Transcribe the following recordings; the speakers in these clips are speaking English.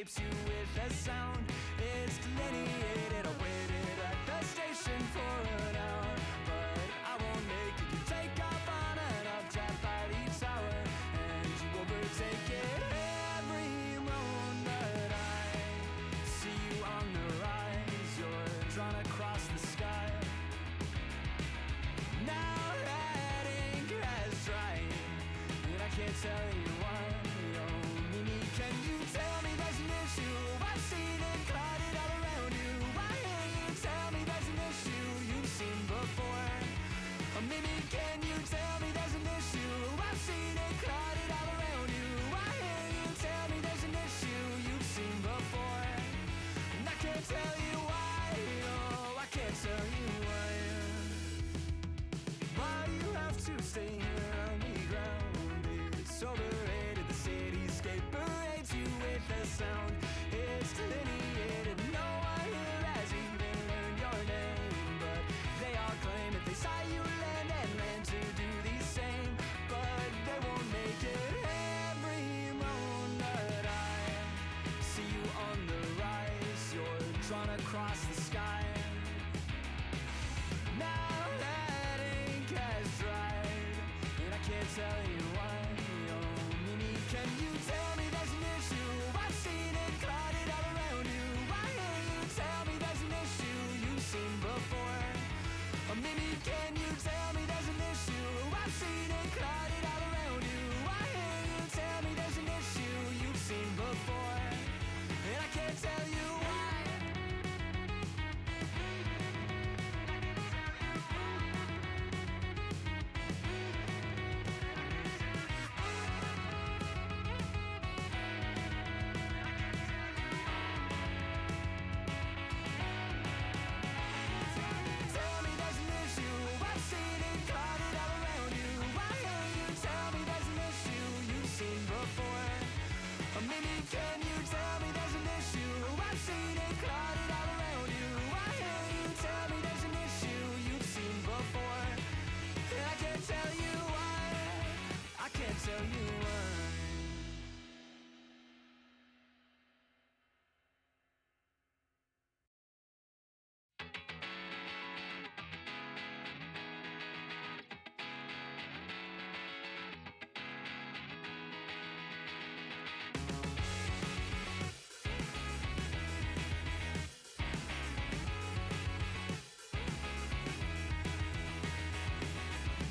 escapes you with a sound. It's delineated. I waited at the station for an hour, but I won't make it. You take off on an updraft by the tower, and you overtake it. Every moment I see you on the rise, you're drawn across the sky. Now that ink has dried, and I can't tell you why. Oh, Mimi, can you tell me there's an issue? I've seen it clouded all around you. Why can't you tell me there's an issue you've seen before? Oh, Mimi, can you tell me there's an issue? I've seen it clouded all around you. Why can't you tell me there's an issue you've seen before? And I can't tell you why. Oh, I can't tell you why. Why you have to stay here on the ground? It's overrated. The cityscape parades you with a sound. It's delineated. No one here has even learned your name, but they all claim that they saw you land and land to do the same, but they won't make it. Every moment I see you on the rise, you're drawn across the sky. Now that ink has dried, and I can't tell you why. Oh, Mimi, can you tell me there's an issue? I've seen it clouded all around you. Why can't you tell me there's an issue you've seen before? Oh, Mimi, can you tell me there's an issue? I've seen it clouded all around you. Why can't you tell me there's an issue you've seen before? And I can't tell you why. Tell me there's an issue. I've seen it clouded all around you. Why can't you tell me there's an issue you've seen before? Or maybe can you tell me there's an issue? I've seen it clouded all around you. Why can't you tell me there's an issue you've seen before? And I can't tell you why. I can't tell you why.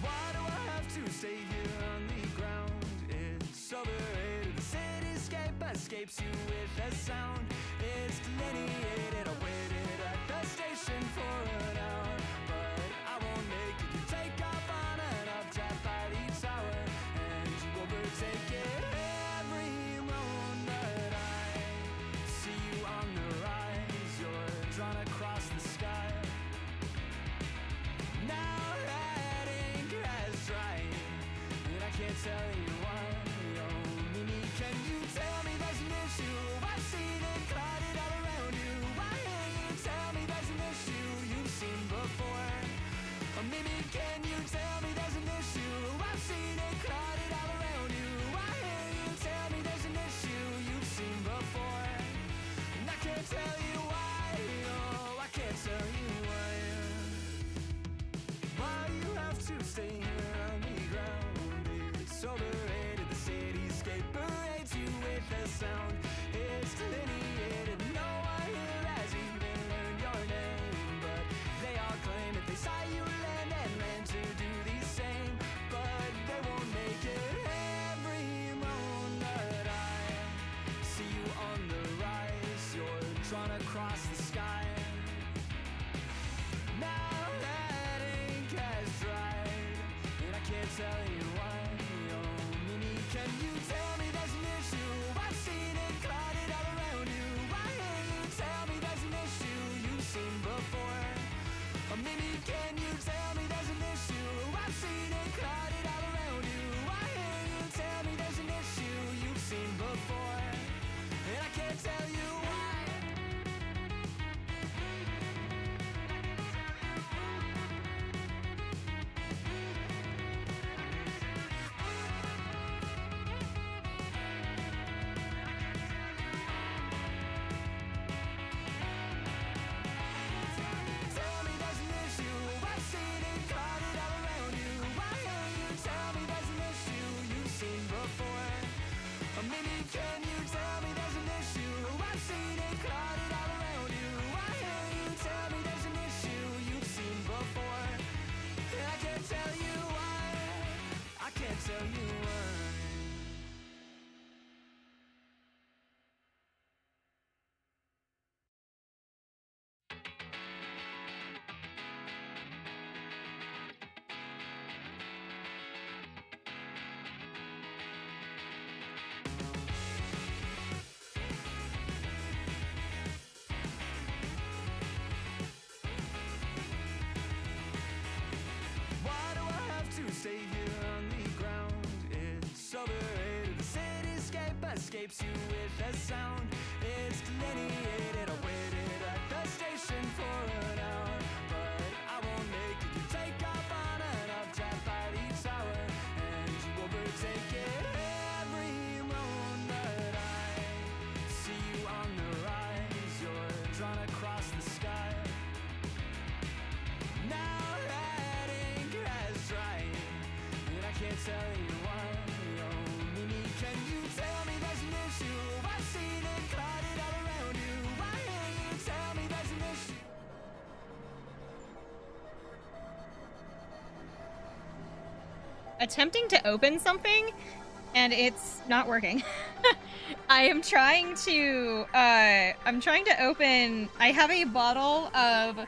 Why do I have to stay here on the ground? It's overrated. The cityscape escapes you with a sound. It's delineated. I waited at the station for an hour, but I won't make it. You take off on an updraft by the tower, and you overtake it. Every moment I see you on the rise, you're drawn across the sky. Now that ink has dried, and I can't tell you why. Oh, Mimi, can you tell me there's an issue? I've seen it clouded all around you. Why can't you tell me there's an issue you've seen before? Oh, Mimi, can you tell me there's an issue? I've seen it clouded all around you. Why can't you tell me there's an issue you've seen before? And I can't tell you why. Oh, I can't tell you why. Why you have to stay here on the ground? It's overrated. escapes you with a sound. It's delineated. I waited at the station for an hour, but I won't make it. You take off on an updraft by each hour, and you overtake it every moment. I see you on the rise. You're drawn across the sky. Now that ink has dried, and I can't tell you why. Oh, Mimi, can you tell me there's an issue? I've seen it clouded all around you. Why can't you tell me there's an issue? Attempting to open something, and it's not working. I am trying to, open, I have a bottle of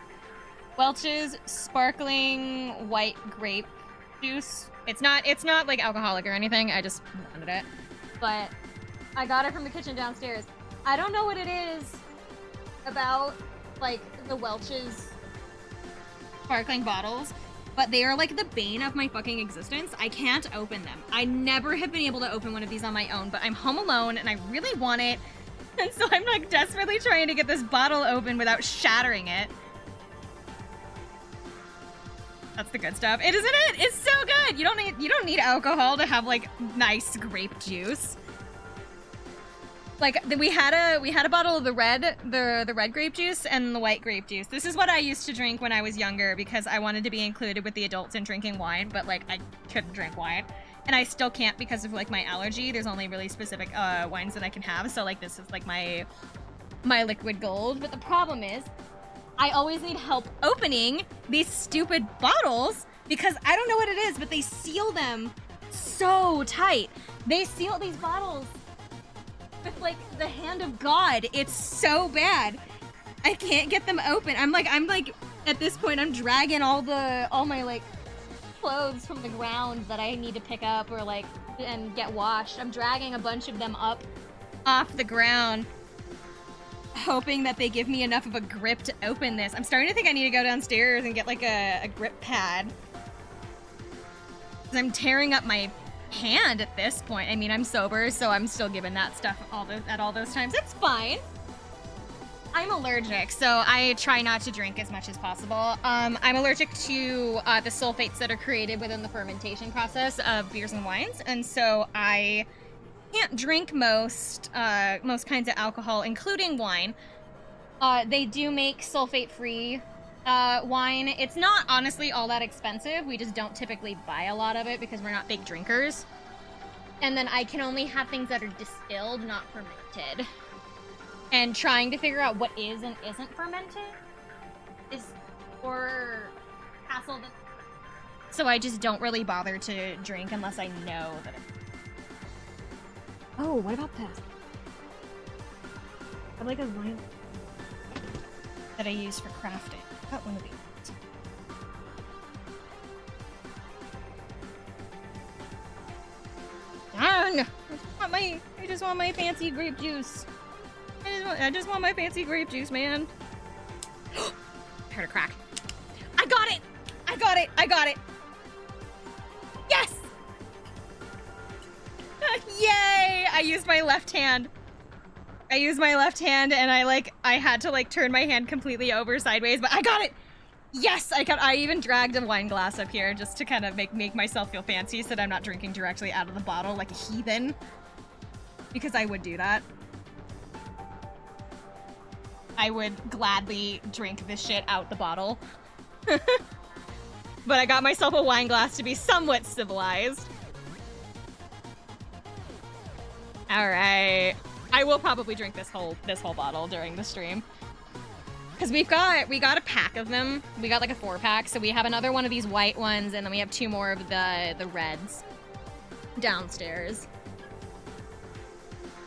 Welch's sparkling white grape juice. It's not like alcoholic or anything, I just wanted it. But I got it from the kitchen downstairs. I don't know what it is about, like, the Welch's sparkling bottles, but they are like the bane of my fucking existence. I can't open them. I never have been able to open one of these on my own, but I'm home alone and I really want it. And so I'm like desperately trying to get this bottle open without shattering it. That's the good stuff. It isn't it? It's so good. You don't need alcohol to have like nice grape juice. Like we had a bottle of the red grape juice and the white grape juice. This is what I used to drink when I was younger because I wanted to be included with the adults in drinking wine, but like I couldn't drink wine. And I still can't because of like my allergy. There's only really specific wines that I can have. So like this is like my liquid gold. But the problem is I always need help opening these stupid bottles because I don't know what it is, but they seal them so tight. They seal these bottles with like the hand of God. It's so bad. I can't get them open. I'm like at this point I'm dragging all my like clothes from the ground that I need to pick up or like and get washed. I'm dragging a bunch of them up off the ground, hoping that they give me enough of a grip to open this. I'm starting to think I need to go downstairs and get like a grip pad. 'Cause I'm tearing up my hand at this point. I mean, I'm sober, so I'm still giving that stuff at all those times. It's fine. I'm allergic, so I try not to drink as much as possible. I'm allergic to the sulfates that are created within the fermentation process of beers and wines, and so I can't drink most kinds of alcohol, including wine. They do make sulfate-free wine. It's not honestly all that expensive. We just don't typically buy a lot of it because we're not big drinkers. And then I can only have things that are distilled, not fermented. And trying to figure out what is and isn't fermented is more hassle than... So I just don't really bother to drink unless I know that it's... Oh, what about this? I have like a wine that I use for crafting. I got one of these. Darn! I just want my fancy grape juice. I just want my fancy grape juice, man. I heard a crack. I got it! I got it! I got it! Yes! Yay! I used my left hand. And I had to like turn my hand completely over sideways, but I got it! Yes! I even dragged a wine glass up here just to kind of make myself feel fancy so that I'm not drinking directly out of the bottle like a heathen. Because I would do that. I would gladly drink this shit out the bottle. But I got myself a wine glass to be somewhat civilized. Alright. I will probably drink this whole bottle during the stream. Because we got a pack of them. We got like a 4-pack, so we have another one of these white ones, and then we have 2 more of the reds downstairs.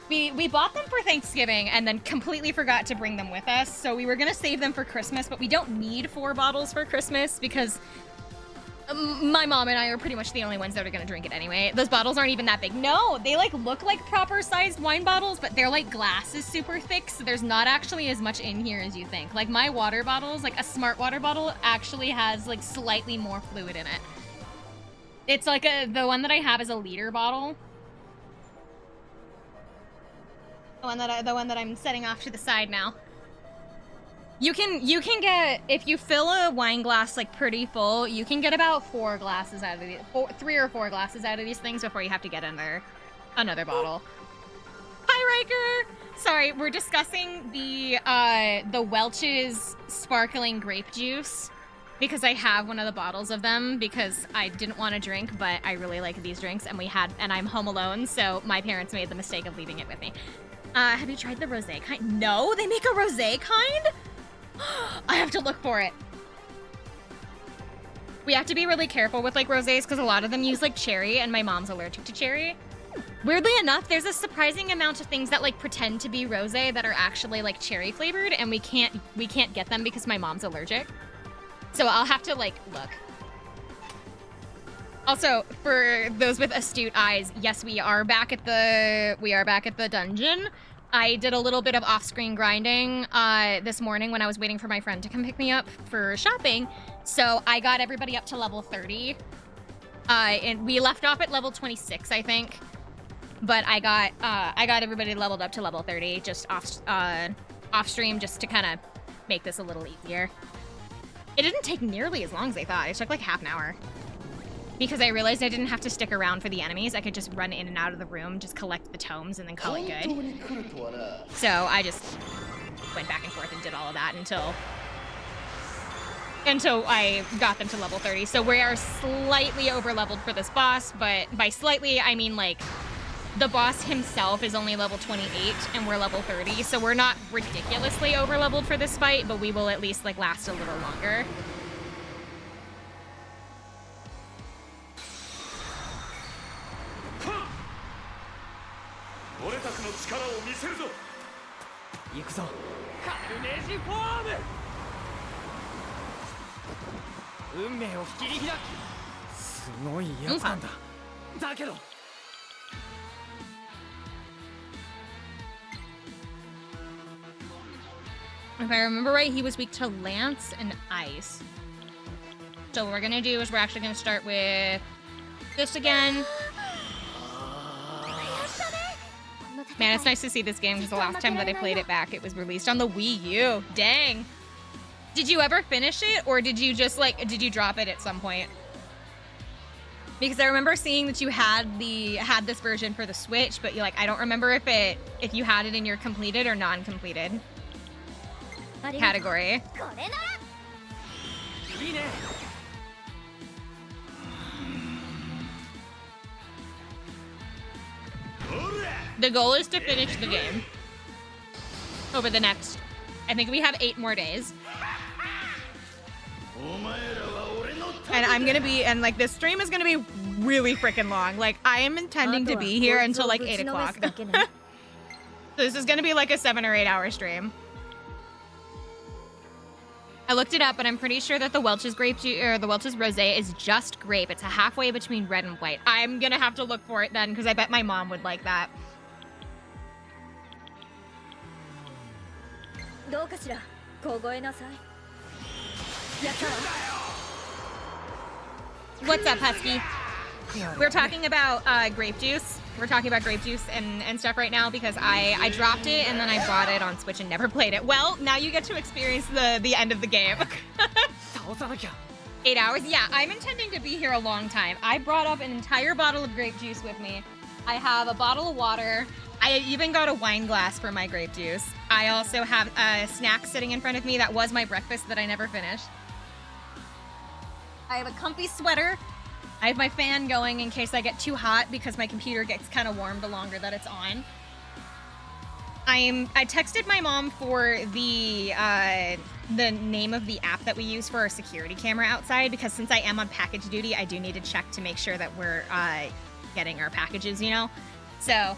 We bought them for Thanksgiving and then completely forgot to bring them with us, so we were gonna save them for Christmas, but we don't need 4 bottles for Christmas because my mom and I are pretty much the only ones that are gonna drink it anyway. Those bottles aren't even that big. No, they like look like proper sized wine bottles, but their like glass is super thick, so there's not actually as much in here as you think. Like my water bottles, like a smart water bottle actually has like slightly more fluid in it. It's like the one that I have is a liter bottle. The one that I'm setting off to the side now. You can get, if you fill a wine glass like pretty full, you can get about 4 glasses out of these, 3 or 4 glasses out of these things before you have to get another bottle. Hi, Riker. Sorry, we're discussing the Welch's sparkling grape juice because I have one of the bottles of them because I didn't want to drink, but I really like these drinks, and I'm home alone, so my parents made the mistake of leaving it with me. Have you tried the rosé kind? No, they make a rosé kind? I have to look for it. We have to be really careful with like rosés because a lot of them use like cherry, and my mom's allergic to cherry. Weirdly enough, there's a surprising amount of things that like pretend to be rosé that are actually like cherry flavored, and we can't get them because my mom's allergic. So I'll have to like look. Also, for those with astute eyes, yes, we are back at the dungeon. I did a little bit of off-screen grinding this morning when I was waiting for my friend to come pick me up for shopping. So I got everybody up to level 30. And we left off at level 26, I think. But I got everybody leveled up to level 30 just off stream just to kind of make this a little easier. It didn't take nearly as long as I thought. It took like half an hour. Because I realized I didn't have to stick around for the enemies. I could just run in and out of the room, just collect the tomes, and then call it good. So I just went back and forth and did all of that until I got them to level 30. So we are slightly over-leveled for this boss, but by slightly, I mean like the boss himself is only level 28 and we're level 30. So we're not ridiculously over-leveled for this fight, but we will at least like last a little longer. If I remember right, he was weak to Lance and Ice. So what we're gonna do is we're actually gonna start with this again. Man, it's nice to see this game because the last time that I played it back, it was released on the Wii U. Dang. Did you ever finish it, or did you just like, did you drop it at some point? Because I remember seeing that you had this version for the Switch, but I don't remember if you had it in your completed or non-completed category. The goal is to finish the game over the next, I think we have 8 more days. And like this stream is gonna be really freaking long. Like I am intending to be here until like 8 o'clock. So this is gonna be like a 7 or 8 hour stream. I looked it up, but I'm pretty sure that the Welch's grape juice or the Welch's rosé is just grape. It's a halfway between red and white. I'm gonna have to look for it then because I bet my mom would like that. What's up, Husky? We're talking about grape juice. We're talking about grape juice and stuff right now because I dropped it and then I bought it on Switch and never played it. Well, now you get to experience the end of the game. 8 hours? Yeah, I'm intending to be here a long time. I brought up an entire bottle of grape juice with me. I have a bottle of water. I even got a wine glass for my grape juice. I also have a snack sitting in front of me that was my breakfast that I never finished. I have a comfy sweater. I have my fan going in case I get too hot because my computer gets kind of warm the longer that it's on. I texted my mom for the name of the app that we use for our security camera outside because since I am on package duty, I do need to check to make sure that we're getting our packages, you know? So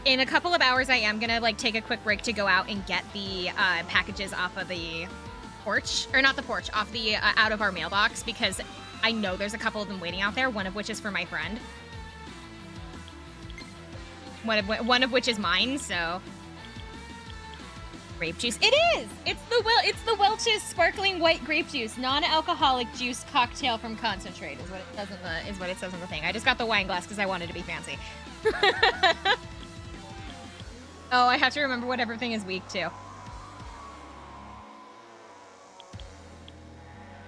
in a couple of hours, I am gonna like take a quick break to go out and get the packages off of the porch, or not the porch, off the out of our mailbox because I know there's a couple of them waiting out there. One of which is for my friend. One of which is mine. So grape juice. It is! It's the Welch's sparkling white grape juice, non-alcoholic juice cocktail from concentrate is what it says in the thing. I just got the wine glass because I wanted to be fancy. Oh, I have to remember what everything is weak to.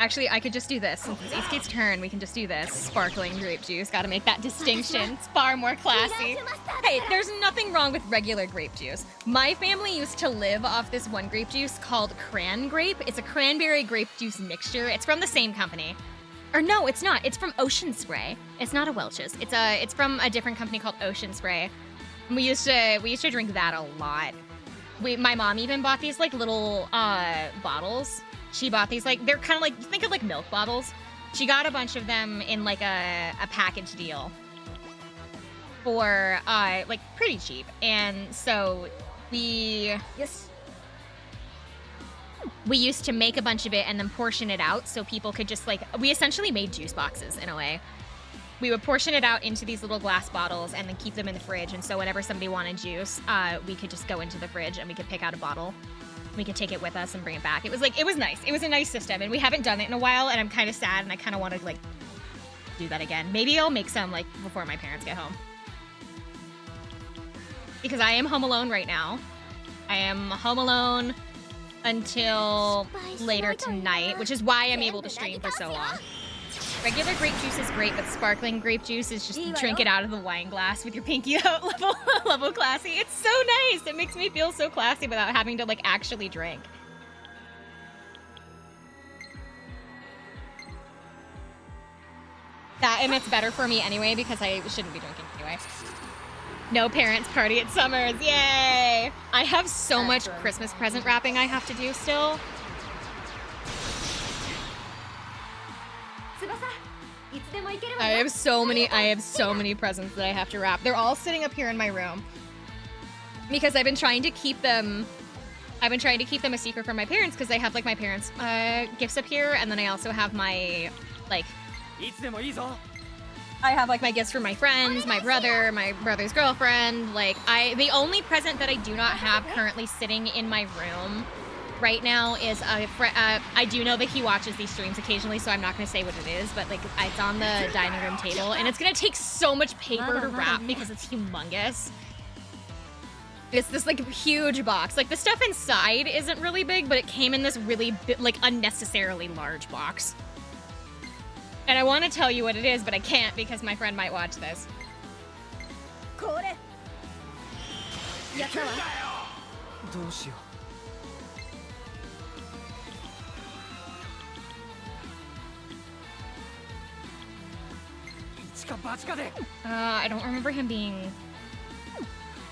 Actually, I could just do this. Since it's Acegate's turn, we can just do this. Sparkling grape juice. Gotta make that distinction. It's far more classy. Hey, there's nothing wrong with regular grape juice. My family used to live off this one grape juice called Cran Grape. It's a cranberry grape juice mixture. It's from the same company. Or no, it's not. It's from Ocean Spray. It's not a Welch's. It's from a different company called Ocean Spray. We used to drink that a lot. My mom even bought these like little bottles. She bought these, like, they're kind of like, think of like milk bottles. She got a bunch of them in like a package deal for like pretty cheap. And so we used to make a bunch of it and then portion it out so people could just like, we essentially made juice boxes in a way. We would portion it out into these little glass bottles and then keep them in the fridge. And so whenever somebody wanted juice, we could just go into the fridge and we could pick out a bottle. We could take it with us and bring it back. It was nice. It was a nice system, and we haven't done it in a while, and I'm kind of sad, and I kind of want to, like, do that again. Maybe I'll make some, like, before my parents get home. Because I am home alone right now. I am home alone until later tonight, which is why I'm able to stream for so long. Regular grape juice is great, but sparkling grape juice is just drink it out of the wine glass with your pinky out level classy. It's so nice. It makes me feel so classy without having to like actually drink. And it's better for me anyway because I shouldn't be drinking anyway. No parents party at Summers. Yay! I have so much Christmas present wrapping I have to do still. I have so many presents that I have to wrap. They're all sitting up here in my room because I've been trying to keep them a secret from my parents because I have like my parents' gifts up here, and then I also have my like I have like my gifts for my friends, my brother's girlfriend. Like the only present that I do not have currently sitting in my room right now is I do know that he watches these streams occasionally, so I'm not going to say what it is, but like it's on the dining room table, and it's going to take so much paper to wrap because it's humongous. It's this like huge box. Like the stuff inside isn't really big, but it came in this really like unnecessarily large box. And I want to tell you what it is, but I can't because my friend might watch this. I don't remember him being...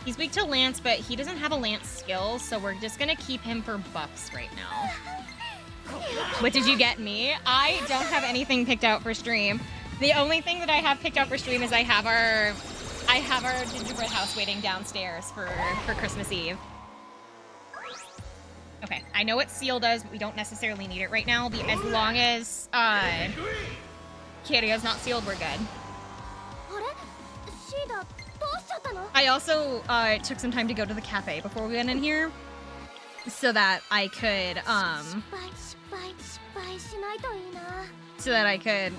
He's weak to Lance, but he doesn't have a Lance skill, so we're just gonna keep him for buffs right now. What did you get me? I don't have anything picked out for stream. The only thing that I have picked out for stream is I have our gingerbread house waiting downstairs for Christmas Eve. Okay, I know what Seal does, but we don't necessarily need it right now. As long as Kirio's not sealed, we're good. I also took some time to go to the cafe before we went in here so that I could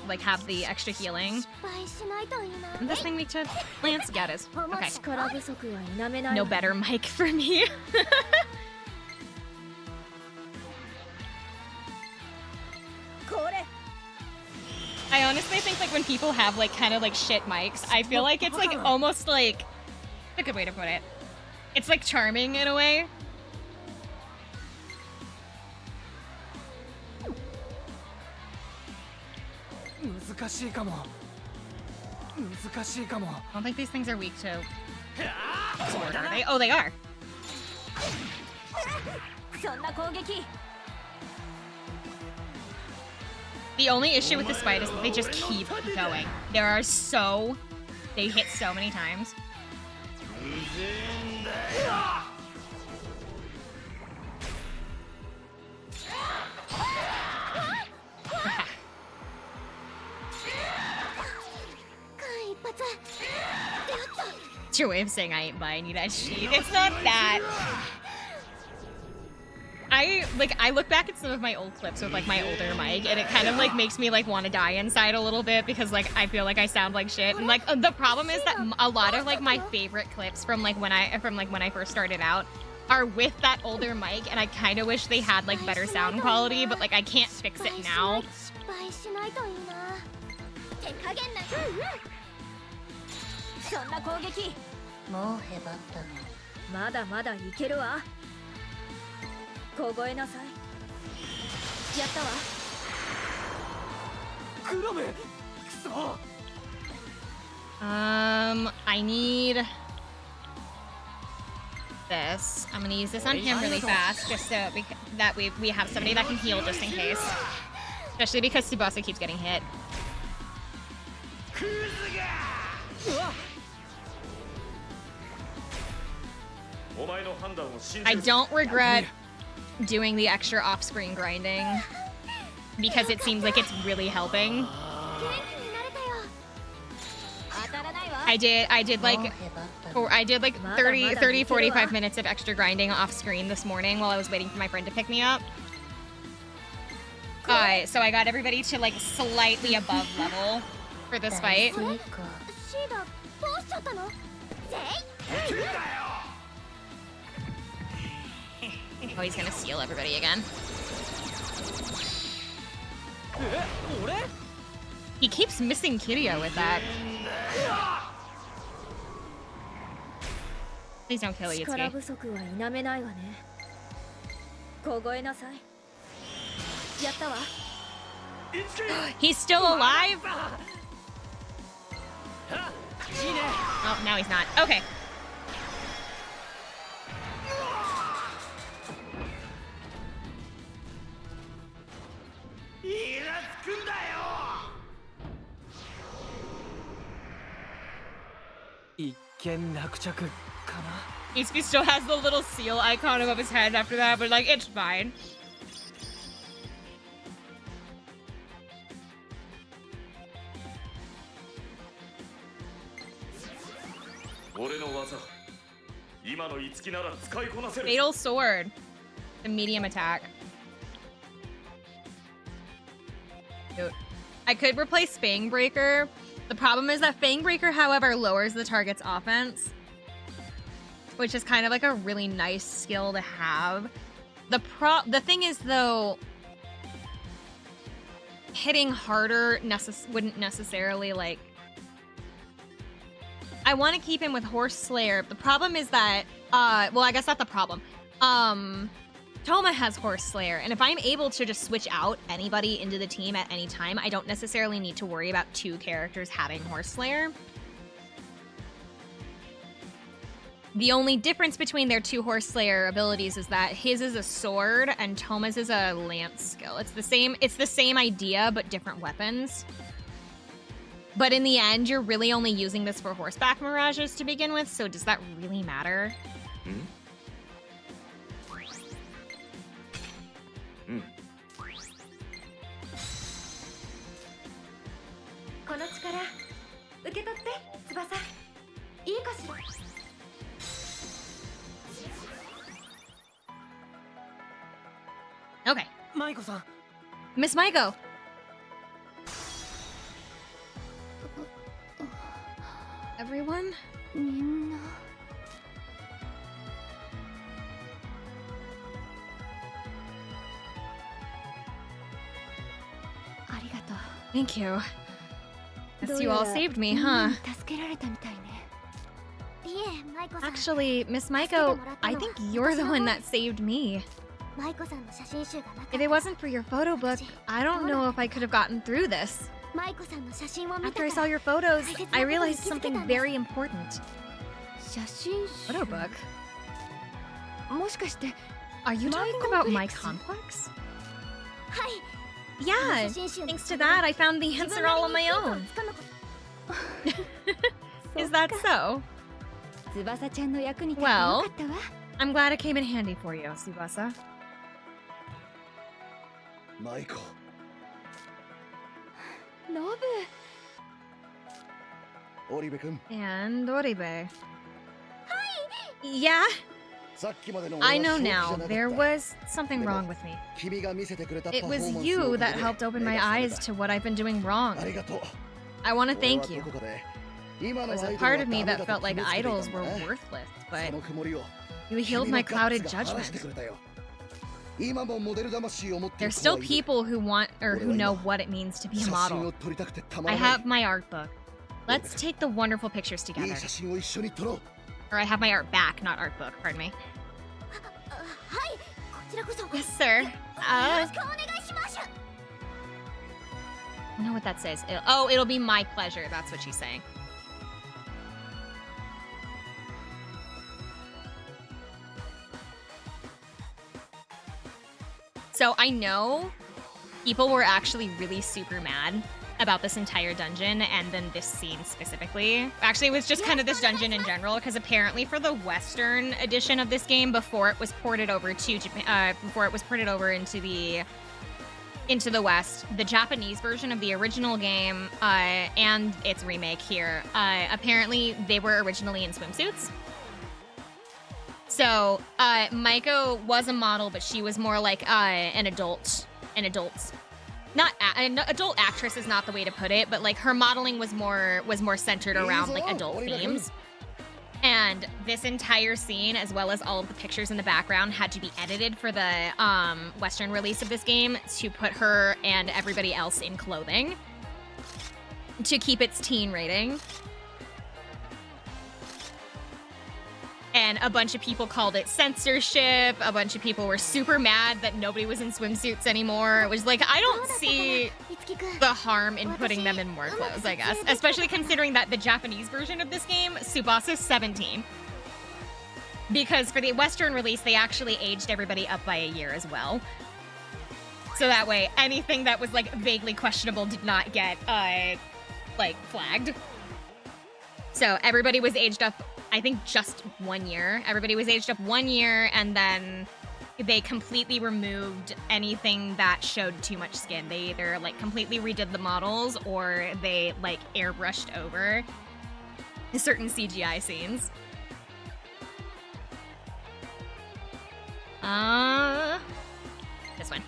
like have the extra healing. Isn't this thing weak to Lance? Yeah, it is. Okay. No better mic for me. I honestly think like when people have like kind of like shit mics, I feel like it's like almost like, that's a good way to put it. It's like charming in a way. I don't think these things are weak to sword, are they? Oh, they are. The only issue with this fight is that they just keep going. They hit so many times. It's your way of saying I ain't buying you that sheet. It's not that. I look back at some of my old clips with like my older mic, and it kind of like makes me like want to die inside a little bit because like I feel like I sound like shit. And like the problem is that a lot of like my favorite clips from when I first started out are with that older mic, and I kind of wish they had like better sound quality, but like I can't fix it now. 凍えなさい。やったわ。クラメ、くそ。I need this. I'm gonna use this on him really fast, just so that we have somebody that can heal just in case. Especially because Tsubasa keeps getting hit. I don't regret doing the extra off-screen grinding because it seems like it's really helping. I did like 30 45 minutes of extra grinding off screen this morning while I was waiting for my friend to pick me up. So I got everybody to like slightly above level for this fight. Oh, he's gonna steal everybody again. He keeps missing Kiryu with that. Please don't kill Yutsuki. He's still alive? Oh, now he's not. Okay. Itsuki still has the little seal icon above his head after that, but like, it's fine. Fatal Sword. The medium attack. Dude. I could replace Fang Breaker. The problem is that Fang Breaker, however, lowers the target's offense, which is kind of like a really nice skill to have. The thing is, though, hitting harder wouldn't necessarily, like... I want to keep him with Horse Slayer. The problem is that, well, I guess not the problem. Toma has Horse Slayer, and if I'm able to just switch out anybody into the team at any time, I don't necessarily need to worry about two characters having Horse Slayer. The only difference between their two Horse Slayer abilities is that his is a sword and Toma's is a lance skill. It's the same idea, but different weapons. But in the end, you're really only using this for horseback mirages to begin with, so does that really matter? Okay. Miss Maiko. Everyone? Thank you. Guess you all saved me, huh? Actually, Miss Maiko, I think you're the one that saved me. If it wasn't for your photo book, I don't know if I could have gotten through this. After I saw your photos, I realized something very important. Photo book? Are you talking about my complex? Yeah, thanks to that, I found the answer all on my own. Is that so? Well, I'm glad it came in handy for you, Tsubasa. Maiko. Nobu. Oribe-kun. And Oribe. Yeah? I know now. There was something wrong with me. It was you that helped open my eyes to what I've been doing wrong. I want to thank you. There was a part of me that felt like idols were worthless, but you healed my clouded judgment. There's still people who want or who know what it means to be a model. I have my art book. Let's take the wonderful pictures together. Or I have my art back, not art book, pardon me. Yes, sir. I don't know what that says. It'll be my pleasure. That's what she's saying. So I know people were actually really super mad about this entire dungeon and then this scene specifically. Actually, it was just kind of this dungeon in general, because apparently for the Western edition of this game, before it was ported over to Japan, into the West, the Japanese version of the original game and its remake here, apparently they were originally in swimsuits. So Maiko was a model, but she was more like an adult. An adult actress is not the way to put it, but like her modeling was more centered around like adult themes. And this entire scene, as well as all of the pictures in the background, had to be edited for the Western release of this game to put her and everybody else in clothing to keep its teen rating. And a bunch of people called it censorship. A bunch of people were super mad that nobody was in swimsuits anymore. It was like, I don't see the harm in putting them in more clothes, I guess. Especially considering that the Japanese version of this game, Tsubasa's 17. Because for the Western release, they actually aged everybody up by a year as well. So that way, anything that was like vaguely questionable did not get like flagged. So everybody was aged up, I think, just 1 year. Everybody was aged up 1 year, and then they completely removed anything that showed too much skin. They either like completely redid the models, or they like airbrushed over certain CGI scenes. This one.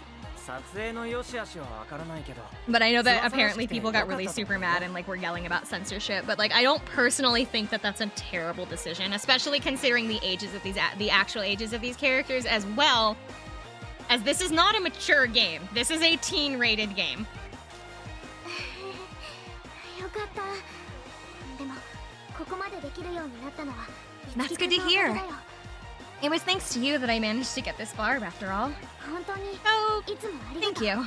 But I know that apparently people got really super mad and like were yelling about censorship, but like I don't personally think that that's a terrible decision, especially considering the ages of the actual ages of these characters, as well as this is not a mature game. This is a teen rated game. That's good to hear. It was thanks to you that I managed to get this far, after all. Oh, thank you.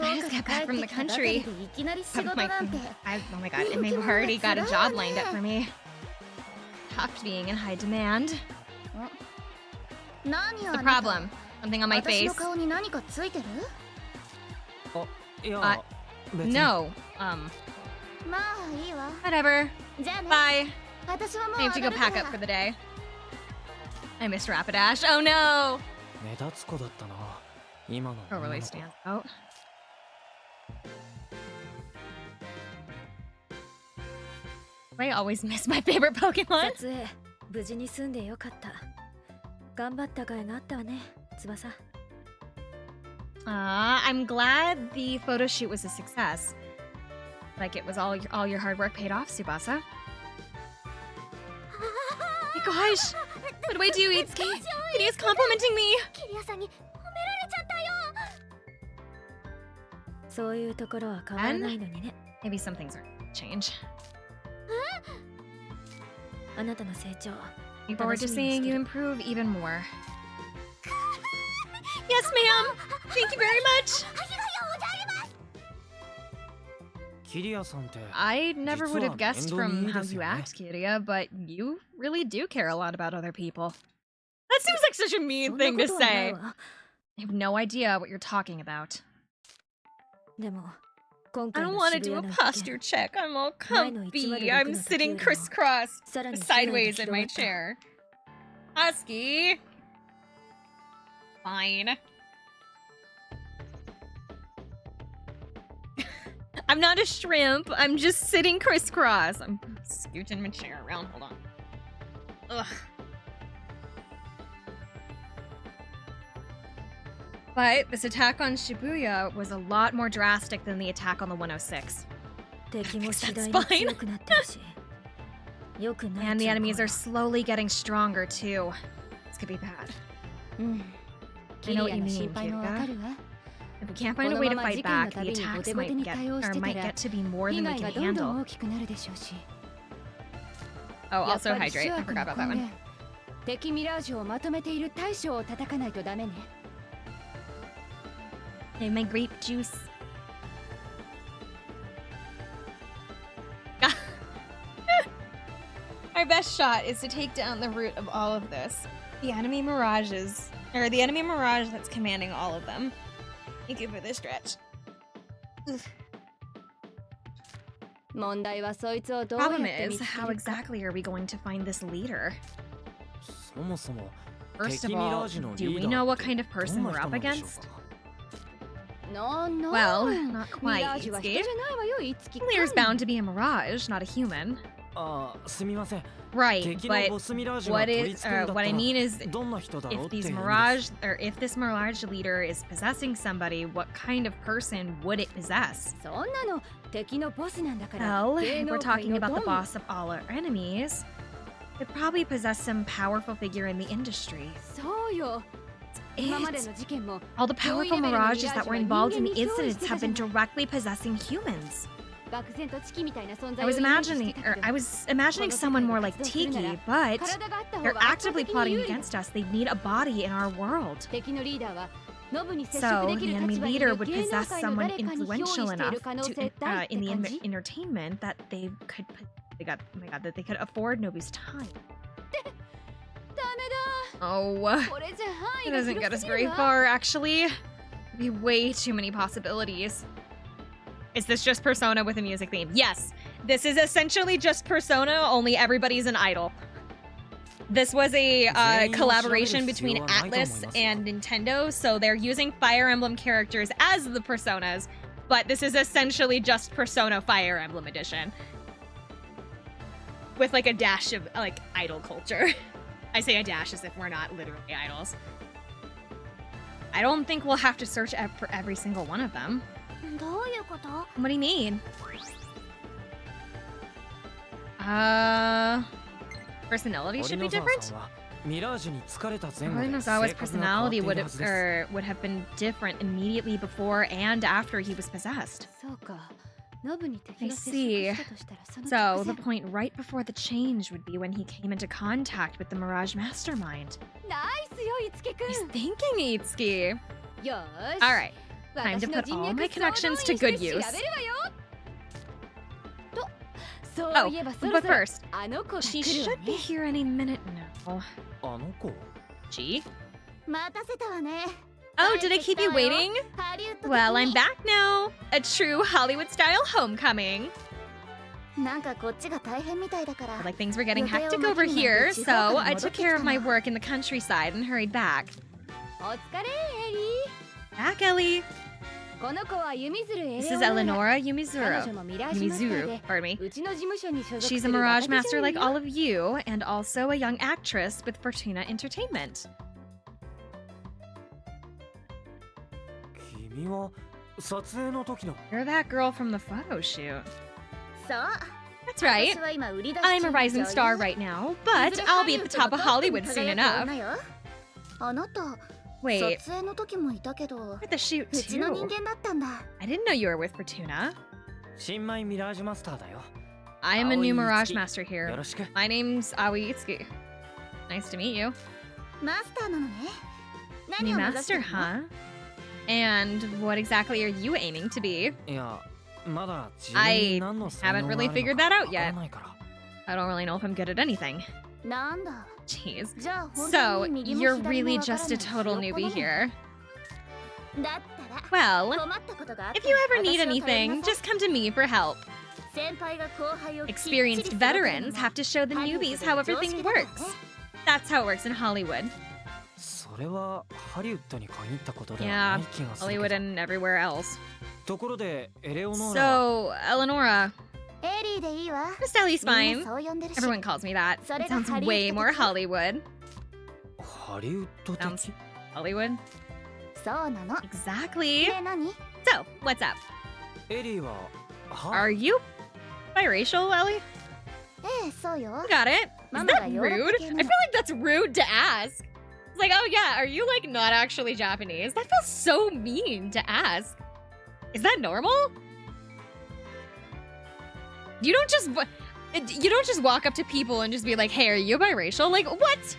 I just got back from the country. Oh my god, and they've already got a job lined up for me. Tough being in high demand. What's the problem? Something on my face? No. Whatever. Bye. I have to go pack up for the day. I missed Rapidash. Oh no! Overlay stands out. I always miss my favorite Pokemon. I'm glad the photo shoot was a success. Like it was all your hard work paid off, Tsubasa. Oh my gosh! What do I do, Itsuki? Kiria's complimenting me! And maybe some things are gonna change. Looking forward to seeing you improve even more. Yes, ma'am! Thank you very much! I never would have guessed from how you act, Kiria, but you really do care a lot about other people. That seems like such a mean thing to say. I have no idea what you're talking about. I don't want to do a posture check. I'm all comfy. I'm sitting crisscross sideways in my chair. Husky. Fine. I'm not a shrimp. I'm just sitting crisscross. I'm scooching my chair around. Hold on. Ugh. But this attack on Shibuya was a lot more drastic than the attack on the 106. And the enemies are slowly getting stronger too. This could be bad. I know what you mean, Kirika. If we can't find a way to fight back, the attacks might get to be more than we can handle. Oh, also hydrate. I forgot about that one. Hey, my grape juice. Our best shot is to take down the root of all of this. The enemy mirages, or the enemy mirage that's commanding all of them. Thank you for this stretch. Problem is, how exactly are we going to find this leader? First of all, do we know what kind of person we're up against? Well, not quite, Itsuki. The leader's bound to be a mirage, not a human. Right, but what I mean is, if this mirage leader is possessing somebody, what kind of person would it possess? Well, if we're talking about the boss of all our enemies, it probably possess some powerful figure in the industry. All the powerful mirages that were involved in the incidents have been directly possessing humans. I was imagining someone more like Tiki, but they're actively plotting against us. They need a body in our world. So the enemy leader would possess someone influential enough to, in the entertainment that they could afford Nobu's time. Oh, it doesn't get us very far, actually. There'd be way too many possibilities. Is this just Persona with a music theme? Yes, this is essentially just Persona, only everybody's an idol. This was a collaboration between Atlas and Nintendo, so they're using Fire Emblem characters as the Personas, but this is essentially just Persona Fire Emblem Edition. With like a dash of like idol culture. I say a dash as if we're not literally idols. I don't think we'll have to search for every single one of them. What do you mean? Personality should be different? Nozawa's personality would have been different immediately before and after he was possessed. I see. So, the point right before the change would be when he came into contact with the Mirage Mastermind. Nice thinking, Itsuki. Alright, time to put all my connections to good use. Oh, but first, she should be here any minute now. She? Oh, did I keep you waiting? Well, I'm back now. A true Hollywood-style homecoming. Like things were getting hectic over here, so I took care of my work in the countryside and hurried back. Back, Ellie. This is Eleonora Yumizuru, pardon me. She's a Mirage Master like all of you, and also a young actress with Fortuna Entertainment. You're that girl from the photo shoot. That's right. I'm a rising star right now, but I'll be at the top of Hollywood soon enough. Wait, you're at the shoot too. I didn't know you were with Fortuna. I am a new Mirage Master here. My name's Aoi Itsuki. Nice to meet you. New Master, huh? And what exactly are you aiming to be? I haven't really figured that out yet. I don't really know if I'm good at anything. Jeez. So, you're really just a total newbie here. Well, if you ever need anything, just come to me for help. Experienced veterans have to show the newbies how everything works. That's how it works in Hollywood. Yeah, Hollywood and everywhere else. So, Eleonora, Miss Ellie's fine. Everyone calls me that. It sounds way more Hollywood. ハリウッド Sounds 的 Hollywood. そうなの。 Exactly. で何？ So, what's up? エリーは Are you biracial, Ellie? そうよ。 Got it. Is Mama that got rude? I Europe feel like that's rude to ask. It's like, oh yeah, are you like not actually Japanese? That feels so mean to ask. Is that normal? You don't just walk up to people and just be like, hey, are you biracial? Like, what?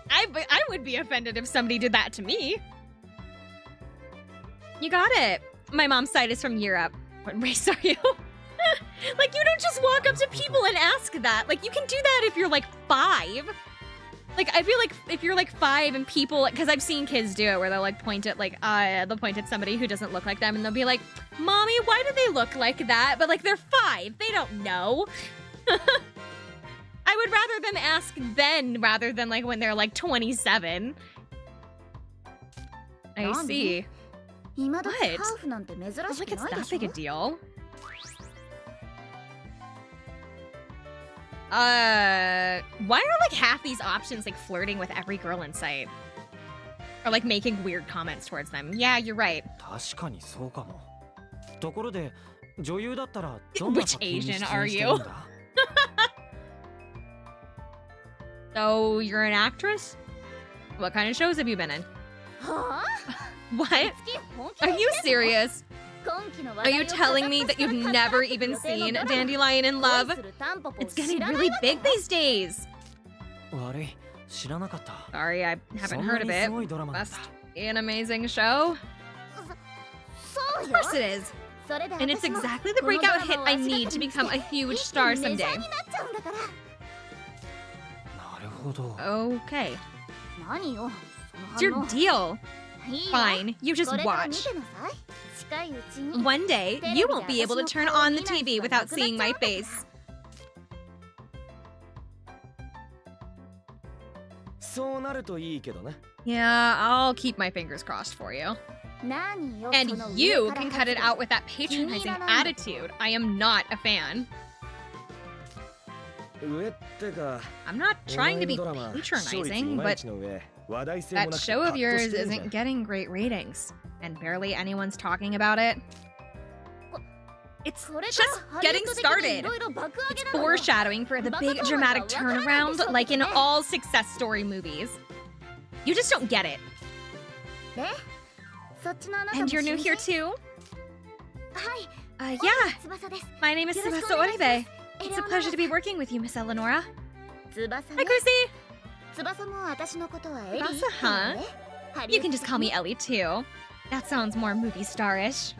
I would be offended if somebody did that to me. You got it. My mom's side is from Europe. What race are you? Like, you don't just walk up to people and ask that. Like, you can do that if you're like 5. Like, I feel like if you're like 5 and people, because I've seen kids do it where they'll like point at like, they'll point at somebody who doesn't look like them and they'll be like, Mommy, why do they look like that? But like, they're 5. They don't know. I would rather them ask then rather than like when they're like 27. I see. What? I don't think it's that big a deal. Why are like half these options like flirting with every girl in sight? Or like making weird comments towards them? Yeah, you're right. 確かにそうかも。ところで女優だったらどんな Which 作品に Asian 出 are 演して you? るんだ So, you're an actress? What kind of shows have you been in? はあ？ What? 月本気で Are 言って you んの？ serious? 今期の話 Are 題 you を telling me that you've 片っ端から never 語 even る予定の seen ドラマ Dandelion in 恋 Love? するタンポポ It's 知 getting らない really わ big け？ these days. 悪い、知らなかった。 Sorry, I そ haven't んな heard に of す it. ごいドラマなんだ Must be an amazing show. そう Of よ。 course it is. それで And it's 私も exactly the このド breakout ラ hit マを I 足 need 掛 to けに become a して huge 一気 star にメジャ someday. ーになっちゃうんだから。なるほど。 Okay. 何よ、 What's そ your の反応。 deal? いいわ。 Fine, you just これから見 watch. てなさい。近いうちに。 One day, you won't be able to turn on the TV without seeing my face. そうなるといいけどね。 Yeah, I'll keep my fingers crossed for you. 何よ、 And その上 you から can 発 cut it 言。 out with that patronizing attitude. I am not a fan. 上ってか、 I'm not お trying 前 to の be ドラマ、視聴率い patronizing, まい but ちの上、話題性も that なく show of カット yours してるんだ isn't getting great ratings, and barely anyone's talking about it. It's これか just らハリウッ getting ド的にい started. ろいろ爆上げ It's なのよ。 foreshadowing for the big dramatic turnaround, like in all success story movies. You just don't get it. で、そっちのあなたも And you're new 新 here 人？ too? はい、 Yeah, 翼です。 my name is よろしく Tsubasa お願いします。 Oribe. It's a pleasure to be working with you, Miss Eleonora. 翼 Hi, ね。 Chrissy. 翼も私のことはエリーって翼言うのね。ハリウ You ッ can ド just call me Ellie too. That sounds more movie starish.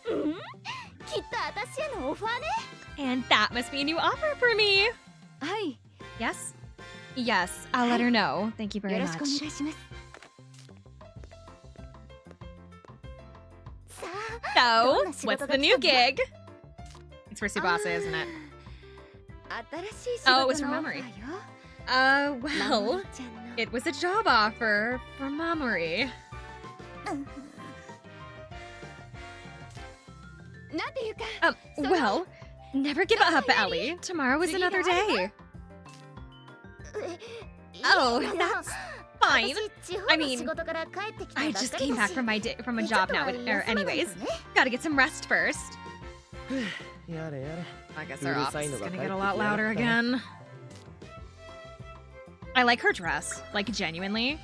うんきっと私へのオファーね。 And that must be a new offer for me. はい。 Yes? Yes, I'll let her know. Thank you よ very ろしくお願 much. いします。さ So, どんな仕事 what's が the new 来たの？ gig? It's for Tsubasa, isn't it? あ、新しい仕 Oh, it 事 was for のオファ Memory. ーよ。 Well, マモリちゃんの it was a job offer for Mamoru. なんていうか、 Well, never give up, Ellie. Tomorrow is another day. Oh, Oh, that's fine. I mean, 仕事から帰ってきた I ばっ just かり came だ back し from from a ちょっ job と now. は Or 休まない anyways, とね。 gotta get some rest first. やれやれ。 I guess our うる office さい is のが gonna 帰って get a き lot やが louder ったな。 again. I like her dress, like genuinely.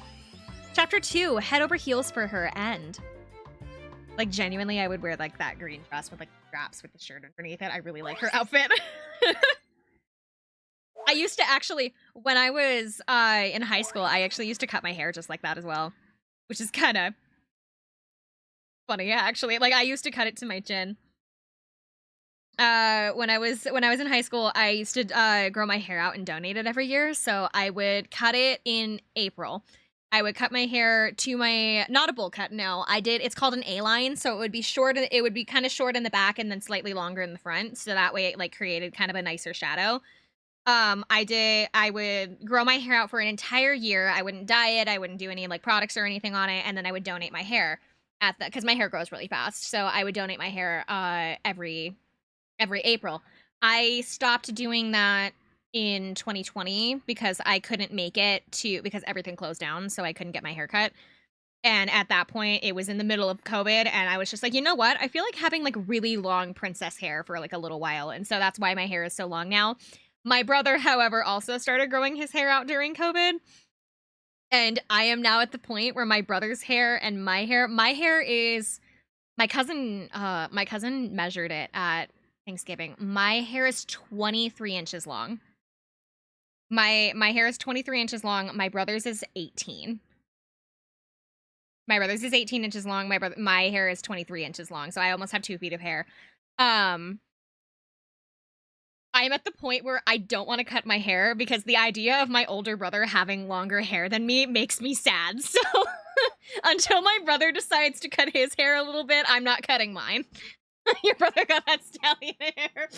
Chapter 2, head over heels for her end. Like genuinely, I would wear like that green dress with like straps with the shirt underneath it. I really like her outfit. I used to actually, when I was in high school, I actually used to cut my hair just like that as well, which is kind of funny actually. Like I used to cut it to my chin. When I was in high school, I used to grow my hair out and donate it every year. So I would cut it in April. I would cut my hair to my, not a bowl cut, no. It's called an A-line, so it would be short, it would be kind of short in the back and then slightly longer in the front. So that way it like created kind of a nicer shadow. I would grow my hair out for an entire year. I wouldn't dye it. I wouldn't do any like products or anything on it. And then I would donate my hair. at the, because my hair grows really fast, so I would donate my hair every April. I stopped doing that in 2020 because I couldn't make it to, because everything closed down, so I couldn't get my hair cut. And at that point, it was in the middle of COVID, and I was just like, you know what? I feel like having like really long princess hair for like a little while, and so that's why my hair is so long now. My brother, however, also started growing his hair out during COVID, and I am now at the point where my brother's hair and my hair is, my cousin measured it at Thanksgiving. My hair is 23 inches long. My hair is 23 inches long. My brother's is 18. My brother's is 18 inches long. My hair is 23 inches long, so I almost have 2 feet of hair. I'm at the point where I don't want to cut my hair because the idea of my older brother having longer hair than me makes me sad. So until my brother decides to cut his hair a little bit, I'm not cutting mine. Your brother got that stallion hair.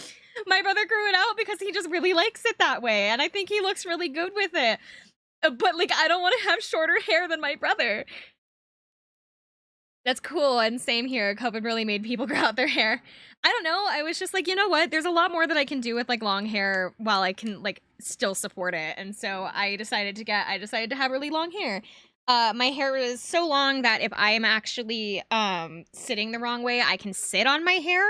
My brother grew it out because he just really likes it that way, and I think he looks really good with it. But like, I don't want to have shorter hair than my brother. That's cool, and same here. COVID really made people grow out their hair. I don't know, I was just like, you know what? There's a lot more that I can do with like long hair while I can like still support it. And so I decided to have really long hair. My hair is so long that if I am actually sitting the wrong way, I can sit on my hair.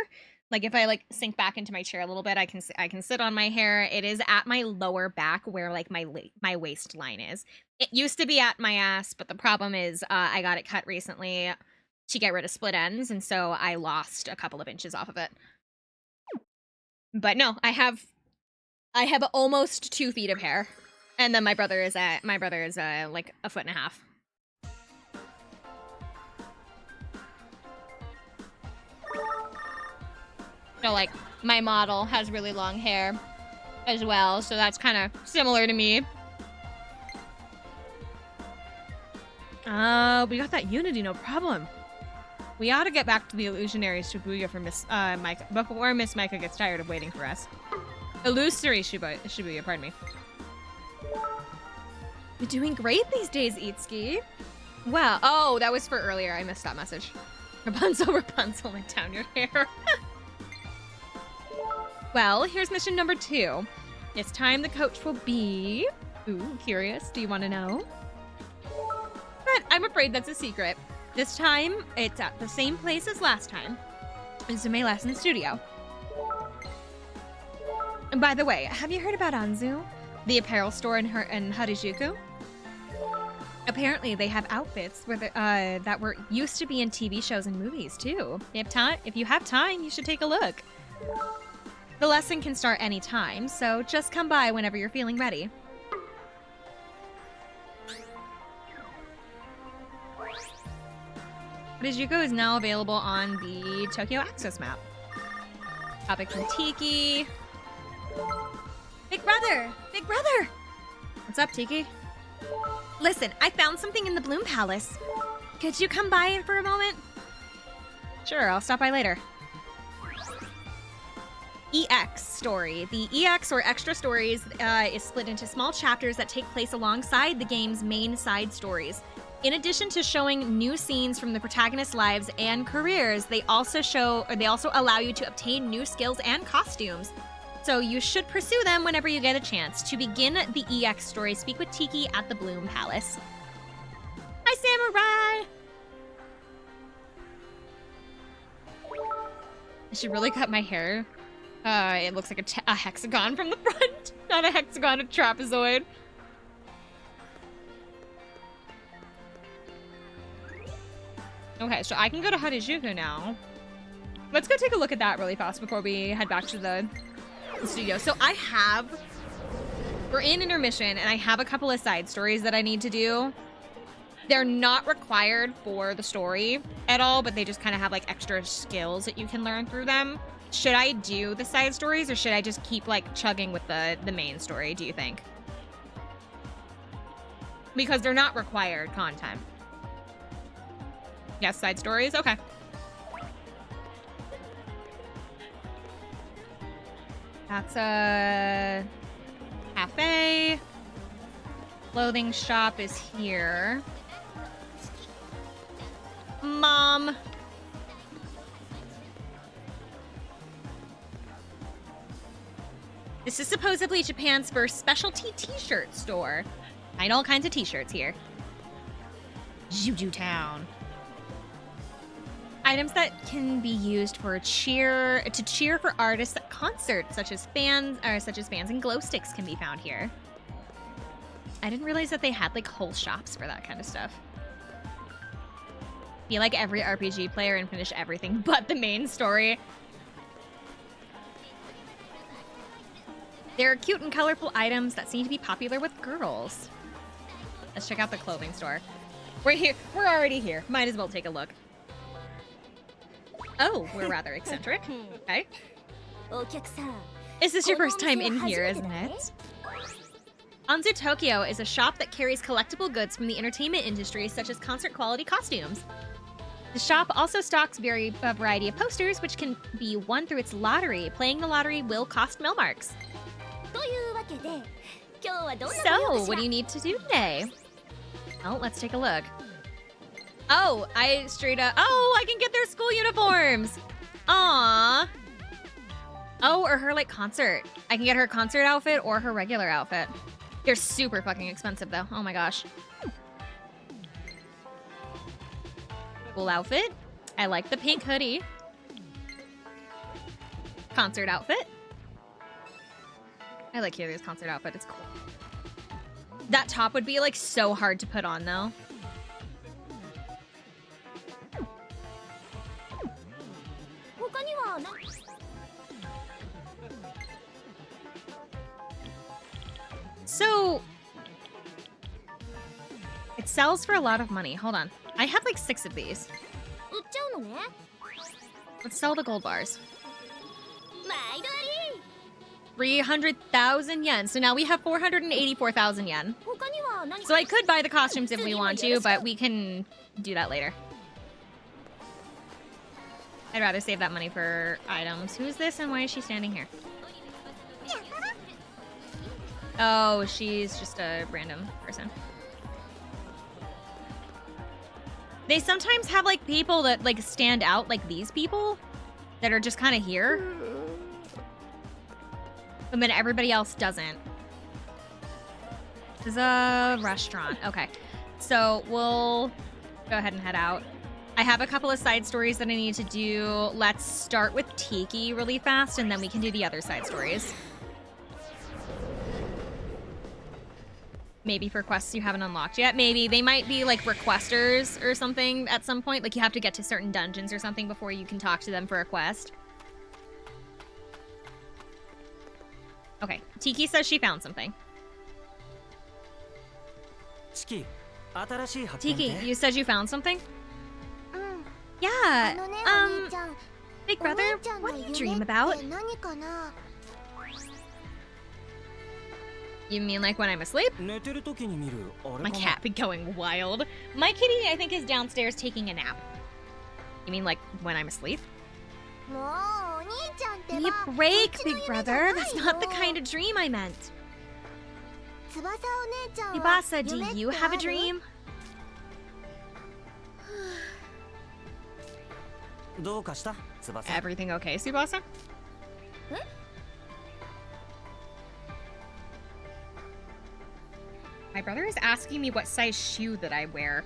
Like if I like sink back into my chair a little bit, I can sit on my hair. It is at my lower back where like my waistline is. It used to be at my ass, but the problem is I got it cut recently to get rid of split ends, and so I lost a couple of inches off of it. But no, I have almost 2 feet of hair, and then my brother is like 1.5 feet. So like my model has really long hair as well, so that's kind of similar to me. We got that Unity, no problem. We ought to get back to the Illusionary Shibuya for Miss Micah before Miss Micah gets tired of waiting for us. Illusory Shibuya, pardon me. You're doing great these days, Itsuki. Wow. Oh, that was for earlier. I missed that message. Rapunzel, Rapunzel, and down your hair. Well, here's mission number 2. This time the coach will be... Ooh, curious. Do you want to know? But I'm afraid that's a secret. This time, it's at the same place as last time. Izume Lesson Studio. And by the way, have you heard about Anzu? The apparel store in Harajuku? Apparently, they have outfits where that were used to be in TV shows and movies, too. If you have time, you should take a look. The lesson can start any time, so just come by whenever you're feeling ready. Harajuku is now available on the Tokyo Access map. Topic from Tiki. Big brother! Big brother! What's up, Tiki? Listen, I found something in the Bloom Palace. Could you come by for a moment? Sure, I'll stop by later. EX story. The EX, or extra stories, is split into small chapters that take place alongside the game's main side stories. In addition to showing new scenes from the protagonists' lives and careers, they also allow you to obtain new skills and costumes. So you should pursue them whenever you get a chance. To begin the EX story, speak with Tiki at the Bloom Palace. Hi, Samurai! I should really cut my hair. It looks like a hexagon from the front. Not a hexagon, a trapezoid. Okay, so I can go to Harajuku now. Let's go take a look at that really fast before we head back to the studio. So we're in intermission, and I have a couple of side stories that I need to do. They're not required for the story at all, but they just kind of have like extra skills that you can learn through them. Should I do the side stories, or should I just keep like chugging with the main story, do you think? Because they're not required content. Yes, side stories? Okay. That's a cafe. Clothing shop is here. Mom. This is supposedly Japan's first specialty t-shirt store. Find all kinds of t-shirts here. Juju Town. Items that can be used for cheer for artists at concerts, such as fans and glow sticks can be found here. I didn't realize that they had like whole shops for that kind of stuff. Be like every RPG player and finish everything but the main story. There are cute and colorful items that seem to be popular with girls. Let's check out the clothing store. We're here. We're already here. Might as well take a look. Oh, we're rather eccentric. Okay. Is this your first time in here, isn't it? Anzu Tokyo is a shop that carries collectible goods from the entertainment industry, such as concert-quality costumes. The shop also stocks a variety of posters, which can be won through its lottery. Playing the lottery will cost millmarks. So, what do you need to do today? Oh, let's take a look. Oh, I can get their school uniforms. Aww. Oh, or her, like, concert. I can get her concert outfit or her regular outfit. They're super fucking expensive, though. Oh my gosh. Cool outfit. I like the pink hoodie. Concert outfit. I like Kaylee's concert outfit. It's cool. That top would be, like, so hard to put on, though. So, it sells for a lot of money. Hold on. I have like 6 of these. Let's sell the gold bars. 300,000 yen. So now we have 484,000 yen. So I could buy the costumes if we want to, but we can do that later. I'd rather save that money for items. Who is this and why is she standing here? Oh, she's just a random person. They sometimes have like people that like stand out, like these people that are just kind of here. And then everybody else doesn't. This is a restaurant. Okay. So we'll go ahead and head out. I have a couple of side stories that I need to do. Let's start with Tiki really fast, and then we can do the other side stories. Maybe for quests you haven't unlocked yet. Maybe. They might be like requesters or something at some point. Like you have to get to certain dungeons or something before you can talk to them for a quest. Okay. Tiki says she found something. Tiki, you said you found something? Yeah. Big brother, what do you dream about? You mean like when I'm asleep? My cat be going wild. My kitty, I think, is downstairs taking a nap. You mean like when I'm asleep? Give me a break, big brother. That's not the kind of dream I meant. Tsubasa, do you have a dream? Everything okay, Tsubasa? My brother is asking me what size shoe that I wear.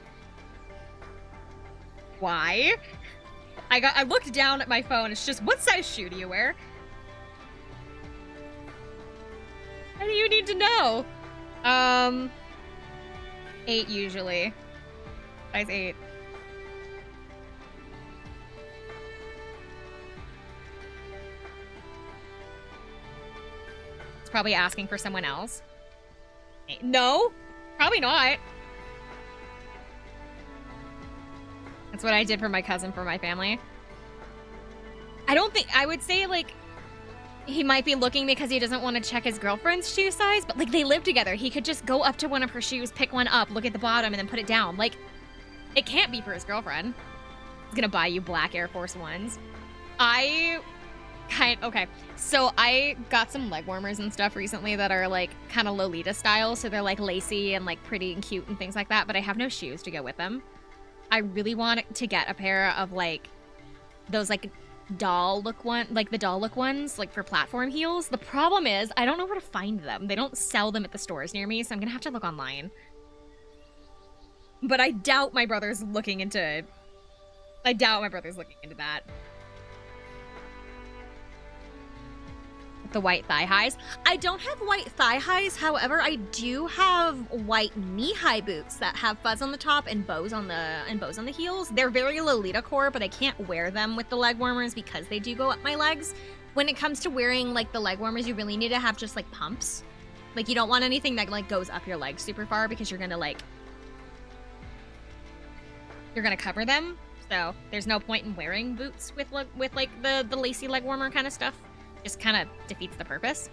Why? I looked down at my phone. It's just, what size shoe do you wear? How do you need to know? 8 usually. Size 8. It's probably asking for someone else. No, probably not. That's what I did for my cousin for my family. I would say like he might be looking because he doesn't want to check his girlfriend's shoe size, but like they live together. He could just go up to one of her shoes, pick one up, look at the bottom, and then put it down. Like, it can't be for his girlfriend. He's gonna buy you black Air Force Ones. Okay, so I got some leg warmers and stuff recently that are like kind of Lolita style, so they're like lacy and like pretty and cute and things like that, but I have no shoes to go with them. I really want to get a pair of like those like doll look ones, like for platform heels. The problem is I don't know where to find them. They don't sell them at the stores near me, so I'm gonna have to look online. But I doubt my brother's looking into that. The white thigh highs. I don't have white thigh highs, however, I do have white knee-high boots that have fuzz on the top and bows on the heels. They're very Lolita core, but I can't wear them with the leg warmers because they do go up my legs. When it comes to wearing like the leg warmers, you really need to have just like pumps. Like you don't want anything that like goes up your legs super far because you're gonna cover them. So there's no point in wearing boots with like the lacy leg warmer kind of stuff. Just kind of defeats the purpose.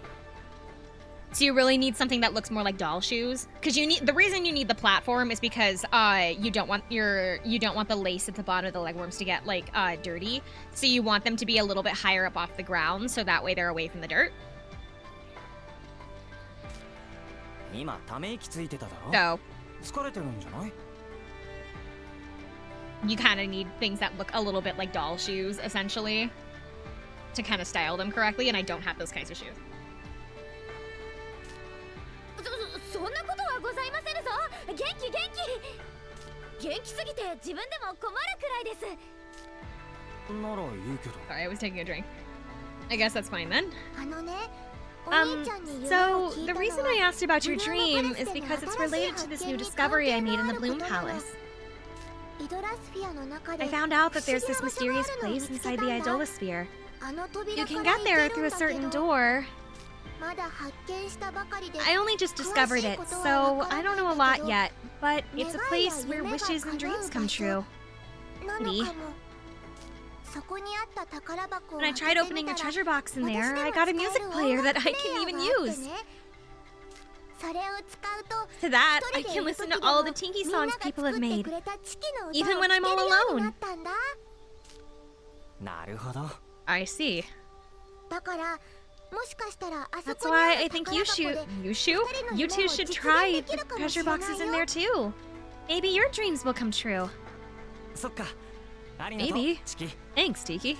So you really need something that looks more like doll shoes, because the reason you need the platform is because you don't want the lace at the bottom of the legworms to get like dirty. So you want them to be a little bit higher up off the ground, so that way they're away from the dirt. So you kind of need things that look a little bit like doll shoes, essentially, to kind of style them correctly, and I don't have those kinds of shoes. そんなことはございませぬぞ。元気元気。元気すぎて自分でも困るくらいです。ならいいけど。Sorry, I was taking a drink. I guess that's fine then. あのね。So the reason I asked about your dream is because it's related to this new discovery I made in the Bloom Palace. I found out that there's this mysterious place inside the Idolosphere. You can get there through a certain door. I only just discovered it, so I don't know a lot yet, but it's a place where wishes and dreams come true. Maybe. When I tried opening a treasure box in there, I got a music player that I can even use. To that, I can listen to all the Tinky songs people have made, even when I'm all alone. I see. That's why I think you two should try the treasure boxes in there too. Maybe your dreams will come true. Maybe. Thanks, Tiki.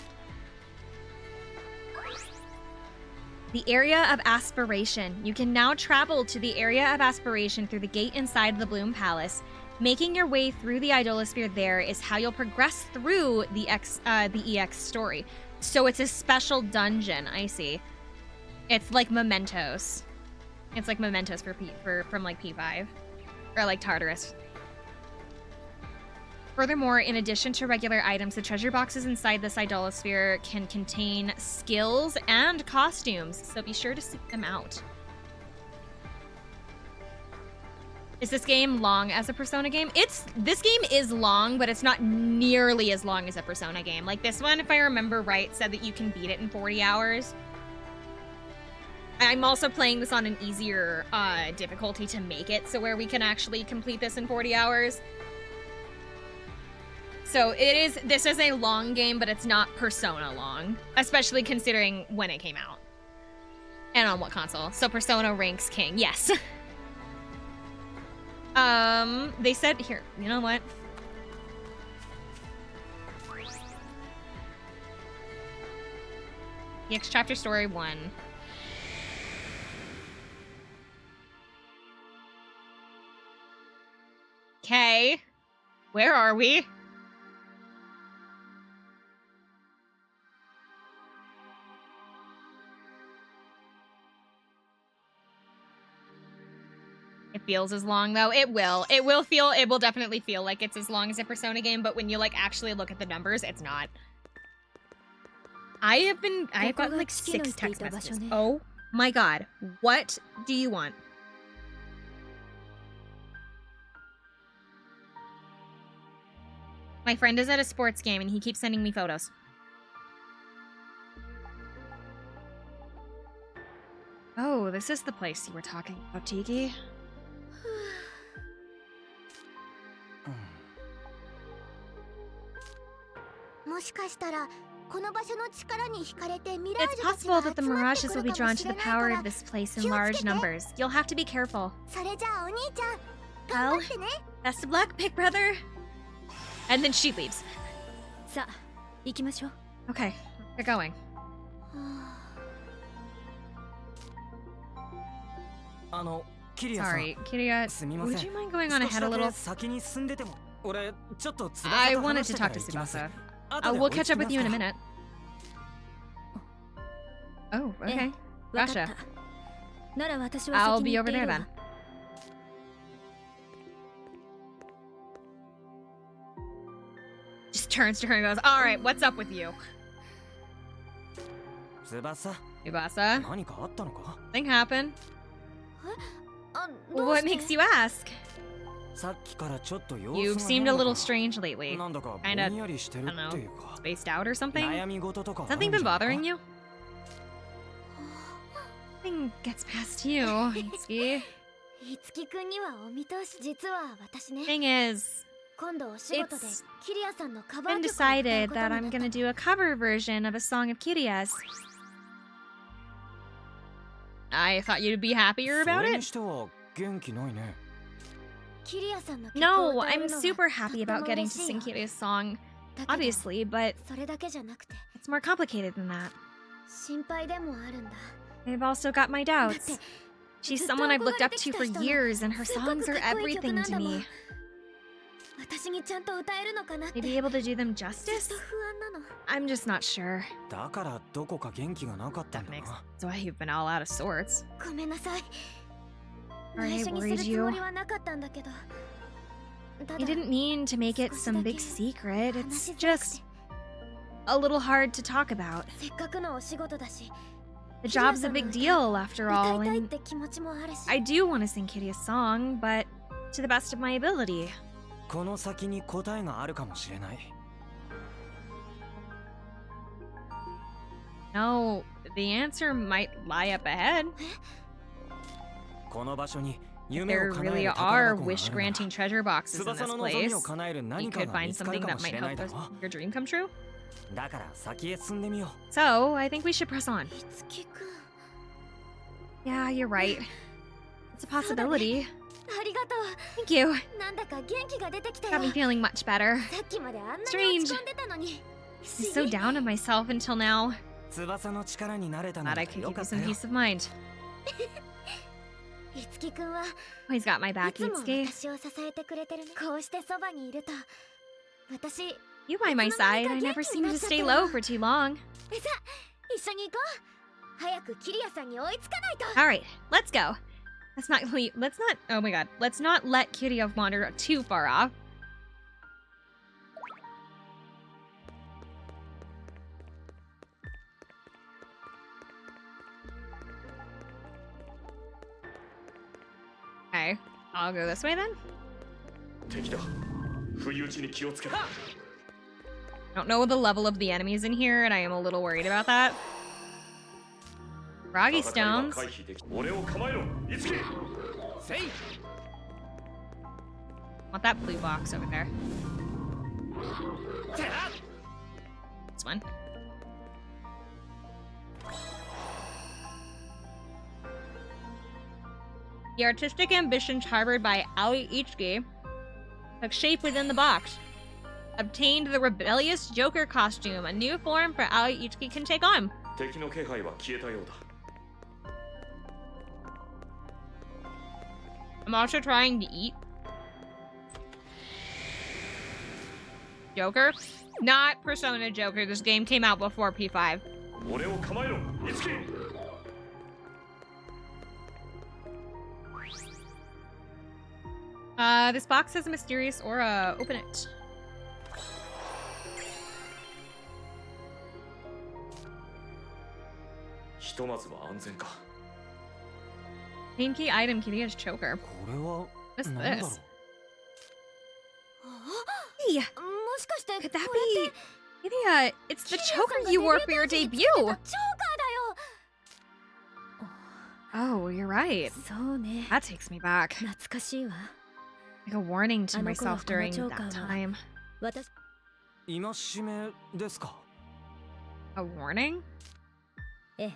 The Area of Aspiration. You can now travel to the Area of Aspiration through the gate inside the Bloom Palace. Making your way through the Idolosphere there is how you'll progress through the EX story. So it's a special dungeon, I see. It's like Mementos. It's like Mementos from like P5. Or like Tartarus. Furthermore, in addition to regular items, the treasure boxes inside this Idolosphere can contain skills and costumes, so be sure to seek them out. Is this game long as a Persona game? This game is long, but it's not nearly as long as a Persona game. Like this one, if I remember right, said that you can beat it in 40 hours. I'm also playing this on an easier difficulty to make it so where we can actually complete this in 40 hours. So this is a long game, but it's not Persona long, especially considering when it came out. And on what console. So Persona ranks king, yes. They said, here, you know what? EX Chapter Story 1. Okay. Where are we? It feels as long though. It will definitely feel like it's as long as a Persona game, but when you like actually look at the numbers, it's not. I have got like 6 text messages. Oh my god. What do you want? My friend is at a sports game and he keeps sending me photos. Oh, this is the place you were talking about, Tiki. It's possible that the Mirages will be drawn to the power of this place in large numbers. You'll have to be careful. Well, best of luck, big brother. And then she leaves. さあ行きましょう。 Okay, they're going. キリアさん Sorry, Kiria, すみません would you mind going on ahead a 少しだ little? け先に進んでても俺ちょっと翼 I と wanted 話し to てか talk ら to 行きます Tsubasa. 後で We'll 追い catch つき up with ます you in a から minute. Oh, okay. わかっ Gotcha. た。なら私は I'll 先 be に行っ over てい there る then. わ。Just turns to her and goes, Alright, what's up with you? 翼 Tsubasa, 何かあったのか something happened? あ、どう What して makes you ask? さっきからちょっと様子 You've が seemed 変 a だ little から strange lately. なんだかぼ Kinda, んやりしてる I don't って know, いうか spaced out or something? 悩み事とかある Something んじ been ゃない bothering か you? Nothing gets past you, Itsuki. いつきくんにはお見通し。実は私ね、 Thing is, 今度お仕事で It's キリアさんのカバー been 曲を歌う decided こと that に I'm なった gonna do a cover version of a song of Kiria's. I thought you'd be happier そ about れ it. にしては元気ないねキリアさんの曲を No, 歌え I'm るのは super と happy っても about getting 嬉 to しい sing よ。 Kiria's song, だけど obviously, but それだけじゃなくて it's more complicated than that. 心配でもあるんだ。 I've also got my だっ doubts. て She's ずっと someone I've 憧 looked れ up てき to た for 人の years, and her すっごく songs are かっこいい曲 everything なん to だもん。 me. 私にちゃんと歌えるのかなって To be able to do them ずっ justice? と不安なの。 I'm just not sure. だからどこか元気がなかったん That だ makes な that's why you've been all out of sorts. ごめんなさい。 Sorry I 内緒にす worried るつ you. もりはなかったんだけど。た I だ didn't mean to make it some big 少し secret. 話 It's しづらくて just a little hard to talk about. せっかくのお仕事だし、 The job's a big deal after 歌 all, いたいっ and て気持ちもあるし。 I do want to sing Kiria's song, but to the best of my ability. この先に答えがあるかもしれない No, the answer might lie up ahead. この場所に夢 There を叶え really る are 宝箱があるな wish-granting treasure boxes in 翼 this の望み place. を叶える You 何か could が find 見つかる something か that もし might れない help だ us, ろ your dream come true. だから先へ進んでみよ So, I think we should press on. いつきくん、 Yeah, you're right. It's a possibility. ありがと Thank you. う。なんだか元気が出てきた Got よ。 me feeling much better. さっきまであんなに Strange. 落ち込んでたのに。 I was so down on myself until now. う翼の力になれたの Glad が I could よ give いか you った some よ peace of mind. つきくんは Oh, he's got my い back, つも Itsuki. 私を支えてくれてるね。こうしてそばにいると、私、 You by my side. I never seem to stay low for too long. さあ、一緒に行こう。早くキリアさんに追いつかないと。 All right, let's go. Let's not. Oh my god. Let's not let Kiria wander too far off. Okay, I'll go this way then. 敵だ。不意打ちに気をつけろ。 I don't know the level of the enemies in here, and I am a little worried about that. Froggy 戦いは stones. 回避でき俺を構えろ。いつき。 Want that blue box over there. This one. The artistic ambitions harbored by Aoi Ichiki took shape within the box. Obtained the rebellious Joker costume, a new form for Aoi Ichiki can take on. 敵の気配は消えたようだ。 I'm also trying to eat. Joker? Not Persona Joker. This game came out before P5. 俺を構えろ。いつき。 This box has a mysterious aura. Open it. – ひとまずは安全か。 Main key item, Kiria's choker. これは What's 何だろ this? う Hey, もしかして could こ that れって be... Kiria, it's the キリアさん choker が you デビュ wore ー for your 当時につけ debut! てたチョーカーだよ。 Oh, you're right. そうね。 That takes me back. 懐かしいわ。 Like a warning to あの頃 myself この during チョーカ that ーは time. 私、戒めですか A warning? ええ。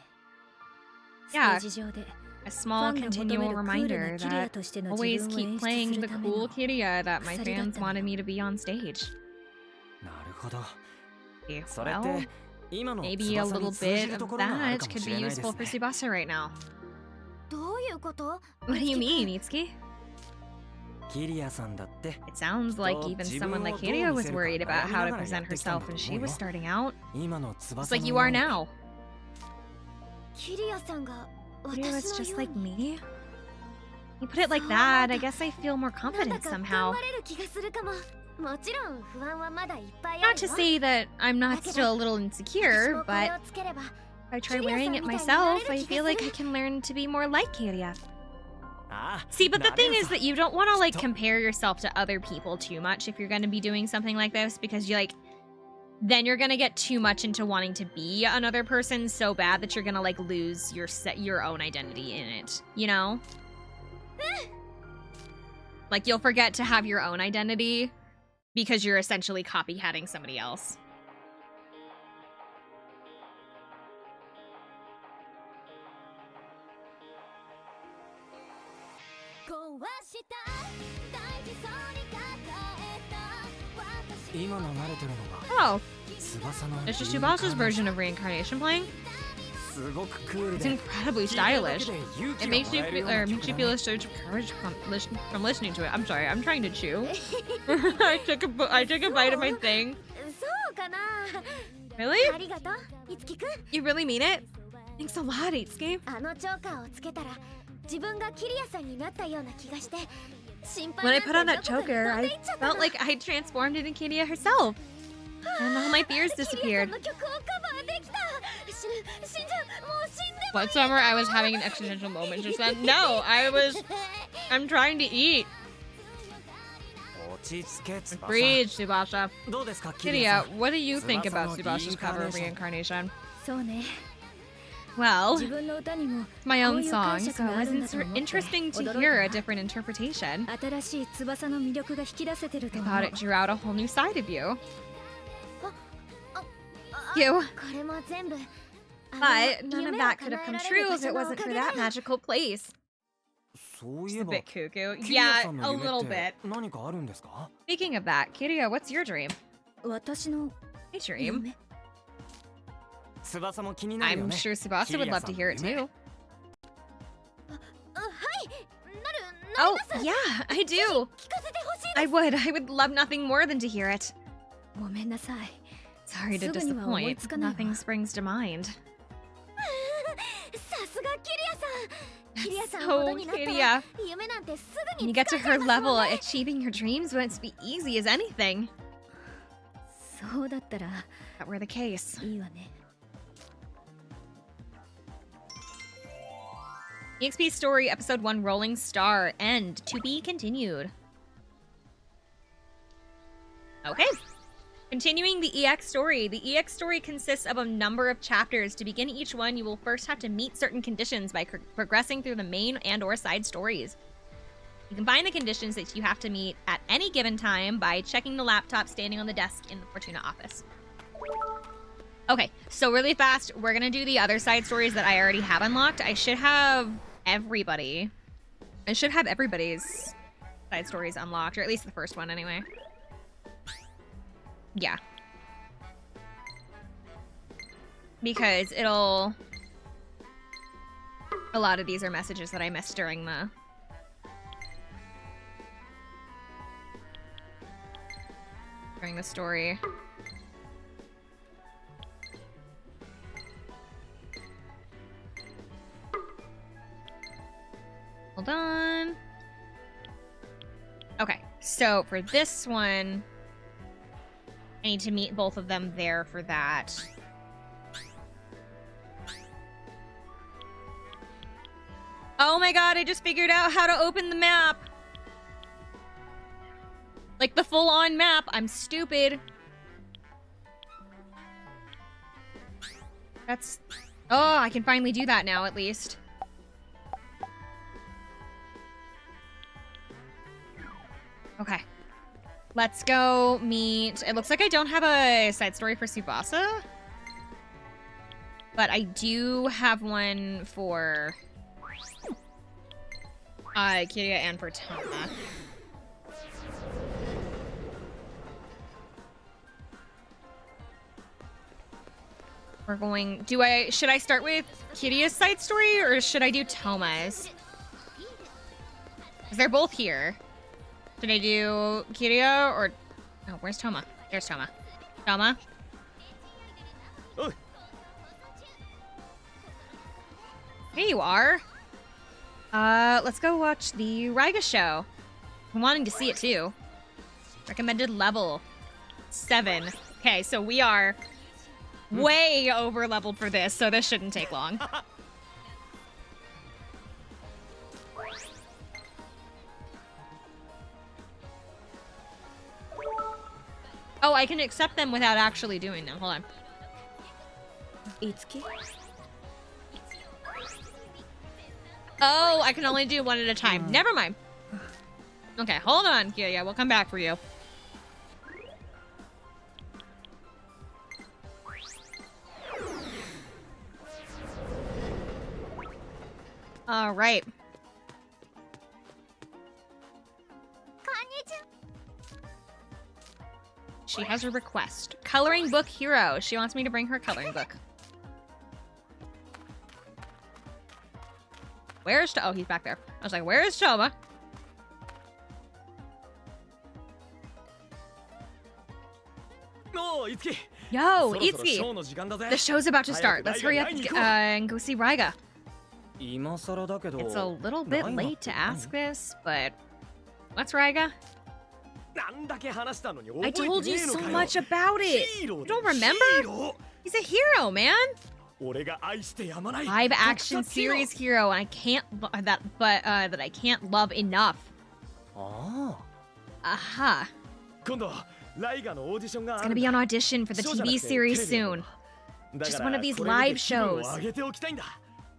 ステ Yeah. ージ上で A フ small ァンが求め continual るクール reminder なキリア that としての always 自分を keep 演出 playing す the るため cool の Kiria that my 鎖だった fans のよ。 wanted me to be on stage. Well, maybe a little bit of that could be useful for Tsubasa right now. どういうこと？ What do you mean, Itsuki? キリアさんだって It sounds like even someone like Kiria was worried about how to present herself when she was starting out. 今の Just 翼 like you are now. キリアさんが Kiria 私 was の just よう like に me. You put it like that, I guess I feel more なんだ confident か somehow. 頑張れる気がするかも。もちろん不安はまだいっぱいあ Not る to よ。 say that I'm not Okay, still a little 私 insecure, もこれ but をつければ if I try Kiria-san wearing it みたいになれる myself, I 気が feel like す I る。 can learn to be more like Kiria. ああ See, but the なれ thing る is さ that you don't want to like きっと compare yourself to other people too much if you're going to be doing something like this, because you like then you're going to get too much into wanting to be another person so bad that you're going to like lose your own identity in it, you know? Like you'll forget to have your own identity because you're essentially copycatting somebody else. 壊した大事そうに抱えた私今流れてるのが Oh, 翼の it's just Tsubasa's version of reincarnation playing. すごくクール It's で incredibly 聞いてるだけ stylish. で勇気 It が makes も you らえるよ feel, うな or makes 曲 you だ feel ね a surge of courage from listening to it. I'm sorry, I'm trying to chew. I took a bite of my thing. そうかな。 Really? ありがとう、いつきくん。 You really mean it? Thanks a lot, Itsuki. あのチョーカーをつけたら自分がキリアさんになったような気がして心 When I 配 put な on ん that てどこかに choker, 飛んで I いっちゃった felt の。 like I transformed into Kiria herself. And all my fears キリアさ disappeared. んの曲をカバーできた。死んじゃう、もう死んでもいい。 What summer I was having an existential moment just then? No, I'm trying to eat. 落ち着け翼 Breathe, Tsubasa. どうですかキリア Kiria, さん what do you think about Tsubasa's Tsubasa's cover of reincarnation. reincarnation? そうね。 Well, 自分の歌にも my こ own ういう song, 解 so 釈が it あ was るんだと思って interesting to 驚い hear a た。 different interpretation. 新しい翼の魅力が引き出せてると I 思 thought う。 it drew out a whole new side of you. あ You. これも全部。あの But none of 夢を that could 叶 have え come られ true る場 if 所 it のお wasn't か for げだ that よ。 magical place. そうい Just え a ば bit cuckoo. キリア Yeah, さん a の夢 little っ bit. て何かあるんですか Speaking of that, Kiria, what's your dream? 私の Hey, dream. 夢。翼も気になるよ I'm ね sure Tsubasa would love to hear it too. はい。なる Oh, なります。 yeah, I do. 聞かせてほしい I would love nothing more than to hear it. ごめんなさい。 Sorry to すぐには思い disappoint. つかないわ。 Nothing springs to mind. さすがキリアさん。キリアさん So ほどになったら Kiria. 夢なんてすぐ When に you get 掴 to んじゃ her いますも level, んね。 achieving your dreams won't be easy as anything. そうだったら That were the case. いいわね。 EXP Story Episode 1 Rolling Star End to be continued. Okay. Continuing the EX story. The EX story consists of a number of chapters. To begin each one, you will first have to meet certain conditions by progressing through the main and or side stories. You can find the conditions that you have to meet at any given time by checking the laptop standing on the desk in the Fortuna office. Okay, so really fast, we're gonna do the other side stories that I already have unlocked. I should have everybody's side stories unlocked, or at least the first one anyway. Yeah. Because a lot of these are messages that I missed during the story. Hold on. Okay, so for this one, I need to meet both of them there for that. Oh my god, I just figured out how to open the map! Like the full-on map. I'm stupid. That's... Oh, I can finally do that now, at least. Okay. Let's go meet... It looks like I don't have a side story for Tsubasa. But I do have one for... Kiria and for Tama. We're going... Should I start with Kiria's side story, or should I do Toma's? Because they're both here. Should I do Kiria, or... Oh, where's Toma? There's Toma. Toma? Oh. Here you are. Let's go watch the Raiga show. I'm wanting to see it too. Recommended level 7. Okay, so we are way over leveled for this, so this shouldn't take long. Oh, I can accept them without actually doing them. Hold on. Itsuki? Oh, I can only do one at a time. Never mind. Okay, hold on, Kiria. We'll come back for you. All right. She has a request. Coloring book hero. She wants me to bring her coloring book. Where's Oh, he's back there. I was like, where is Toma? Oh, Itsuki. Yo, Itsuki. The show's about to start. Let's hurry up and go see Raiga. It's a little bit late to ask this, but what's Raiga? I told you so much about it. You don't remember? He's a hero, man. Live action series hero, and I can't that I can't love enough. Aha. It's gonna be on audition for the TV series soon. Just one of these live shows.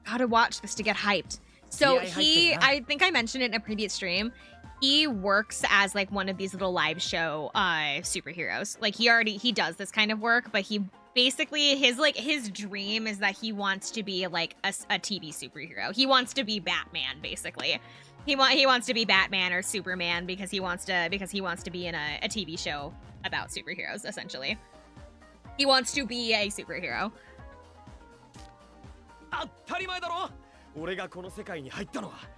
Gotta watch this to get hyped. So I think I mentioned it in a previous stream. He works as like one of these little live show superheroes. Like he does this kind of work, but he basically his dream is that he wants to be like a TV superhero. He wants to be Batman, basically. He wants to be Batman or Superman because he wants to be in a TV show about superheroes, essentially. He wants to be a superhero. Of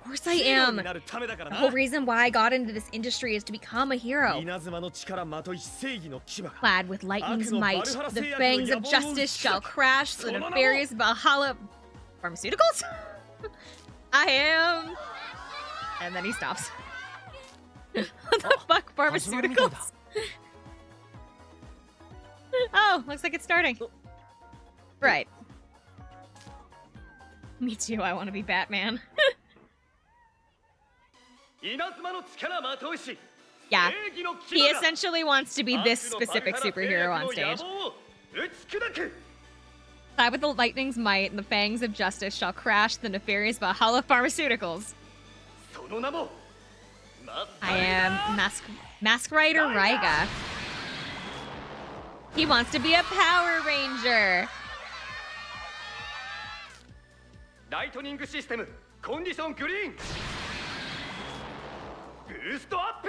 course I am. The whole reason why I got into this industry is to become a hero. Clad with lightning's might, the fangs of justice shall crash the nefarious Valhalla pharmaceuticals? I am... And then he stops. What the fuck, pharmaceuticals? Oh, looks like it's starting. Right. Me too, I want to be Batman. Yeah, he essentially wants to be this specific superhero on stage. Clad with the lightning's might and the fangs of justice shall crash the nefarious Valhalla pharmaceuticals. I am Mask Rider Raiga. He wants to be a Power Ranger. Lightning system condition green. Boost up.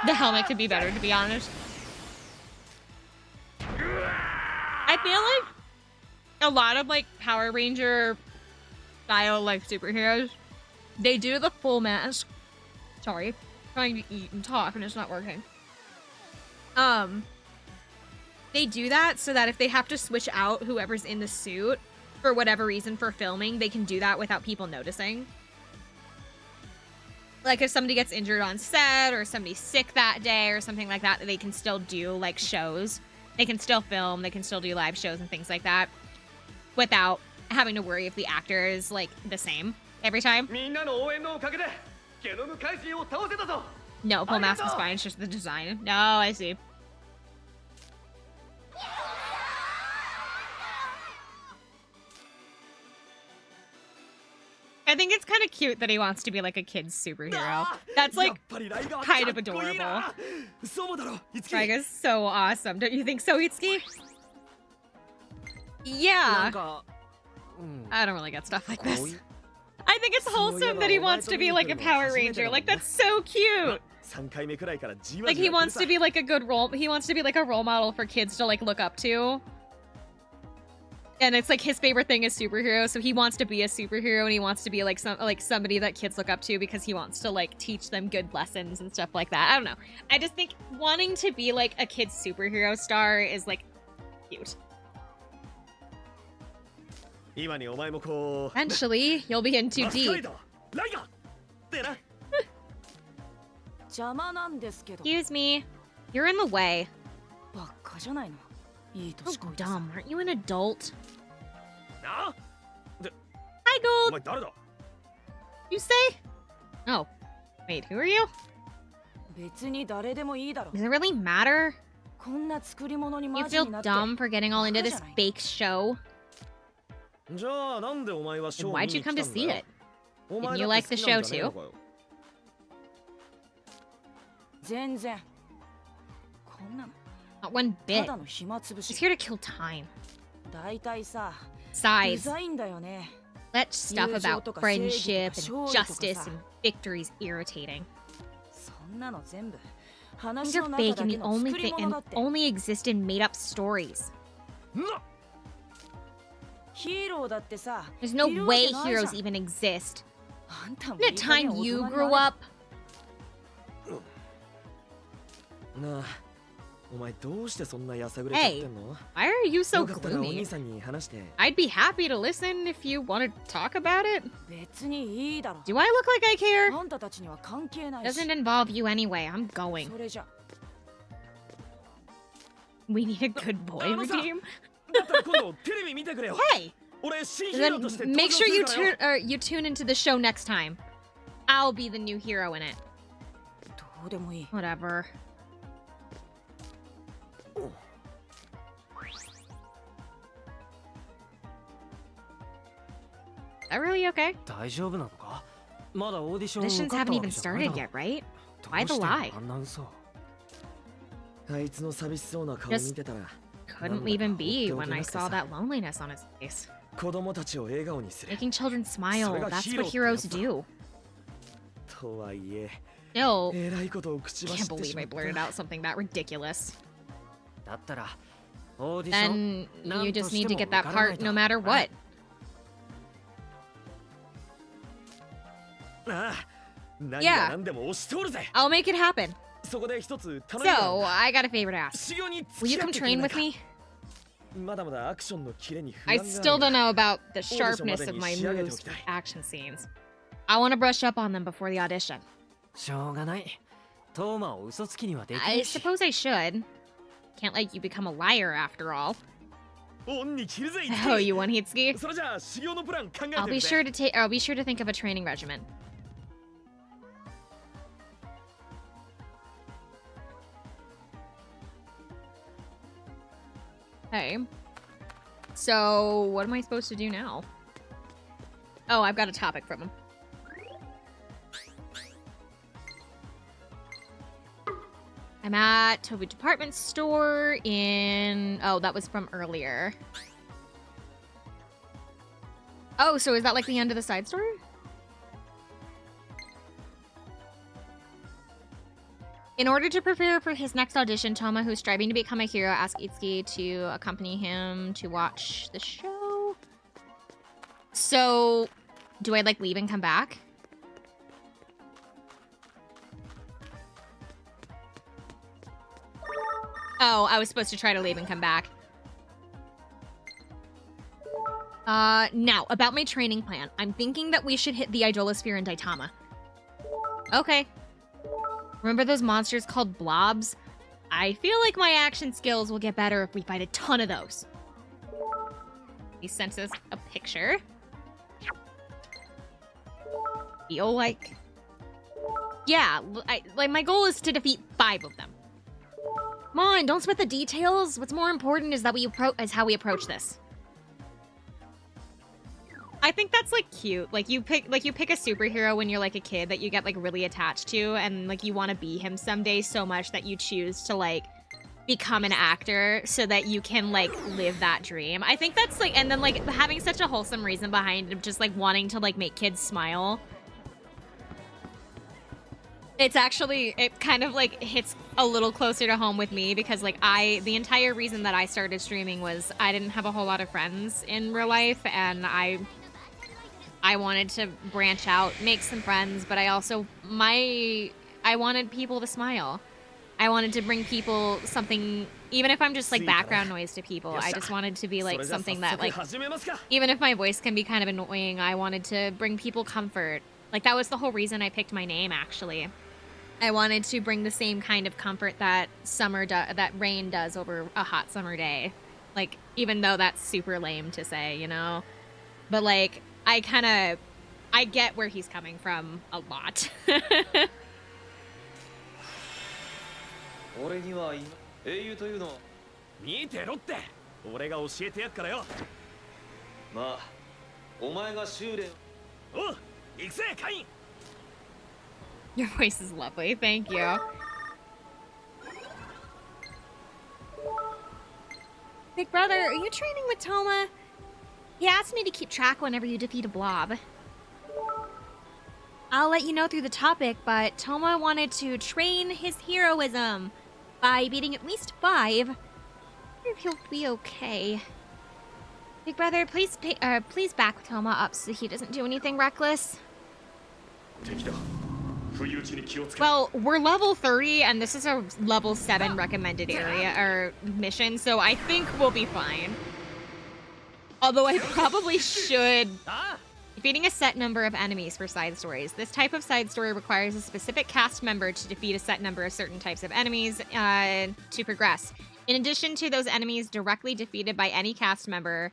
The helmet could be better, to be honest. I feel like a lot of like Power Ranger style like superheroes, they do the full mask. Sorry, trying to eat and talk and it's not working. They do that so that if they have to switch out whoever's in the suit for whatever reason for filming, they can do that without people noticing. Like if somebody gets injured on set or somebody's sick that day or something like that, they can still do like shows. They can still film, they can still do live shows and things like that without having to worry if the actor is like the same every time. No, full mask is fine, it's just the design. No, I see. I think it's kind of cute that he wants to be like a kid's superhero. That's like kind of adorable. Raiga's so awesome. Don't you think so, Itsuki? Yeah. I don't really get stuff like this. I think it's wholesome that he wants to be like a Power Ranger. Like, that's so cute. 3回目くらいからじわ Like, じ he わ来 wants るさ to be like a good role. He wants to be like a role model for kids to like look up to. And it's like his favorite thing is superheroes, so he wants to be a superhero and he wants to be like somebody that kids look up to because he wants to like teach them good lessons and stuff like that. I don't know. I just think wanting to be like a kid's superhero star is like cute. 今にお前もこう Eventually, you'll be in too マスカレー deep. ドライガーってな 邪魔なんですけど Excuse me. You're in the way. ばっかじゃないのいい So 年こいてさ dumb. Aren't you an adult? な Hi, お Gold. 前誰だ You say? Oh. Wait, who are you? 別に誰でもいいだろ Does it really matter? こんな作り物に You マジ feel になって dumb for getting all into this fake show? じゃあなんでお前はショー Why'd 見 you に来た come ん to だ see よ it? お前 Didn't だ you っ like て the 好きなん show じゃねえの too? かよ全然こんなの Not one た bit. だの暇つぶ She's し here to kill time. だいたいさう Besides, ざいんだよね let stuff about 友情とか friendship 正義とか and 勝利とかさ。 justice and victories irritating. そんなの全部 Things 話 are の fake 中だ and け the の only 作り thing 物だ and って only exist in made-up stories. なヒーローだってさ There's no いるわけ way ないじゃん heroes even exist. あんたも Isn't い it い加減 time 大人 you に grew なれ up? なあお前どうしてそんなやさぐれちゃってんの Why are you so よかったらお gloomy? 兄さんに話して I'd be happy to listen if you want to talk about it. 別にいいだろ Do I look like I care? あんたたちには関係ないし Doesn't involve you anyway. I'm going. それじゃ We need a good boy あのさ redeem. だったら今度テレビ見てくれよ Hey, 俺新ヒーロー then として make 登 sure 場 you するからよ you tune into the show next time. I'll be the new hero in it. どうでもいい Whatever. Is that really okay? 大丈夫なのかまだオーディション Auditions 受かった haven't わけ even じゃない started だ yet, right? ろ Why ど the うして lie? あんな嘘あいつの寂しそうな顔見てたら Couldn't even be when I saw that loneliness on his face. 子供たちを笑顔にする Making children smile, So that's hero what heroes って do. とはいえ Still, えらいことを口走 can't ってし believe ま I っ blurted た out something that ridiculous. だったらオーディション Then you just need to get なん that としても受からない part と no matter what. ああ何 Yeah. が何でも押しておるぜ I'll make it happen. そこで一つ頼みがあるん So, だ I got a favor to ask. 修行に Will 付 you き合 come ってくれ train ない with か me? まだまだアクションのキレに不 I 安がある still don't が know about the Audition sharpness of ま my でに仕上げてお moves きたい for action scenes. I want to brush up on them before the audition. しょうがないトーマを嘘つきにはできな I いし suppose I should. Can't let you become a liar after all. オンに切るぜ Oh, you want Hitsuki? それじゃあ修行のプラン考えて I'll み be て sure to take. I'll be sure to think of a training regimen. Okay. So, what am I supposed to do now? Oh, I've got a topic from him. I'm at Toby Department Store in... Oh, that was from earlier. Oh, so is that like the end of the side story? In order to prepare for his next audition, Toma, who's striving to become a hero, asks Itsuki to accompany him to watch the show. So, do I like leave and come back? Oh, I was supposed to try to leave and come back. Now, about my training plan. I'm thinking that we should hit the Idolosphere in Daitama. Okay. Remember those monsters called blobs? I feel like my action skills will get better if we fight a ton of those. He sent us a picture. Feel like... Yeah, like my goal is to defeat 5 of them. Come on, don't sweat the details. What's more important is that how we approach this. I think that's like cute. Like you pick a superhero when you're like a kid that you get like really attached to, and like you want to be him someday so much that you choose to like become an actor so that you can like live that dream. I think that's like, and then like having such a wholesome reason behind it, just like wanting to like make kids smile. It's actually, it kind of like hits a little closer to home with me because like the entire reason that I started streaming was I didn't have a whole lot of friends in real life, and I wanted to branch out, make some friends, but I also, I wanted people to smile. I wanted to bring people something, even if I'm just like background noise to people, I just wanted to be like something that like, even if my voice can be kind of annoying, I wanted to bring people comfort. Like that was the whole reason I picked my name, actually. I wanted to bring the same kind of comfort that that rain does over a hot summer day. Like, even though that's super lame to say, you know? But like, I get where he's coming from a lot. 俺には英雄というの見てろって俺が教えてやっからよまあお前が修練おう行くぜカイン Your voice is lovely, thank you. Big brother, are you training with Toma? He asked me to keep track whenever you defeat a blob. I'll let you know through the topic, but Toma wanted to train his heroism by beating at least 5. I hope he'll be okay. Big brother, please back Toma up so he doesn't do anything reckless. Well, we're level 30, and this is a level 7 recommended area or mission, so I think we'll be fine. Although I probably should. Defeating a set number of enemies for side stories. This type of side story requires a specific cast member to defeat a set number of certain types of enemies to progress. In addition to those enemies directly defeated by any cast member,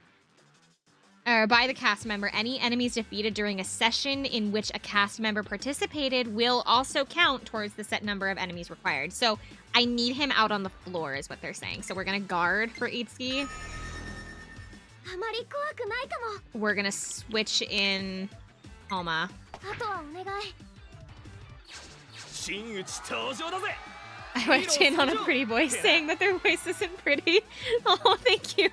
by the cast member, any enemies defeated during a session in which a cast member participated will also count towards the set number of enemies required. So I need him out on the floor is what they're saying. So we're gonna guard for Itsuki. We're gonna switch in Toma. I went in on a pretty voice saying that their voice isn't pretty. Oh, thank you.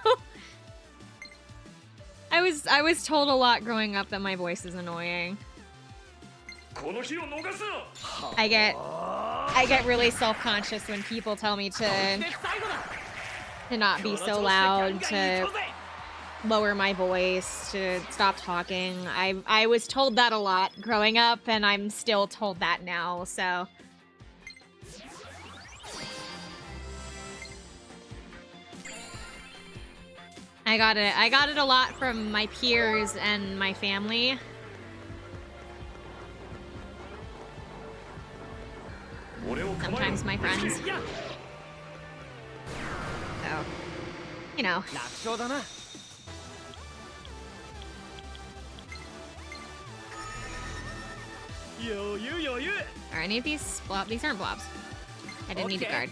I was told a lot growing up that my voice is annoying. I get really self-conscious when people tell me to not be so loud, to lower my voice, to stop talking. I was told that a lot growing up, and I'm still told that now, so. I got it a lot from my peers and my family. Sometimes my friends. So, you know. Are any of these blobs? These aren't blobs. I didn't need to guard.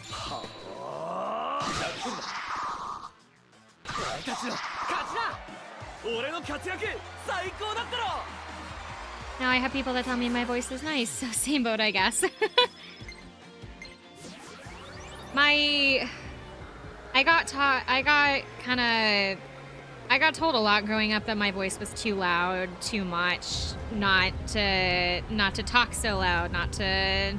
Now I have people that tell me my voice is nice, so same boat, I guess. I got told a lot growing up that my voice was too loud, too much, not to talk so loud, not to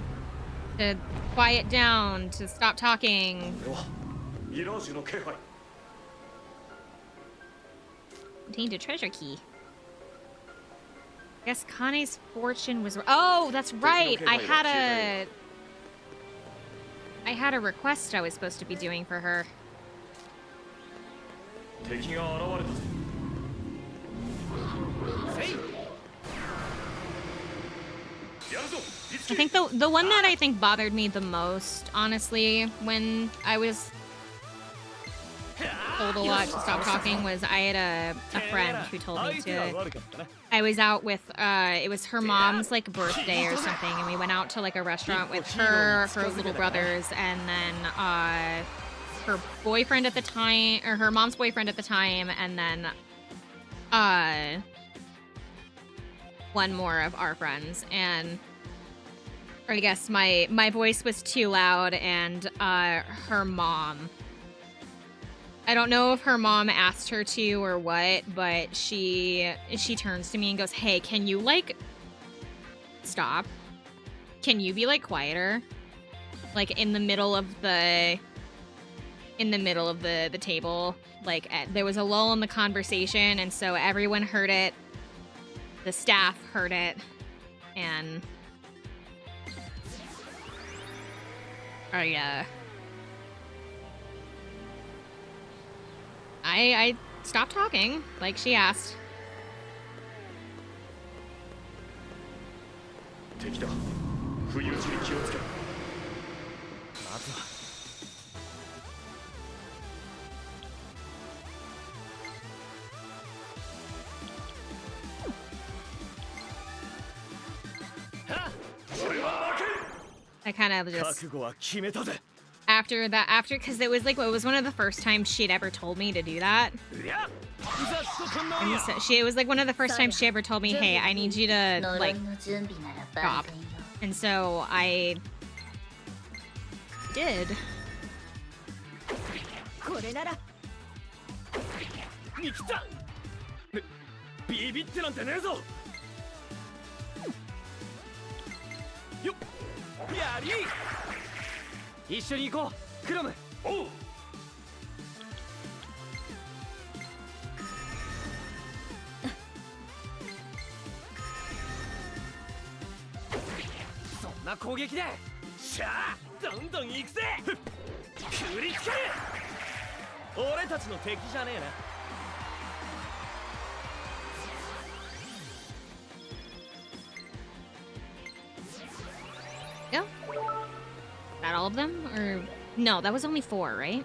quiet down, to stop talking. Contained a treasure key. I guess Kane's fortune was... Oh, that's right! I had a request I was supposed to be doing for her. I think the one that I think bothered me the most, honestly, when I was told a lot to stop talking, was I had a friend who told me to. I was out with it was her mom's like birthday or something, and we went out to like a restaurant with her little brothers, and then her boyfriend at the time, or her mom's boyfriend at the time, and then one more of our friends, and Or I guess my voice was too loud, and her mom. I don't know if her mom asked her to or what, but she turns to me and goes, "Hey, can you like stop? Can you be like quieter?" Like in the middle of the table, like there was a lull in the conversation, and so everyone heard it. The staff heard it, and I stopped talking, like she asked. 敵だ。不意打ちに気をつけろ。まずは。俺は負ける。 I kind of just 覚悟は決めたぜ。 after because it was one of the first times she'd ever told me to do that. And it was like one of the first times she ever told me, "Hey, I need you to like stop." And so I did. これならに来た。ビビってなんてねえぞ。よっ、やり。一緒に行こう、クロム。おう。そんな攻撃で。しゃあ、どんどん行くぜ。くりつける。俺たちの敵じゃねえな。 Yeah. That all of them? Or no, that was only 4, right?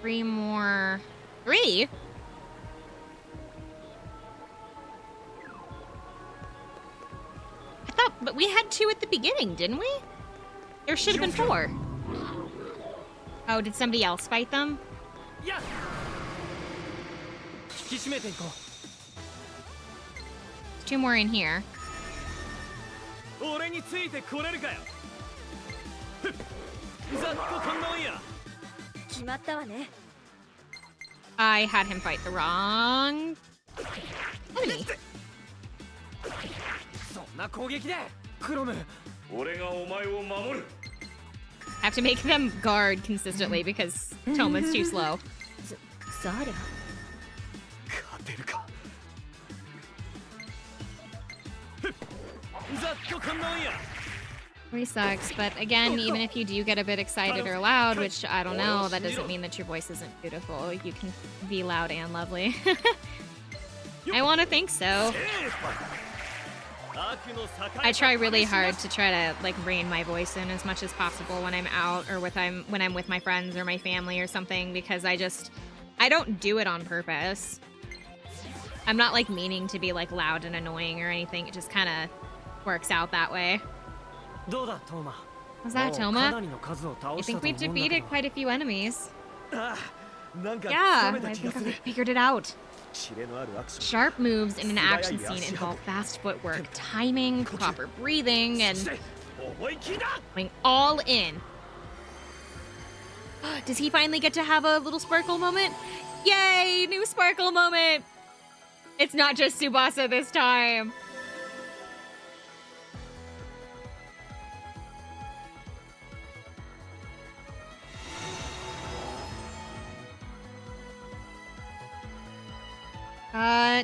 Three more. 3? I thought, but we had 2 at the beginning, didn't we? There should have been 4. Oh, did somebody else fight them? Yeah. 引き締めていこう。 2 more in here. 俺についてこれるかよ。ざっとこんなもんや。決まったわね。 I had him fight the wrong enemy. そんな攻撃で、クロム。俺がお前を守る。 I have to make them guard consistently because Toma's too slow. そりゃ。勝てるか。 Really sucks, but again, even if you do get a bit excited or loud, which I don't know, that doesn't mean that your voice isn't beautiful. You can be loud and lovely. I want to think so. I try really hard to try to like rein my voice in as much as possible when I'm out or when I'm with my friends or my family or something, because I don't do it on purpose. I'm not like meaning to be like loud and annoying or anything. It just kind of works out that way. Was that Toma? I think we've defeated quite a few enemies. Yeah, I think I figured it out. Sharp moves in an action scene involve fast footwork, timing, proper breathing, and going all in. Does he finally get to have a little sparkle moment? Yay, new sparkle moment! It's not just Tsubasa this time.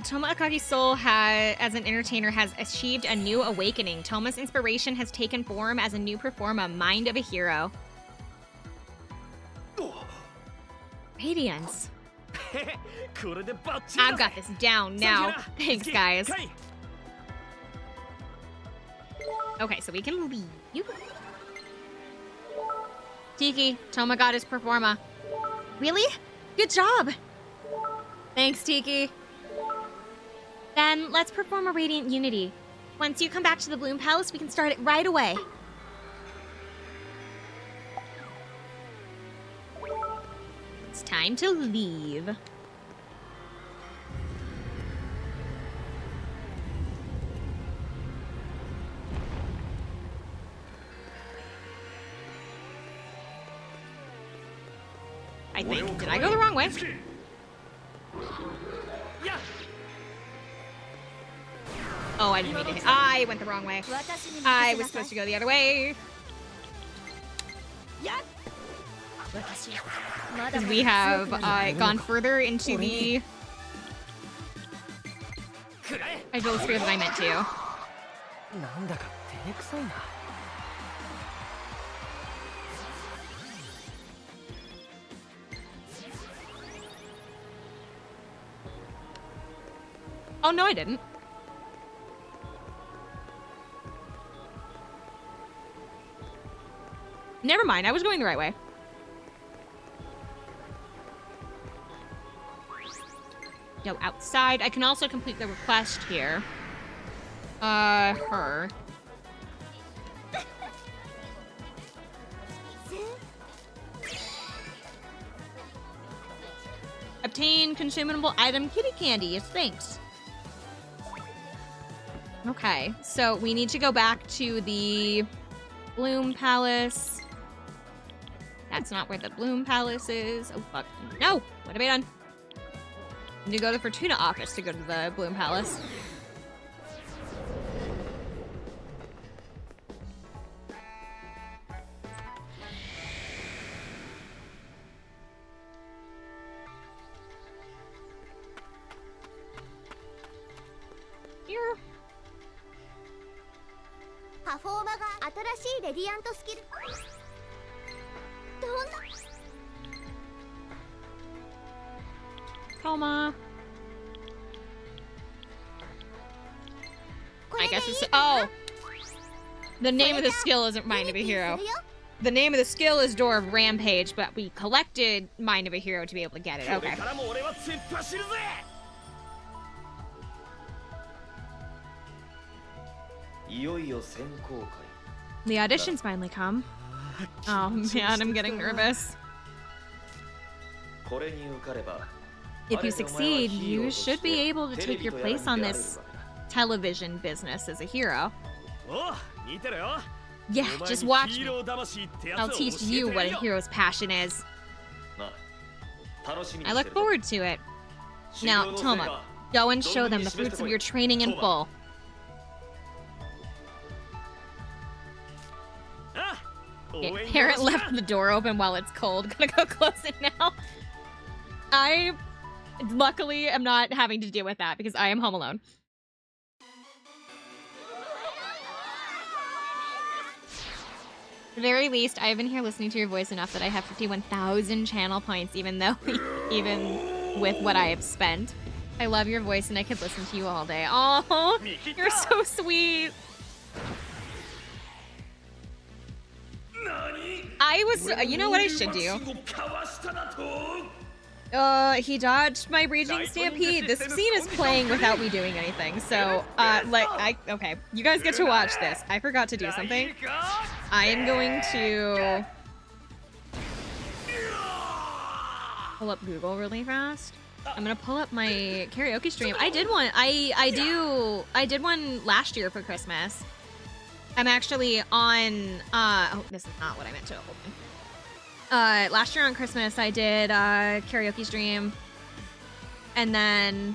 Toma Akagi's soul as an entertainer has achieved a new awakening. Toma's inspiration has taken form as a new performer, Mind of a Hero. Radiance. I've got this down now. Thanks, guys. Okay, so we can leave. Tiki, Toma got his performa. Really? Good job. Thanks, Tiki. Then let's perform a Radiant Unity. Once you come back to the Bloom Palace, we can start it right away. It's time to leave. I think. Did I go the wrong way? Oh, I didn't mean to hit. I went the wrong way. I was supposed to go the other way. Because we have gone further into the Idosphere than I meant to. なんだか照れくさいな。 Oh, no, I didn't. Never mind, I was going the right way. Go outside. I can also complete the request here. Her. Obtain consumable item kitty candy. Yes, thanks. Okay, so we need to go back to the Bloom Palace. That's not where the Bloom Palace is. Oh, fuck. No! What have I done? I need to go to the Fortuna office to go to the Bloom Palace. Here. パフォーマが新しいレディアントスキルどんな Coma. I guess it's... Oh! The name of the skill isn't Mind of a Hero. The name of the skill is Door of Rampage, but we collected Mind of a Hero to be able to get it. Okay. The audition's finally come. Oh man, I'm getting nervous. If you succeed, you should be able to take your place on this television business as a hero. Yeah, just watch me. I'll teach you what a hero's passion is. I look forward to it. Now, Toma, go and show them the fruits of your training in full. Okay, parent left the door open while it's cold. Gonna go close it now. I luckily am not having to deal with that because I am home alone. At the very least, I've been here listening to your voice enough that I have 51,000 channel points, even with what I have spent. I love your voice and I could listen to you all day. Oh, you're so sweet. I was, you know what I should do? He dodged my raging stampede. This scene is playing without me doing anything, so, okay. You guys get to watch this. I forgot to do something. I am going to pull up Google really fast. I'm gonna pull up my karaoke stream. I did one. I did one last year for Christmas. I'm actually on, oh, this is not what I meant to open. Last year on Christmas, I did a karaoke stream. And then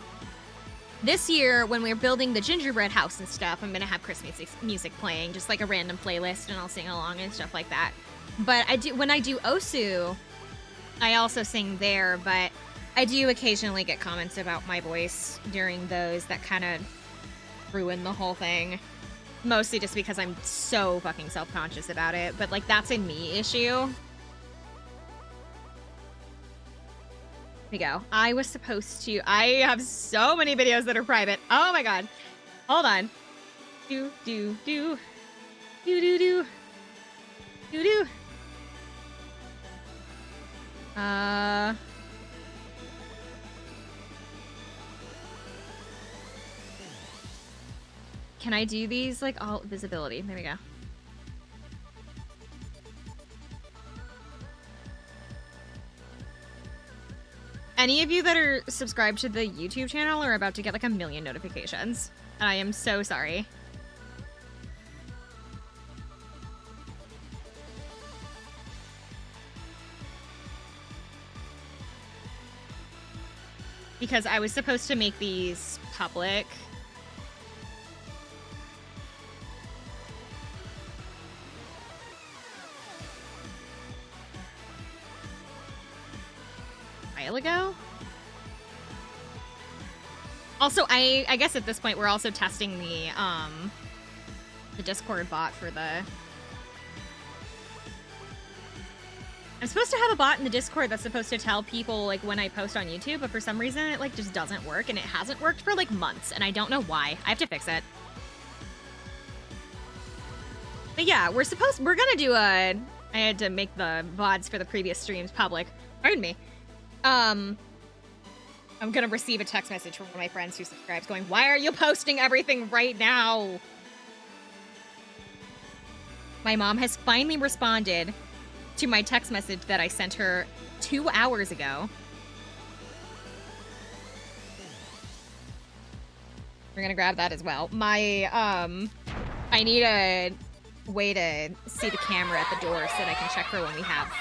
this year, when we were building the gingerbread house and stuff, I'm gonna have Christmas music playing, just like a random playlist, and I'll sing along and stuff like that. But when I do Osu, I also sing there, but I do occasionally get comments about my voice during those that kind of ruin the whole thing. Mostly just because I'm so fucking self-conscious about it, but like that's a me issue. Here we go. I was supposed to, I have so many videos that are private. Oh my god. Hold on. Do. Can I do these, like, all visibility? There we go. Any of you that are subscribed to the YouTube channel are about to get, like, 1 million notifications. I am so sorry. because I was supposed to make these public. A while ago. Also, I guess at this point we're also testing the Discord bot for the. I'm supposed to have a bot in the Discord that's supposed to tell people like when I post on YouTube, but for some reason it like just doesn't work, and it hasn't worked for like months, and I don't know why. I have to fix it. But yeah, we're gonna do a. I had to make the VODs for the previous streams public. Pardon me. I'm gonna receive a text message from one of my friends who subscribes going, "Why are you posting everything right now?" My mom has finally responded to my text message that I sent her 2 hours ago. We're gonna grab that as well. I need a way to see the camera at the door so that I can check for when we have.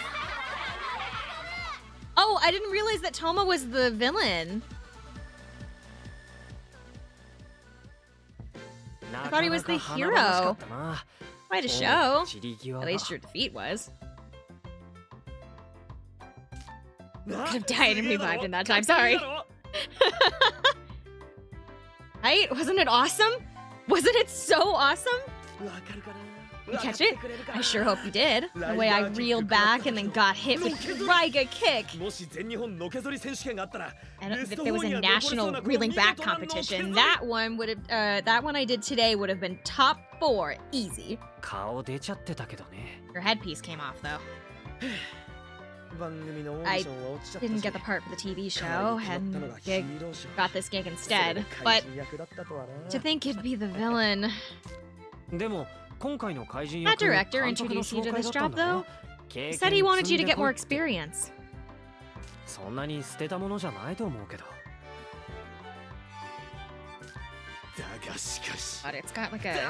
Oh, I didn't realize that Toma was the villain. I thought he was the hero. Quite a show. At least your defeat was. Could have died and revived in that time, sorry. Right? Wasn't it awesome? Wasn't it so awesome? You catch it? I sure hope you did. The way I reeled back and then got hit with Raiga kick. And if there was a national reeling back competition, that one I did today would have been top 4, easy. Your headpiece came off though. I didn't get the part for the TV show and got this gig instead, but to think it'd be the villain. That director introduced you to this job, though. He said he wanted you to get more experience. But it's got like a...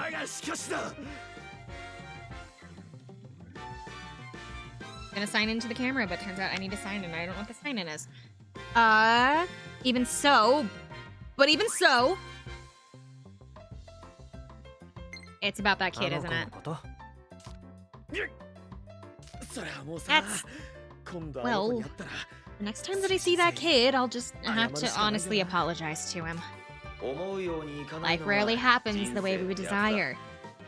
I'm gonna sign into the camera, but turns out I need to sign in. I don't know what the sign in is. Even so... But even so... It's about that kid, isn't it? That's... Well, the next time that I see that kid, I'll just have to honestly apologize to him. Life rarely happens the way we would desire.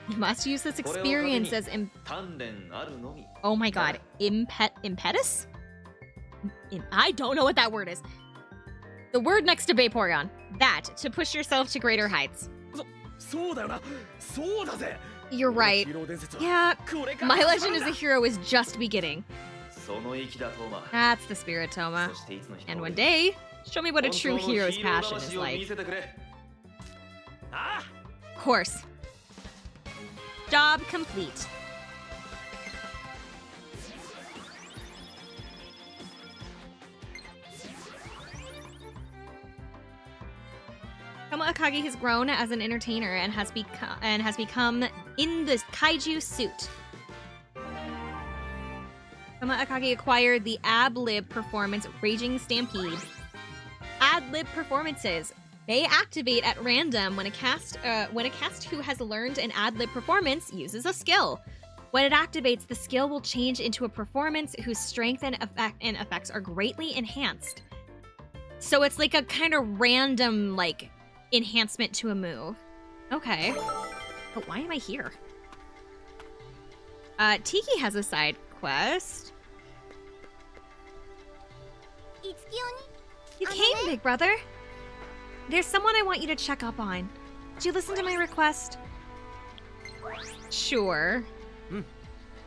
You must use this experience as oh my god, impetus? I don't know what that word is. The word next to Vaporeon. That, to push yourself to greater heights. You're right. Yeah, my legend as a hero is just beginning. That's the spirit, Toma. And one day, show me what a true hero's passion is like. Of course. Job complete. Toma Akagi has grown as an entertainer and has become in the kaiju suit. Toma Akagi acquired the ad-lib performance Raging Stampede. Ad-lib performances. They activate at random when a cast who has learned an ad-lib performance uses a skill. When it activates, the skill will change into a performance whose strength and effects are greatly enhanced. So it's like a kind of random, like, enhancement to a move. Okay. But why am I here? Tiki has a side quest. You came, big brother. There's someone I want you to check up on. Did you listen to my request? Sure.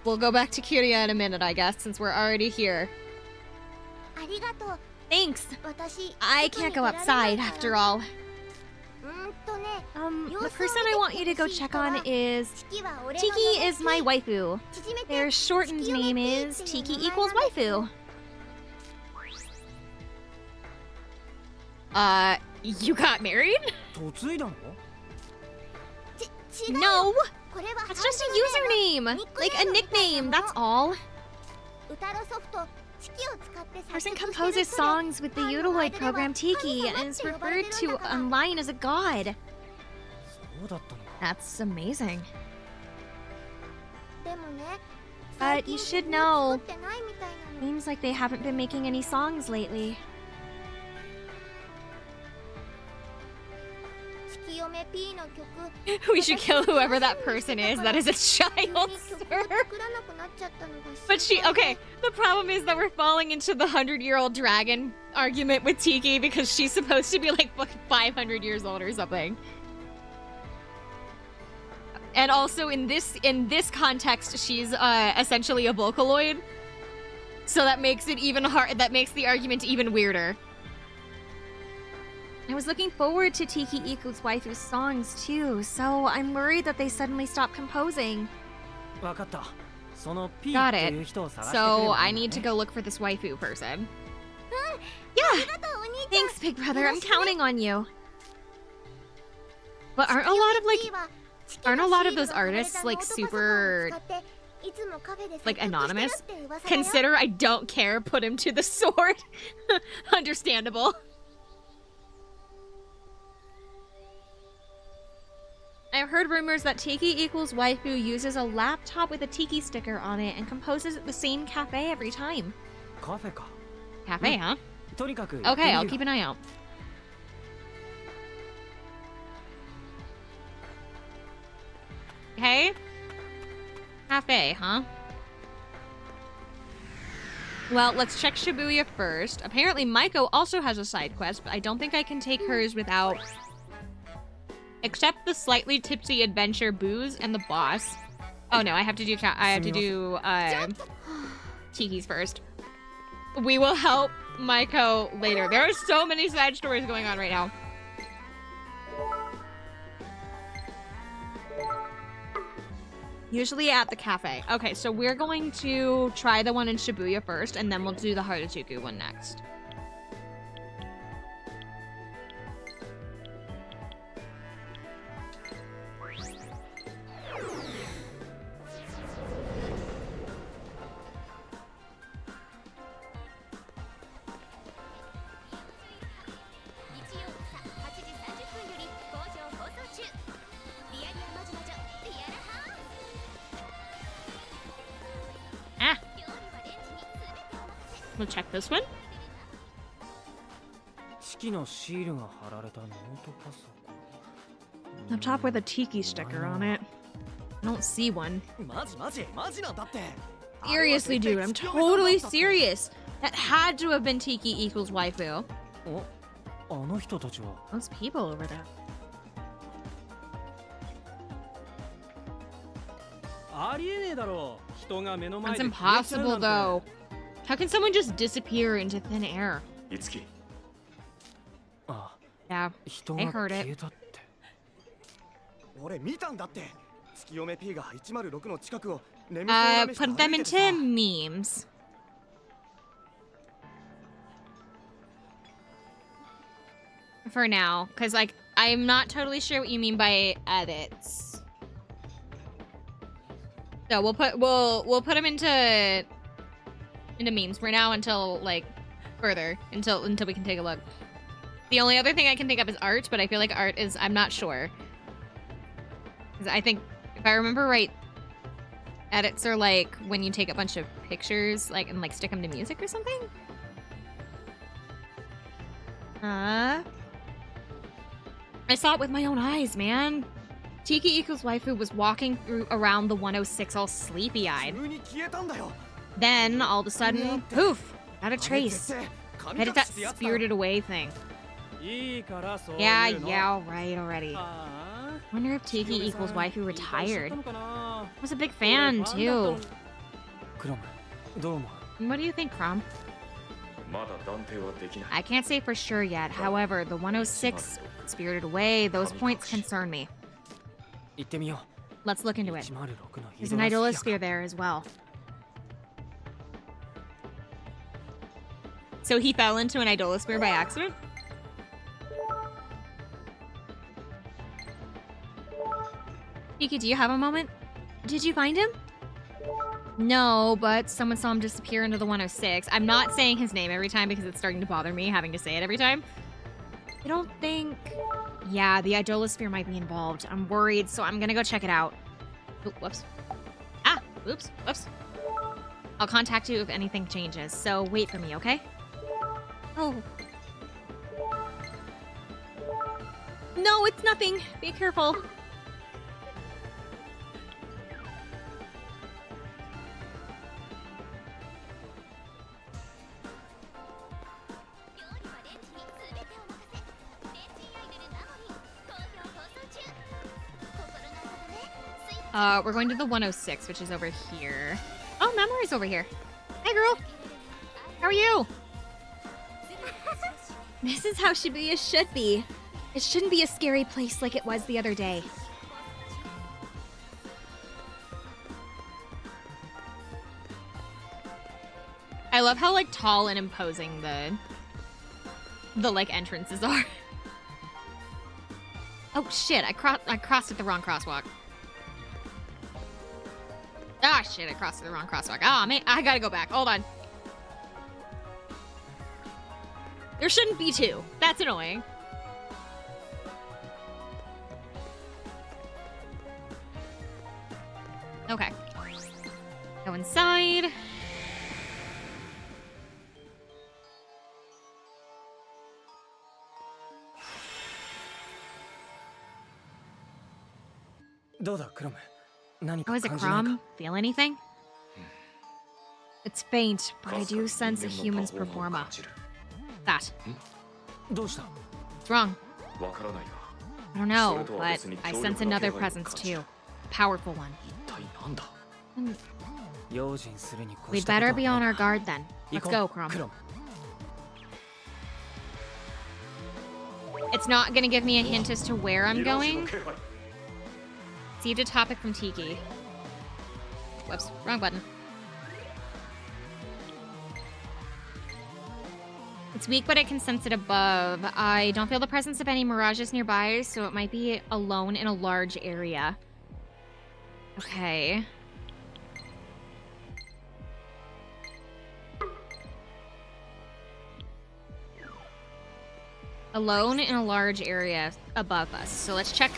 We'll go back to Kiria in a minute, I guess, since we're already here. Thanks. I can't go outside, after all. The person I want you to go check on is... Tiki is my waifu. Their shortened name is Tiki equals waifu. You got married? No! That's just a username! Like a nickname, that's all. Person composes songs with the Utiloid program Tiki and is referred to online as a god. そうだったのか。 That's amazing. でもね But you should know, 作ってないみたいなの seems like they haven't been making any songs lately. 月嫁 P の曲 We should kill whoever that person is. That is a child, 急に曲を sir. 作らなくなっちゃったのが But she, 心配で okay, the problem is that we're falling into the 100-year-old dragon argument with Tiki because she's supposed to be like 500 years old or something. And also in this context, she's essentially a Vocaloid. So that makes it even hard, that makes the argument even weirder. I was looking forward to Tiki Iku's waifu's songs too, so I'm worried that they suddenly stopped composing. わかった。その P っ Got て it. いう人を探してくれれば So いいんだね I need to go look for this waifu person. あ Yeah, りがとうお兄ちゃん thanks, big brother. I'm counting on you. But aren't a lot of like aren't a lot of those artists like super like anonymous? Consider I don't care. Put him to the sword. Understandable. I've heard rumors that Tiki Equals Waifu uses a laptop with a Tiki sticker on it and composes at the same cafe every time. カフェか。 Cafe, huh? とにかく Okay, I'll 行って keep みる an eye out. Okay. Cafe, huh? Well, let's check Shibuya first. Apparently, Maiko also has a side quest, but I don't think I can take hers without... Except the slightly tipsy adventure booze and the boss. Oh no, I have to do Tiki's first. We will help Maiko later. There are so many side stories going on right now. Usually at the cafe. Okay, so we're going to try the one in Shibuya first, and then we'll do the Harajuku one next. We'll check this one. 式のシールが貼られたノートパソコン。 Up top with a tiki sticker on it. I don't see one. マジマジマジなんだって。 Seriously, dude, I'm totally serious. That had to have been Tiki Equals Waifu. お、あの人たちは。 Those people over there. ありえねえだろう。人が目の前 That's で消えちゃう impossible, なん though. How can someone just disappear into thin air? て。いつき。あ、 Yeah, 人 I が heard 消 it. えたって。俺見たんだって。月嫁 P が106の近くを眠そうな目して Put them 歩いてて into さ memes. For now, because like I'm not totally sure what you mean by edits. So we'll put them into memes for now until like further until we can take a look. The only other thing I can think of is art, but I feel like art is I'm not sure. Because I think if I remember right, edits are like when you take a bunch of pictures like and like stick them to music or something. I saw it with my own eyes, man. Tiki Iku's waifu was walking around the 106 all sleepy-eyed. 急に消えたんだよ。 Then, all of a sudden, poof! Not a trace. Bet it's that spirited away thing. いいからそういうの。 Yeah, right already. ああ。 Wonder if Tiki Equals waifu 理解しちゃっ retired. たのかな。 I was a big fan, too. クロム、どう思う？ What do you think, Crom? まだ断定はできない。 I can't say for sure yet. However, the 106 spirited away, those points concern me. 行ってみよ Let's look う。 into it. 106の There's an 移動が好きや idolosphere there as well. So he fell into an idolosphere by accident? Iki, do you have a moment? Did you find him? No, but someone saw him disappear into the 106. I'm not saying his name every time because it's starting to bother me having to say it every time. I don't think... Yeah, the Idolosphere might be involved. I'm worried, so I'm gonna go check it out. Oop, whoops. Ah! Oops, whoops. I'll contact you if anything changes, so wait for me, okay? Oh. No, it's nothing. Be careful. We're going to the 106, which is over here. Oh, Memory's over here. Hi, girl. How are you? This is how Shibuya should be. It shouldn't be a scary place like it was the other day. I love how, like, tall and imposing the like, entrances are. Oh, shit. I crossed at the wrong crosswalk. Ah, shit, I crossed the wrong crosswalk. Ah, man, I gotta go back. Hold on. There shouldn't be two. That's annoying. Okay. Go inside. Oh, is it Crom? Feel anything? It's faint, but I do sense a human's performa. That. What's wrong? I don't know, but I sense another presence too. A powerful one. We'd better be on our guard then. Let's go, Crom. It's not gonna give me a hint as to where I'm going. Received a topic from Tiki. Whoops, wrong button. It's weak, but I can sense it above. I don't feel the presence of any mirages nearby, so it might be alone in a large area. Okay. Alone in a large area above us. So let's check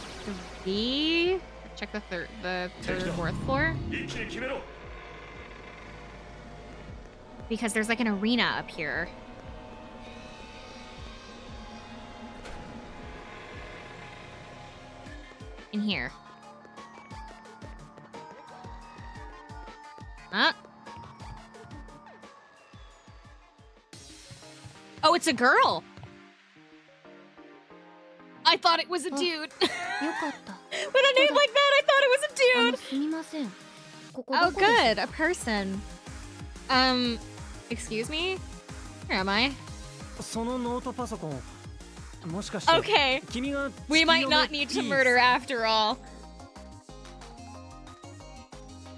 the third, fourth floor. Because there's like an arena up here. In here. Oh, it's a girl. I thought it was a dude. With a name like that, I thought it was a dude. Oh, good. A person. Excuse me? Where am I? Okay. We might not need to murder after all.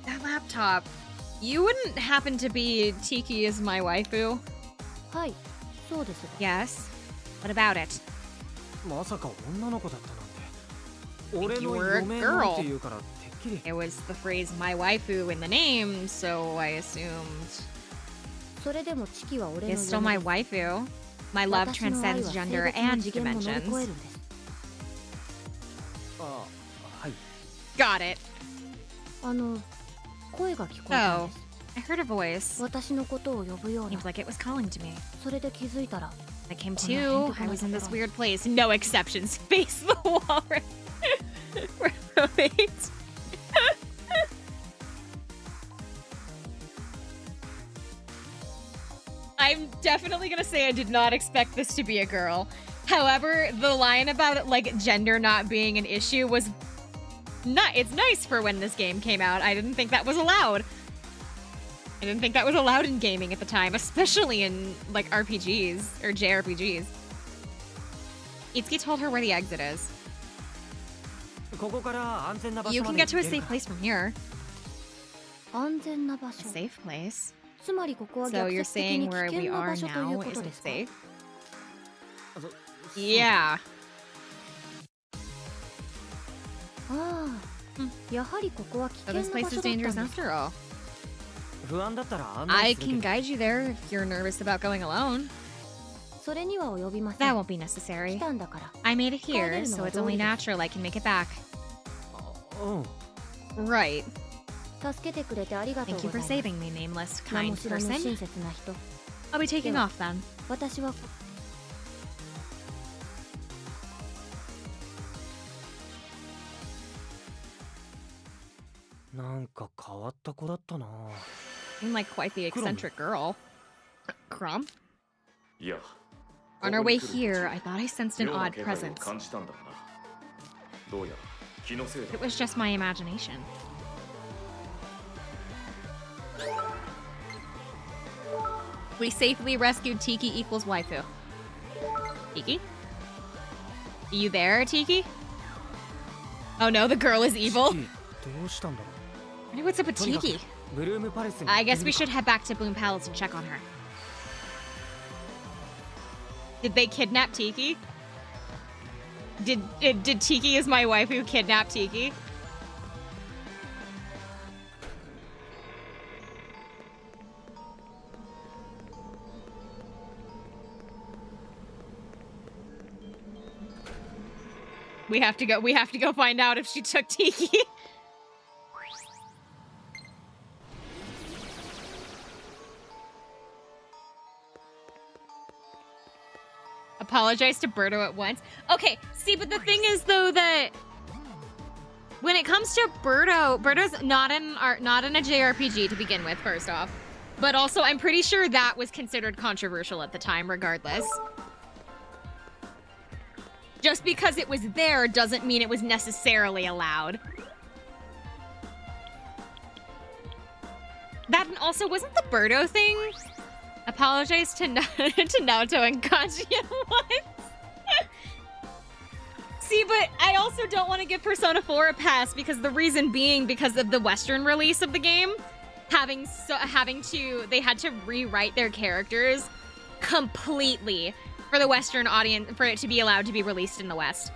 That laptop. You wouldn't happen to be Tiki as my waifu? Yes. What about it? You were a girl. It was the phrase my waifu in the name, so I assumed. It's still my waifu. My love transcends gender and dimensions. Got it. Oh, I heard a voice. Seems like it was calling to me. I came to. I was in this weird place. No exceptions. Face the wall. Right. I'm definitely gonna say I did not expect this to be a girl. However, the line about it, like gender not being an issue was it's nice for when this game came out. I didn't think that was allowed. I didn't think that was allowed in gaming at the time, especially in like RPGs or JRPGs. Itsuki told her where the exit is. You can get to a safe place from here. A safe place? So you're saying where we are now isn't safe? Yeah. So this place is dangerous after all. 不安だったら案 I 内するけ can ど guide you there if you're nervous about going alone. それには及びませ That ん won't be necessary. 来たんだから I made it here, so it's only natural I can make it back. うん Right. 助けてくれてありがとう Thank ご you ざい for ます saving me, nameless 名 kind も知らぬ親 person. 切な人 I'll be taking Yeah. off then. 私はなんか変わった子だったな I'm like quite the eccentric girl. Crumb? いや On our way here, I thought I sensed an 妙な odd 気配を presence. 感じたんだがなどうやら気のせいだ It was just my imagination. We safely rescued Tiki equals waifu. Tiki? Are you there, Tiki? Oh no, the girl is evil? どうしたんだろ I wonder what's up with とにかく Tiki. ブルームパレスに I 行って guess み we るか should head back to Bloom Palace and check on her. Did they kidnap Tiki? Did Tiki is my wife who kidnapped Tiki? We have to go find out if she took Tiki. Apologize to Birdo at once. Okay, see, but the thing is though that when it comes to Birdo's not in a JRPG to begin with, first off. But also I'm pretty sure that was considered controversial at the time, regardless. Just because it was there doesn't mean it was necessarily allowed. That and also wasn't the Birdo thing? Apologize to Naoto and Kanji at once. See, but I also don't want to give Persona 4 a pass because the reason being because of the Western release of the game, they had to rewrite their characters completely for the Western audience for it to be allowed to be released in the West.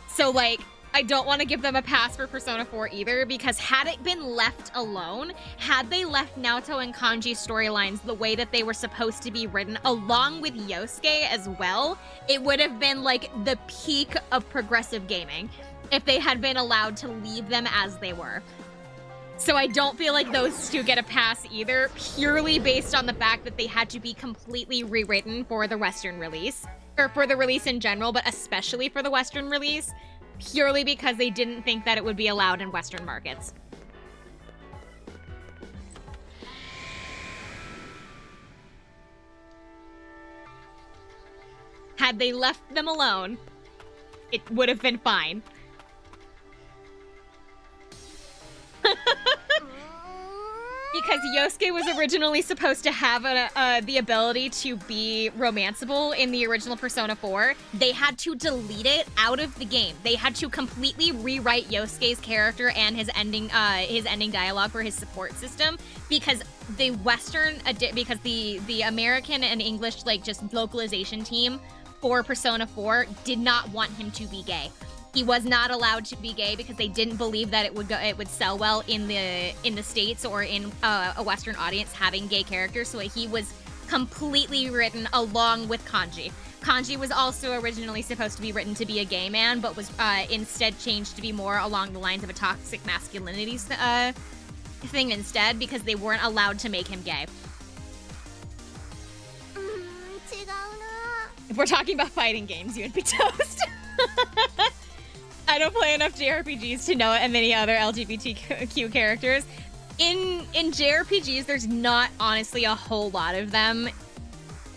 So like, I don't want to give them a pass for Persona 4 either because had it been left alone, had they left Naoto and Kanji's storylines the way that they were supposed to be written, along with Yosuke as well, it would have been like the peak of progressive gaming if they had been allowed to leave them as they were. So I don't feel like those two get a pass either, purely based on the fact that they had to be completely rewritten for the Western release, or for the release in general, but especially for the Western release, purely because they didn't think that it would be allowed in Western markets. Had they left them alone, it would have been fine. Because Yosuke was originally supposed to have the ability to be romanceable in the original Persona 4. They had to delete it out of the game. They had to completely rewrite Yosuke's character and his ending dialogue for his support system because the the American and English like just localization team for Persona 4 did not want him to be gay. He was not allowed to be gay because they didn't believe that it would sell well in the States or in a Western audience having gay characters. So he was completely written along with Kanji. Kanji was also originally supposed to be written to be a gay man, but was instead changed to be more along the lines of a toxic masculinity thing instead because they weren't allowed to make him gay. If we're talking about fighting games, you would be toast. I don't play enough JRPGs to know many other LGBTQ characters. In JRPGs, there's not honestly a whole lot of them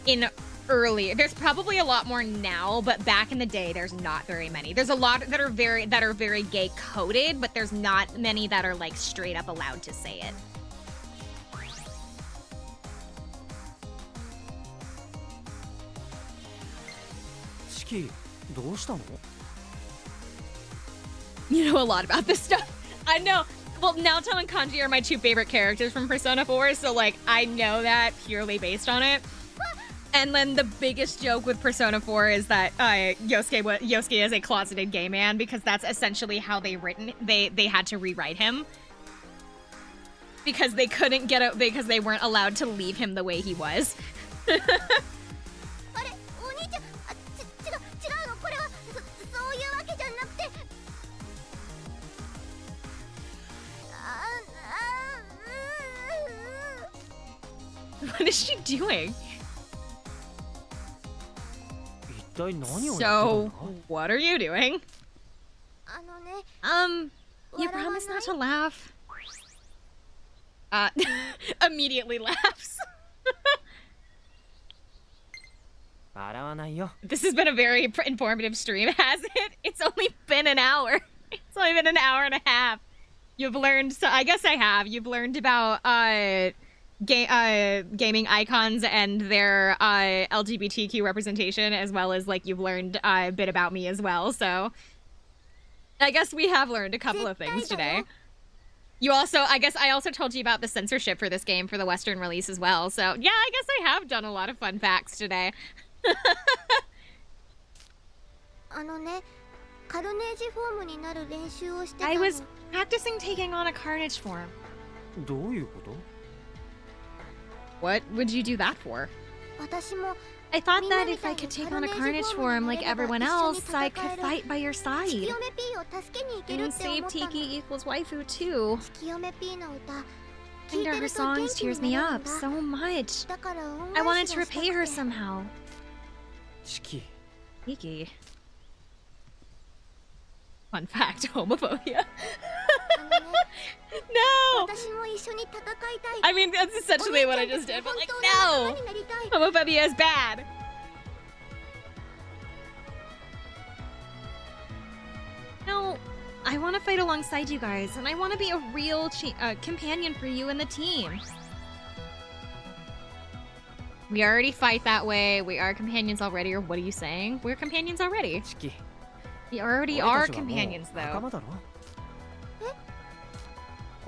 there's probably a lot more now, but back in the day there's not very many. There's a lot that are very gay coded, but there's not many that are like straight up allowed to say it. Shiki, どうしたの? You know a lot about this stuff. I know. Well, Naoto and Kanji are my two favorite characters from Persona 4, so like I know that purely based on it. And then the biggest joke with Persona 4 is that Yosuke is a closeted gay man because that's essentially how they had to rewrite him. because they couldn't get out because they weren't allowed to leave him the way he was. あれお兄ちゃん違うのこれはそういうわけじゃなくてWhat is she doing? 一体何をやってるんだ So, what are you doing? あのね You promise not to laugh. Immediately laughs. 笑わないよ This has been a very informative stream, has it? It's only been an hour. It's only been an hour and a half. You've learned, so I guess I have. You've learned about gaming icons and their LGBTQ representation, as well as like you've learned a bit about me as well. So I guess we have learned a couple of things today. You also, I guess I also told you about the censorship for this game for the Western release as well. So yeah, I guess I have done a lot of fun facts today. あのねカルネージフォームになる練習をしてたの I was practicing taking on a carnage form. どういうこと What would you do that for? 私も I thought that if I could take on a carnage form like everyone else, I could fight by your 月 side. 読め P を助けに行ける And って思 save ったの Tiki equals waifu too. 月読め P の歌 And 聞いて her ると songs 元気 cheers に me なるん up だ so much. だから恩 I wanted 返し to がしたく repay her て somehow. チキ Tiki. Fun fact, homophobia. あのね No! 私も一緒に戦いたい I mean, that's essentially what I just did, but like, no! 本当の仲間になりたい Homophobia is bad. No, I want to fight alongside you guys, and I want to be a real companion for you and the team. We already fight that way. We are companions already, or what are you saying? We're companions already. チキ We already 俺 are たちはもう companions, 仲 though. 間だろ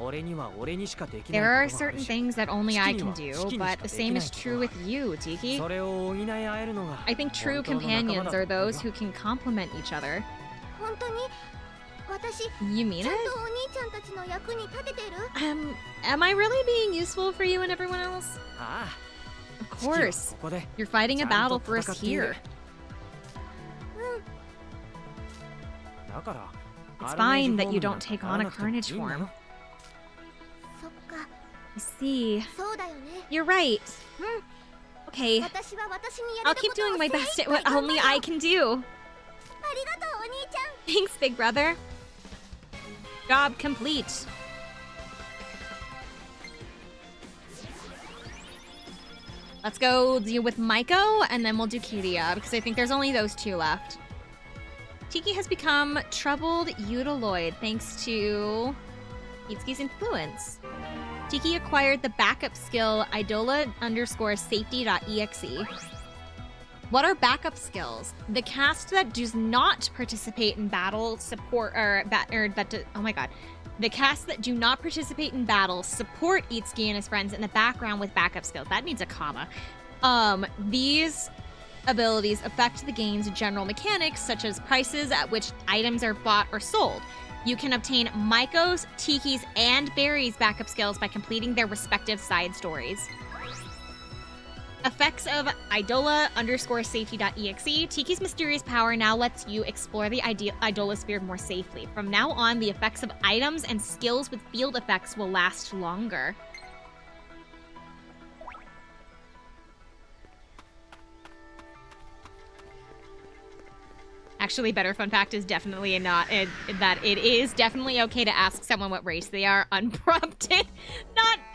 俺には俺にしかでき There な are いことがある certain し things that only I can チキに do, はチキにしか but the でき same ない is こと true が with you, Tiki. それを補い合えるのが I think true 本当の仲間 companions だ are と思う those よ who can complement each other. 本当に私 You mean ちゃん it? とお兄ちゃんたちの役に立ててる Am I really being useful for you and everyone else? ああ Of チキは course. ここで You're fighting a ちゃん battle と for us 戦っている here. だから It's カルネージ fine フォ that ー you ムに don't take な on ら a なくてもいいん carnage だ form. よ そっか I see. そうだよね You're right. Okay, 私は私にや I'll れる keep ことを doing my 精 best 一 at what 杯頑張 only ろう I can do. ありがとうお兄ちゃん Thanks, big brother. Job complete. Let's go deal with Maiko, and then we'll do Kiria, because I think there's only those two left. Tiki has become troubled Utiloid thanks to Itsuki's influence. Tiki acquired the backup skill idola_safety.exe. What are backup skills? The cast that does not participate in battle support the cast that do not participate in battle support Itsuki and his friends in the background with backup skills. That needs a comma. These abilities affect the game's general mechanics, such as prices at which items are bought or sold. You can obtain Maiko's, Tiki's, and Barry's backup skills by completing their respective side stories. Effects of idola_safety.exe. Tiki's mysterious power now lets you explore the Idola sphere more safely. From now on, the effects of items and skills with field effects will last longer. Actually, better fun fact is definitely that it is definitely okay to ask someone what race they are unprompted.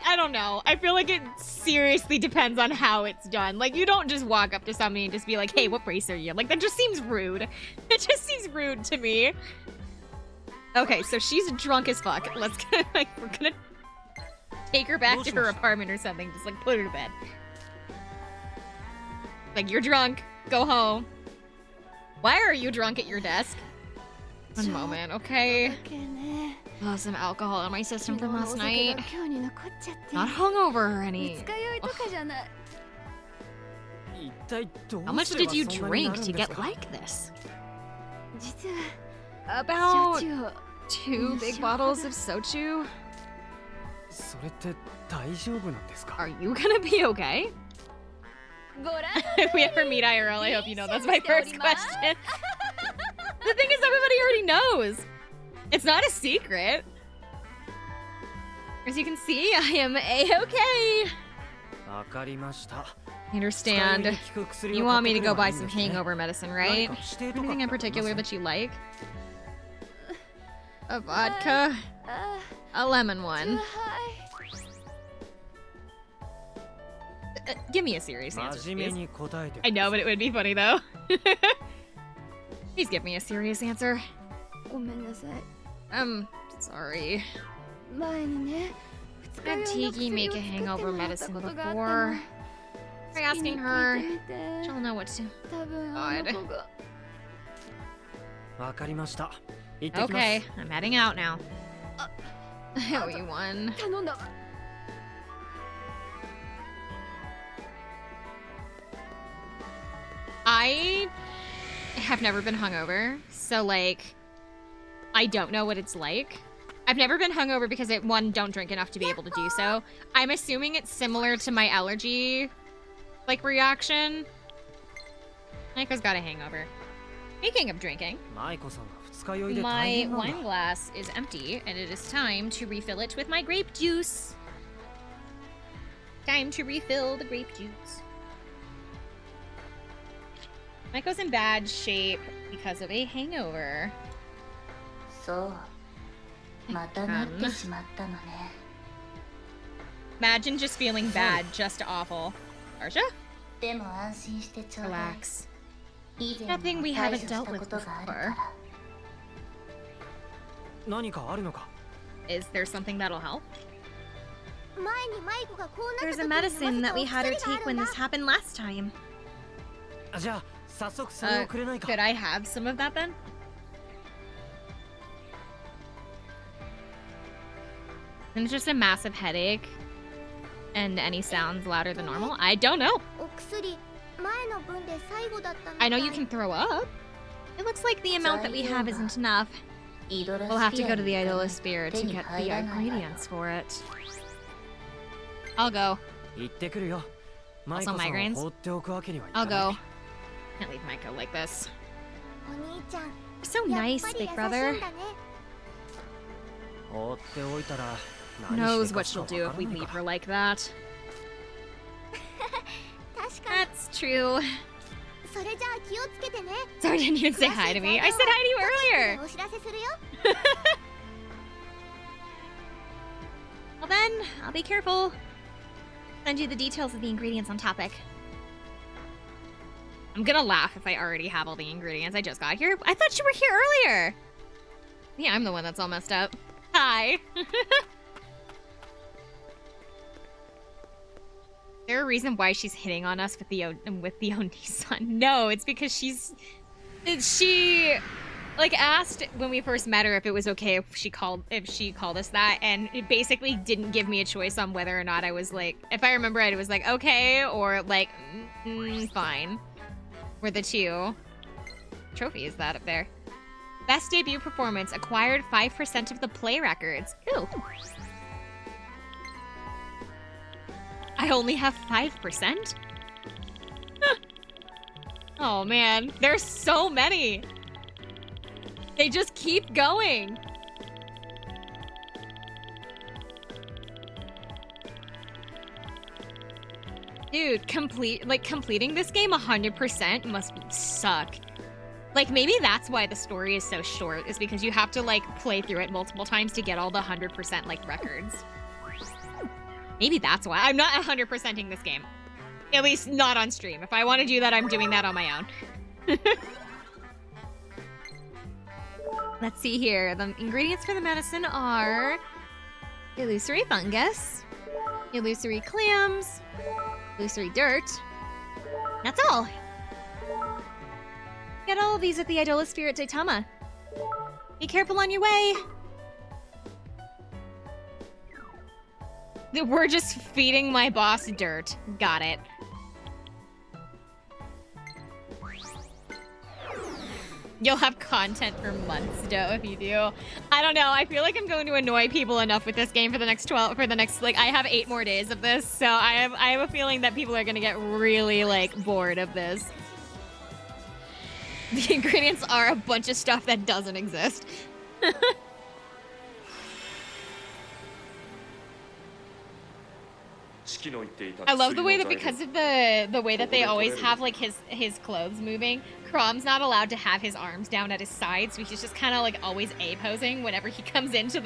I don't know. I feel like it seriously depends on how it's done. Like, you don't just walk up to somebody and just be like, hey, what race are you? Like, that just seems rude. It just seems rude to me. Okay, so she's drunk as fuck. We're gonna take her back to her apartment or something. Just, like, put her to bed. Like, you're drunk. Go home. Why are you drunk at your desk? One moment, okay. Oh, some alcohol in my system from last night. Not hungover or any. How much did you drink to get like this? About 2 big bottles of soju. それって大丈夫なんですか？ Are you gonna be okay? ご覧 If we ever meet IRL, I hope you know that's my first question. The thing is, everybody already knows. It's not a secret. As you can see, I am a-okay. わかりました。 I understand. You want me to go buy some hangover medicine, right? 何か指定とか Anything in ってありませ particular ん？ that you like? A vodka? あ A lemon は one? い Give me a serious answer, 真面目 please. に答えて。 I know, but it would be funny though. Please give me a serious answer. ごめんなさい Sorry. 前にね Had Tiki make a hangover medicine before. Try asking her. She'll know what to. 多分あの子がわかりました。行ってきます。 Okay, I'm heading out now. I owe you one. 頼んだわ I have never been hungover, so like, I don't know what it's like. I've never been hungover because I, one, don't drink enough to be able to do so. I'm assuming it's similar to my allergy, like, reaction. Maiko's got a hangover. Speaking of drinking, マイコさんが二日酔いで大 my 変なん wine だ。 glass is empty, and it is time to refill it with my grape juice. Time to refill the grape juice. Maiko's in bad shape because of a hangover. そうまたなってしまったのね Imagine just feeling bad, just awful. Arsha? でも安心してちょうだい Relax. 以前 Nothing に we も対 haven't 処した dealt with ことがあるか before. ら何かあるのか？ Is there something that'll help? 前にマイコがこうなっ There's た a 時に medicine 飲ま that we せた had お her 薬があ take る when んだ this happened last time. じゃあ早速それをくれないか？ Could I have some of that then? And it's just a massive headache. And any sounds louder than normal? I don't know. お薬前の分で最後だったみた I い know you can throw up. It looks like the amount that we have isn't enough. イドラ We'll have to ス go ピア to に the 行か Idol ない Spirit 手 to に get 入 the らないわよ ingredients for it. I'll go. 行ってくるよ。マイ Also コさん migraines? を放っておくわけにはい I'll かない。 go. Can't leave Maiko like this. お兄ちゃん You're so やっ nice, ぱり big 優しい brother. んだね放っておいたら Who 何 knows して what か she'll しか do わ if から we ない leave か her like that. 確かに That's true. それじゃあ気をつけてね Sorry, didn't even say hi to me. I said hi to you earlier. お知らせするよ Well then, I'll be careful. Send you the details of the ingredients on topic. I'm gonna laugh if I already have all the ingredients. I just got here. I thought you were here earlier. Yeah, I'm the one that's all messed up. Hi. Is there a reason why she's hitting on us with the Oni-san? No, it's because she like asked when we first met her if it was okay if she called us that, and it basically didn't give me a choice on whether or not I was like, if I remember right, it was like okay or like fine. Were the two. Trophy is that up there? Best debut performance acquired 5% of the play records. Ooh. I only have 5%? Oh man, there's so many. They just keep going. Dude, completing this game 100% must suck. Like, maybe that's why the story is so short, is because you have to, like, play through it multiple times to get all the 100%, like, records. Maybe that's why. I'm not 100%ing this game. At least not on stream. If I want to do that, I'm doing that on my own. Let's see here. The ingredients for the medicine are illusory fungus, illusory clams, illusory dirt. That's all. Get all of these at the Idola Spirit Daitama. Be careful on your way. We're just feeding my boss dirt. Got it. You'll have content for months, Doe, if you do. I don't know. I feel like I'm going to annoy people enough with this game for the next like, I have 8 more days of this, so I have a feeling that people are gonna get really, like, bored of this. The ingredients are a bunch of stuff that doesn't exist. I love the way that because of the way that they always have like his clothes moving, Crom's not allowed to have his arms down at his side, so he's just kind of like always A posing whenever he comes into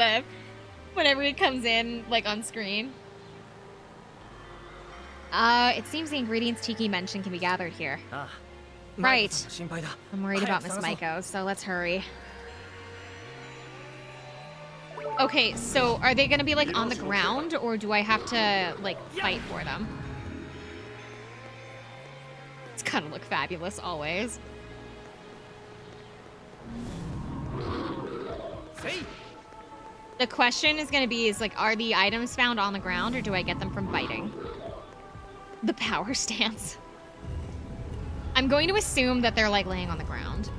like on screen. It seems the ingredients Tiki mentioned can be gathered here. Right. I'm worried about Miss Maiko, so let's hurry. Okay, so are they gonna be like on the ground, or do I have to like fight for them? It's gonna look fabulous always. The question is gonna be like, are the items found on the ground, or do I get them from fighting? The power stance. I'm going to assume that they're like laying on the ground.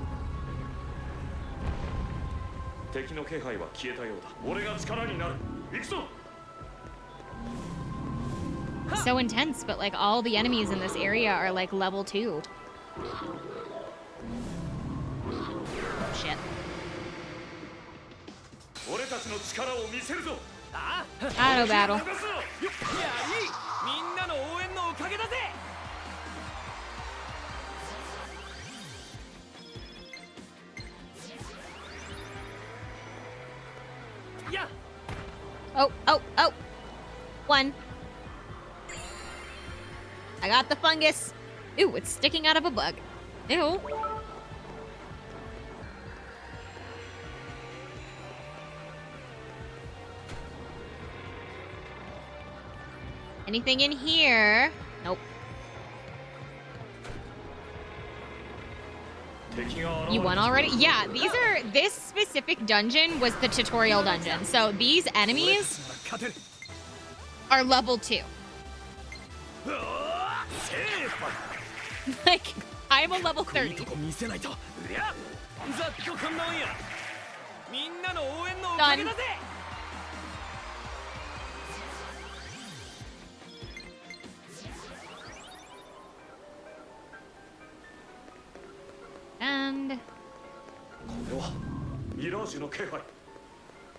So intense, but like all the enemies in this area are like level 2. Shit. Auto battle. Oh. 1. I got the fungus. Ooh, it's sticking out of a bug. Ew. Anything in here? Nope. You won already? Yeah, this specific dungeon was the tutorial dungeon. So these enemies are level 2. Like, I'm a level 30. Done. And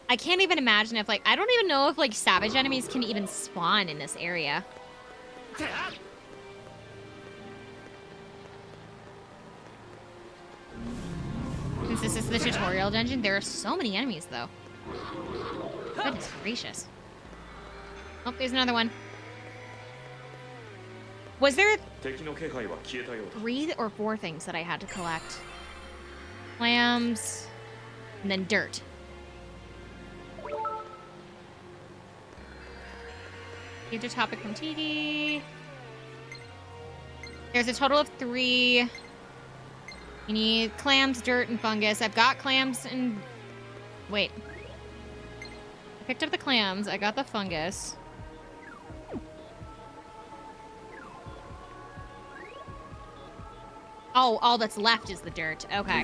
I can't even imagine if like, I don't even know if like savage enemies can even spawn in this area. Since this is the tutorial dungeon, there are so many enemies though. Goodness gracious. Oh, there's another one. Was there 3 or 4 things that I had to collect? Clams, and then dirt. Here's a topic from TD. There's a total of 3. You need clams, dirt, and fungus. I've got clams and... Wait. I picked up the clams. I got the fungus. Oh, all that's left is the dirt. Okay.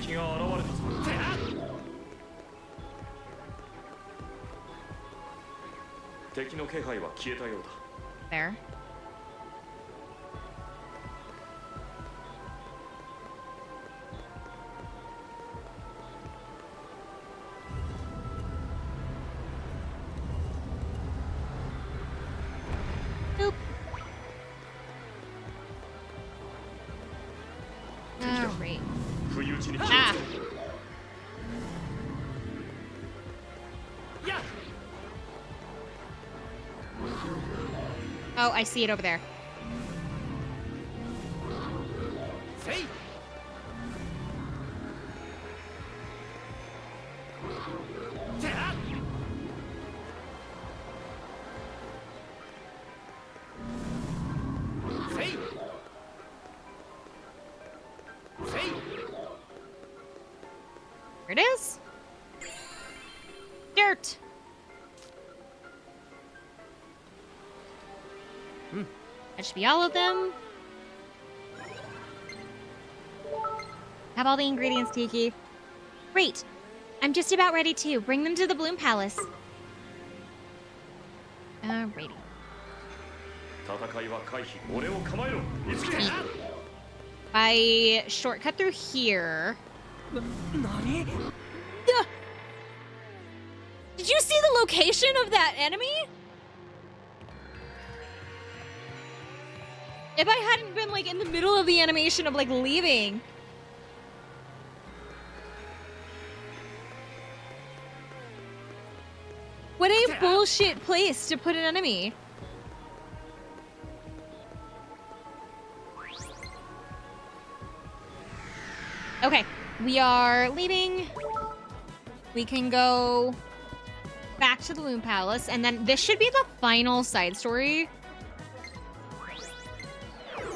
There. Boop. Alright. Ah. Oh, I see it over there. Here it is. Dirt. That should be all of them. Have all the ingredients, Tiki. Great. I'm just about ready to. Bring them to the Bloom Palace. Alrighty. 戦いは回避。俺を構えろ。いつけ。 I shortcut through here. Nani? Did you see the location of that enemy? If I hadn't been like in the middle of the animation of like leaving. What a bullshit place to put an enemy. Okay, we are leaving. We can go back to the Loom Palace, and then this should be the final side story.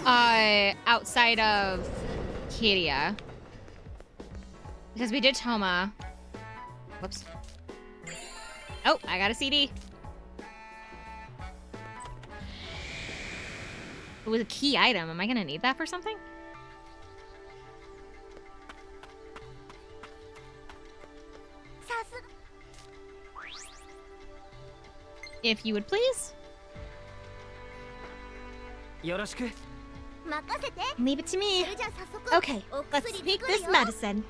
Outside of Kiria. Because we did Toma. Whoops. Oh, I got a CD. It was a key item. Am I gonna need that for something? If you would please. Yoroshiku. Leave it to me. Okay, let's take this medicine.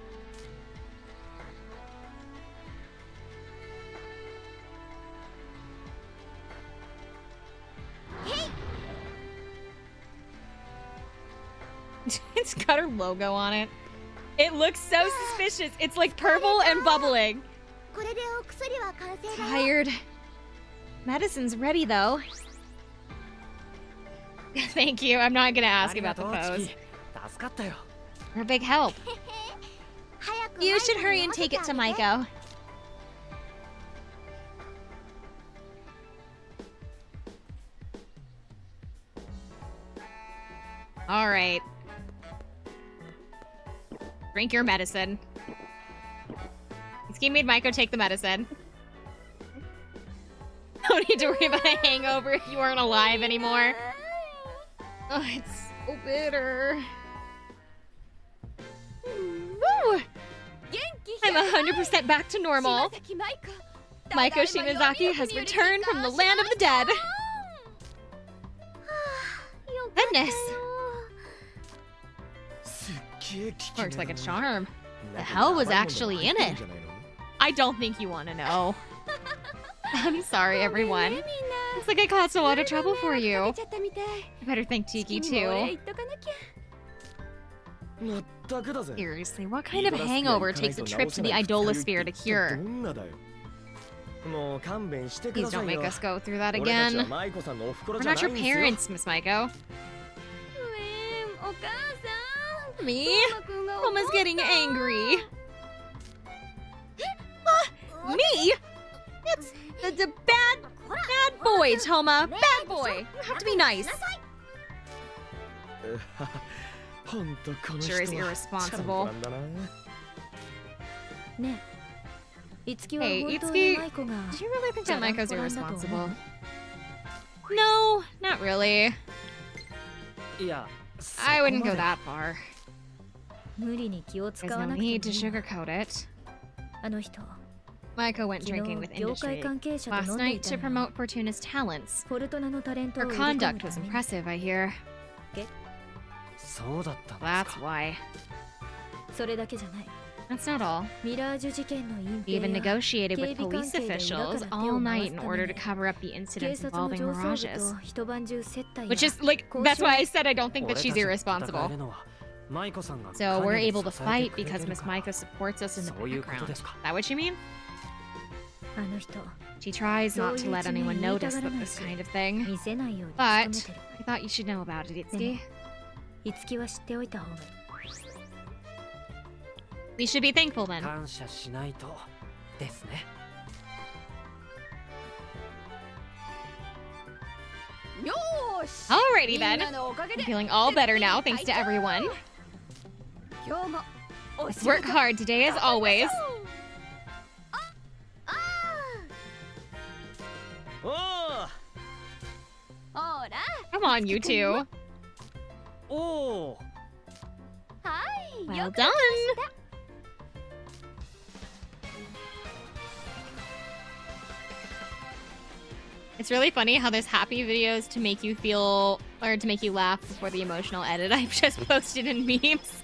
It's got her logo on it. It looks so suspicious. It's like purple and bubbling. Tired. Medicine's ready though. Thank you. I'm not gonna ask about the pose. You're a big help. You should hurry and take it to Maiko. All right. Drink your medicine. Itsuki made Maiko take the medicine. Don't need to worry about a hangover if you aren't alive anymore. Oh, it's so bitter. Woo! I'm 100% back to normal. Maiko Shimazaki has returned from the land of the dead. Goodness. Works like a charm. The hell was actually in it? I don't think you want to know. I'm sorry, everyone. Looks like I caused a lot of trouble for you. I better thank Tiki, too. Seriously, what kind of hangover takes a trip to the Idolosphere to cure? Please don't make us go through that again. We're not your parents, Miss Maiko. Me? Toma's getting angry. Me? It's the bad boy, Toma. Bad boy. You have to be nice. Sure is irresponsible. Hey, Itsuki, do you really think that Maiko's irresponsible? No, not really. I wouldn't go that far. There's no need to sugarcoat it. Maiko went drinking with industry last night to promote Fortuna's talents. Her conduct was impressive, I hear. That's why. That's not all. He even negotiated with police officials all night in order to cover up the incidents involving Mirages. Which is, like, that's why I said I don't think that she's irresponsible. So we're able to fight because Miss Maiko supports us in the background. Is that what you mean? She tries not to let anyone notice this kind of thing. But I thought you should know about it, Itsuki. We should be thankful then. Alrighty then. I'm feeling all better now, thanks to everyone. Let's work hard today as always. Come on, you two. Well done. It's really funny how there's happy videos to make you feel, or to make you laugh before the emotional edit I've just posted in memes.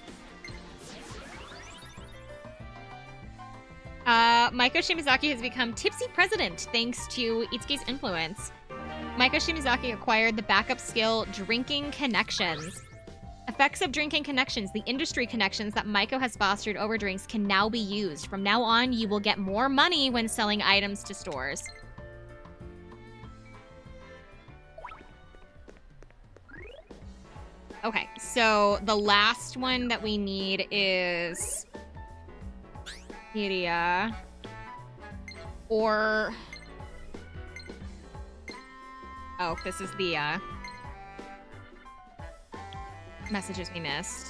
Maiko Shimizaki has become tipsy president thanks to Itsuki's influence. Maiko Shimizaki acquired the backup skill Drinking Connections. Effects of Drinking Connections, the industry connections that Maiko has fostered over drinks, can now be used. From now on, you will get more money when selling items to stores. Okay, so the last one that we need is Iria or oh, this is the messages we missed.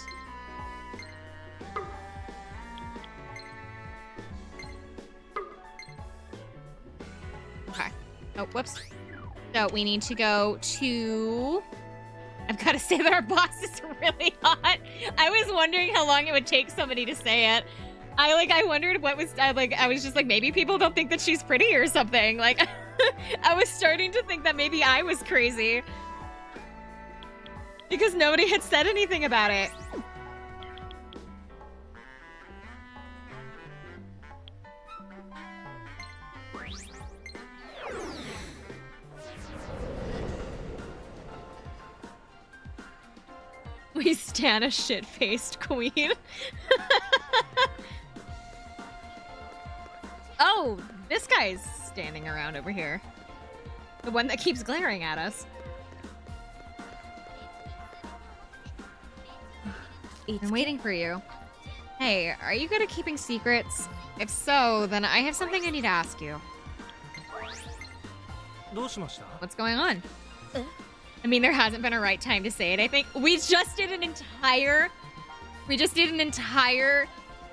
Okay. Oh, whoops. So we need to go to... I've got to say that our boss is really hot. I was wondering how long it would take somebody to say it. I wondered what was, I was just like, maybe people don't think that she's pretty or something. Like, I was starting to think that maybe I was crazy. Because nobody had said anything about it. We stan a shit-faced queen. Oh, this guy's standing around over here. The one that keeps glaring at us. I'm waiting for you. Hey, are you good at keeping secrets? If so, then I have something I need to ask you. What's going on? I mean, there hasn't been a right time to say it. I think we just did an entire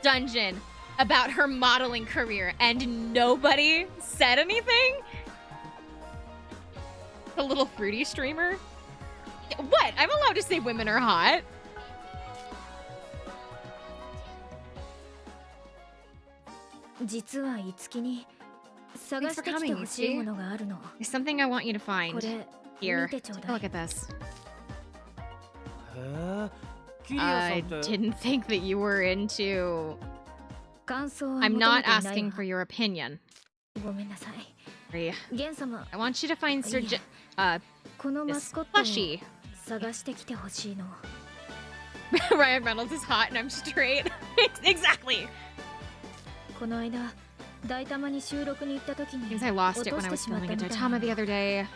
dungeon about her modeling career and nobody said anything? The little fruity streamer? What? I'm allowed to say women are hot. Thanks for coming, Itsuki. There's something I want you to find. Here, take a look at this. I didn't think that you were into... I'm not asking for your opinion. I want you to find Sir this plushie. Ryan Reynolds is hot and I'm straight. Exactly. Because I lost it when I was filming at Daitama the other day.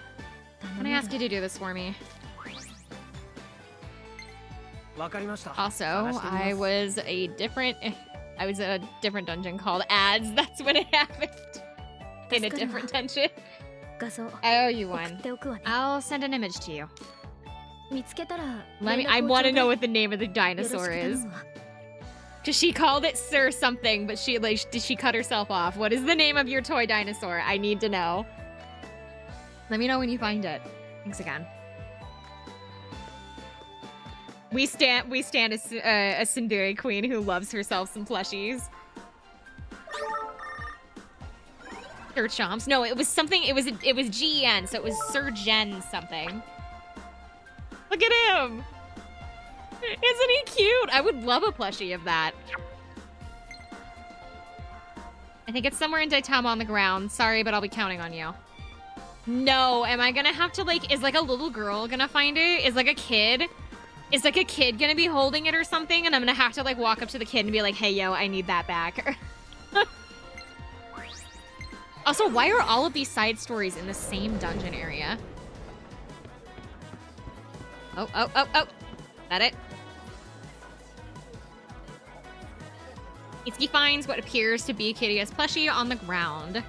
Can I ask you to do this for me? Also, I was a different dungeon called Ads. That's when it happened. In a different dungeon. I owe you one. I'll send an image to you. I want to know what the name of the dinosaur is. Cause she called it Sir something, but did she cut herself off? What is the name of your toy dinosaur? I need to know. Let me know when you find it. Thanks again. We stand a tsundere queen who loves herself some plushies. Sir Chomps. No, it was something. It was Gen, so it was Sir Gen something. Look at him. Isn't he cute? I would love a plushie of that. I think it's somewhere in Daitama on the ground. Sorry, but I'll be counting on you. No, am I gonna have to is like a little girl gonna find it? Is like a kid gonna be holding it or something? And I'm gonna have to walk up to the kid and be like, hey, yo, I need that back. Also, why are all of these side stories in the same dungeon area? Oh. That it? Itsuki finds what appears to be Kiria's plushie on the ground.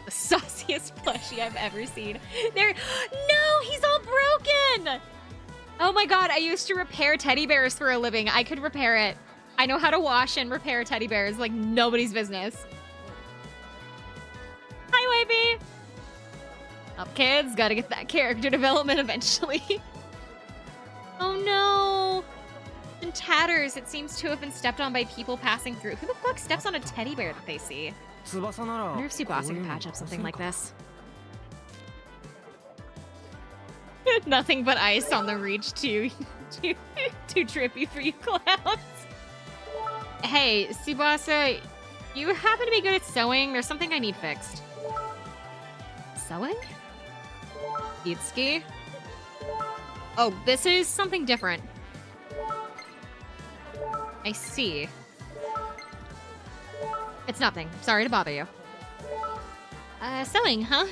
The sauciest plushie I've ever seen. No, he's all broken! Oh my god, I used to repair teddy bears for a living. I could repair it. I know how to wash and repair teddy bears like nobody's business. Hi, Wavy! Up, kids. Gotta get that character development eventually. Oh no! In tatters, it seems to have been stepped on by people passing through. Who the fuck steps on a teddy bear that they see? I wonder if Tsubasa can patch up something like this. Nothing but ice on the reach too trippy for you clowns. Hey, Tsubasa, you happen to be good at sewing? There's something I need fixed. Sewing? Itsuki? Oh, this is something different. I see. It's nothing. Sorry to bother you. Sewing, huh?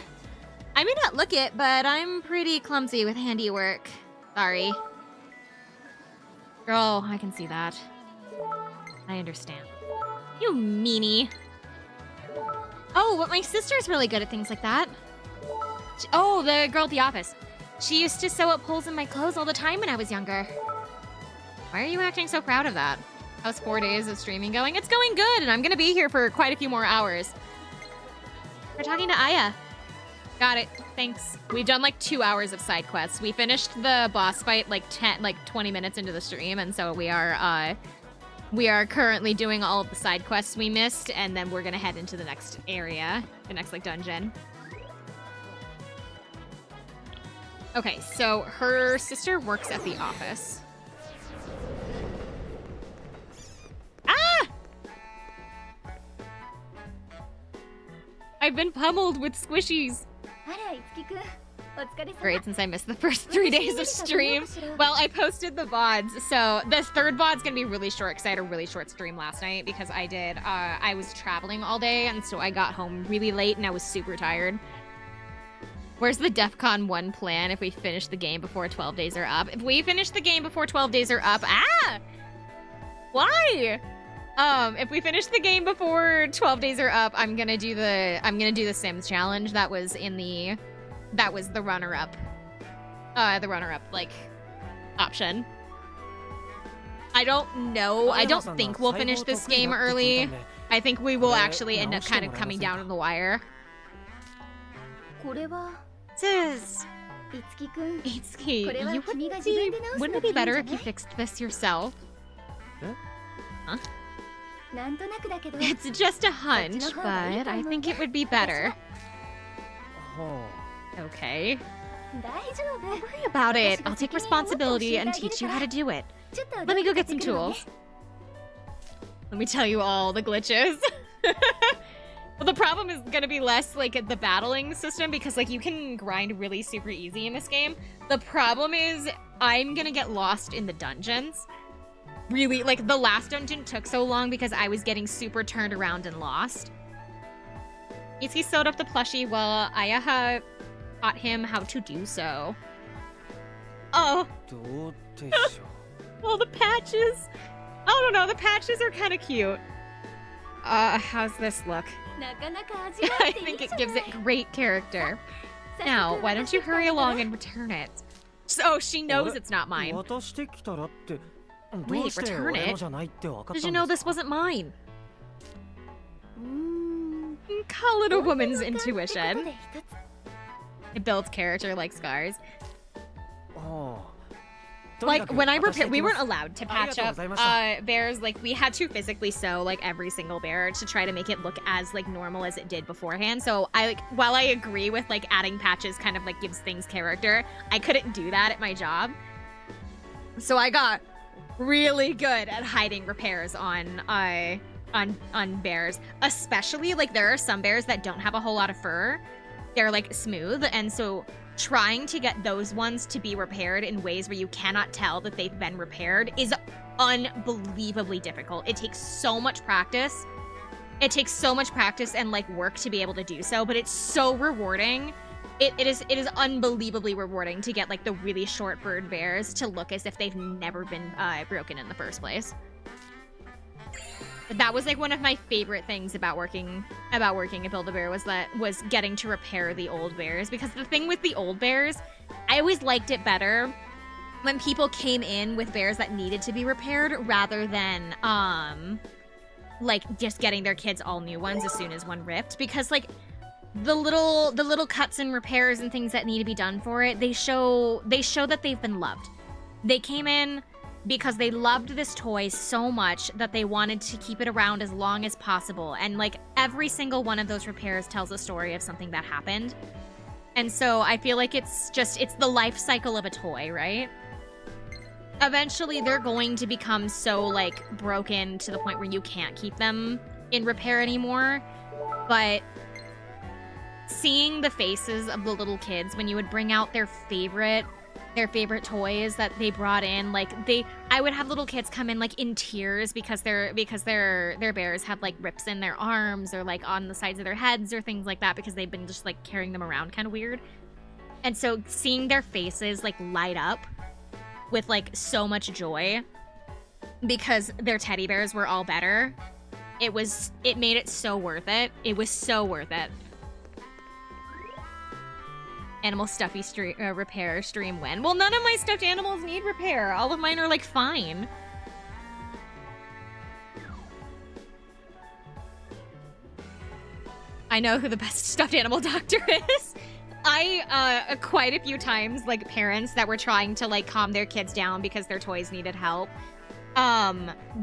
I may not look it, but I'm pretty clumsy with handiwork. Sorry. Girl, I can see that. I understand. You meanie. Oh, but my sister's really good at things like that. Oh, the girl at the office. She used to sew up holes in my clothes all the time when I was younger. Why are you acting so proud of that? How's 4 days of streaming going? It's going good, and I'm gonna be here for quite a few more hours. We're talking to Aya. Got it. Thanks. We've done like 2 hours of side quests. We finished the boss fight like 20 minutes into the stream, and so we are currently doing all of the side quests we missed, and then we're gonna head into the next area, the next like dungeon. Okay, so her sister works at the office. Ah! I've been pummeled with squishies. Great, since I missed the first 3 days of stream. Well, I posted the VODs, so this third VOD's gonna be really short because I had a really short stream last night because I was traveling all day, and so I got home really late and I was super tired. Where's the DEF CON 1 plan if we finish the game before 12 days are up? If we finish the game before 12 days are up, why? If we finish the game before 12 days are up, I'm gonna do the Sims challenge that was the runner-up. The runner-up, like, option. I don't know. I don't think we'll finish this game early. I think we will actually end up kind of coming down to the wire. Sis! Itsuki, wouldn't it be better if you fixed this yourself? Huh? It's just a hunch, but I think it would be better. Okay. Don't worry about it. I'll take responsibility and teach you how to do it. Let me go get some tools. Let me tell you all the glitches. Well, the problem is gonna be less like the battling system because like you can grind really super easy in this game. The problem is I'm gonna get lost in the dungeons. Really, like the last dungeon took so long because I was getting super turned around and lost. Itsuki sewed up the plushie while Aya taught him how to do so. Oh. Well, the patches. I don't know, the patches are kind of cute. How's this look? I think it gives it great character. Now, why don't you hurry along and return it? So she knows it's not mine. Wait, return it? Did you know this wasn't mine? Call it a woman's intuition. It builds character like scars. Like, when I repaired, we weren't allowed to patch up bears. Like, we had to physically sew, like, every single bear to try to make it look as, like, normal as it did beforehand. So, while I agree with, like, adding patches kind of, like, gives things character, I couldn't do that at my job. So I got really good at hiding repairs on bears. Especially, like, there are some bears that don't have a whole lot of fur. They're, like, smooth, and so trying to get those ones to be repaired in ways where you cannot tell that they've been repaired is unbelievably difficult. It takes so much practice. It takes so much practice and like work to be able to do so, but it's so rewarding. It is unbelievably rewarding to get like the really short furred bears to look as if they've never been broken in the first place. That was like one of my favorite things about working at Build-A-Bear was getting to repair the old bears, because the thing with the old bears, I always liked it better when people came in with bears that needed to be repaired rather than like just getting their kids all new ones as soon as one ripped, because like the little cuts and repairs and things that need to be done for it, they show that they've been loved. They came in because they loved this toy so much that they wanted to keep it around as long as possible. And like every single one of those repairs tells a story of something that happened. And so I feel like it's the life cycle of a toy, right? Eventually they're going to become so like broken to the point where you can't keep them in repair anymore. But seeing the faces of the little kids when you would bring out their favorite toys that they brought in, like I would have little kids come in like in tears because their bears had like rips in their arms or like on the sides of their heads or things like that because they've been just like carrying them around kind of weird. And so seeing their faces like light up with like so much joy because their teddy bears were all better, it made it so worth it. It was so worth it. Animal stuffy repair stream win. Well, none of my stuffed animals need repair. All of mine are like fine. I know who the best stuffed animal doctor is. I quite a few times, like parents that were trying to like calm their kids down because their toys needed help.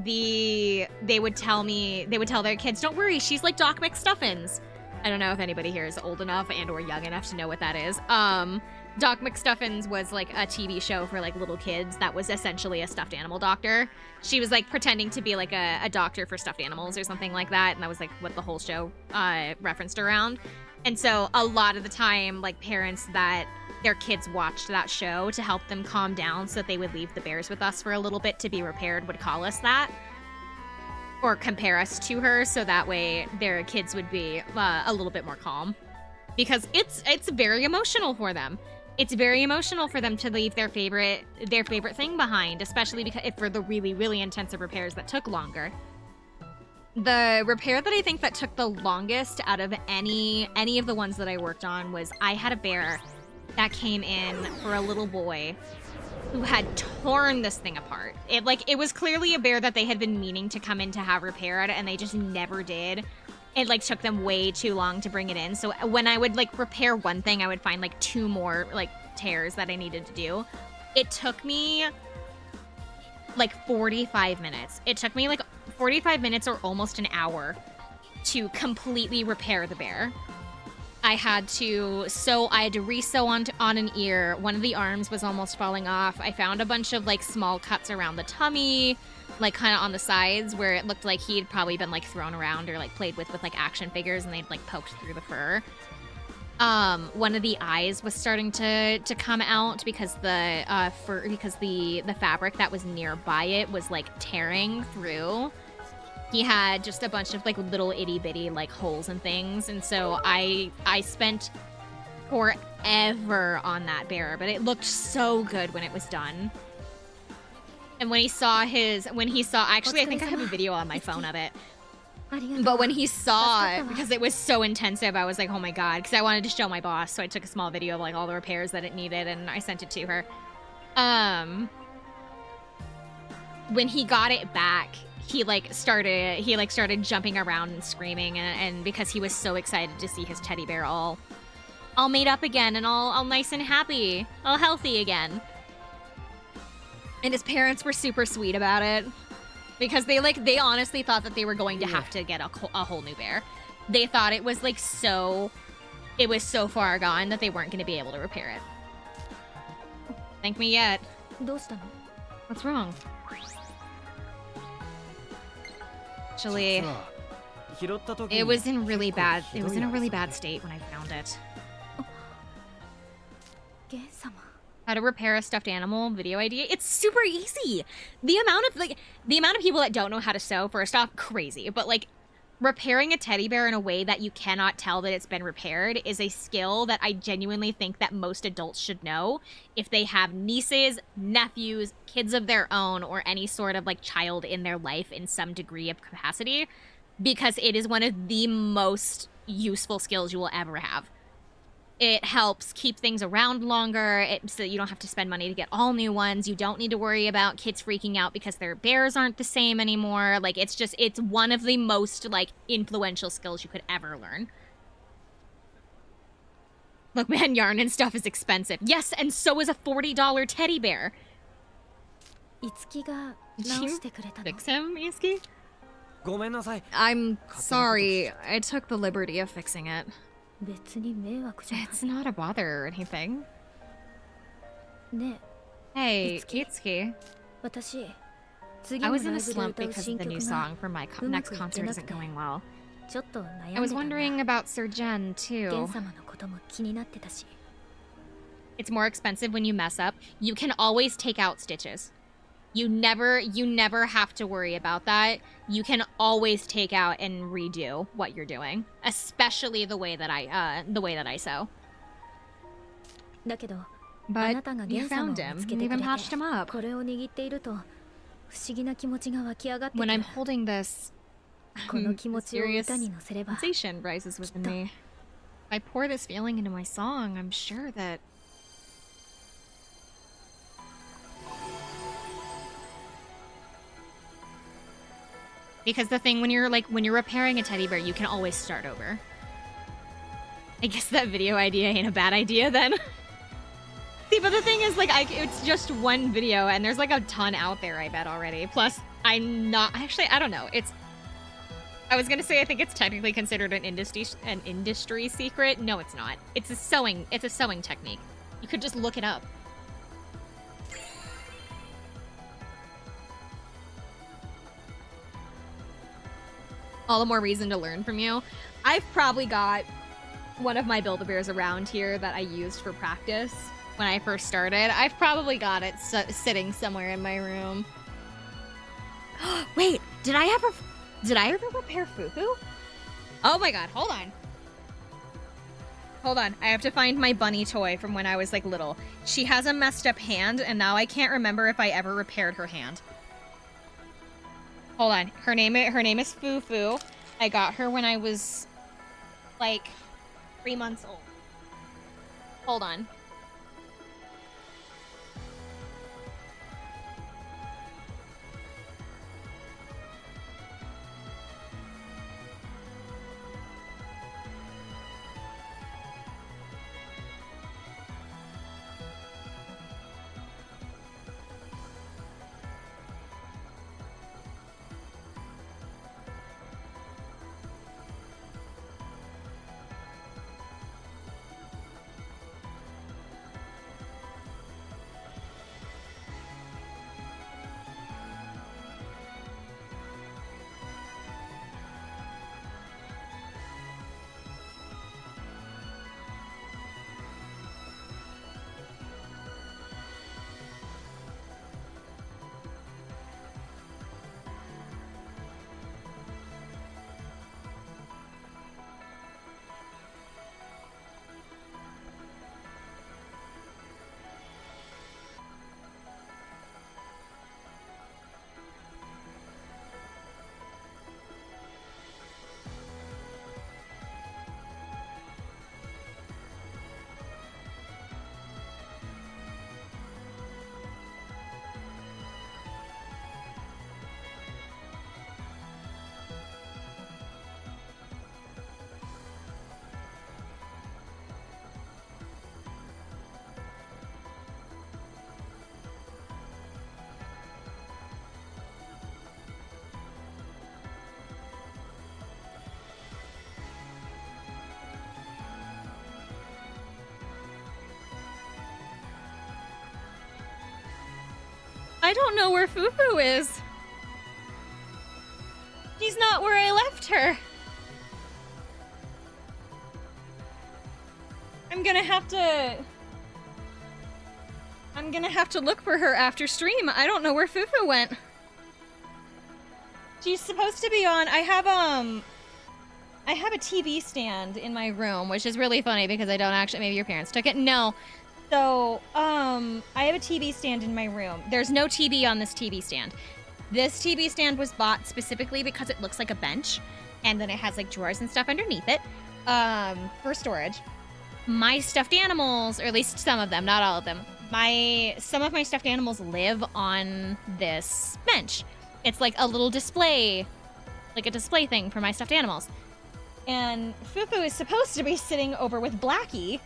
They would tell their kids, "Don't worry, she's like Doc McStuffins." I don't know if anybody here is old enough and or young enough to know what that is. Doc McStuffins was like a TV show for like little kids that was essentially a stuffed animal doctor. She was like pretending to be like a doctor for stuffed animals or something like that, and that was like what the whole show referenced around. And so a lot of the time, like parents that their kids watched that show to help them calm down so that they would leave the bears with us for a little bit to be repaired would call us that. Or compare us to her, so that way their kids would be a little bit more calm. Because it's very emotional for them. It's very emotional for them to leave their favorite thing behind, especially because for the really, really intensive repairs that took longer. The repair that I think that took the longest out of any of the ones that I worked on was I had a bear that came in for a little boy who had torn this thing apart. It was clearly a bear that they had been meaning to come in to have repaired, and they just never did. It like took them way too long to bring it in. So when I would like repair one thing, I would find like 2 more like tears that I needed to do. It took me like 45 minutes. It took me like 45 minutes or almost an hour to completely repair the bear. I had to re-sew on an ear. One of the arms was almost falling off. I found a bunch of like small cuts around the tummy, like kind of on the sides where it looked like he'd probably been like thrown around or like played with like action figures and they'd like poked through the fur. One of the eyes was starting to come out because the fabric that was nearby it was like tearing through. He had just a bunch of like little itty bitty like holes and things, and so I spent forever on that bear, but it looked so good when it was done. And when he saw actually I think I have a video on my phone of it. But when he saw it, because it was so intensive, I was like, oh my god, because I wanted to show my boss, so I took a small video of like all the repairs that it needed and I sent it to her. When he got it back, he started jumping around and screaming, and because he was so excited to see his teddy bear all made up again and all nice and happy, all healthy again. And his parents were super sweet about it because they honestly thought that they were going to have to get a whole new bear. They thought it was so far gone that they weren't going to be able to repair it. Thank me yet. What's wrong? Actually, it was in a really bad state when I found it. How to repair a stuffed animal video idea? It's super easy. The amount of people that don't know how to sew, first off, crazy. But like repairing a teddy bear in a way that you cannot tell that it's been repaired is a skill that I genuinely think that most adults should know if they have nieces, nephews, kids of their own, or any sort of like child in their life in some degree of capacity, because it is one of the most useful skills you will ever have. It helps keep things around longer so that you don't have to spend money to get all new ones. You don't need to worry about kids freaking out because their bears aren't the same anymore. Like, it's one of the most, like, influential skills you could ever learn. Look, man, yarn and stuff is expensive. Yes, and so is a $40 teddy bear. Did you fix him, Itsuki? I'm sorry. I took the liberty of fixing it. 別に迷惑じゃない。 It's not a bother or anything. ね Hey, Itsuki. Itsuki. 私次 I の was ラ in イ a ブで slump 歌う because 新 of the new 曲が song for my うま next くいって concert なく isn't て going well. ちょっと悩ん I で was たんだ。 wondering about Sir Jen ゲン too. 様のことも気になってたし。 It's more expensive when you mess up. You can always take out stitches. You never have to worry about that. You can always take out and redo what you're doing, especially the way that I sew. だけどあ But なたが you ゲン様を found 見つ him け and てく even れ patched て him up. これを握っていると不思議な気持ちが湧き上がってく When I'm る。 holding this, この気持ちを mysterious 歌に乗せれば sensation rises within me. If I pour this feeling into my song, I'm sure that because the thing when you're repairing a teddy bear, you can always start over. I guess that video idea ain't a bad idea then. See, but the thing is, like, it's just one video, and there's like a ton out there, I bet already. Plus, I'm not actually. I don't know. I was gonna say I think it's technically considered an industry secret. No, it's not. It's a sewing technique. You could just look it up. All the more reason to learn from you. I've probably got one of my Build-A-Bears around here that I used for practice when I first started. I've probably got it sitting somewhere in my room. Wait, did I ever repair Fufu? Oh my god, hold on. Hold on, I have to find my bunny toy from when I was like little. She has a messed up hand, and now I can't remember if I ever repaired her hand. Hold on, her name is Fufu. I got her when I was like 3 months old. Hold on. I don't know where Fufu is. She's not where I left her. I'm gonna have to look for her after stream. I don't know where Fufu went. She's supposed to be on. I have a TV stand in my room, which is really funny because I don't actually. Maybe your parents took it. No. So, I have a TV stand in my room. There's no TV on this TV stand. This TV stand was bought specifically because it looks like a bench, and then it has like drawers and stuff underneath it, for storage. My stuffed animals, or at least some of them, not all of them, some of my stuffed animals live on this bench. It's like a little display, like a display thing for my stuffed animals. And Fufu is supposed to be sitting over with Blackie.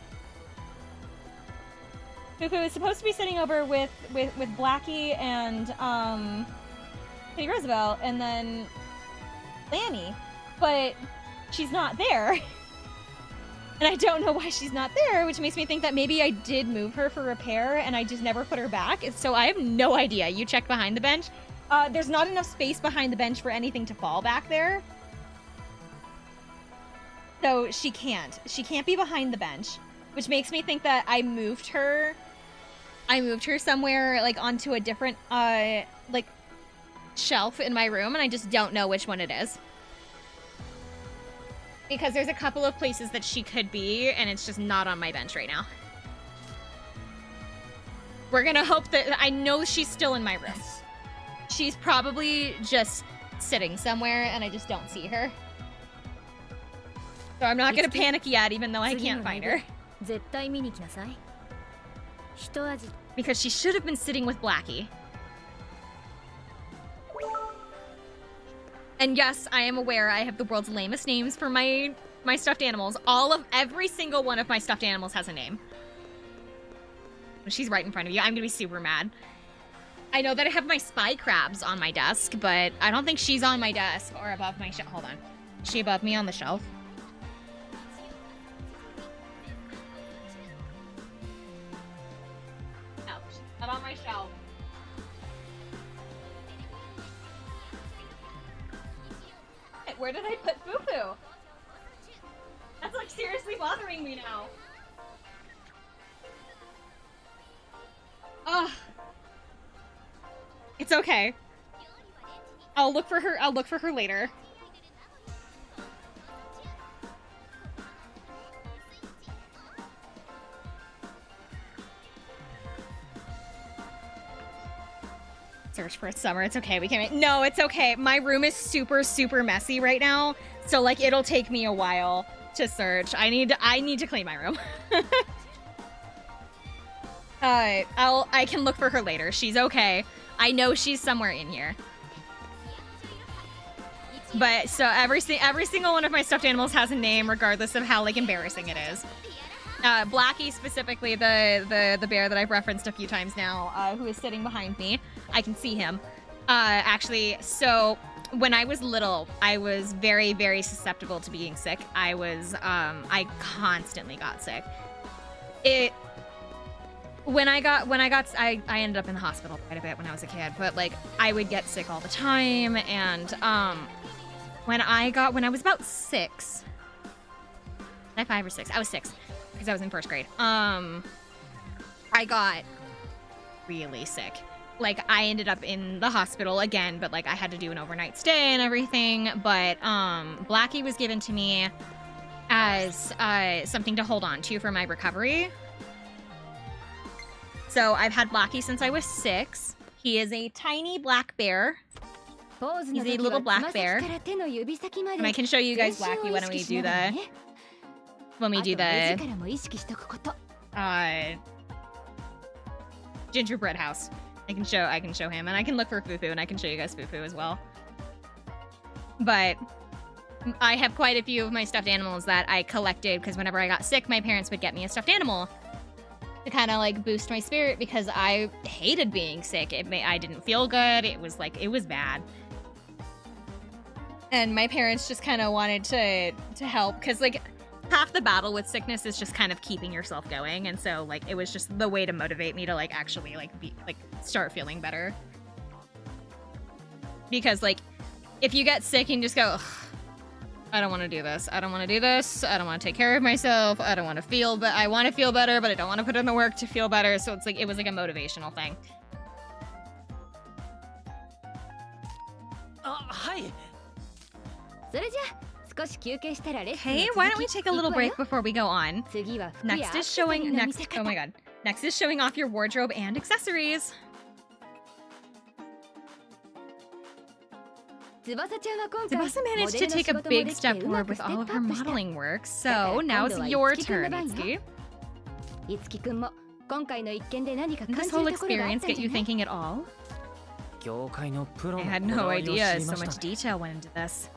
Fufu is supposed to be sitting over with Blackie and Teddy Roosevelt and then Lanny, but she's not there. And I don't know why she's not there, which makes me think that maybe I did move her for repair and I just never put her back. So I have no idea. You check behind the bench. There's not enough space behind the bench for anything to fall back there. So she can't. She can't be behind the bench, which makes me think that I moved her somewhere like onto a different like shelf in my room, and I just don't know which one it is. Because there's a couple of places that she could be, and it's just not on my bench right now. We're gonna hope that... I know she's still in my room. She's probably just sitting somewhere, and I just don't see her. So I'm not gonna panic yet, even though I can't find her. Because she should have been sitting with Blackie. And yes, I am aware I have the world's lamest names for my stuffed animals. Every single one of my stuffed animals has a name. She's right in front of you. I'm gonna be super mad. I know that I have my spy crabs on my desk, but I don't think she's on my desk or above my shelf. Hold on. Is she above me on the shelf? No, she's not on my shelf. Where did I put Fufu? That's like seriously bothering me now. Ugh. It's okay. I'll look for her later. Search for summer. It's okay. We can make... No, it's okay. My room is super, super messy right now. So, like, it'll take me a while to search. I need to clean my room. I can look for her later. She's okay. I know she's somewhere in here. But, so every single one of my stuffed animals has a name, regardless of how, like, embarrassing it is. Blackie, specifically, the bear that I've referenced a few times now, who is sitting behind me. I can see him. Actually, so when I was little, I was very, very susceptible to being sick. I constantly got sick. I ended up in the hospital quite a bit when I was a kid, but like I would get sick all the time. And when I was about 6, was I 5 or 6? I was 6 because I was in 1st grade. I got really sick. Like, I ended up in the hospital again, but, like, I had to do an overnight stay and everything. But, Blackie was given to me as something to hold on to for my recovery. So, I've had Blackie since I was 6. He is a tiny black bear. He's a little black bear. And I can show you guys Blackie when we do the gingerbread house. I can show him, and I can look for Fufu, and I can show you guys Fufu as well. But I have quite a few of my stuffed animals that I collected because whenever I got sick, my parents would get me a stuffed animal to kind of like boost my spirit because I hated being sick. I didn't feel good. It was bad. And my parents just kind of wanted to help because like half the battle with sickness is just kind of keeping yourself going, and so like it was just the way to motivate me to like actually like start feeling better. Because like if you get sick and just go, I don't want to do this, I don't want to do this, I don't want to take care of myself, I don't want to feel, but I want to feel better, but I don't want to put in the work to feel better. So it's like it was like a motivational thing. Hi. Hey, why don't we take a little break before we go on? Next is showing off your wardrobe and accessories. Tsubasa managed to take a big step forward with all of her modeling work, so now it's your turn, Itsuki. Did this whole experience get you thinking at all? I had no idea so much detail went into this.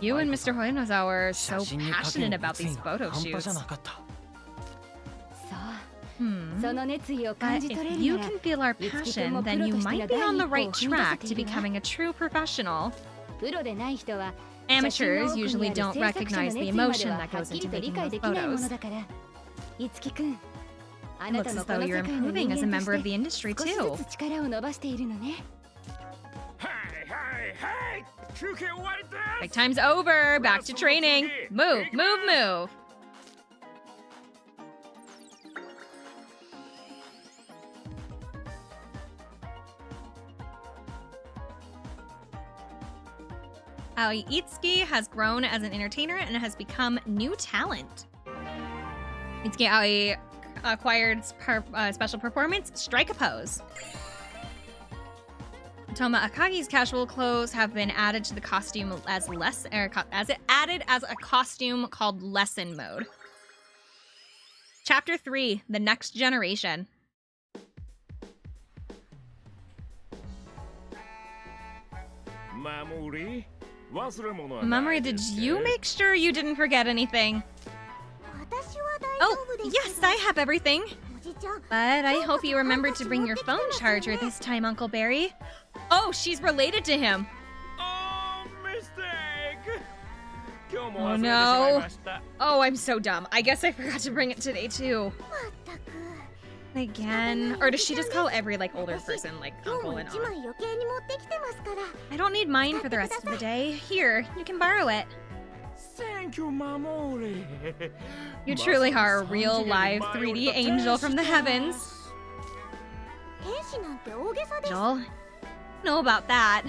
You and Mr. Horinoza were so passionate about these photo shoots. But if you can feel our passion, then you might be on the right track to becoming a true professional. Amateurs usually don't recognize the emotion that goes into making those photos. いつきくん、あ It な looks たも as こ though の you're 世界の improving 人 as a 間 member of と the して industry 少し too. ずつ力を伸ばしているのね。はいはいはい休憩終わりです Break time's over. Back to training. Move, move, move. Aoi Itsuki has grown as an entertainer and has become new talent. Itsuki Aoi acquired special performance, Strike a Pose. Toma Akagi's casual clothes have been added to the costume as added as a costume called Lesson Mode. Chapter 3, The Next Generation. Mamori, did you make sure you didn't forget anything? 私は大 Oh, 丈夫です yes, I have everything. おじちゃん。 But I hope you remembered to bring your phone charger this time, Uncle Barry. Oh, she's related to him. Oh no. Oh, I'm so dumb. I guess I forgot to bring it today too. まったく。 Again. Or does she just call every like older person like 今日 uncle も and 一枚 aunt? 余計に持ってきてますから I don't need mine for the rest of the day. Here, you can borrow it. Thank you, Mamori. You truly are a real live 3D angel from the heavens. 天使なんて大げさです Joel, know about that.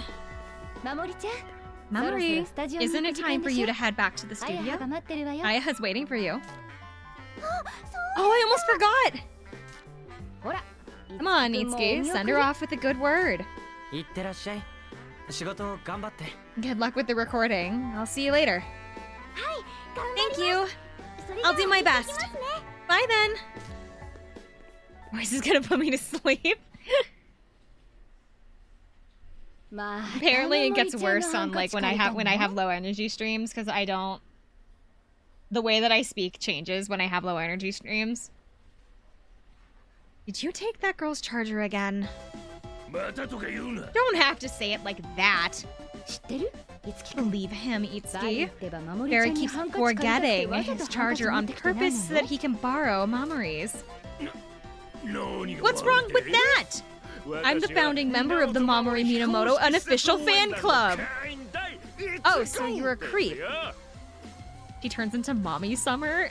守りちゃん Mamori, スタジオに isn't 行 it く時間 time for でしょ you to head back to the あやは studio? が待ってるわよ Ayaha's waiting for you. そう Oh, I almost forgot! ほら Come on, いつきくんもお Nitsuki, 見送 send り her off with a good word. いってらっしゃい。仕事頑張って。 Good luck with the recording. I'll see you later. 頑張 Thank り you. それじゃあ I'll do my 行って best. きますね Bye then. Voice is gonna put me to sleep. まあ Apparently, it 守 gets ちゃんの worse on like when I have low energy streams because I don't. The way that I speak changes when I have low energy streams. Did you take that girl's charger again? またとか言うな Don't have to say it like that. 知ってるいつきくん Believe him, バリ Itsuki. ってば守りちゃ Barry んに keeps ハンカチ借りたくて forgetting わざ his とハンカチ charger 持っ on てきてない purpose so の that he can borrow Mamori's. 何が What's wrong with that? I'm the founding member of the Mamori Minamoto unofficial fan club. Oh, so you're a creep. He turns into Mommy Summer?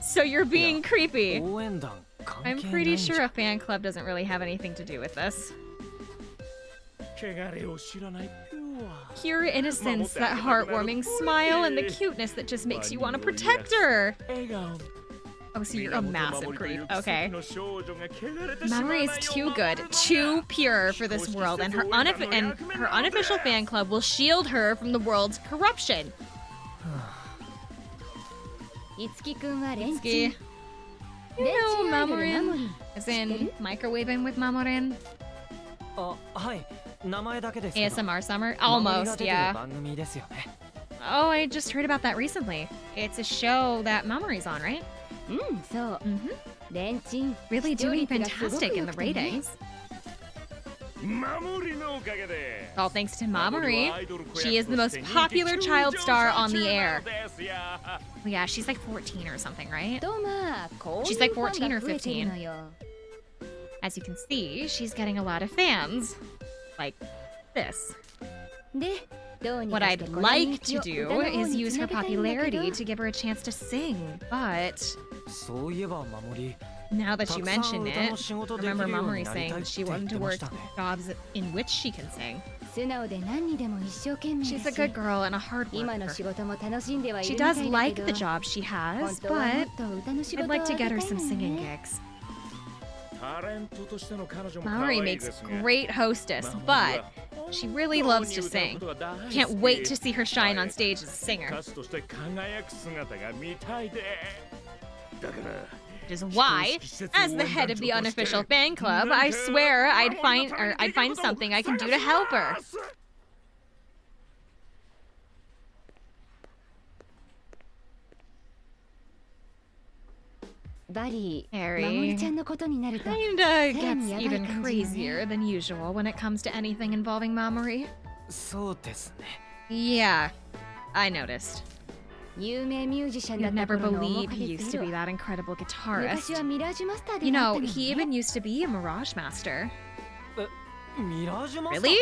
So you're being creepy. 応援団関係 I'm ないん pretty じゃ sure a fan club doesn't really have anything to do with this. 汚れを知らないピュア Pure innocence, that heartwarming smile, and the cuteness that just makes you want to protect her. 笑顔 Oh, so you're a massive creep. Okay. の少女が汚れてしまう Memory is too good, too pure for this world, and her unofficial fan club will shield her from the world's corruption. いつきくんはレン Itsuki, チン you レンチ know ンアイドル Mamorin, マモリン as in microwaving with Mamorin. あ、はい。名前だけですけど。 ASMR Summer? 守りが Almost, 出てる yeah. 番組ですよね。 Oh, I just heard about that recently. It's a show that Mamori's on, right? うんそう Mm-hmm. レンチン Really 視聴 doing 率がすごく fantastic in 良 the くてね ratings. 守りのおかげで All thanks to Mamori. She is the most popular child star on the air. Yeah, she's like 14 or something, right? とまあこういう She's like ファンが 14 or 増えてる 15. のよ As you can see, she's getting a lot of fans. Like this. でどうに What かして I'd この like 人 to 気を do 歌の方 is に use つな her げたいんだけ popularity ど to give her a chance to sing, but そういえば守り。 now that you たくさん mention 歌の it, 仕事でき I る remember ように Mamori なり saying たいっ that she て言っ wanted て to ま work したね。 jobs in which she can sing. 素直で何にでも一生懸命 She's だ a し good girl and a hard 今の仕 worker. 事も楽しんではい She るみた does いだ like け the ど job she 本 has, 当はも but っと歌の仕 I'd 事を like あ to げ get た her い some の singing ね gigs. タレントとしての彼女も可 Mamori 愛い makes ですが great hostess, but she really loves to sing. Can't wait to see her shine on stage as a singer. 歌手として輝く姿が見たいでだから Which is why, as the head of the unofficial fan club, I swear I'd find something I can do to help her. バリー Harry 守りちゃんのことになると Kinda gets even crazier than usual when it comes to anything involving Mamori. そうですね。 Yeah, I noticed. 有名ミュージシャンだ You'd った never 頃の面 believe 影 he す used ぎ to る be わ that incredible 昔 guitarist. はミラージュマスター You でもあっ know, たのに he ね even used to be a Mirage Master. ミラージュマスター Really?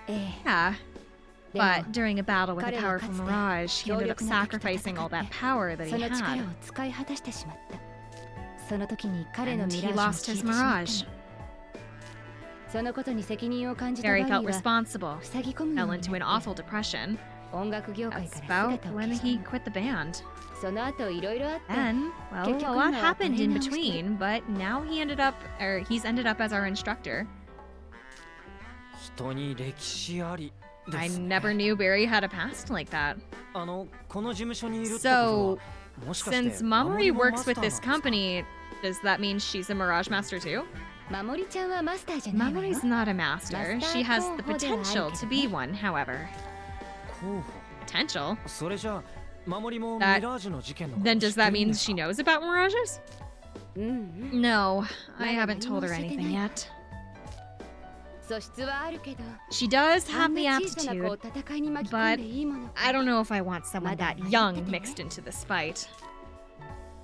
ええ Yeah. でも But during a battle with a 彼は powerful かつて Mirage, he ended up 強力な敵と sacrificing all 戦 that って power that he その力 had. を使い果たしてしまった。その時に彼の And ミ he ラージュも lost 消え his てしまった Mirage. の。そのことに責任を感じたバ Barry ギ felt ーは responsible, 塞ぎ込むよ fell うに into an なって awful depression. 音楽業界 That's から about 姿を when 消した he の。 quit the band. その後いろいろあって Then, well, a 結局 lot 今は happened in トレーナーをしてる。 between, but now he's ended up as our instructor. 人に歴史ありで I すね。 never knew Barry had a past like that. この事務所にいるってこと So, はもしかして since 守り Mamori もマ works スタ with ーなん this ですか？ company, does that mean she's a Mirage Master too? 守りちゃんはマスターじゃないわよ。 Mamori's not a master. Master She has the 候補ではあるけどね。 potential to be one, however. 候補。 Potential? それじゃあ守りもミ That- ラージュの事件のこと Then 知っ does て that るん mean ですか？ she knows about mirages? うんうん。 No, I Never haven't told her knew anything yet. 素質はあるけど、 She does あ have ん the な小さな子を aptitude, 戦いに巻き込んでいいものか。 I don't know if I want someone that Mada young maybe. mixed into this fight.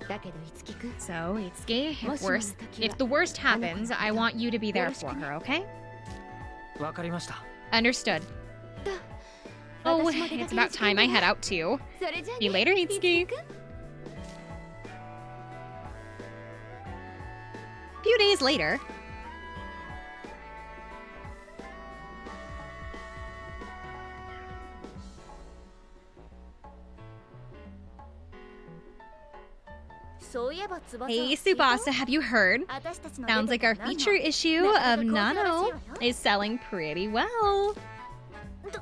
だけどいつきくん、 So, Itsuki, if もしもの時は、 if the worst happens,あの子のこと I want you to be there よろしく for ね。 her, okay? わかりました。 Understood. Oh, 私も出か it's ける about 時間 time I だ head わ。 out too. それじゃあ See you ね、 later, いつ Itsuki. きくん。 Few days later. Hey, Tsubasa, have you heard? Sounds like our feature issue of Nano is selling pretty well. ど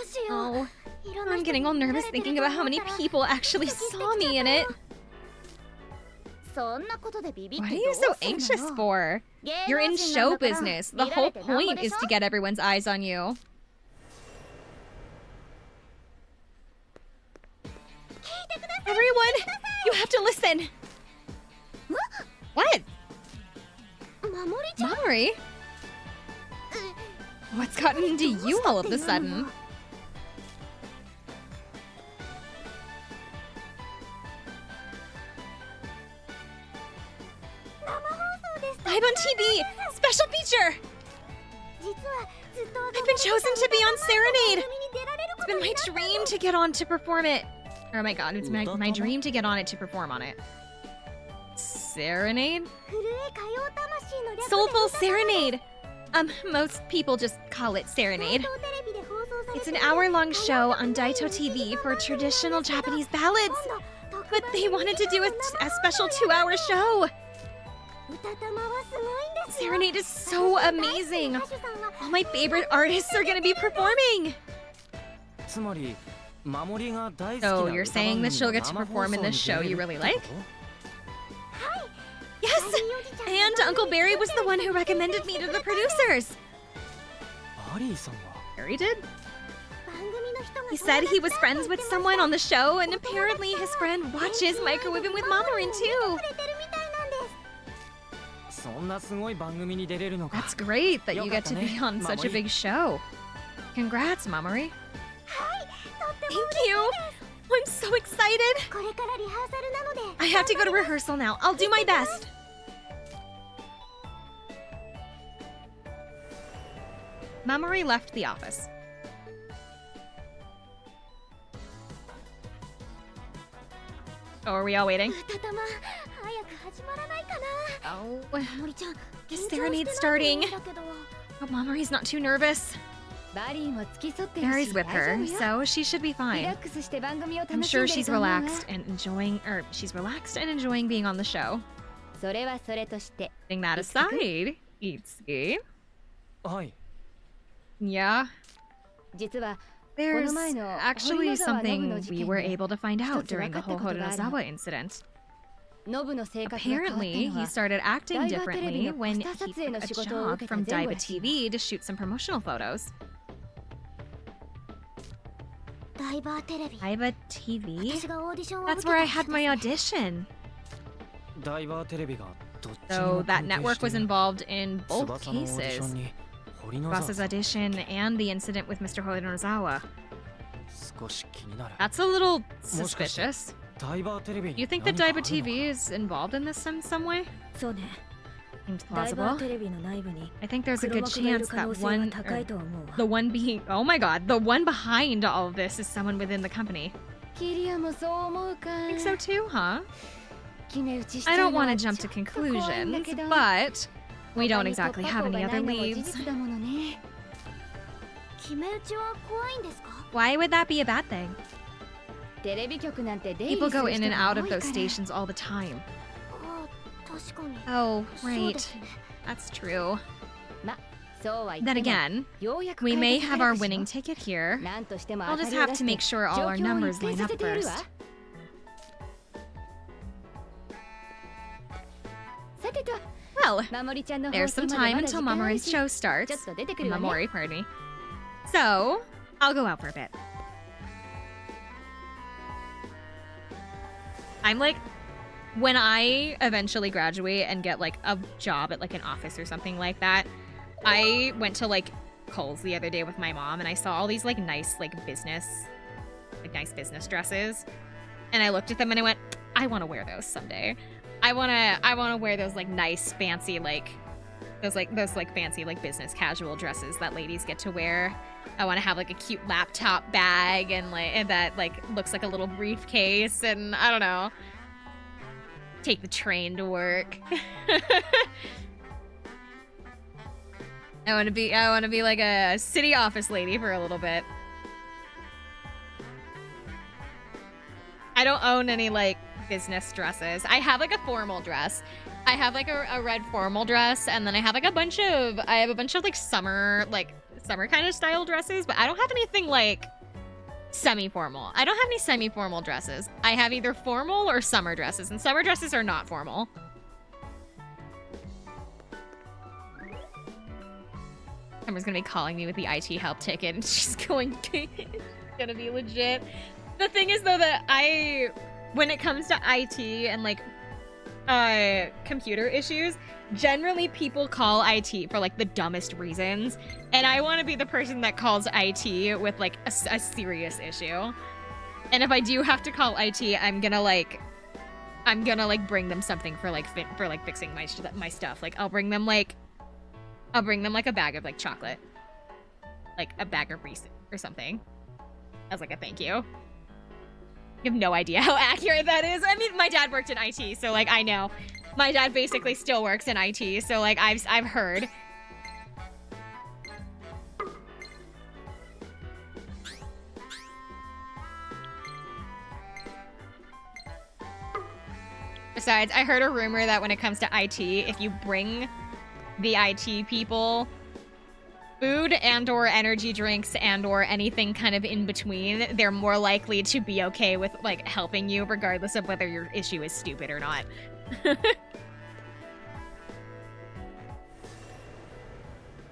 うしよう。 Oh, I'm getting all nervous thinking about how many people actually saw me in it. そんなことでビビっ What て are ど you う so するの anxious for? 芸 You're 能 in 人なん show だから business. The 見ら whole れてなんぼ point で is しょ to get everyone's eyes on you. Everyone, you have to listen. What? 守りちゃん Mamori? What's gotten into you all of a sudden? Live on TV! Special feature! 実はずっと I've been chosen to be on Serenade! 番組に出られるこ It's と been に my なったの dream to get on to perform it. Oh my god, it's my Utatama? dream to get on it to perform on it. Serenade? 震え歌謡魂の略で Soulful 歌ったの Serenade! Most people just call it 大 Serenade. 東テレビで放送され It's て an いる hour-long 歌 show 謡 on 曲の Daito 一時 TV 番 for 組 traditional なんですけど Japanese ballads. 今度特 But 番 they で wanted to do a 生 special 放送をや 2-hour る show. 歌玉はすごいんですよ Serenade is so 私の大好き amazing. な歌手さんは All my favorite artists are gonna be performing. つまり守りが大好き So な you're 歌 saying 番 that 組 she'll の get to 生 perform in 放送 this に show 出 you れる really って like? こと？ Yes! バリーおじちゃん And が Uncle Barry was the one who recommended me to the producers. バリーさんは Barry did? 番組の人が He said he was friends with someone on the show, and apparently his friend watches Microwaving with Mamorin too. くれてるみたいなんですそんなすごい番組に出れるのか。 That's great that you get to be on such a Mamori. big show. Congrats, Mamory. はいとっても Thank you. I'm so excited. これからリハーサルなので I have to go to rehearsal now. I'll do my best. Mamory left the office. Oh, are we all waiting? 歌玉早く始まらないかな Oh, 森ちゃん Is 緊張して Serenade ない starting? と思うんだけど hope Mamory's not too nervous. バリーも付き添ってるし Barry's with 大 her, 丈夫よ so she should be リラ fine. ックスして番組を楽しん I'm で sure る she's と思うわ relaxed and enjoying being on the show. それはそれとして Putting that aside, Itsuki. はい。 Yeah, 実は there's この前の actually 堀之沢ノブ something の事 we 件 were で able to find out 一つ during the 分かった whole ことがあるの。 Horozawa incident. ノブの性格が変わった Apparently, の he は started acting ダイバーテレビ differently のポ when ス he ター撮 took 影の a 仕事を job 受けた from 前後 Daiba らしい TV to shoot some promotional photos. ダイバーテレビ Daiba TV? 私がオーディションを受 That's け where た I 人 had です my ね audition. ダイバーテレビがどっちに So も that 関係 network して was る。 involved in both 翼のオーディション cases. に boss's audition and the incident with Mr. Horinozawa. 少し気になる。 That's a little suspicious. ダイバーテレビに You think that 何かある Daiba のか TV is involved in this in some way? そうね Seems ダイバー plausible. テレビの内部に I think there's a 黒 good 幕がいる chance 可能 that 性は one, 高いと思うわ the one being, oh my god, the one behind all of this is someone within the company. キリアもそう思うか I think so too, huh? 決め打ちしち I ゃう don't の want は to ちょ jump っ to と怖いんだ conclusions, けど but we don't 他に exactly 突 have 破口 any がな other いのも事 leads. 実だものね決め打ちは怖いんですか Why would that be a bad thing? テレビ局なんて出入 People りす go る in 人 and が out 多 of いから those stations all the time. あ確かに Oh, そう right. ですね That's true. まそうは言って Then も again, ようやく we 変 may えてく have れ our るでしょ winning ticket here. なんとしても I'll 当た just りを have 出 to して make sure all 状 our 況を numbers 一変 line さ up せてやるわ first. さてと Well, 守りちゃんの放 there's 送 some まで time まだ until 時間ある Mamori's し show ちょ starts. っと出てくるわね Mamori party. So, I'll go out for a bit. I'm like, when I eventually graduate and get like a job at like an office or something like that, I went to like Kohl's the other day with my mom and I saw all these like nice business dresses. And I looked at them and I went, I want to wear those someday. I want to wear those like nice fancy those fancy business casual dresses that ladies get to wear. I want to have like a cute laptop bag and that looks like a little briefcase and I don't know. Take the train to work. I want to be like a city office lady for a little bit. I don't own any like business dresses. I have like a formal dress. I have like a red formal dress, and then I have a bunch of like summer kind of style dresses, but I don't have anything like semi-formal. I don't have any semi-formal dresses. I have either formal or summer dresses, and summer dresses are not formal. Summer's gonna be calling me with the IT help ticket, and she's going it's gonna be legit. The thing is though that when it comes to IT and like computer issues, generally people call IT for like the dumbest reasons, and I want to be the person that calls IT with like a serious issue. And if I do have to call IT, I'm gonna bring them something for fixing my stuff. Like I'll bring them like a bag of like chocolate, like a bag of Reese's or something, as like a thank you. You have no idea how accurate that is. I mean, my dad worked in IT, so like I know. My dad basically still works in IT, so like I've heard. Besides, I heard a rumor that when it comes to IT, if you bring the IT people food and or energy drinks and or anything kind of in between, they're more likely to be okay with like helping you regardless of whether your issue is stupid or not.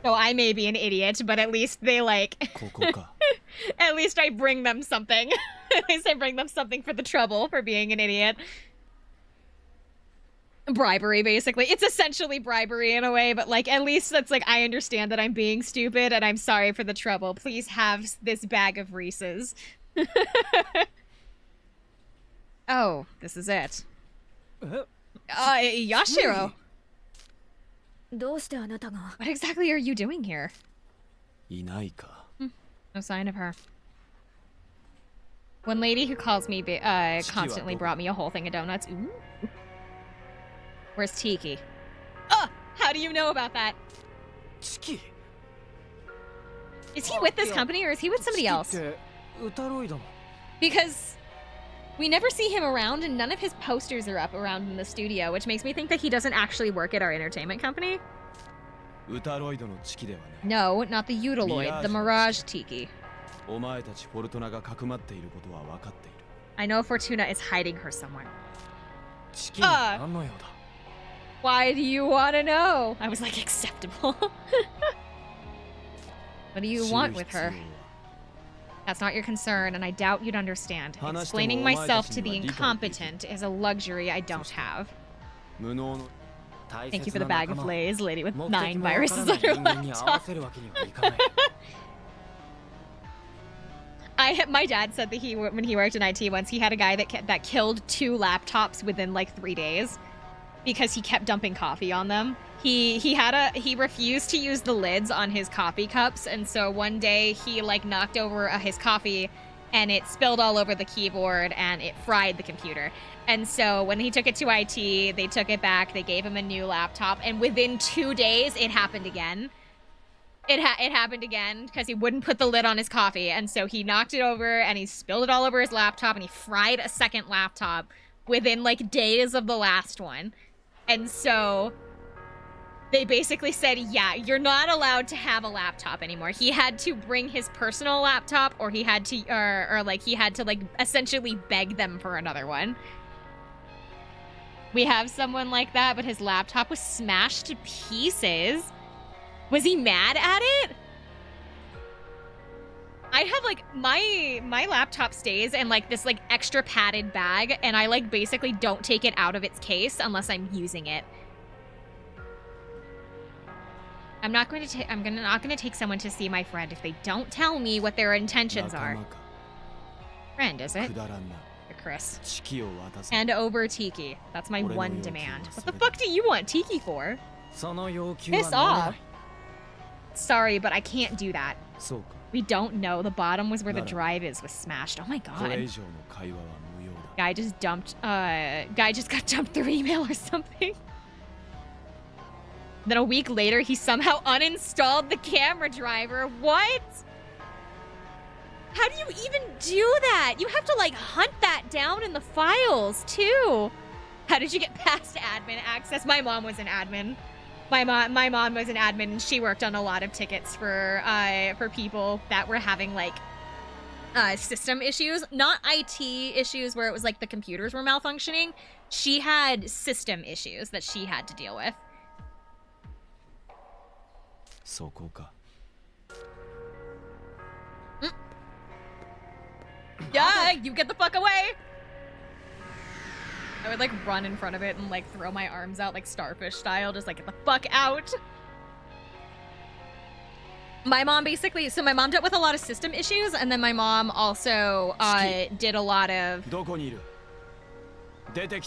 So I may be an idiot, but at least they at least I bring them something. At least I bring them something for the trouble for being an idiot. Bribery, basically. It's essentially bribery in a way, but like at least that's like I understand that I'm being stupid and I'm sorry for the trouble. Please have this bag of Reese's. Oh, this is it. Yashiro. どうしてあなたが What exactly are you doing here? いないか。 No sign of her. One lady who calls me constantly brought me a whole thing of donuts. Ooh. Where's Tiki? Oh, how do you know about that? Tiki? Is he with this company or is he with somebody else? 歌ロイドの。 Because we never see him around and none of his posters are up around in the studio, which makes me think that he doesn't actually work at our entertainment company. 歌ロイドのチキではない。 No, not the Utiloid, the Mirage Tiki. お前たちフォルトナがかくまっていることは分かっている。 I know Fortuna is hiding her somewhere. チキに何の用だ。 Why do you want to know? I was like, acceptable. What do you want with her? That's not your concern, and I doubt you'd understand. Explaining myself to the incompetent is a luxury I don't have. 無能の。Thank you for the bag of Lays, lady with 9 viruses on 目的 her もわからない人間に合わ laptop. せるわけにはいかない My dad said that when he worked in IT once, he had a guy that killed 2 laptops within like 3 days because he kept dumping coffee on them. He refused to use the lids on his coffee cups, and so one day he like knocked over his coffee and it spilled all over the keyboard and it fried the computer. And so when he took it to IT, they took it back, they gave him a new laptop, and within 2 days it happened again. It happened again because he wouldn't put the lid on his coffee, and so he knocked it over and he spilled it all over his laptop and he fried a second laptop within like days of the last one. And so they basically said, yeah, you're not allowed to have a laptop anymore. He had to bring his personal laptop, or he had to he had to essentially beg them for another one. We have someone like that, but his laptop was smashed to pieces. Was he mad at it? I have like my laptop stays in like this like extra padded bag, and I like basically don't take it out of its case unless I'm using it. I'm not going to take someone to see my friend if they don't tell me what their intentions are. Friend, is it? Or Chris. Hand over Tiki. That's my one demand. What the fuck do you want Tiki for? Piss off. Sorry, but I can't do that. We don't know. The bottom was where the drive was smashed. Oh my god. Guy just got dumped through email or something. Then a week later, he somehow uninstalled the camera driver. What? How do you even do that? You have to like hunt that down in the files too. How did you get past admin access? My mom was an admin. My mom was an admin, and she worked on a lot of tickets for people that were having like system issues, not IT issues where it was like the computers were malfunctioning. She had system issues that she had to deal with. Yeah, you get the fuck away. I would like run in front of it and like throw my arms out like starfish style, just like get the fuck out. My mom basically, so my mom dealt with a lot of system issues, and then my mom also did a lot of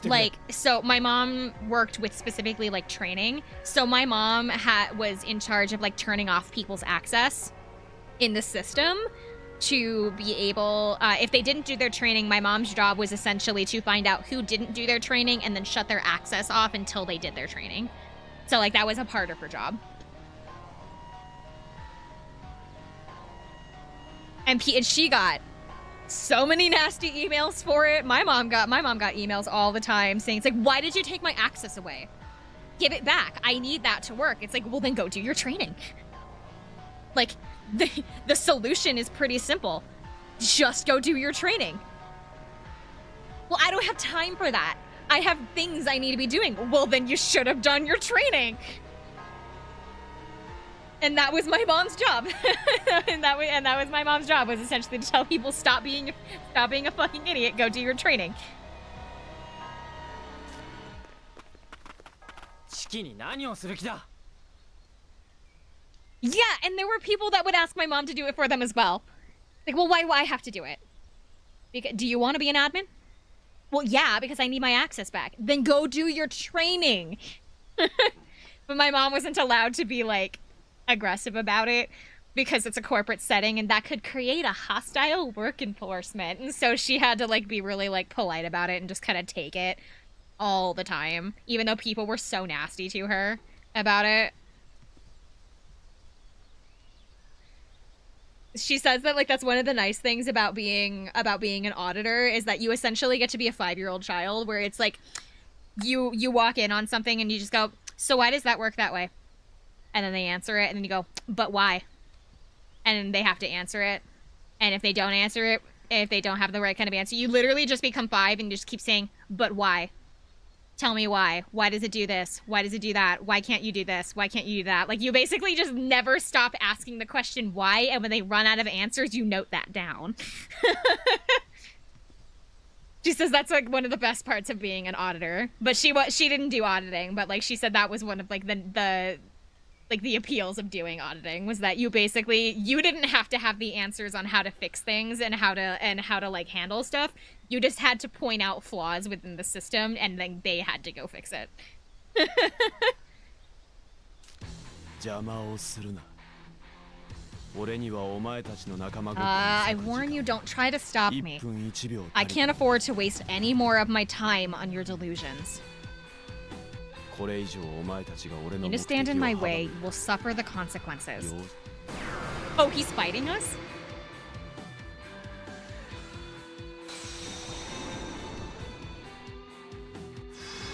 like, so my mom worked with specifically like training. So my mom was in charge of like turning off people's access in the system to be able, if they didn't do their training, my mom's job was essentially to find out who didn't do their training and then shut their access off until they did their training. So like that was a part of her job. And she got so many nasty emails for it. My mom got emails all the time saying, it's like, why did you take my access away? Give it back. I need that to work. It's like, well, then go do your training. Like, the solution is pretty simple. Just go do your training. Well, I don't have time for that. I have things I need to be doing. Well, then you should have done your training. And that was my mom's job. and that was my mom's job, was essentially to tell people, stop being a fucking idiot, go do your training. Yeah, and there were people that would ask my mom to do it for them as well. Like, well, why do I have to do it? Because, do you want to be an admin? Well, yeah, because I need my access back. Then go do your training. But my mom wasn't allowed to be, like, aggressive about it because it's a corporate setting and that could create a hostile work enforcement. And so she had to, like, be really, like, polite about it and just kind of take it all the time, even though people were so nasty to her about it. She says that, like, that's one of the nice things about being an auditor is that you essentially get to be a 5-year-old child, where it's like you walk in on something and you just go, so why does that work that way? And then they answer it, and then you go, but why? And then they have to answer it. And if they don't answer it, if they don't have the right kind of answer, you literally just become 5 and you just keep saying, but why? Tell me why. Why does it do this? Why does it do that? Why can't you do this? Why can't you do that? Like, you basically just never stop asking the question why, and when they run out of answers, you note that down. She says that's like one of the best parts of being an auditor. But she didn't do auditing, but like she said that was one of like the appeals of doing auditing was that you didn't have to have the answers on how to fix things and how to like handle stuff. You just had to point out flaws within the system and then they had to go fix it. I warn you, don't try to stop me. I can't afford to waste any more of my time on your delusions. You just stand in my way, you will suffer the consequences. Oh, he's fighting us?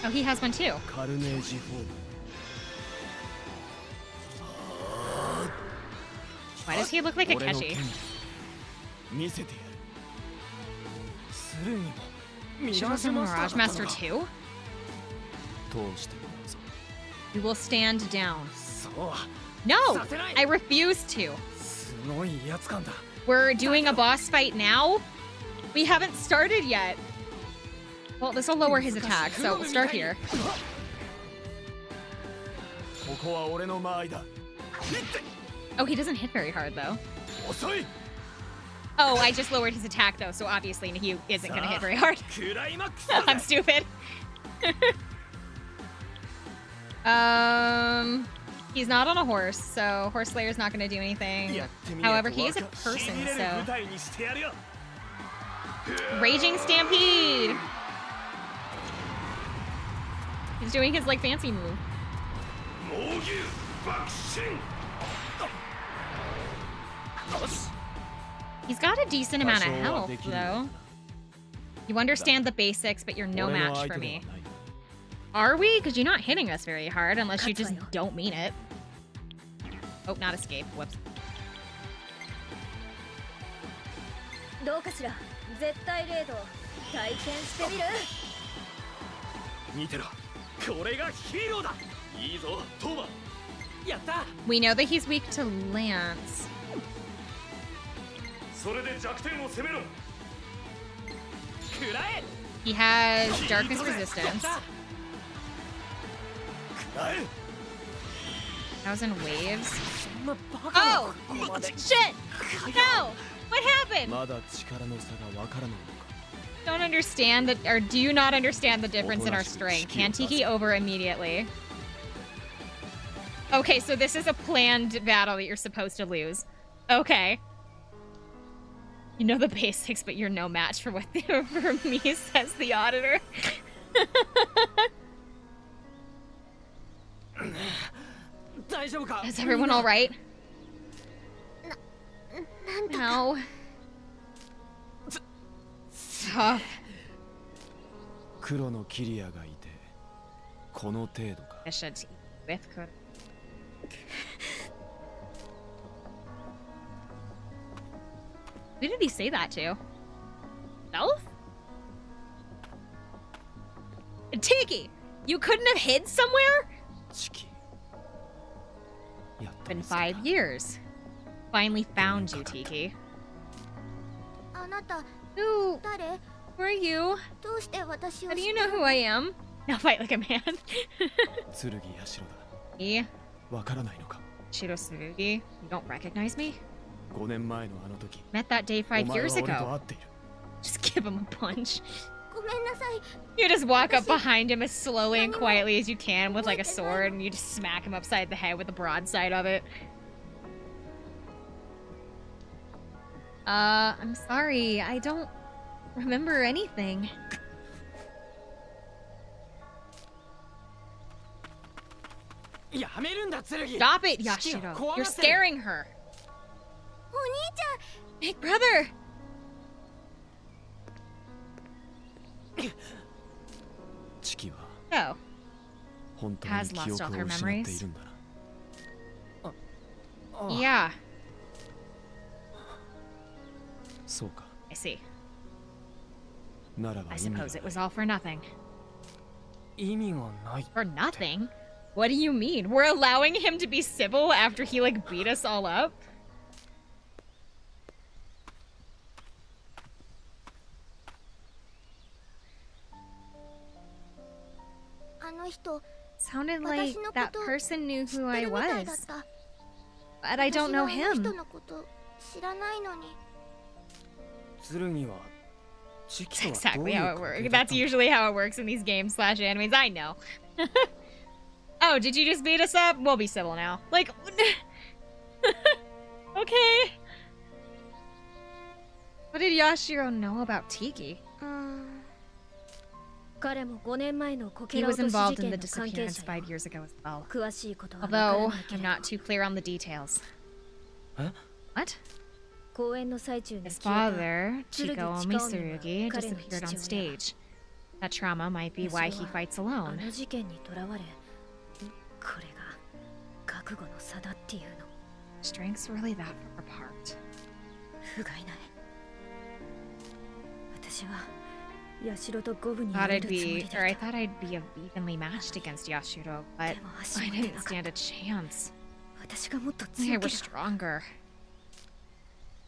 Oh, he has one too. Why does he look like a Keshi? Shiro's a Mirage Master too? You will stand down. No! I refuse to. We're doing a boss fight now? We haven't started yet. Well, this will lower his attack, so we'll start here. Oh, he doesn't hit very hard, though. Oh, I just lowered his attack, though, so obviously he isn't going to hit very hard. I'm stupid. He's not on a horse, so Horse Slayer's not going to do anything. However, he is a person, so... Raging Stampede! He's doing his, like, fancy move. He's got a decent amount of health, though. You understand the basics, but you're no match for me. Are we? Because you're not hitting us very hard, unless you just don't mean it. Oh, not escape. Whoops. We know that he's weak to Lance. He has darkness resistance. That was in waves. Oh! Shit! No! What happened? Don't understand that, or do you not understand the difference in our strength? Hand Tiki over immediately. Okay, so this is a planned battle that you're supposed to lose. Okay. You know the basics, but you're no match for what for me, says the auditor. Is everyone all right? No. Tough. I should with Kuro. Who did he say that to? Self? Tiki! You couldn't have hid somewhere? Been 5 years. Finally found you, Tiki. Who are you? How do you know who I am? Now fight like a man. Me? Shiro Tsurugi? You don't recognize me? Met that day 5 years ago. Just give him a punch. You just walk up behind him as slowly and quietly as you can with like a sword and you just smack him upside the head with the broadside of it. I'm sorry. I don't remember anything. Stop it, Yashiro. You're scaring her. Big brother! Oh. Has lost all her memories. Yeah. I see. I suppose it was all for nothing. For nothing? What do you mean? We're allowing him to be civil after he, like, beat us all up? の人 Sounded like 私のこ that と person knew 知 who っ I てるみたい was. だった But I don't 私 know はあの him. 人のこと知らないのに 剣はチキ That's とはどう exactly いう how it 関 works. 係だっ That's たんだ usually how it works in these games slash animes. I know. Oh, did you just beat us up? We'll be civil now. Like, okay. What did Yashiro know about Tiki? うーん彼も5年前のこ He けら was 落とし involved 事 in 件 the の関係 disappearance 者よ 5 years ago as well. 詳しいことは分から Although ないけ I'm れど not too clear on the details. え What? 公演の最中に His 消えた father, Chiko Tsurugi Mitsurugi, Chikaomi は彼の disappeared on 父親。 stage. That trauma might be why he fights あ alone. の事件にとらわれこれが覚悟の差だっていうの Strengths really that far apart. 不甲斐ない私はヤシロと五分に Thought なれ I'd るつもり be, で or I いた thought I'd be evenly matched against Yashiro, but でも足 I も出 didn't なかっ stand a chance. た私がもっと I 強 think け we're れば stronger.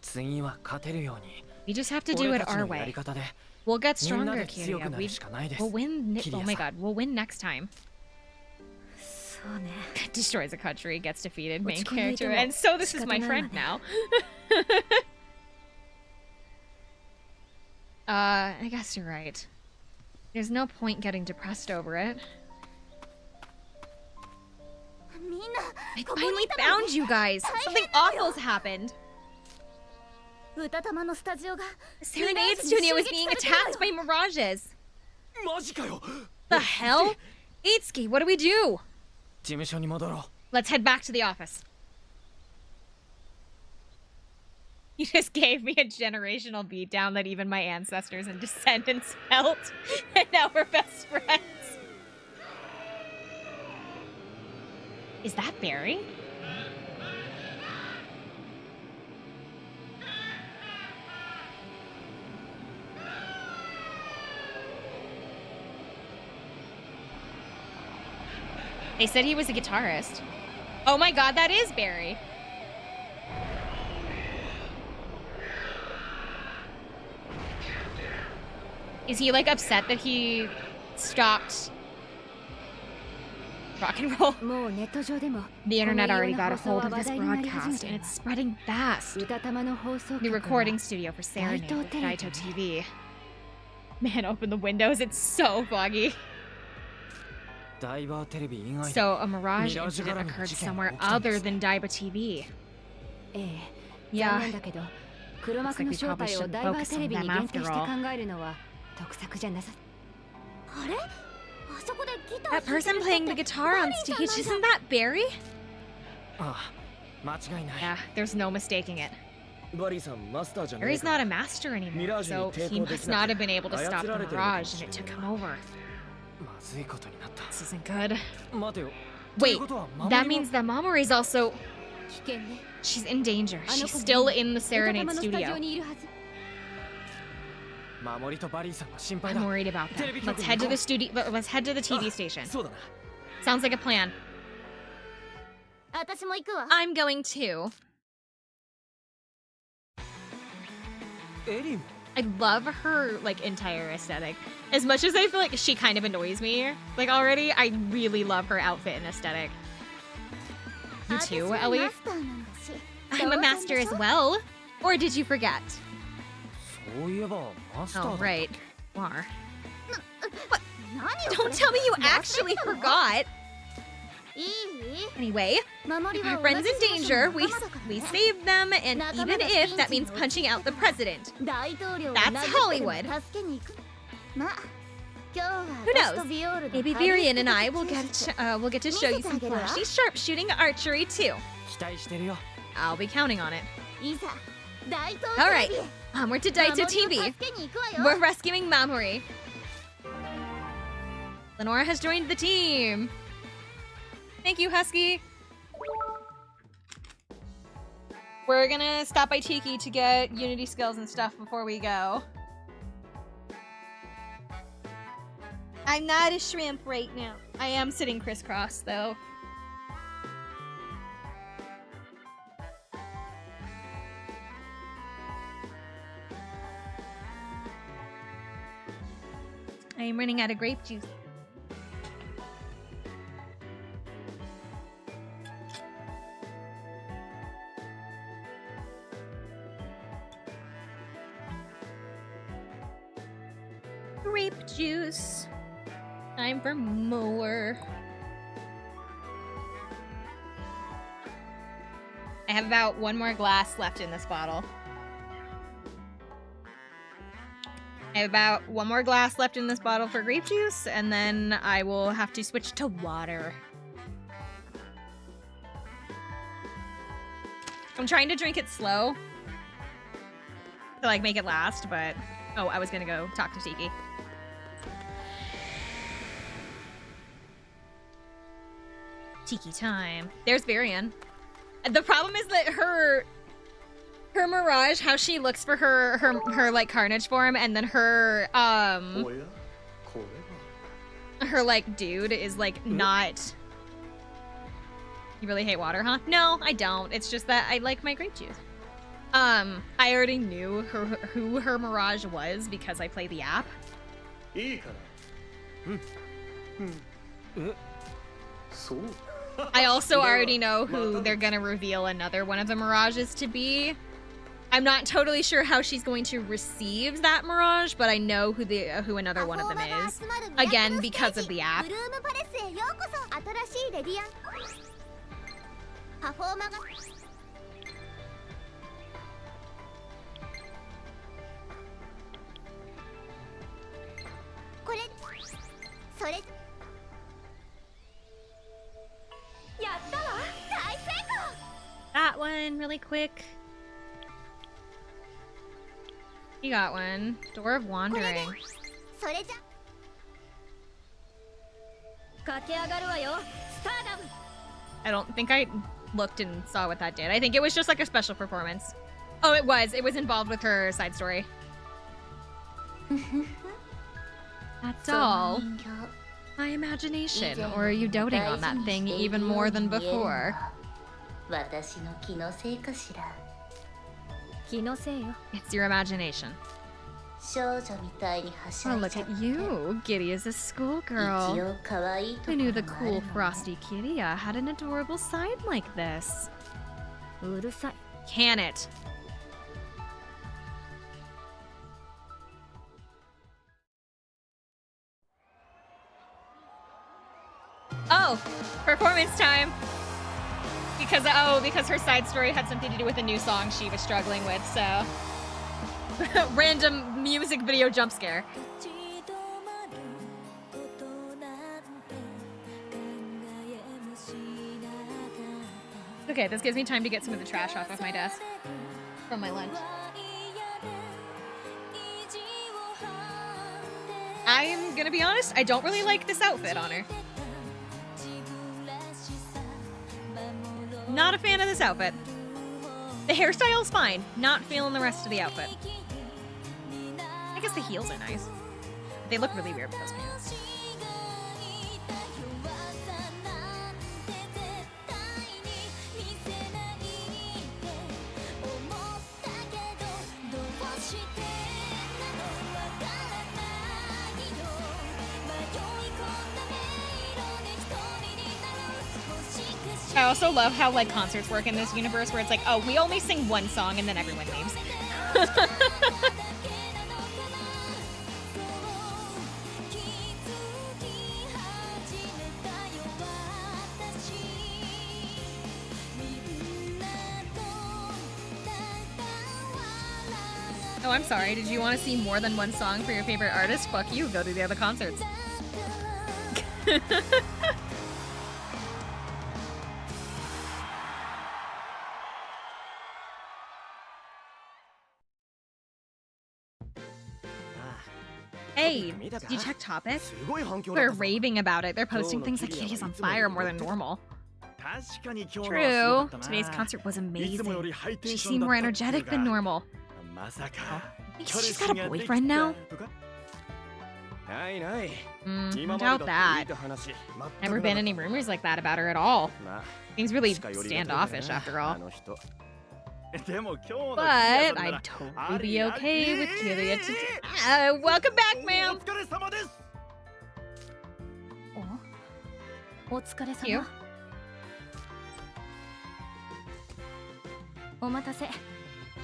次は勝てるように We just have to do 俺 it たち our のやり way. 方で We'll get みんな stronger, で強く Kiryu. なるしかないです We'll win. Oh my キリヤさん god, we'll win next time. そうね Destroys a country, gets defeated, main 落ち込んでいて character, も and so this is 仕方 my ないわね。 friend now. I guess you're right. There's no point getting depressed over it. みんな I ここに finally いたの found ね you guys. Something awful's happened. 歌玉のスタジオが The Serenade Studio is being attacked by mirages. マジかよ The hell? Itsuki, what do we do? 事務所に戻ろう Let's head back to the office. You just gave me a generational beatdown that even my ancestors and descendants felt, and now we're best friends. Is that Barry? They said he was a guitarist. Oh my god, that is Barry. Is he like upset that he stopped rock and roll? もうネット上でも The internet この already ような got a 放送は hold of 話 this 題になり始め broadcast て and いま it's す spreading fast. 歌玉の放送 The 局 recording は studio for Serenade Daito with TV. Daito TV. Man, open the windows, it's so foggy. ダイバーテレビ以外で So a mirage Mirage incident 絡みの occurred 事件が somewhere 起きたんです other than Daiba TV. ええ Yeah. 残念だけど黒幕の正体をダイバーテレビに限定して考えるのは得策じゃなさあれあそこでギター That person playing the guitar on stage, isn't that Barry? ああ間違いない Yeah, there's no mistaking it. バリーさんマスターじゃねえ Barry's か not a master anymore, so he must not have been able to stop the mirage and it took him over. まずいことになった This isn't good. 待てよという Wait, ことは守 that りも means that Mamori's also... 危険ね She's in danger. あの She's 子 still in the 歌 Serenade 玉のスタジオ studio. にいるはず守りとバリーさんが心配 I'm だ worried about that. Television Let's head to the go. studio. Let's head to the TV station. そうだな Sounds like a plan. 私も行くわ I'm going too. エリも I love her like entire aesthetic. As much as I feel like she kind of annoys me, like already, I really love her outfit and aesthetic. You 私 too, は Ellie? マスターなのし I'm a master as well. Or did you forget? そういえばマスターだ Oh った right, you are. 何よ Don't tell me you actually forgot. いい Anyway, 守り our は friends 同じ in 事務所 danger. の We 仲間だから we ね saved them, and even if that means punching out the president. 大統領を That's 殴って Hollywood. 助けに行くまあ今日は Who 私と knows? ビオールの Maybe ハリウッ Varian ド and I 的 will 知 get 識 we'll get to show you some flashy sharpshooting archery too. 期待してるよ I'll be counting on it. いざ大統 All 領 right, onward to Daito 守りを TV. 助けに行くわ We're よ rescuing Mamori. Lenora has joined the team. Thank you, Husky. We're gonna stop by Tiki to get Unity skills and stuff before we go. I'm not a shrimp right now. I am sitting crisscross, though. I am running out of grape juice. Grape juice. Time for more. I have about one more glass left in this bottle. I have about one more glass left in this bottle for grape juice, and then I will have to switch to water. I'm trying to drink it slow to like make it last, but oh, I was gonna go talk to Tiki. Tiki time. There's Varian. The problem is that her Mirage, how she looks for her like Carnage form, and then her like dude is like not. You really hate water, huh? No, I don't. It's just that I like my grape juice. I already knew who her Mirage was because I play the app. I also already know who they're gonna reveal another one of the Mirages to be. I'm not totally sure how she's going to receive that Mirage, but I know who another one of them is. Again, because of the app. That one, really quick. You got one. Door of Wandering. I don't think I looked and saw what that did. I think it was just like a special performance. Oh, it was. It was involved with her side story. That's all. My imagination, or are you doting on that thing even more than before? It's your imagination. Oh, look at you. Giddy is a schoolgirl. I knew the cool, frosty Kiria had an adorable side like this. Can it? Oh, performance time. Because her side story had something to do with a new song she was struggling with, so random music video jump scare. Okay, this gives me time to get some of the trash off of my desk from my lunch. I'm gonna be honest, I don't really like this outfit on her. Not a fan of this outfit. The hairstyle's fine. Not feeling the rest of the outfit. I guess the heels are nice. They look really weird with those pants. I also love how like concerts work in this universe where it's like, oh, we only sing one song and then everyone leaves. Oh, I'm sorry. Did you want to see more than one song for your favorite artist? Fuck you. Go to the other concerts. Hey, did you check Topic? They're raving about it. They're posting things like Kitty's on fire more than normal. True. Today's concert was amazing. She seemed more energetic than normal. Oh, she's got a boyfriend now? I doubt that. Never been any rumors like that about her at all. Seems really standoffish after all. But I'd totally be okay with Kiria to... welcome back, ma'am! You?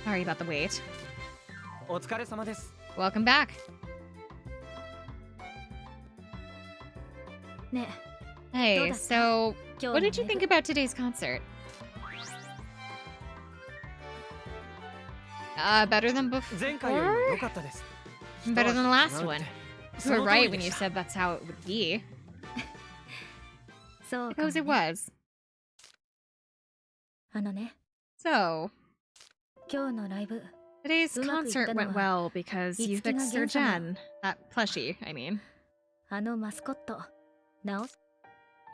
Sorry about the wait. Welcome back. ね Hey, so 今 what 日 did you の think ライ about today's concert? Better than 前回よりも before? 良かったです Better than the last one. そ You の were 通り right で when し you た said that's how it would be. ブそうかも Because it ね was. あのね So, 今日のライブ today's うまくいった concert の went は well because you いつきが fixed ゲ her ン様 gen. That plushie, I mean. あのマスコット直す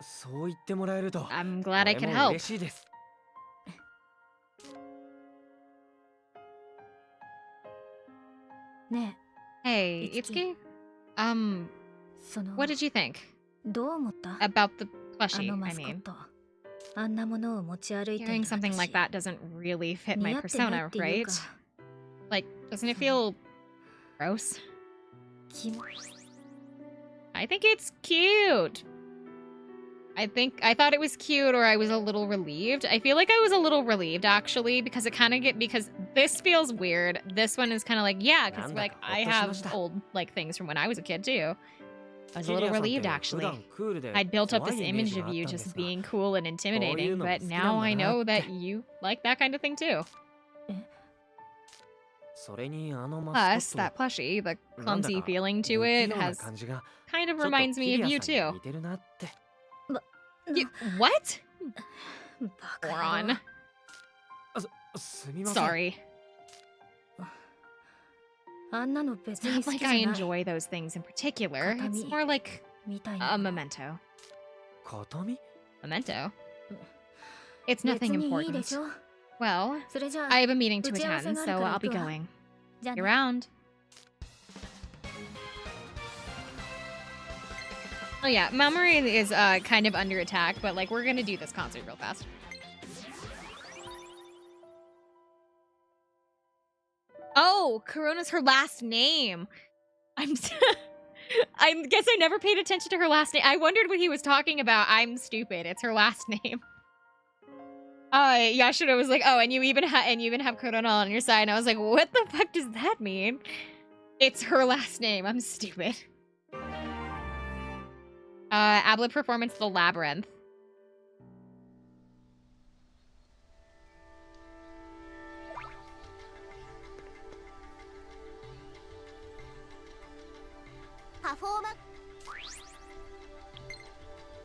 そう言ってもらえると I'm glad I 俺 could も help. 嬉しいです ね Hey, Itsuki. Itsuki. その What did you think どう思った about the あ plushie? の I マスコッ mean, トあんなものを持ち歩いてい carrying る something like 私 that doesn't really fit my 似合ってない persona, っていう right? か Like, doesn't it feel gross? キモ I think it's cute. I thought it was cute, or I was a little relieved. I feel like I was a little relieved actually, because it kind of because this feels weird. This one is kind of like, yeah, because like I have old like things from when I was a kid too. I was a little relieved actually. I'd built up this image of you just being cool and intimidating, but now I know that you like that kind of thing too. それにあのマス Plus, コッ that plushie, the トなんだ clumsy か feeling 不 to 器 it 用な has 感じが kind of ちょっと reminds キ me リ of ア you さんに too. 似てるなって You, what? バカ野郎 Moron. すみません Sorry. あんなの別 It's に not 好き like じゃ I ない enjoy those things in particular. It's 形見 more like みたい a な memento. 形見 Memento? It's 別 nothing にいいで important. しょ Well, それじゃあ I have a meeting to 打ち合わせ attend, がある so から I'll be 行くわ going. じゃあ See ね you around. Oh yeah, Mamoru is kind of under attack, but like we're gonna do this concert real fast. Oh, Corona's her last name. I guess I never paid attention to her last name. I wondered what he was talking about. I'm stupid. It's her last name. Yashiro was like, oh, and you even have Corona on your side. And I was like, what the fuck does that mean? It's her last name. I'm stupid. Ablet performance, The Labyrinth.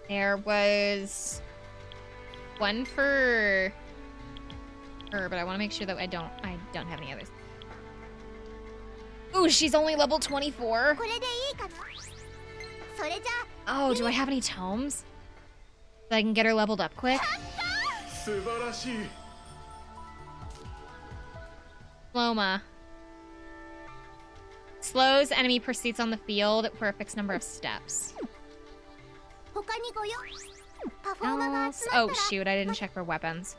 There was one for her, but I want to make sure that I don't have any others. Ooh, she's only level 24. これでいいかなそれじゃ Oh, do I have any tomes? So I can get her leveled up quick? 素晴らしい Loma. Slows enemy pursuits on the field for a fixed number of steps. 他にご用パフォーマーが Else? 集まった Oh ら shoot, I didn't check for weapons.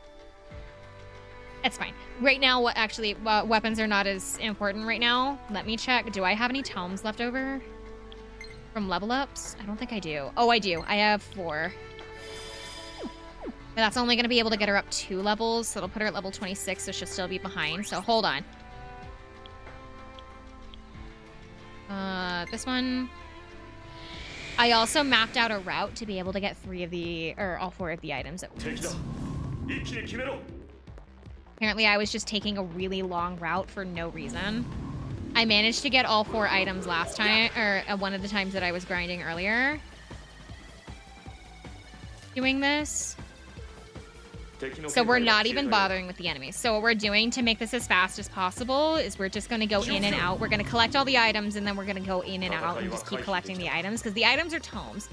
It's fine. Right now, weapons are not as important right now. Let me check. Do I have any tomes left over? From level ups? I don't think I do. Oh, I do. I have 4. But that's only going to be able to get her up 2 levels, so it'll put her at level 26, so she'll still be behind. So hold on. This one. I also mapped out a route to be able to get all 4 of the items at 敵だ once. 一気に決めろ Apparently, I was just taking a really long route for no reason. I managed to get all 4 items last time, or one of the times that I was grinding earlier. Doing this. 敵の So we're 気配が not 消え even たよ bothering with the enemies. So what we're doing to make this as fast as possible is we're just going to go in and out. We're going to collect all the items, and then we're going to go in and out and just keep collecting the items. Because the items are tomes.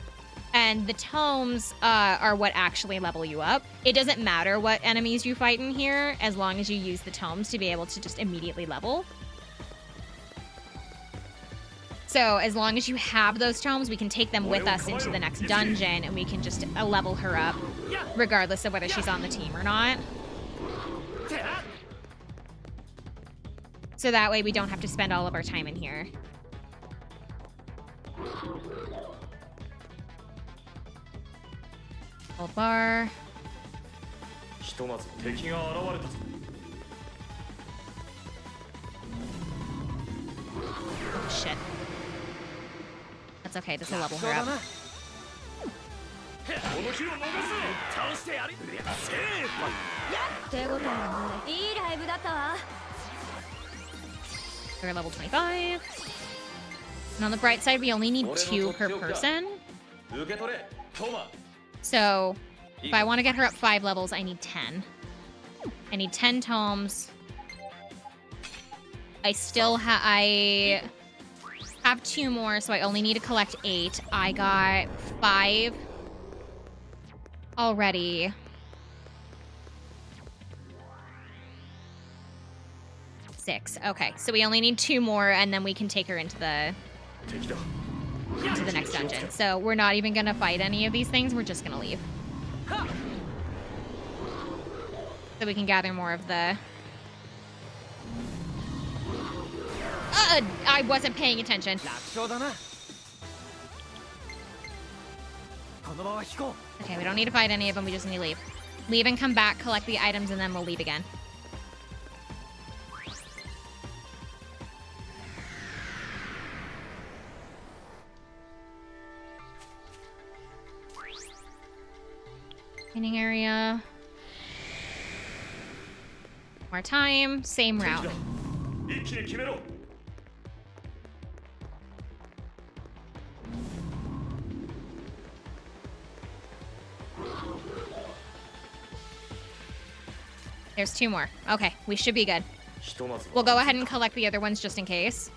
And the tomes are what actually level you up. It doesn't matter what enemies you fight in here, as long as you use the tomes to be able to just immediately level. So as long as you have those tomes, we can take them with us into the next dungeon, and we can just level her up, regardless of whether she's on the team or not. So that way we don't have to spend all of our time in here. Gold bar. ひとまず敵が現れたぞ Oh, shit. That's okay, this will level her up. この日を逃す倒してやるセーフ手応えがないいいライブだったわ We're level 25. And on the bright side, we only need 2 per person. 受け取れトマ So, if I want to get her up 5 levels, I need 10. I need 10 tomes. I have 2 more, so I only need to collect 8. I got 5 already. Six. Okay, so we only need 2 more, and then we can take her into the next dungeon. So we're not even gonna fight any of these things. We're just gonna leave, so we can gather more of the. I wasn't paying attention. Okay, we don't need to fight any of them. We just need to leave. Leave and come back, collect the items, and then we'll leave again. Training area. More time. Same route. There's 2 more. Okay, we should be good. We'll go ahead and collect the other ones just in case.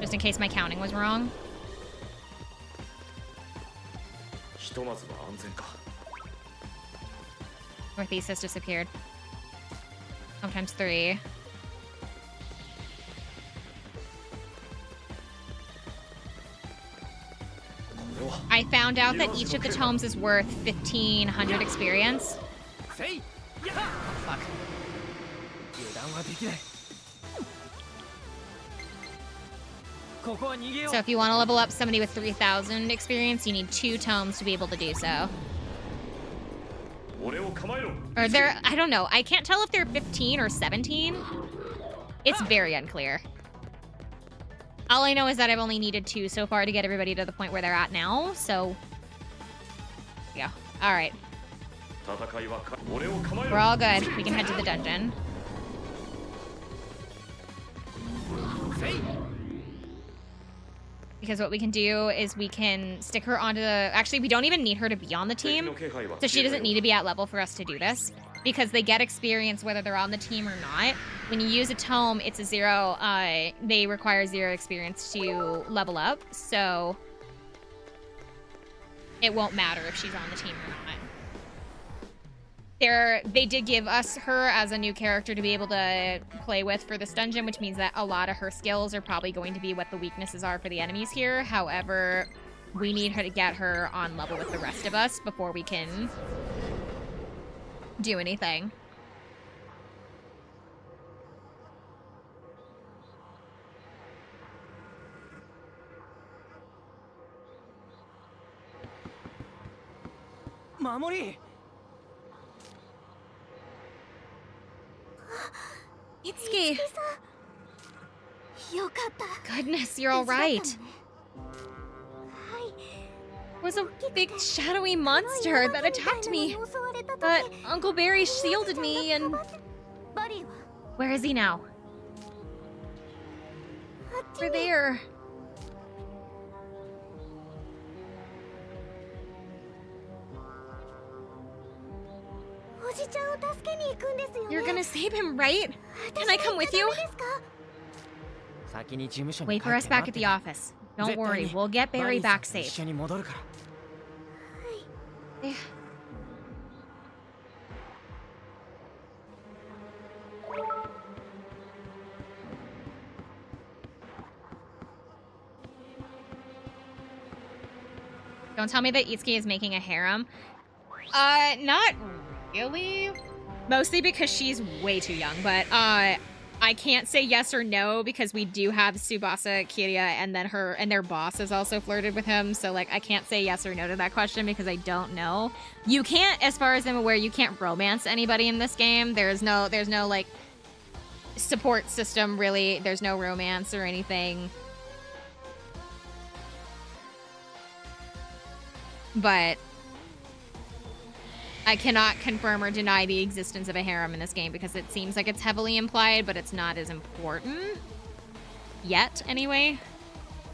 Just in case my counting was wrong. Northeast has disappeared. Sometimes 3. I found out that each of the tomes is worth 1,500 experience. Fuck. So if you want to level up somebody with 3,000 experience, you need 2 tomes to be able to do so. Or they're, I don't know. I can't tell if they're 15 or 17. It's very unclear. All I know is that I've only needed 2 so far to get everybody to the point where they're at now, so... Yeah. Alright. We're all good. We can head to the dungeon. Because what we can do is we can stick her onto the... Actually, we don't even need her to be on the team. So she doesn't need to be at level for us to do this. Because they get experience whether they're on the team or not. When you use a tome, it's a 0. They require 0 experience to level up. So it won't matter if she's on the team or not. They did give us her as a new character to be able to play with for this dungeon, which means that a lot of her skills are probably going to be what the weaknesses are for the enemies here. However, we need her to get her on level with the rest of us before we can do anything. Mamori! Itsuki! Goodness, you're all right. There was a big shadowy monster that attacked me. But Uncle Barry shielded me and... Where is he now? Over there. You're gonna save him, right? Can I come with you? Wait for us back at the office. Don't worry, we'll get Barry back safe. Yeah. Don't tell me that Itsuki is making a harem. Not really. Mostly because she's way too young, but I can't say yes or no because we do have Tsubasa Kiria, and then their boss has also flirted with him, so like I can't say yes or no to that question because I don't know. You can't, as far as I'm aware, you can't romance anybody in this game. There's no like support system really. There's no romance or anything. but I cannot confirm or deny the existence of a harem in this game because it seems like it's heavily implied, but it's not as important yet, anyway.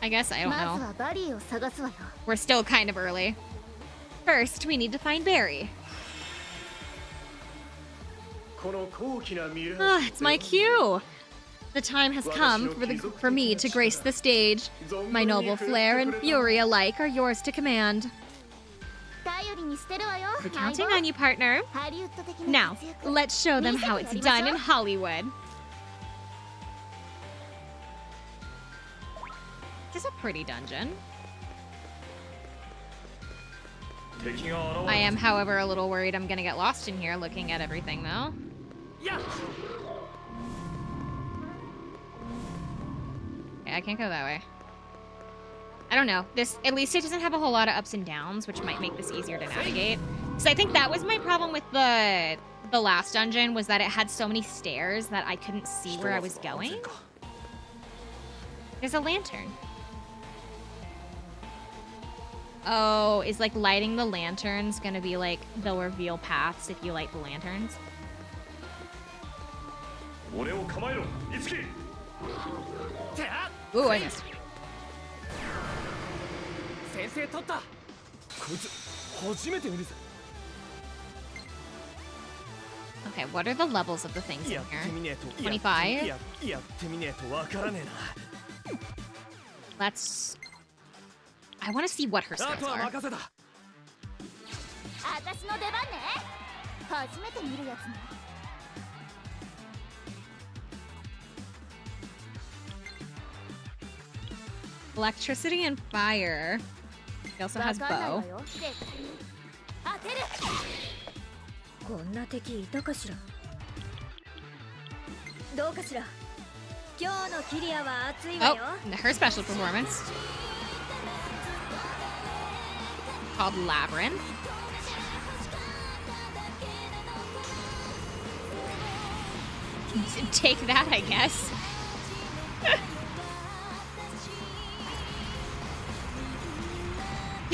I guess, I don't know. We're still kind of early. First, we need to find Barry. Ah, it's my cue. The time has come for me to grace the stage. My noble flair and fury alike are yours to command. We're counting on you, partner. Now, let's show them how it's done in Hollywood. This is a pretty dungeon. I am, however, a little worried I'm gonna get lost in here looking at everything, though. Yeah. Okay, I can't go that way. I don't know. This, at least it doesn't have a whole lot of ups and downs, which might make this easier to navigate. Because I think that was my problem with the last dungeon, was that it had so many stairs that I couldn't see where I was going. There's a lantern. Oh, is like lighting the lanterns gonna be like, they'll reveal paths if you light the lanterns? Ooh, I missed. Okay, what are the levels of the things in here? 25? Let's... I want to see what her skills are. Electricity and fire. He also has bow. Oh, her special performance. Called Labyrinth. Take that, I guess.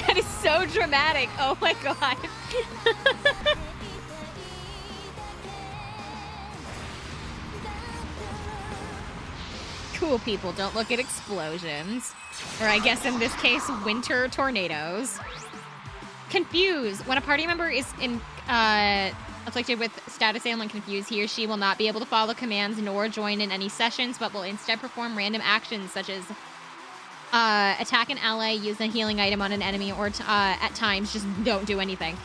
That is so dramatic. Oh my god. Cool people don't look at explosions. Or I guess in this case, winter tornadoes. Confuse. When a party member is afflicted with status ailment confuse, he or she will not be able to follow commands nor join in any sessions, but will instead perform random actions such as attack an ally, use a healing item on an enemy, or at times just don't do anything.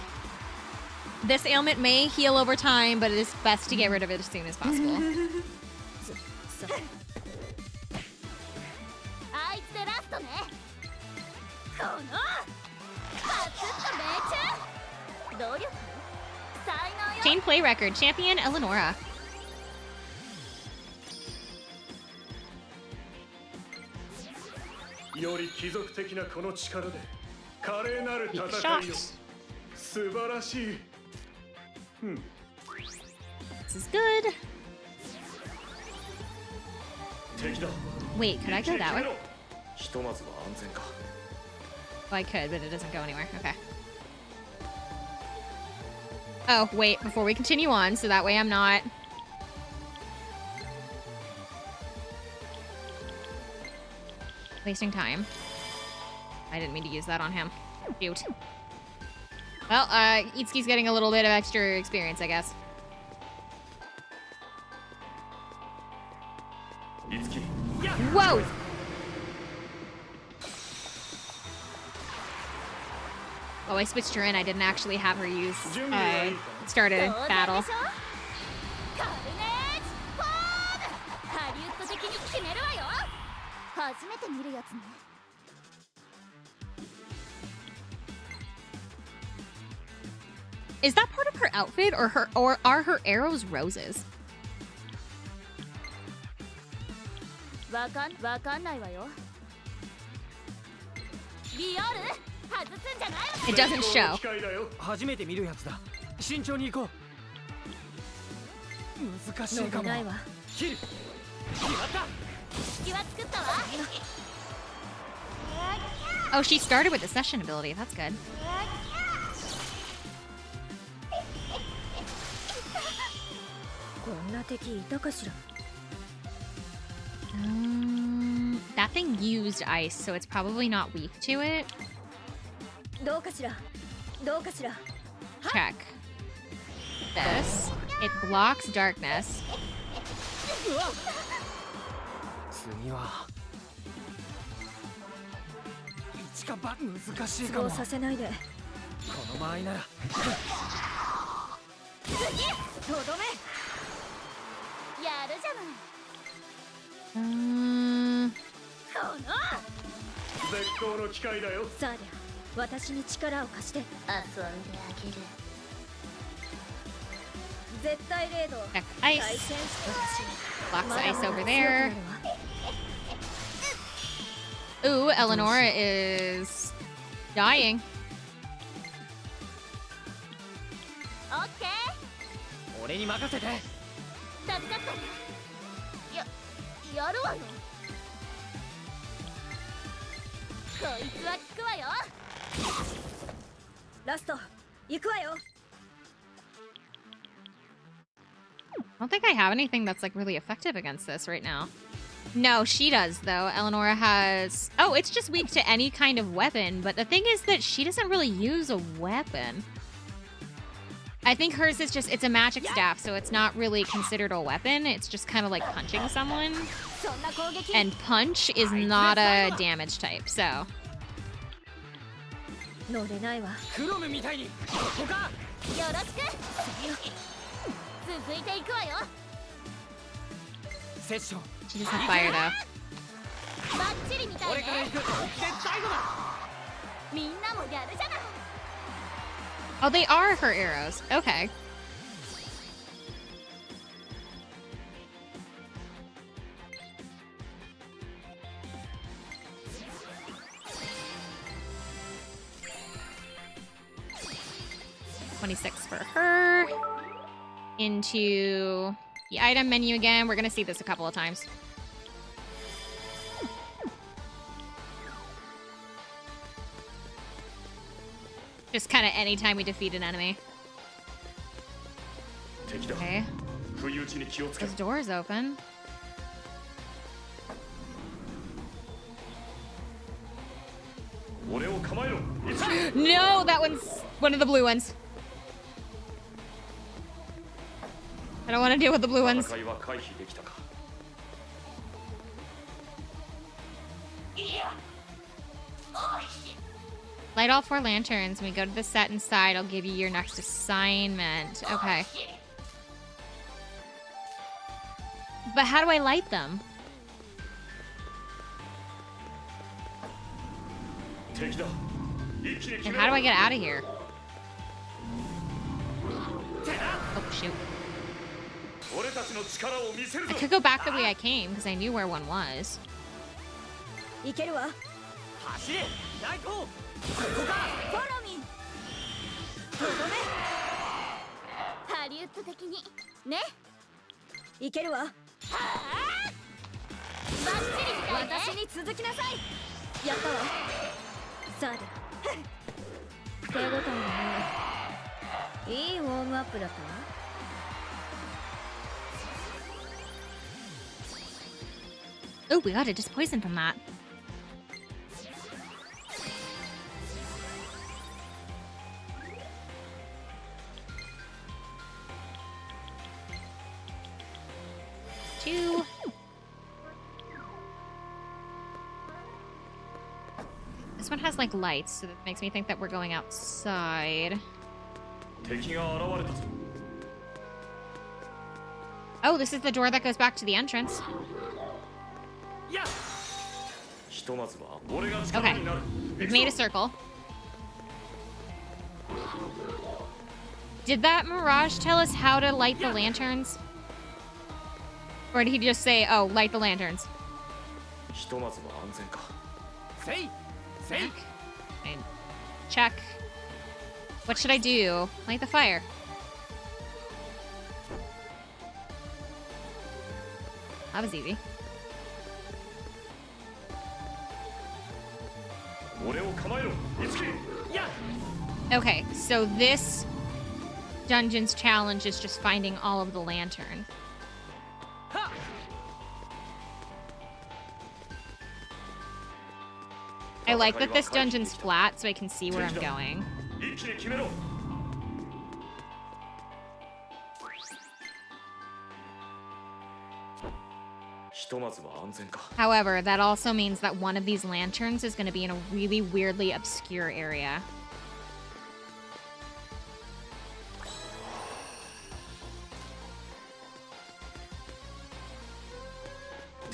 This ailment may heal over time, but it is best to get rid of it as soon as possible. Chain play record, champion Eleonora. Shots. This is good. Wait, could I go that way? Oh, I could, but it doesn't go anywhere. Okay. Oh, wait, before we continue on, so that way I'm not... wasting time. I didn't mean to use that on him. Shoot. Well, Itsuki's getting a little bit of extra experience, I guess. Whoa! Oh, I switched her in. I didn't actually have her use start a battle. Is that part of her outfit, or are her arrows roses? It doesn't show. Oh, she started with the session ability. That's good. こんな敵いたかしら。 That thing used ice, so it's probably not weak to it. どうかしら。どうかしら。 Check. This. It blocks darkness. 次は一か八難しいかも。そうさせないで。この場合ならとどめ。やるじゃない。この。絶好の機会だよ。さあで、私に力を貸して。遊んであげる。絶対レード。 Check 対 ice. 戦してほしい。 Blocks ice over there. Ooh, Eleonora is dying. オッケー。俺に任せて。助かったね。やるわよ。こいつは効くわよ。ラスト行くわよ。 I don't think I have anything that's like really effective against this right now. No, she does though. Eleonora has... Oh, it's just weak to any kind of weapon, but the thing is that she doesn't really use a weapon. I think hers is just, it's a magic staff, so it's not really considered a weapon. It's just kind of like punching someone. そんな攻撃。 And punch is not a damage type, so... 乗れないわ。クロムみたいにここか。よろしく。続いていくわよ。セッション She doesn't fire though. バッチリみたいね。俺から行く。で最後だ。みんなもやるじゃない。 Oh, they are her arrows. Okay. $26 for her. Into the item menu again. We're gonna see this a couple of times. Just kind of anytime we defeat an enemy. 敵だ。 Okay. 不意打ちに気をつけ This door is open. No, that one's one of the blue ones. I don't want to deal with the blue ones. 戦いは回避できたか。 Light all 4 lanterns. When we go to the set inside, I'll give you your next assignment. Okay. But how do I light them? 敵だ。一気に決 And め how ろ。 do I get out of here? Oh, shoot. 俺たちの力を見せる I ぞ。 could go back the way I came because I knew where one was. いけるわ。走れ大光。ここか。フォローミー。とどめ。ハリウッド的にね。いけるわ。バッチリみたいね。私に続きなさい。やったわ。さあで。手応えのない。いいウォームアップだったわ。 Oh, we got a dispoison from that. Two. This one has like lights, so that makes me think that we're going outside. 敵が現れたぞ。 Oh, this is the door that goes back to the entrance. ひとまずは俺が力になる。 We've made a circle. Did that Mirage tell us how to light the lanterns? Or did he just say, oh, light the lanterns? ひとまずは安全か。せいせい。 Okay. Check. What should I do? Light the fire. That was easy. 俺を構えろ。いつき。 Okay, so this dungeon's challenge is just finding all of the lanterns. I like that this dungeon's flat so I can see where I'm going. However, that also means that one of these lanterns is going to be in a really weirdly obscure area.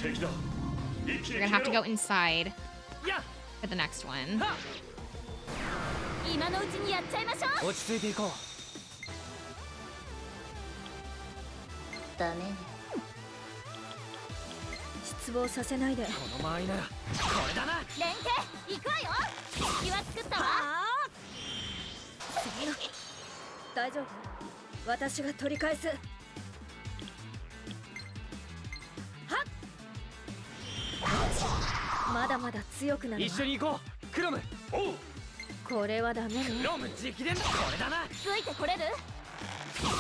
We're gonna have to go inside for the next one. 今のうちにやっちゃいましょう。落ち着いていこう。ダメね。失望させないで。この間合いならこれだな。連携行くわよ。敵は作ったわ。大丈夫。私が取り返す。はっ。まだまだ強くなるわ。一緒に行こう。クロム。おう。これはダメね。クロム直伝これだな。ついてこれる？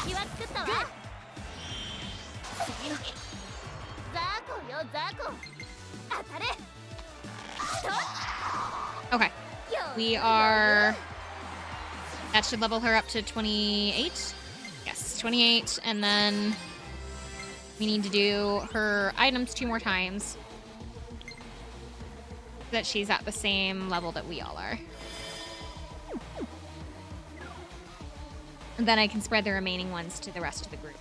敵は作ったわ。ザーコよザーコ。当たれ。Okay. We are... That should level her up to 28? Yes, 28. And then we need to do her items 2 more times. So that she's at the same level that we all are. And then I can spread the remaining ones to the rest of the group.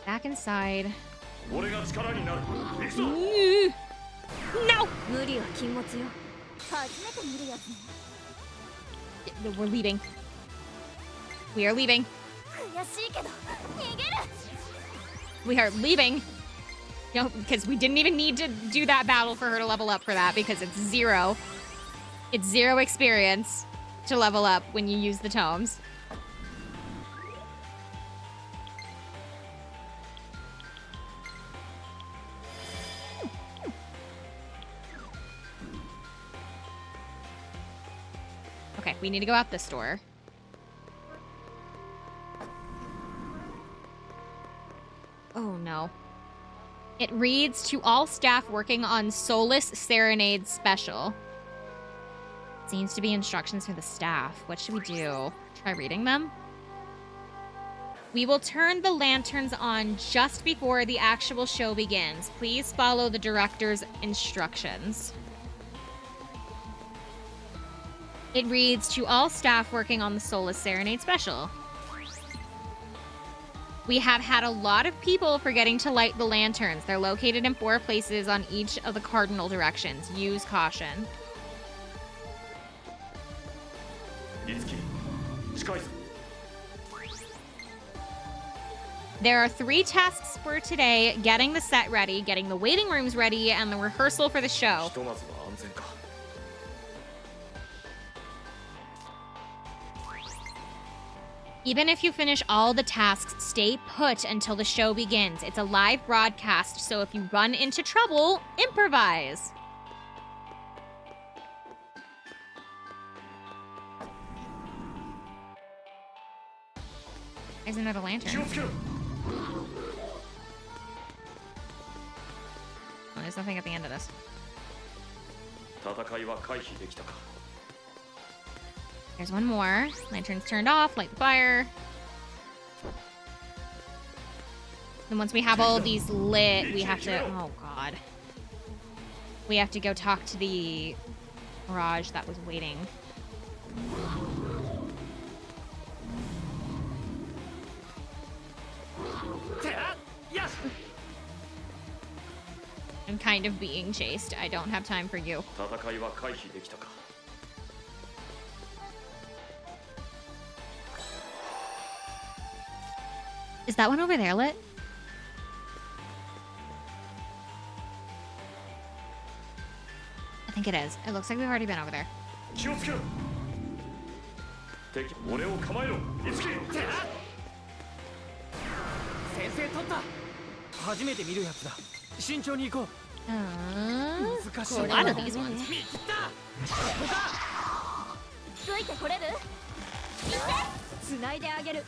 Back inside. No! 無理は禁物よ。初めて見るやつね。We're leaving. We are leaving. 悔しいけど逃げる。We are leaving. You know, because we didn't even need to do that battle for her to level up for that because it's 0. It's 0 experience to level up when you use the tomes. Okay, we need to go out this door. Oh no. It reads, to all staff working on Solace Serenade Special. Seems to be instructions for the staff. What should we do? Try reading them? We will turn the lanterns on just before the actual show begins. Please follow the director's instructions. It reads, to all staff working on the Solace Serenade Special. We have had a lot of people forgetting to light the lanterns. They're located in 4 places on each of the cardinal directions. Use caution. There are 3 tasks for today: getting the set ready, getting the waiting rooms ready, and the rehearsal for the show. Even if you finish all the tasks, stay put until the show begins. It's a live broadcast, so if you run into trouble, improvise. There's another lantern. Oh, there's nothing at the end of this. There's one more. Lantern's turned off. Light the fire. And once we have all of these lit, we have to... Oh, God. We have to go talk to the Mirage that was waiting. I'm kind of being chased. I don't have time for you. Is that one over there lit? I think it is. It looks like we've already been over there. A lot of these ones. ついてこれる？繋いであげる。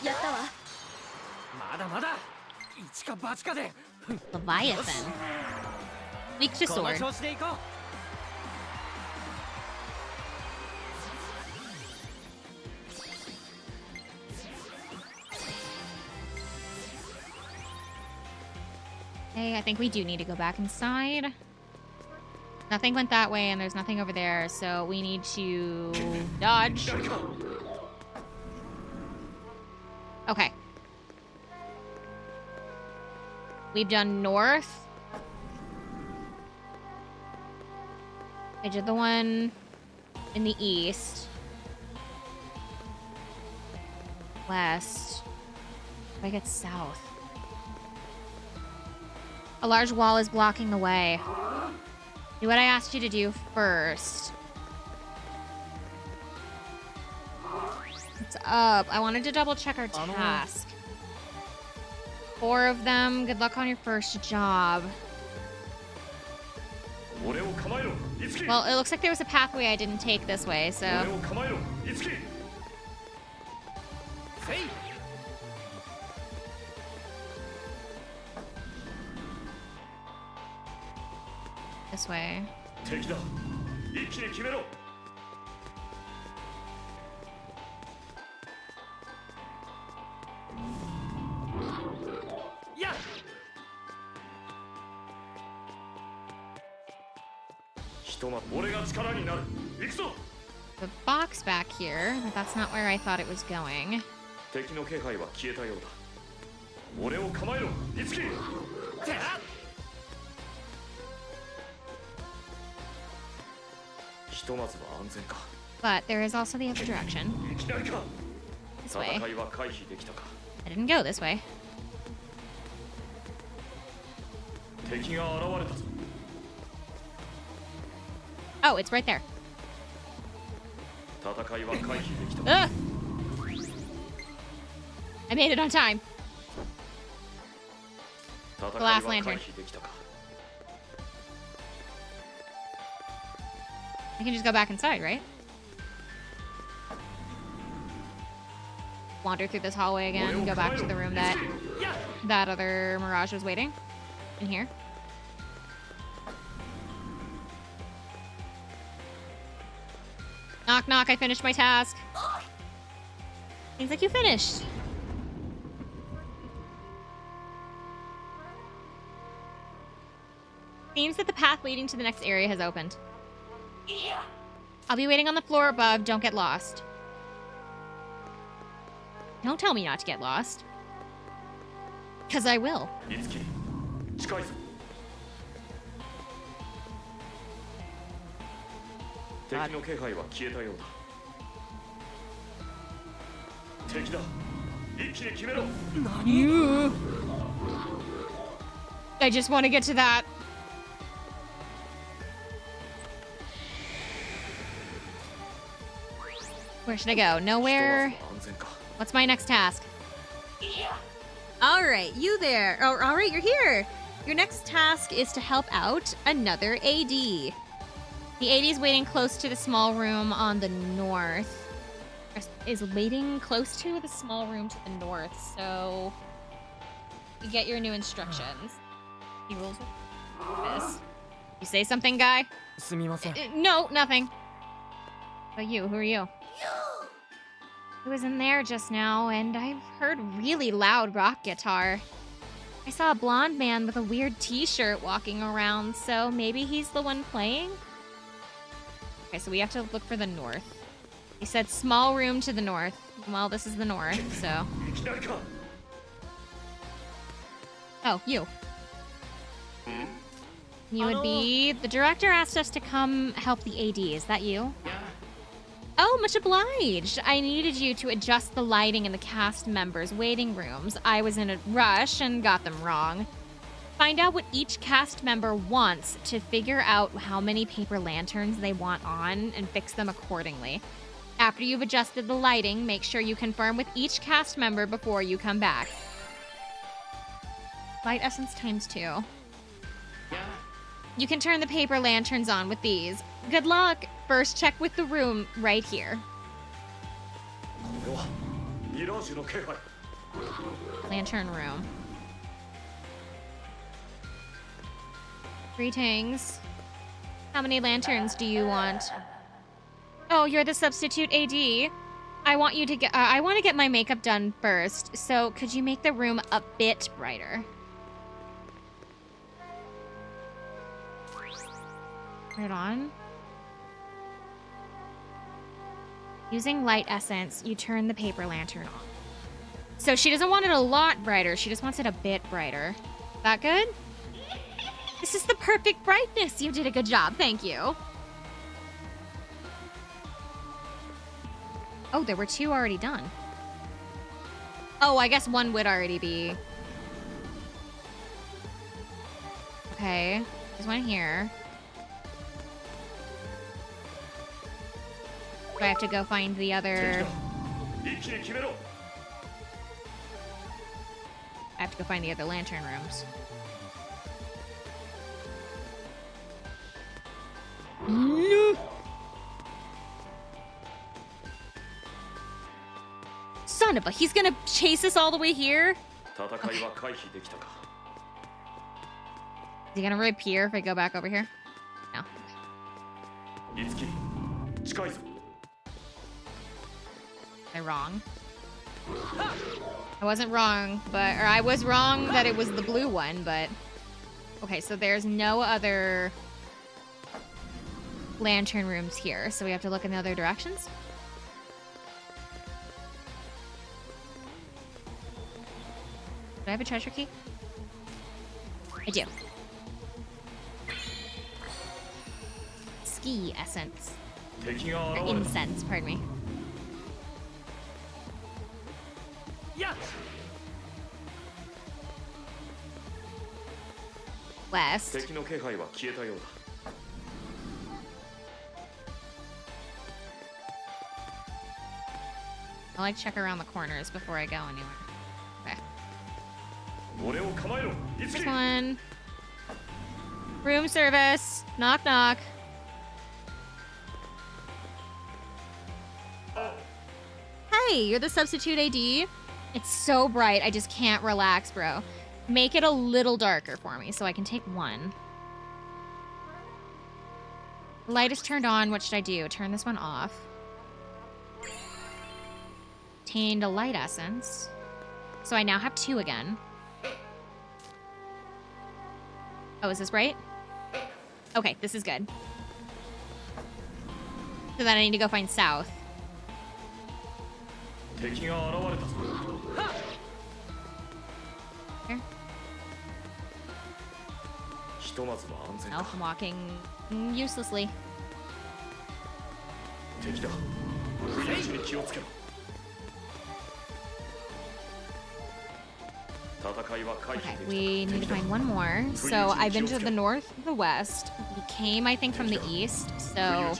やったわ。まだまだ一か八かで Leviathan. Weak to この sword. 調子でいこう Okay, I think we do need to go back inside. Nothing went that way, and there's nothing over there, so we need to dodge. Okay. We've done north. I did the one in the east. West. If I get south. A large wall is blocking the way. Do what I asked you to do first. What's up? I wanted to double check our task. 4 of them. Good luck on your first job. Well, it looks like there was a pathway I didn't take this way, so... This way. The box back here, but that's not where I thought it was going. But there is also the other direction. This way. I didn't go this way. Oh, it's right there. Ugh! I made it on time. The last lantern. I can just go back inside, right? Wander through this hallway again, go back to the room that other Mirage was waiting. In here. Knock, knock, I finished my task. Seems like you finished. Seems that the path leading to the next area has opened. I'll be waiting on the floor above. Don't get lost. Don't tell me not to get lost. Because I will. I just want to get to that. Where should I go? Nowhere. What's my next task? All right, you there. Oh, all right, you're here. Your next task is to help out another AD. The AD is waiting close to the small room on the north. Is waiting close to the small room to the north, so you get your new instructions. He rules with this. You say something, guy? No, nothing. But you, who are you? I was in there just now, and I've heard really loud rock guitar. I saw a blonde man with a weird t-shirt walking around, so maybe he's the one playing? Okay, so we have to look for the north. He said small room to the north. Well, this is the north, so... Oh, you. You would be... The director asked us to come help the AD. Is that you? Oh, much obliged. I needed you to adjust the lighting in the cast members' waiting rooms. I was in a rush and got them wrong. Find out what each cast member wants to figure out how many paper lanterns they want on and fix them accordingly. After you've adjusted the lighting, make sure you confirm with each cast member before you come back. Light essence ×2. You can turn the paper lanterns on with these. Good luck. First, check with the room right here. これはミラージュの気配。 Lantern room. Greetings. How many lanterns do you want? Oh, you're the substitute AD. I want you to get. I want to get my makeup done first. So, could you make the room a bit brighter? Turn it on. Using light essence, you turn the paper lantern on. So she doesn't want it a lot brighter. She just wants it a bit brighter. That good? This is the perfect brightness. You did a good job. Thank you. Oh, there were 2 already done. Oh, I guess 1 would already be. Okay. There's 1 here. Do I have to go find the other... I have to go find the other lantern rooms. No. Son of a... He's gonna chase us all the way here? Okay. Is he gonna reappear if I go back over here? No. Am I wrong? I wasn't wrong, but... Or I was wrong that it was the blue one, but... Okay, so there's no other... lantern rooms here, so we have to look in the other directions? Do I have a treasure key? I do. Ski essence. Or incense, pardon me. Yeah. West. I like to check around the corners before I go anywhere. Okay. First one. Room service. Knock, knock. Hey, you're the substitute AD? It's so bright, I just can't relax, bro. Make it a little darker for me so I can take 1. The light is turned on. What should I do? Turn this one off. Obtained a light essence. So I now have 2 again. Oh, is this right? Okay, this is good. So then I need to go find south. Here. Oh, I'm walking uselessly. Okay, we need to find 1 more. So I've been to the north, the west. We came, I think, from the east. So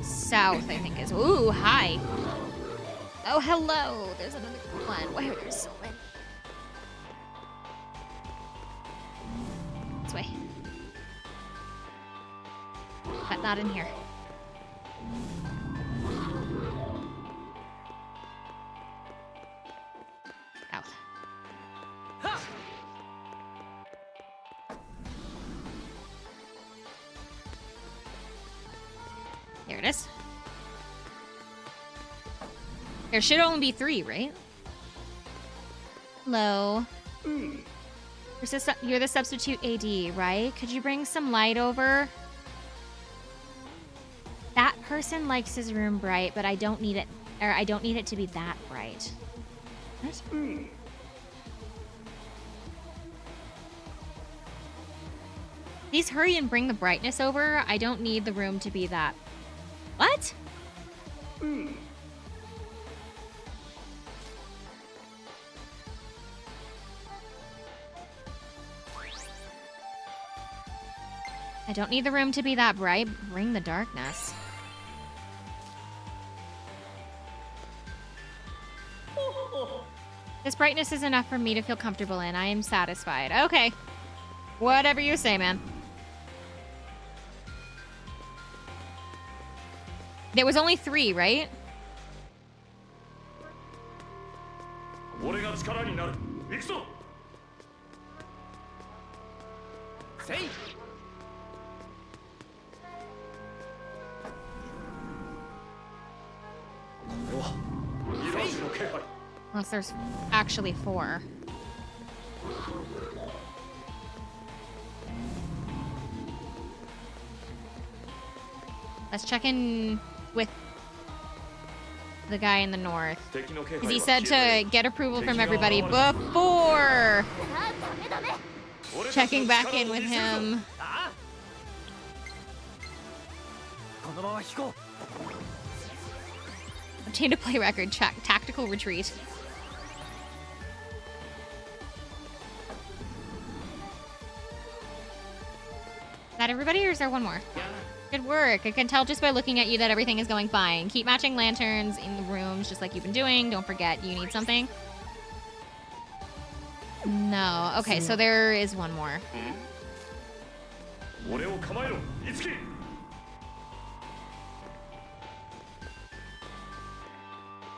south, I think, is. Ooh, hi. Oh, hello. There's another one. Why are there so many? This way. But not in here. South. There it is. There should only be 3, right? Hello. You're the substitute AD, right? Could you bring some light over? That person likes his room bright, but I don't need it, or I don't need it to be that bright. What? Please hurry and bring the brightness over. I don't need the room to be that. What? I don't need the room to be that bright. Bring the darkness. This brightness is enough for me to feel comfortable in. I am satisfied. Okay. Whatever you say, man. There was only 3, right? 俺が力になる。行くぞ。せい。これはミラージュの気配。 Unless there's actually 4. Let's check in with the guy in the north. Because he said to get approval from everybody before checking back in with him. このまま引こう。 Obtain a play record. Check. Tactical retreat. Is that everybody or is there one more? Good work. I can tell just by looking at you that everything is going fine. Keep matching lanterns in the rooms just like you've been doing. Don't forget, you need something. No. Okay, so there is one more. 俺を構えろ。いつき。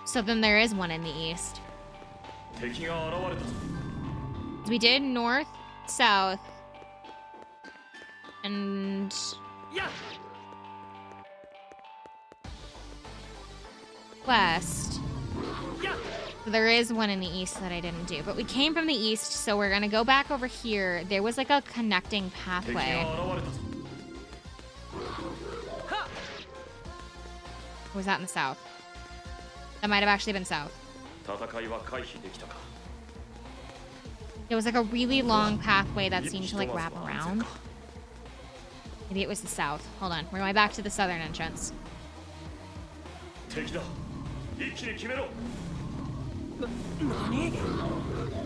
So then there is one in the east. 敵が現れたぞ。 We did north, south, and やっ。 west. やっ。 There is one in the east that I didn't do, but we came from the east, so we're gonna go back over here. There was like a connecting 敵が pathway. 現れたぞ。 Or was that in the south? That might have actually been south. 戦いは回避できたか。 There was like a really long pathway that seemed to like wrap around. Maybe it was the south. Hold on. We're going back to the southern entrance. 敵だ。一気に決めろ。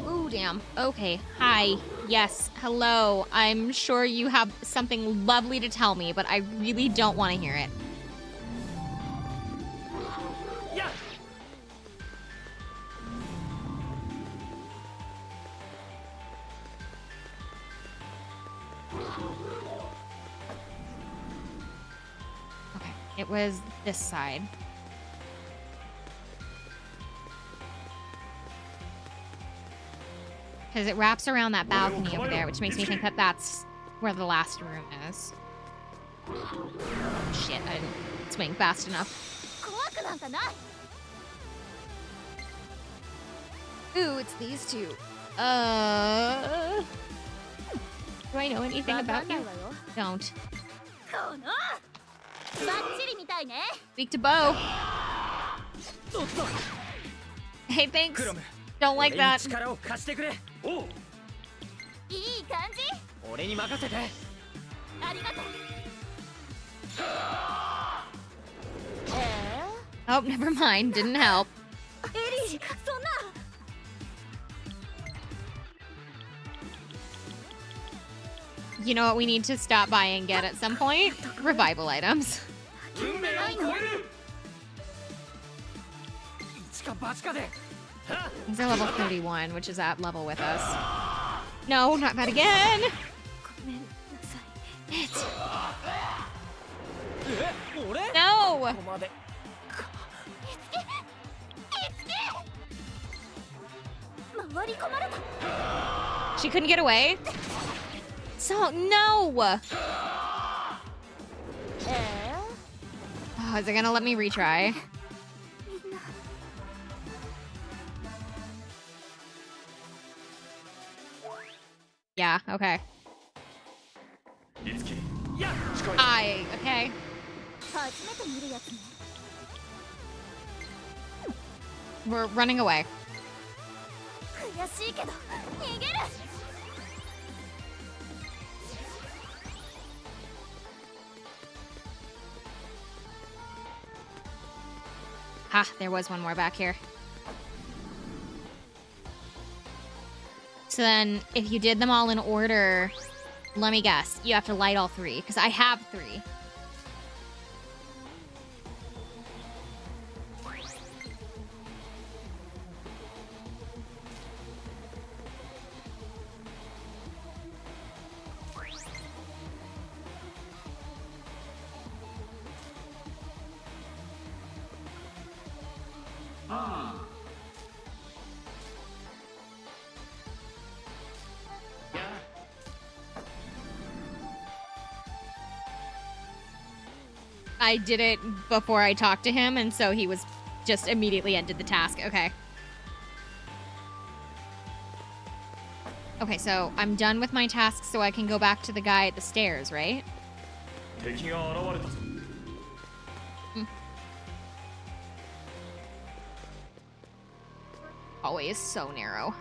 Ooh, damn. Okay. Hi. Yes. Hello. I'm sure you have something lovely to tell me, but I really don't want to hear it. やっ。 Okay. It was this side. Because it wraps around that balcony over there, which makes me think that that's where the last room is. Shit, I didn't swing fast enough. 怖くなんかない。 Ooh, it's these two. Do I know anything わか about んない you? わよ。 Don't. この。バッチリみたいね。 Speak to Bo. Hey, thanks. クロム。 Don't like 俺に that. 力を貸してくれ。おう。いい感じ。俺に任せて。ありがとう。 Oh, never mind. Didn't help. エリー、そんな。 You know what we need to stop by and get at some point? Revival items. 運命を超える。一か八かで。 These are level 31, which is at level with us. No, not that again. ごめんなさい。 It. え、俺？ No. ここまで。 回り込まれた。 She couldn't get away. So, no. Oh, is it gonna let me retry? みんな。 Yeah, okay. いつき。やっ。 Okay. 初めて見るやつね。 We're running away. 悔しいけど逃げる。 Ha, there was one more back here. So then, if you did them all in order, let me guess, you have to light all 3, because I have 3. I did it before I talked to him, and so he was just immediately ended the task. Okay. Okay, so I'm done with my task, so I can go back to the guy at the stairs, right? 敵が現れたぞ Hallway is so narrow.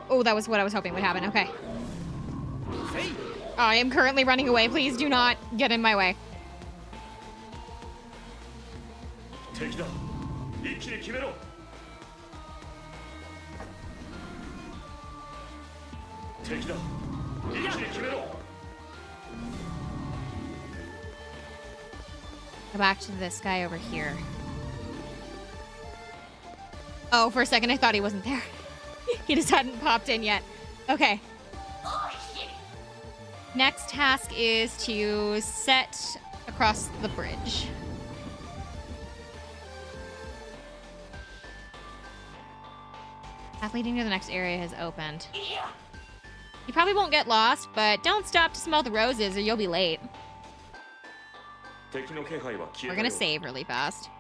Oh, that was what I was hoping would happen. Okay. I am currently running away. Please do not get in my way. 敵だ一気に決めろ 敵だ一気に決めろ Go back to this guy over here. Oh, for a second I thought he wasn't there. He just hadn't popped in yet. Okay. Next task is to set across the bridge. Path leading to the next area has opened. You probably won't get lost, but don't stop to smell the roses or you'll be late. 敵の気配は消 We're えた gonna よ save really fast.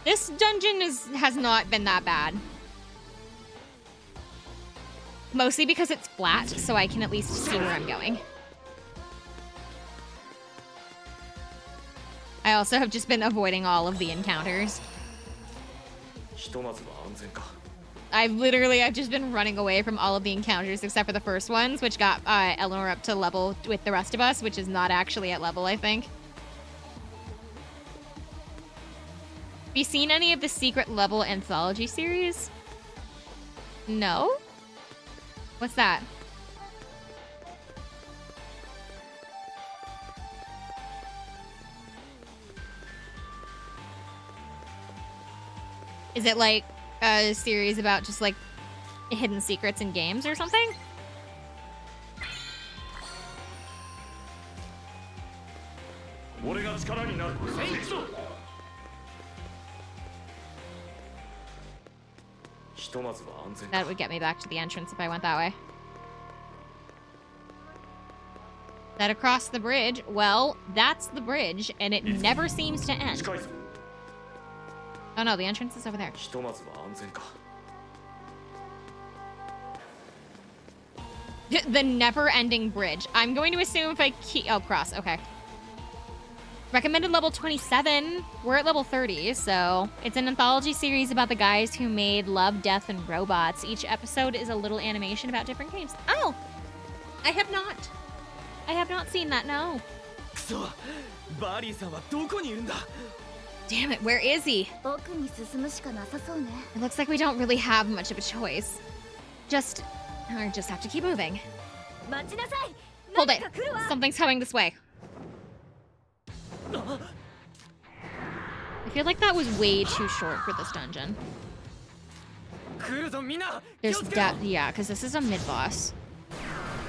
This dungeon has not been that bad. Mostly because it's flat, so I can at least see where I'm going. I also have just been avoiding all of the encounters. ひとまずは安全か I've just been running away from all of the encounters except for the first ones, which got Eleanor up to level with the rest of us, which is not actually at level, I think. Have you seen any of the secret level anthology series? No? What's that? Is it like a series about just like hidden secrets in games or something? That would get me back to the entrance if I went that way. That across the bridge? Well, that's the bridge, and it never seems to end. Oh no, the entrance is over there. The never-ending bridge. I'm going to assume if I keep... Oh, cross. Okay. Recommended level 27. We're at level 30, so... It's an anthology series about the guys who made Love, Death, and Robots. Each episode is a little animation about different games. Oh! I have not. I have not seen that, no. Damn it, where is he? It looks like we don't really have much of a choice. Just have to keep moving. Hold it. Something's coming this way. I feel like that was way too short for this dungeon. There's that, yeah, because this is a mid-boss.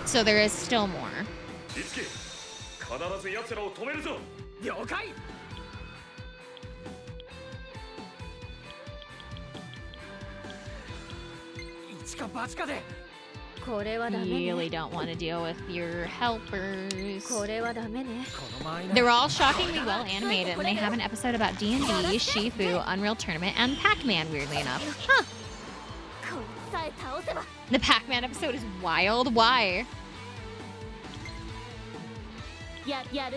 So there is still more. Really don't want to deal with your helpers. They're all shockingly well animated, and they have an episode about D&D, Shifu, Unreal Tournament, and Pac-Man, weirdly enough. Huh. The Pac-Man episode is wild. Why? I have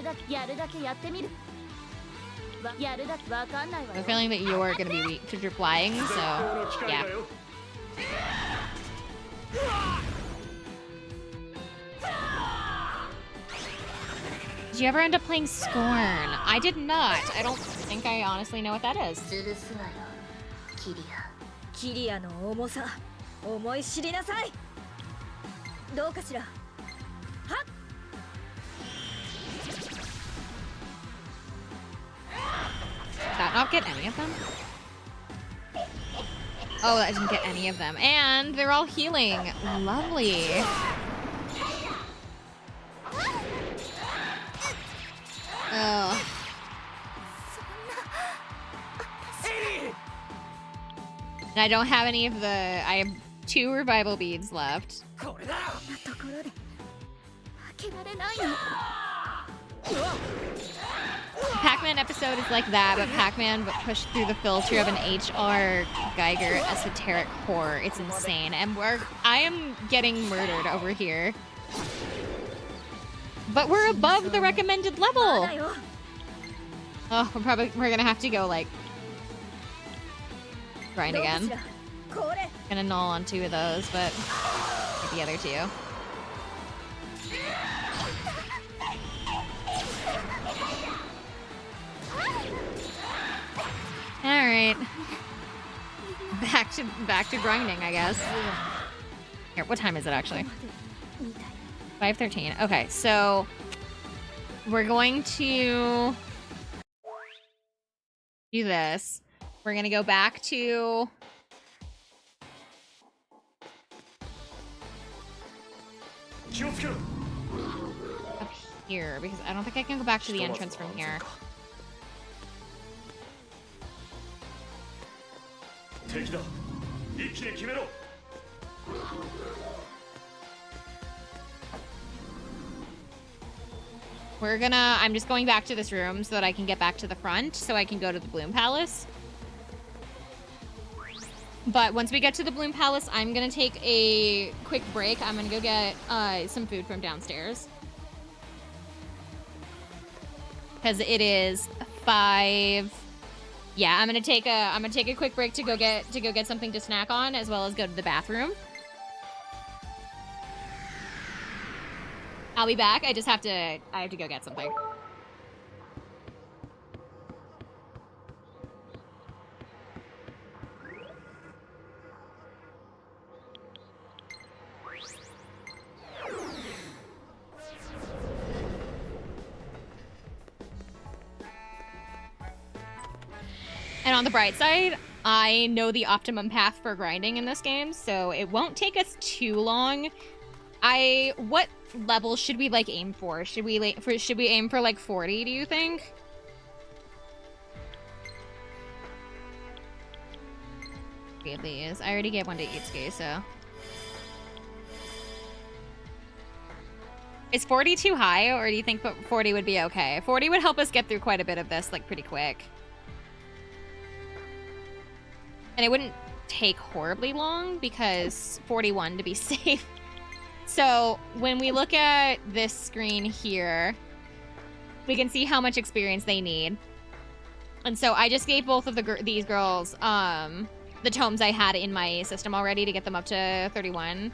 a feeling that you're going to be weak because you're flying, so yeah. Did you ever end up playing Scorn? I did not. I don't think I honestly know what that is. Did that not get any of them? Oh, I didn't get any of them. And they're all healing. Lovely. Oh. And I don't have any of the... I have 2 revival beads left. Pac-Man episode is like that, but Pac-Man pushed through the filter of an H.R. Geiger esoteric horror. It's insane. And I am getting murdered over here. But we're above the recommended level. Oh, we're gonna have to go like grind again. Gonna null on 2 of those, but get the other 2. All right, back to grinding, I guess. Here, what time is it actually? 5:13. Okay, so we're going to do this. We're gonna go back to up here because I don't think I can go back to the entrance from here. I'm just going back to this room so that I can get back to the front so I can go to the Bloom Palace. But once we get to the Bloom Palace, I'm gonna take a quick break. I'm gonna go get some food from downstairs. Because it is 5. Yeah, I'm gonna take a quick break to go get something to snack on, as well as go to the bathroom. I'll be back. I have to go get something. And on the bright side, I know the optimum path for grinding in this game, so it won't take us too long. What level should we like aim for? Should we aim for like 40, do you think? Give these. I already gave one to Itsuki, so. Is 40 too high, or do you think 40 would be okay? 40 would help us get through quite a bit of this, like, pretty quick. And it wouldn't take horribly long, because 41 to be safe. So, when we look at this screen here, we can see how much experience they need. And so I just gave both of these girls the tomes I had in my system already to get them up to 31.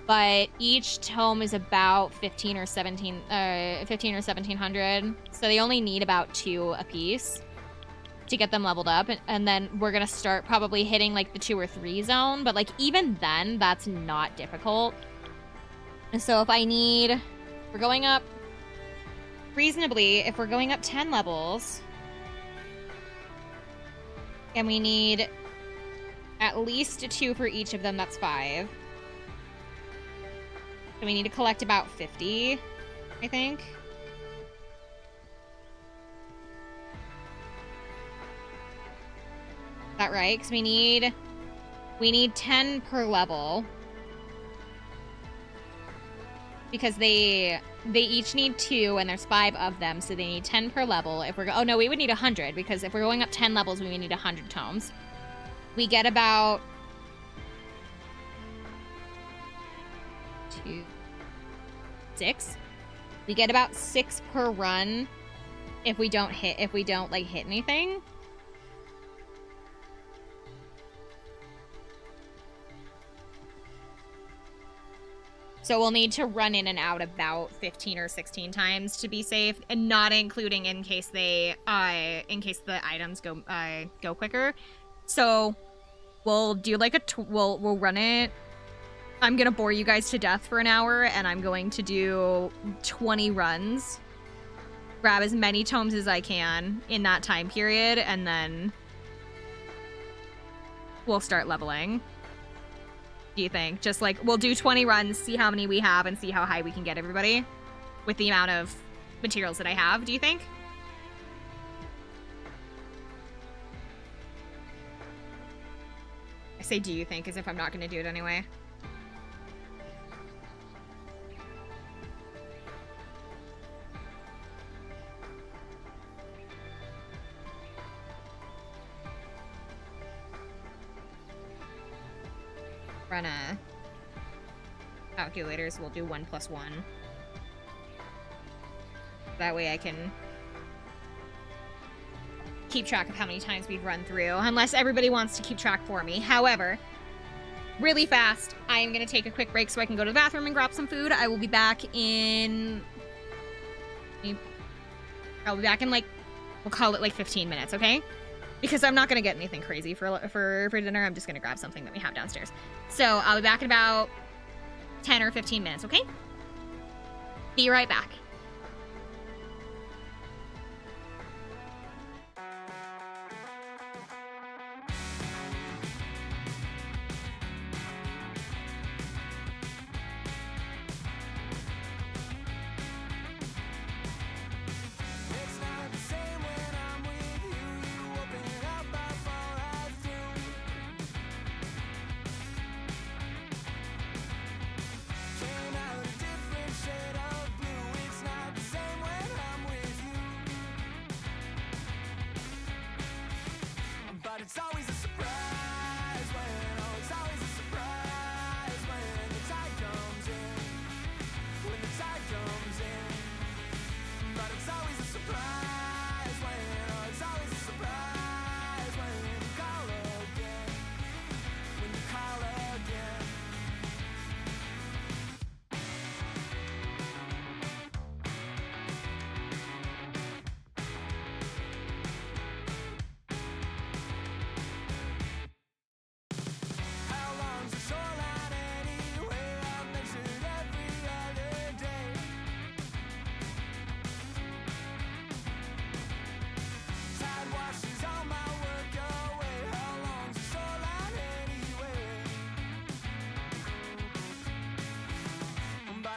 But each tome is about 15 or 1700. So they only need about 2 apiece to get them leveled up. And then we're going to start probably hitting like the 2 or 3 zone. But like even then, that's not difficult. So if we're going up reasonably, if we're going up 10 levels, and we need at least 2 for each of them, that's 5. So we need to collect about 50, I think. Is that right? Because we need 10 per level. Because they each need 2, and there's 5 of them, so they need 10 per level. Oh no, we would need 100, because if we're going up 10 levels, we would need 100 tomes. We get about 6. We get about 6 per run if we don't hit anything. So we'll need to run in and out about 15 or 16 times to be safe, and not including in case the items go quicker. So we'll do like we'll run it. I'm gonna bore you guys to death for an hour, and I'm going to do 20 runs, grab as many tomes as I can in that time period, and then we'll start leveling. Do you think? Just like, we'll do 20 runs, see how many we have, and see how high we can get everybody with the amount of materials that I have, do you think? I say do you think as if I'm not going to do it anyway. Run a calculators. We'll do 1 + 1. That way I can keep track of how many times we've run through, unless everybody wants to keep track for me. However, really fast, I am going to take a quick break so I can go to the bathroom and grab some food. I will be back in... I'll be back in, like, we'll call it like 15 minutes, okay? Because I'm not going to get anything crazy for dinner. I'm just going to grab something that we have downstairs. So I'll be back in about 10 or 15 minutes, okay? Be right back. It's always a surprise when, oh, it's always a surprise when the tide comes in, when the tide comes in. But it's always a surprise when, oh, it's always a surprise when you call again, when you call again.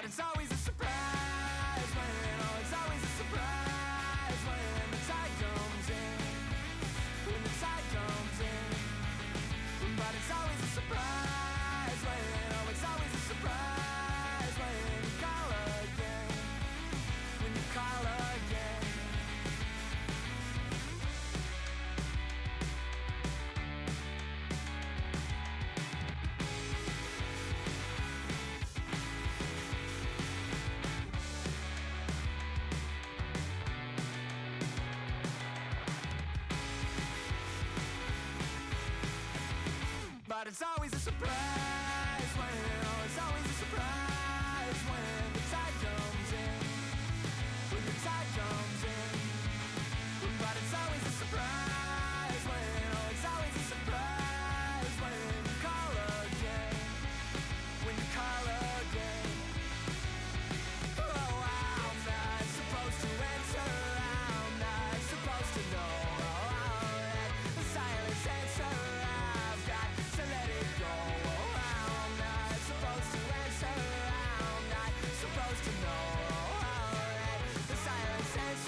It's always a surprise when, oh, it's always a surprise when the tide comes in, when the tide comes in. But it's always a surprise when, oh, it's always a surprise when you call again, when you call again. But it's always a surprise when, oh, it's always a surprise when the tide comes in, when the tide comes in. But it's always a surprise when, oh, it's always a surprise when you call again, when you call again. Oh, I'm not supposed to answer, I'm not supposed to know, oh, that the silence answer. Let it go. Oh, I'm not supposed to answer. I'm not supposed to know. Oh, the silence answer.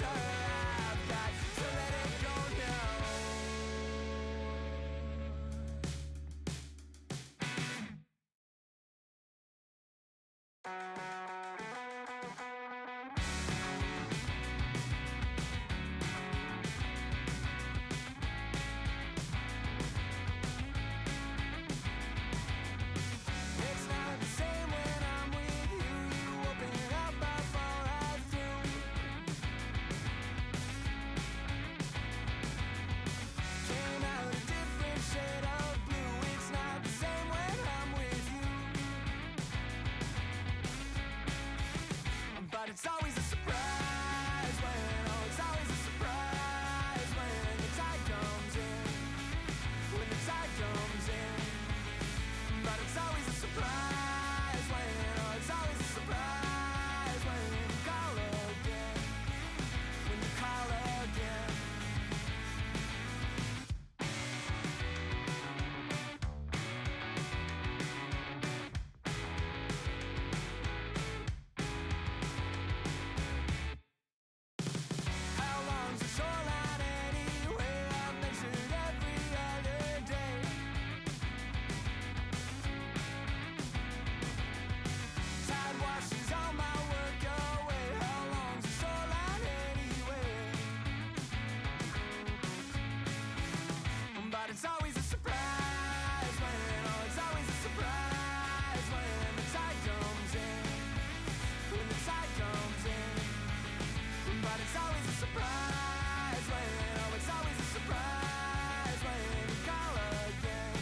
But it's always a surprise when, oh, it's always a surprise when you call again.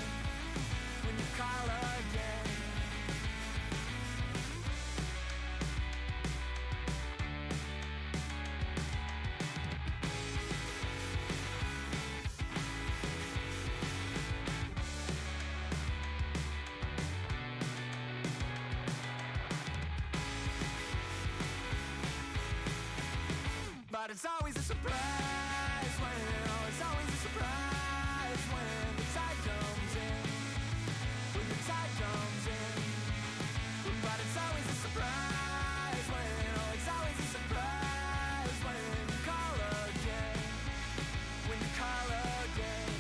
When you call again. But it's always a surprise when, oh, it's always a surprise when the tide comes in. When the tide comes in. But it's always a surprise when, oh, it's always a surprise when you call again. When you call again.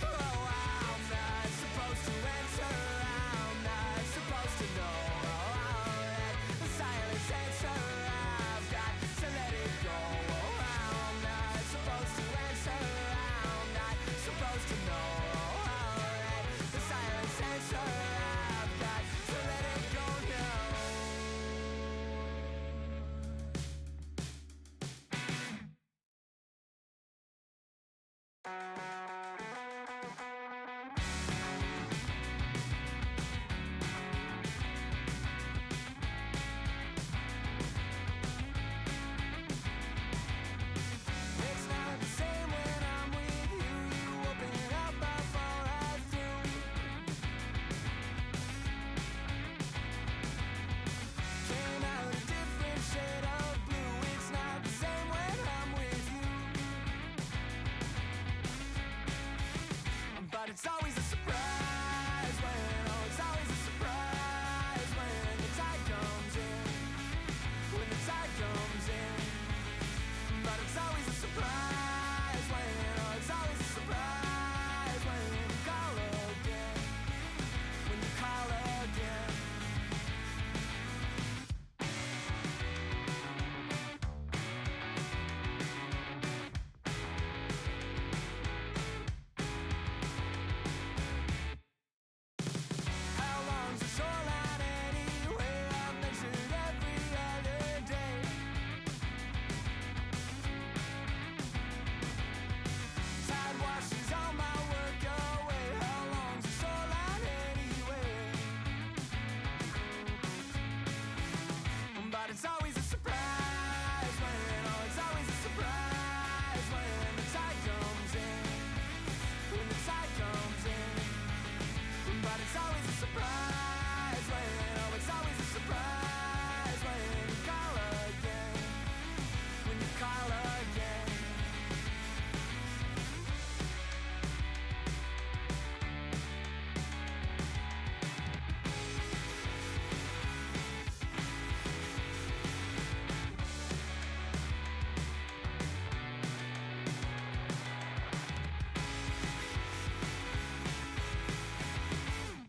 Oh, I'm not supposed to answer. I'm not supposed to know. Oh, that the silence answer. I've got to let it go. Oh, I'm not supposed to answer. I'm not supposed to know. Oh, that the silence answer. I've got to let it go now. It's not the same when I'm with you. You open up before I do. Came out a different shade of blue. It's not the same when I'm with you. But it's always a surprise when, oh, it's always a surprise when the tide comes in. When the tide comes in. But it's always a surprise when, oh, it's always a surprise when you call again. When you call again. How long's the shoreline anyway? I've measured every other day. Tide washes all my work away. How long's the shoreline anyway? But it's always a surprise when, oh, it's always a surprise when the tide comes in. When the tide comes in. But it's always a surprise when, oh, it's always a surprise when you call again. When you call again.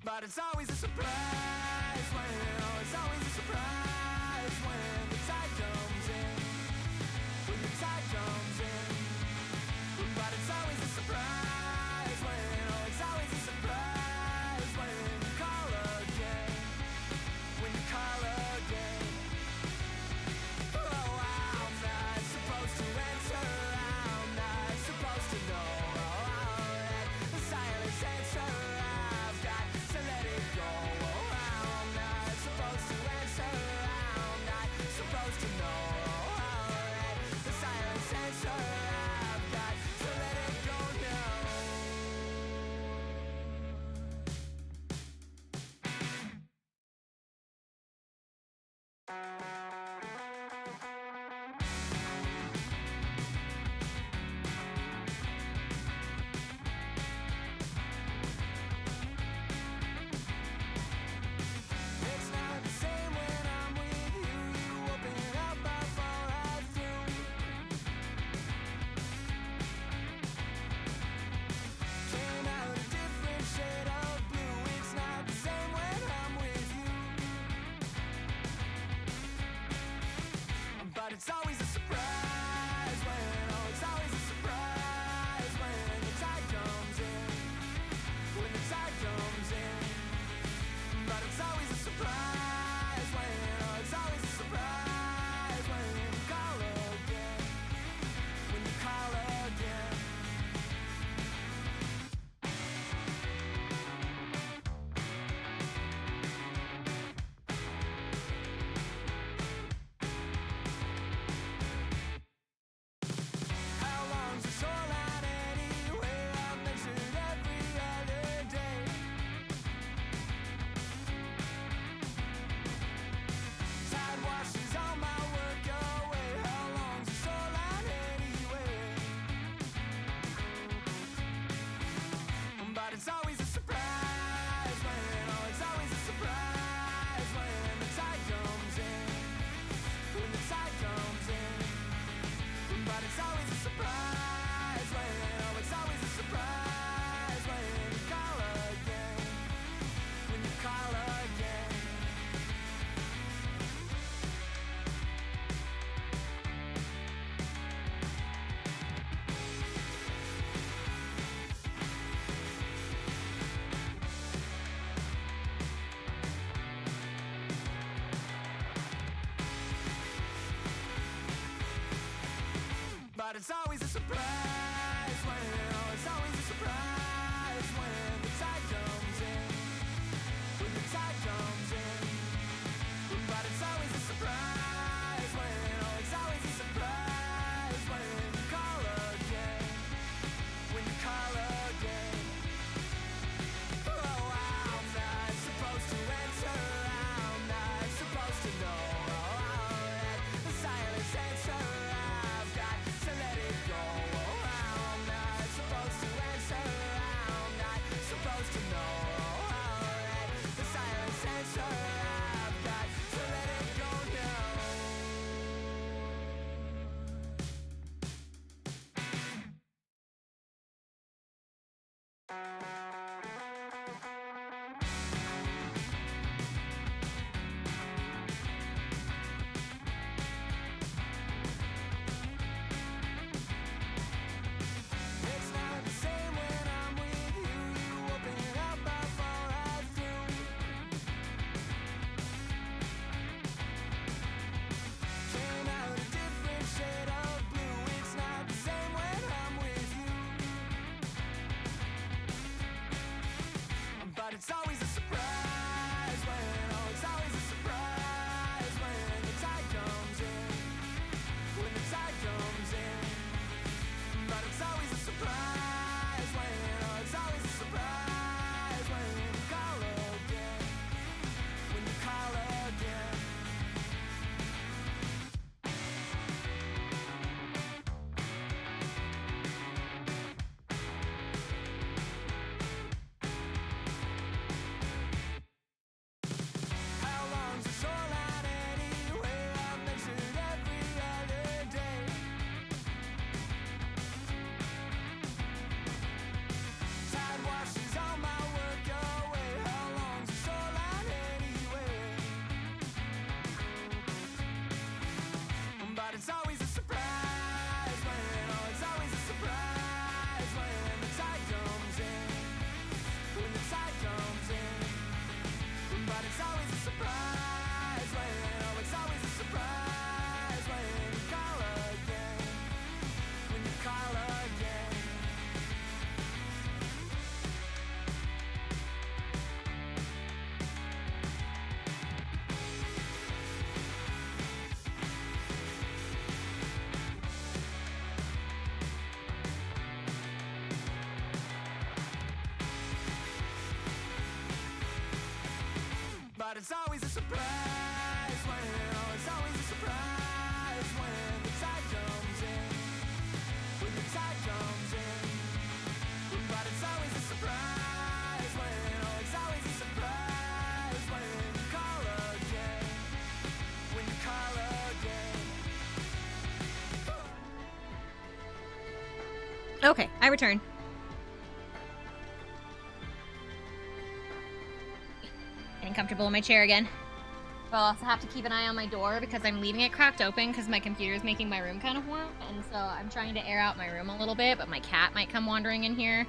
But it's always a surprise when, oh, it's always a surprise when the tide comes in. When the tide comes in. But it's always a surprise when, oh, it's always a surprise when you call again. When you call again. Oh, I'm not supposed to answer. I'm not supposed to know. Oh, that the silence answer. I've got to let it go. Oh, I'm not supposed to answer. I'm not supposed to know. Oh, that the silence answer. I've got to let it go now. It's not the same when I'm with you. You open up before I do. Came out a different shade of blue. It's not the same when I'm with you. But it's always a surprise when, oh, it's always a surprise when the tide comes in. When the tide comes in. But it's always a surprise when, oh, it's always a surprise when you call But it's always a surprise when, oh, it's always a surprise when you call again. When you call again. But it's always a surprise when, oh, it's always a surprise when the tide comes in. When the tide comes in. But it's always a surprise when, oh, it's always a surprise when you call again. When you call again. Oh, I'm not supposed to answer. I'm not supposed to know. Oh, the silence answer. I've got to let it go. Oh, I'm not supposed to answer. I'm not supposed to know. Oh, the silence answer. I've got to let it go now. It's not the same when I'm with you. You open up before I do. Came out a different shade of blue. It's not the same when I'm with you. But it's always a surprise when, oh, it's always a surprise when the tide comes in. When the tide comes in. But it's always a surprise when, oh, it's always a surprise when you call again. When you call again. How long's the shoreline anyway? I measured every other day. Tide washes all my work away. How long's the shoreline anyway? But it's always a surprise when, oh, it's always a surprise when the tide comes in. When the tide comes in. But it's always a surprise when, oh, it's always a surprise when you call again. When you call again. But it's always a surprise when, oh, it's always a surprise when the tide comes in. When the tide comes in. But it's always a surprise when, oh, it's always a surprise when you call again. When you call again. Okay, I return. Getting comfortable in my chair again. I'll also have to keep an eye on my door because I'm leaving it cracked open because my computer is making my room kind of warm, and so I'm trying to air out my room a little bit, but my cat might come wandering in here.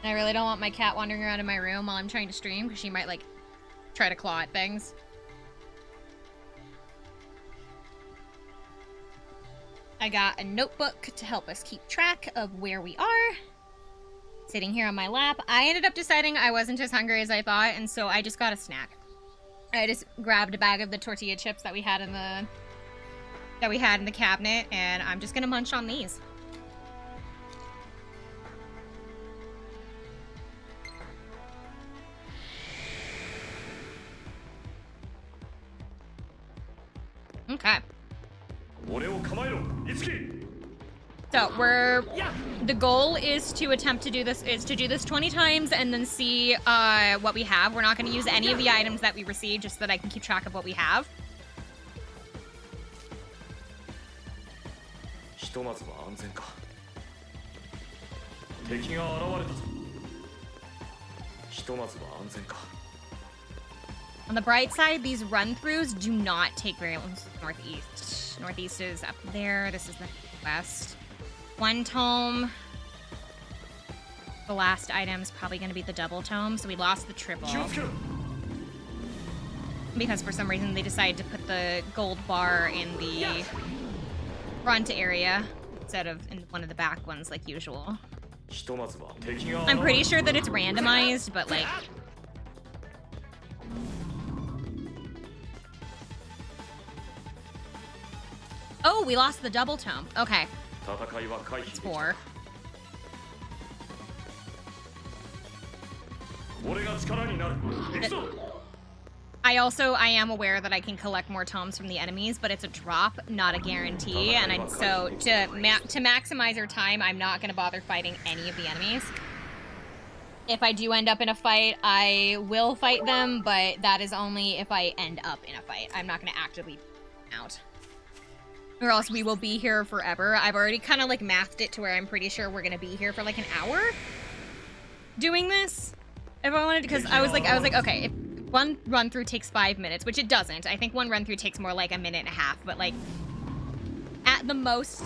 And I really don't want my cat wandering around in my room while I'm trying to stream because she might, like, try to claw at things. I got a notebook to help us keep track of where we are. Sitting here on my lap. I ended up deciding I wasn't as hungry as I thought, and so I just got a snack. I just grabbed a bag of the tortilla chips that we had in the cabinet, and I'm just gonna munch on these. Okay. So the goal is to attempt to do this 20 times and then see what we have. We're not going to use any of the items that we received just so that I can keep track of what we have. ひとまずは安全か。敵が現れたぞ。ひとまずは安全か。 On the bright side, these run-throughs do not take very long. Northeast. Northeast is up there. This is the west. One tome. The last item is probably going to be the double tome, so we lost the triple. Because for some reason they decided to put the gold bar in the front area instead of in one of the back ones like usual. I'm pretty sure that it's randomized, but like... Oh, we lost the double tome. Okay. It's 4. I am aware that I can collect more tomes from the enemies, but it's a drop, not a guarantee. And so to maximize our time, I'm not going to bother fighting any of the enemies. If I do end up in a fight, I will fight them, but that is only if I end up in a fight. I'm not going to actively out. Or else we will be here forever. I've already kind of like mathed it to where I'm pretty sure we're going to be here for like an hour doing this. If I wanted, because I was like, okay, if one run through takes 5 minutes, which it doesn't. I think one run through takes more like a minute and a half, but like at the most,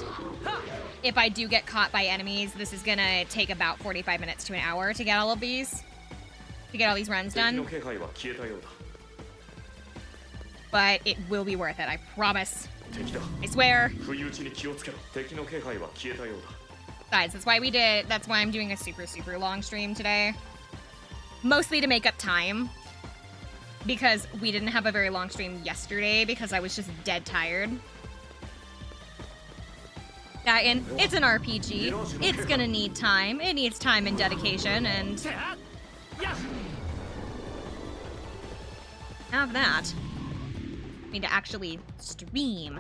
if I do get caught by enemies, this is gonna take about 45 minutes to an hour to get all of these, to get all these runs done. But it will be worth it, I promise. I swear. Guys, that's why I'm doing a super, super long stream today. Mostly to make up time. Because we didn't have a very long stream yesterday because I was just dead tired. And it's an RPG. It's gonna need time. It needs time and dedication and... have that. I need to actually stream.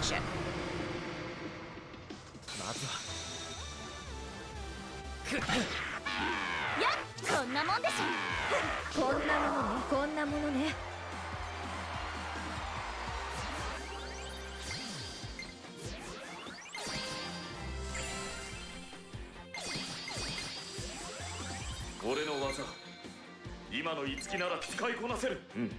Shit. やっこんなもんでしょ。こんなものね、こんなものね。俺の技、今の五木なら使いこなせる。うん。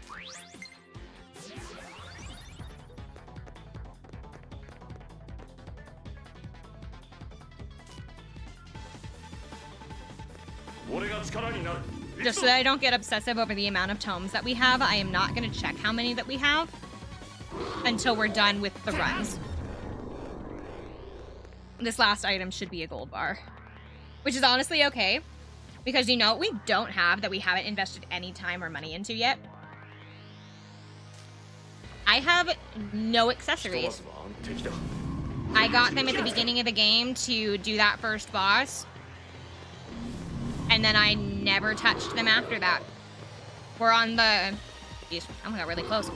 Just so that I don't get obsessive over the amount of tomes that we have, I am not going to check how many that we have until we're done with the runs. This last item should be a gold bar, which is honestly okay, because you know what we don't have that we haven't invested any time or money into yet? I have no accessories. I got them at the beginning of the game to do that first boss. And then I never touched them after that. We're on the... Geez, I got really close.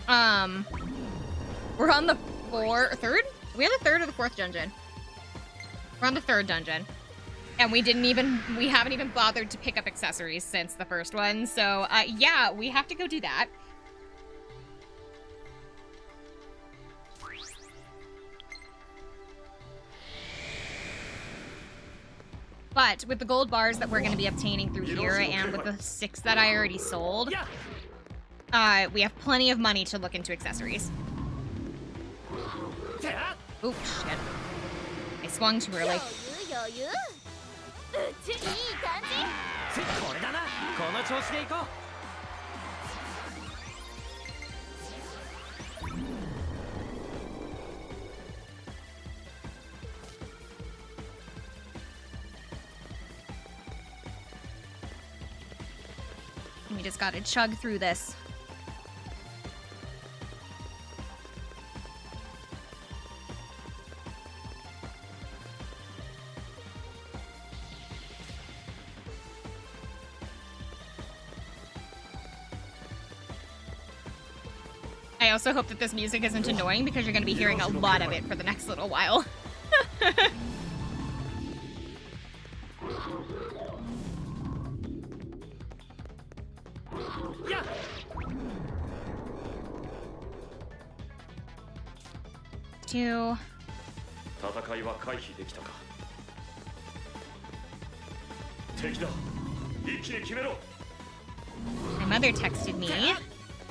We're on the third? We have the third or the fourth dungeon? We're on the third dungeon. And we haven't even bothered to pick up accessories since the first one. So, yeah, we have to go do that. But with the gold bars that we're going to be obtaining through here, and with the 6 that I already sold, we have plenty of money to look into accessories. Oop, shit. I swung too early. We just gotta chug through this. I also hope that this music isn't annoying because you're gonna be hearing a lot of it for the next little while. 戦いは回避できたか。敵だ。一気に決めろ。 My mother texted me to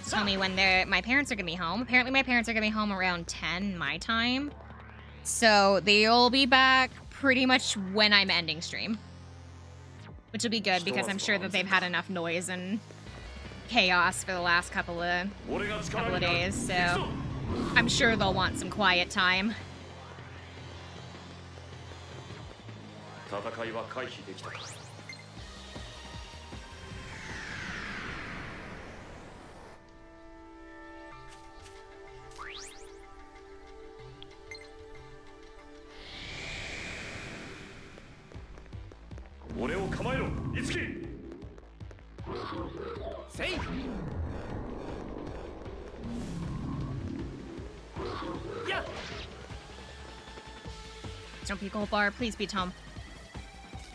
tell me when my parents are gonna be home. Apparently my parents are gonna be home around 10 my time. So they'll be back pretty much when I'm ending stream. Which will be good because I'm sure that they've had enough noise and chaos for the last couple of days, so I'm sure they'll want some quiet time. 戦いは回避できたか。俺を構えろ、いつき。せい。や。Don't be gold bar, please be Tom.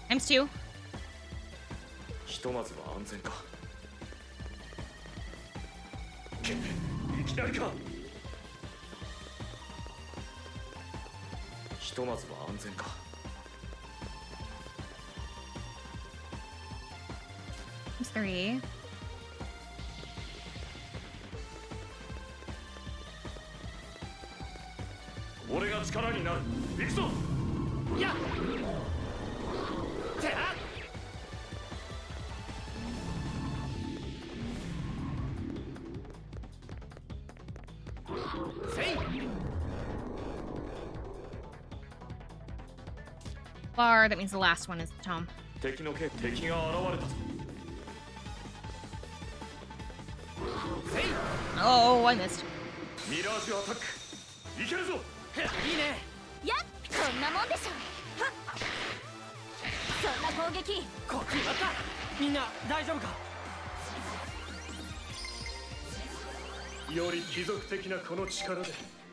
Times 2. ひとまずは安全か。いきなりか。ひとまずは安全か。 3. 俺が力になる。行くぞ。や。てあ。せい。 Bar, that means the last one is Tom. 敵が現れたぞ。 Oh, I missed. ミラージュアタック。いけるぞ。いいね。やっこんなもんでしょ。はっそんな攻撃こっちまた。みんな大丈夫か。より貴族的なこの力で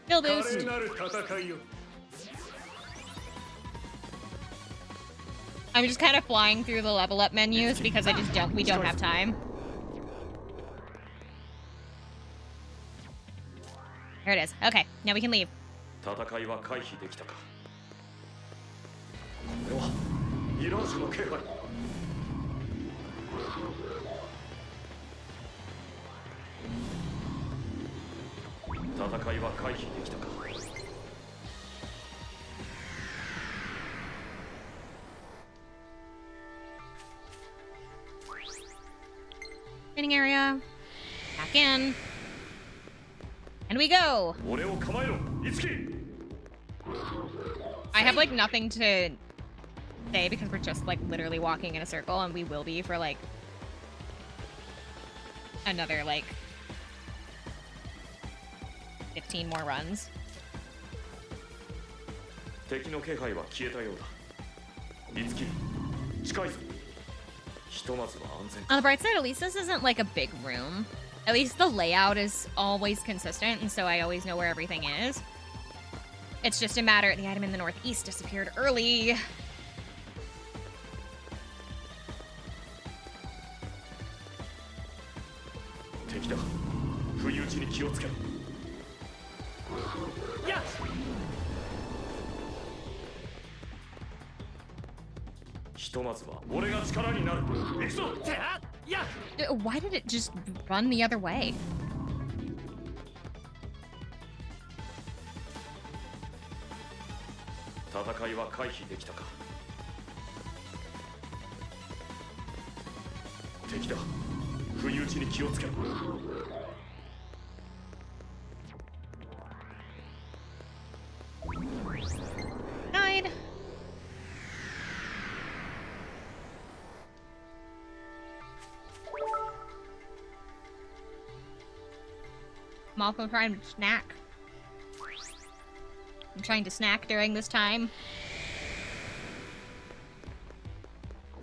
Still 華 boost. 麗なる戦いを。 I'm just kind of flying through the level up menus because we don't have time. There it is. Okay, now we can leave. 戦いは回避できたか。これはミラージュの気配。戦いは回避できたか。 Training area. Back in. And we go! 俺を構えろ、いつき。 I have like nothing to say because we're just like literally walking in a circle and we will be for like another like 15 more runs. 敵の気配は消えたようだ。いつき、近いぞ。ひとまずは安全。 On the bright side, at least this isn't like a big room. At least the layout is always consistent, and so I always know where everything is. It's just a matter the item in the northeast disappeared early. 敵だ。不意打ちに気をつけろ。や。ひとまずは俺が力になる。行くぞ。てあ。や。Why did it just run the other way? 戦いは回避できたか。敵だ。不意打ちに気をつけろ。 Died. I'm also trying to snack. I'm trying to snack during this time.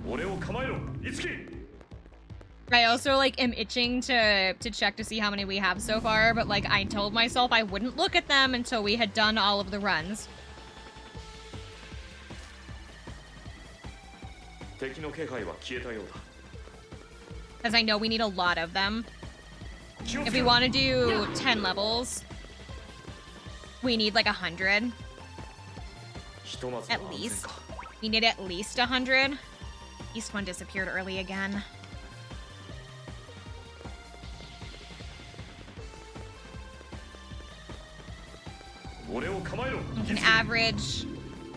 俺を構えろ、いつき。 I also like am itching to check to see how many we have so far, but like I told myself I wouldn't look at them until we had done all of the runs. 敵の気配は消えたようだ。 Because I know we need a lot of them. If we want to do 10 levels, we need like 100. At least. We need at least 100. East one disappeared early again. We can average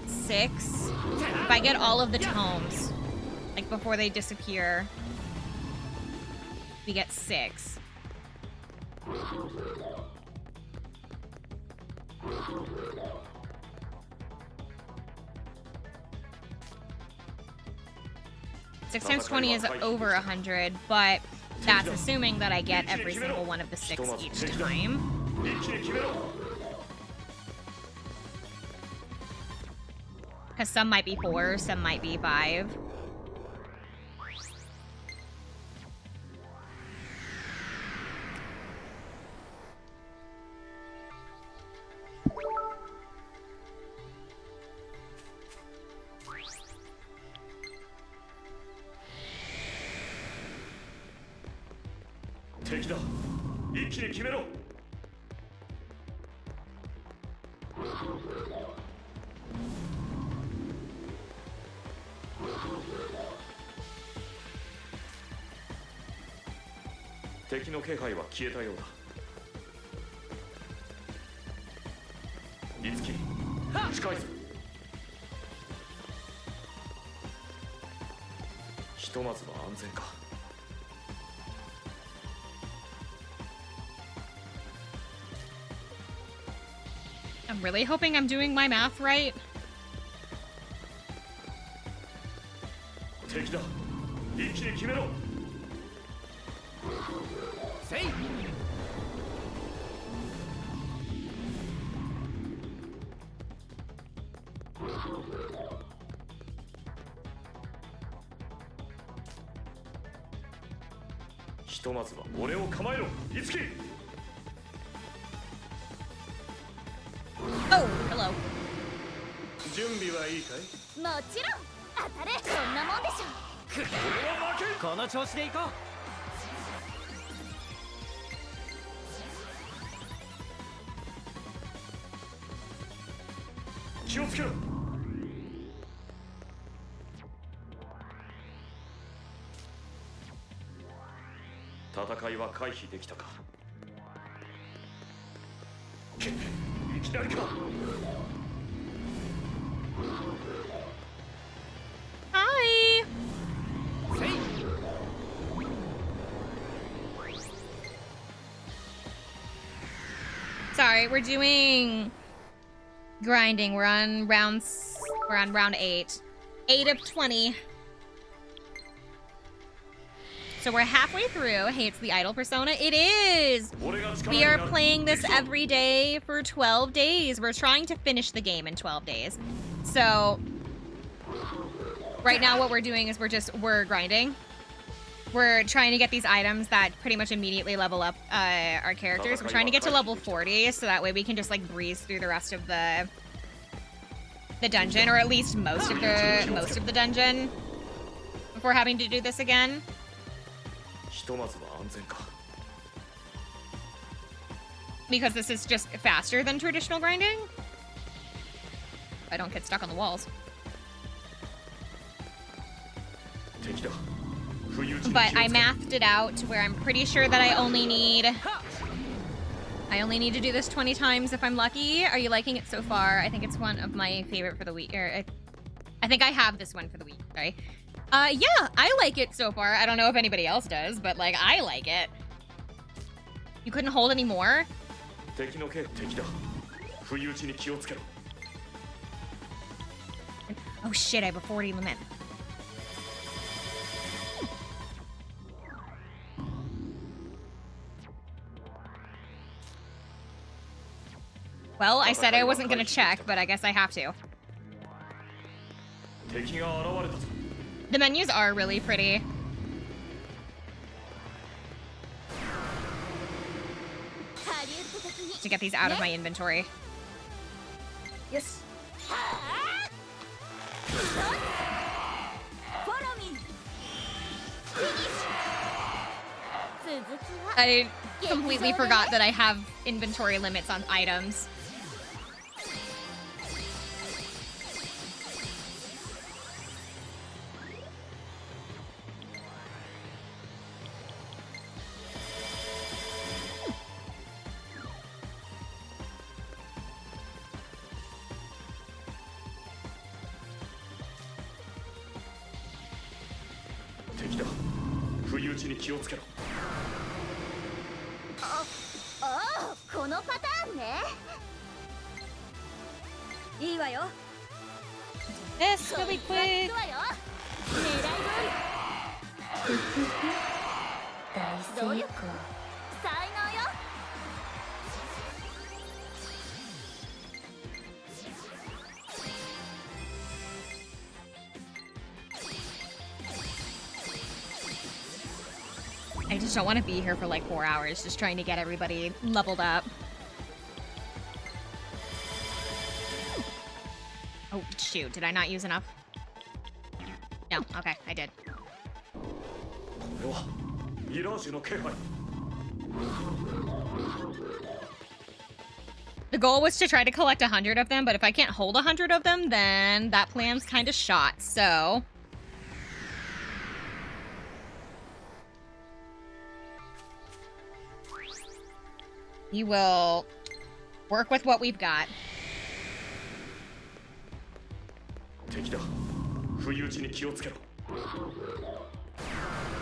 6. If I get all of the tomes, like before they disappear, we get 6. Six times 20 is over 100, but that's assuming that I get every single one of the 6 each time. Because some might be 4, some might be 5. I'm really hoping I'm doing my math right. Oh, hello. 準備はいいかい？もちろん当たれ、そんなもんでしょ。この調子でいこう。気をつけろ。戦いは回避できたか。いきなりか。Hi. Sorry, we're doing grinding. We're on round 8. 8 of 20. So we're halfway through. Hey, it's the idol persona. It is! We are playing this every day for 12 days. We're trying to finish the game in 12 days. So right now what we're doing is we're grinding. We're trying to get these items that pretty much immediately level up our characters. We're trying to get to level 40 so that way we can just like breeze through the rest of the dungeon, or at least most of the dungeon before having to do this again. Because this is just faster than traditional grinding. I don't get stuck on the walls. But I mathed it out to where I'm pretty sure that I only need to do this 20 times if I'm lucky. Are you liking it so far? I think it's one of my favorite for the week. I think I have this one for the week. Sorry. Yeah, I like it so far. I don't know if anybody else does, but like I like it. You couldn't hold any more? Oh shit, I have a 40 limit. Well, I said I wasn't gonna check, but I guess I have to. The menus are really pretty. To get these out of my inventory. Yes. I completely forgot that I have inventory limits on items. 打ちに気をつけろ。おお、このパターンね。いいわよ。 This really こいつは quick. 行くわよ。狙い通り。大成功。才能よ。 I just don't want to be here for like 4 hours just trying to get everybody leveled up. Oh, shoot. Did I not use enough? No. Okay, I did. これはミラージュの気配。 The goal was to try to collect 100 of them, but if I can't hold 100 of them, then that plan's kind of shot, so... We will work with what we've got. 敵だ。不意打ちに気をつけろ。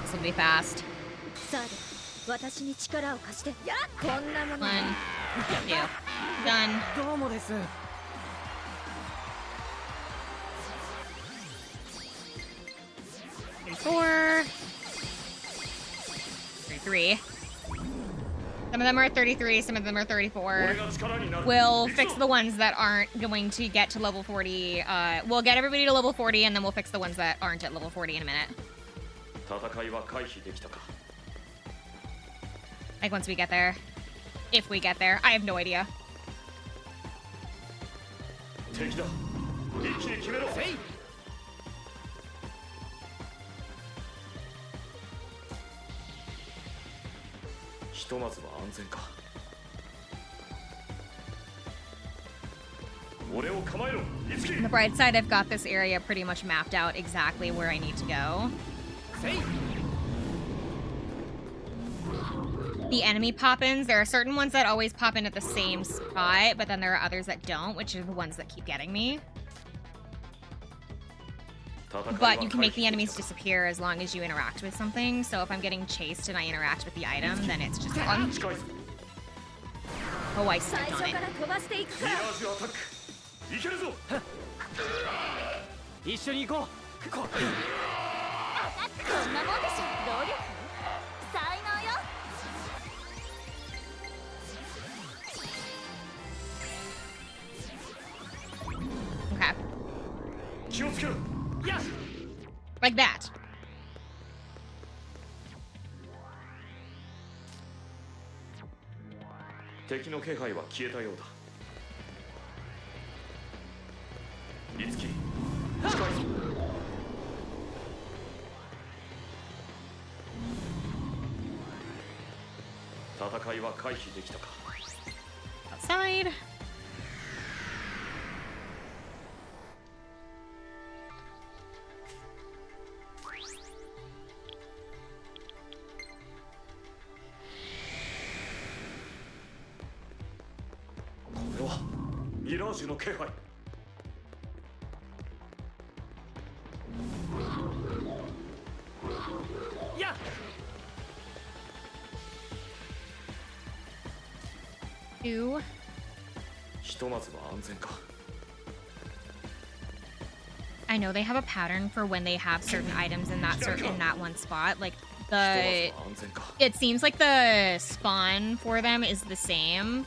This will be fast. さあで、私に力を貸して。やっ、こんなもの。 1, 2, done. どうもです。 34. 33. Some of them are 33, some of them are 34. 俺が力になる。 We'll fix the ones that aren't going to get to level 40. We'll get everybody to level 40, and then we'll fix the ones that aren't at level 40 in a minute. 戦いは回避できたか。 Like, once we get there. If we get there. I have no idea. 敵だ。一気に決めろ。ひとまずは安全か。俺を構えろ。いつき。 On the bright side, I've got this area pretty much mapped out exactly where I need to go. The enemy pop-ins, there are certain ones that always pop in at the same spot, but then there are others that don't, which are the ones that keep getting me. But you can make the enemies disappear as long as you interact with something, so if I'm getting chased and I interact with the item, then it's just fun. Oh, I 最 stepped 初 on か it. ら飛ばしていくか ミラら。 ージュアタック。いけるぞ。一緒に行こう。こんなもんでしょ。努力。才能よ。 Okay. 気をつけろ。 Like that. 敵の気配は消えたようだ。いつき。近いぞ。戦いは回避できたか。 Outside. Oh, ミラージュの気配。 やっ。 2. ひとまずは安全か。 I know they have a pattern for when they have certain items in that one spot. Like the ひとまずは安全か。 it seems like the spawn for them is the same.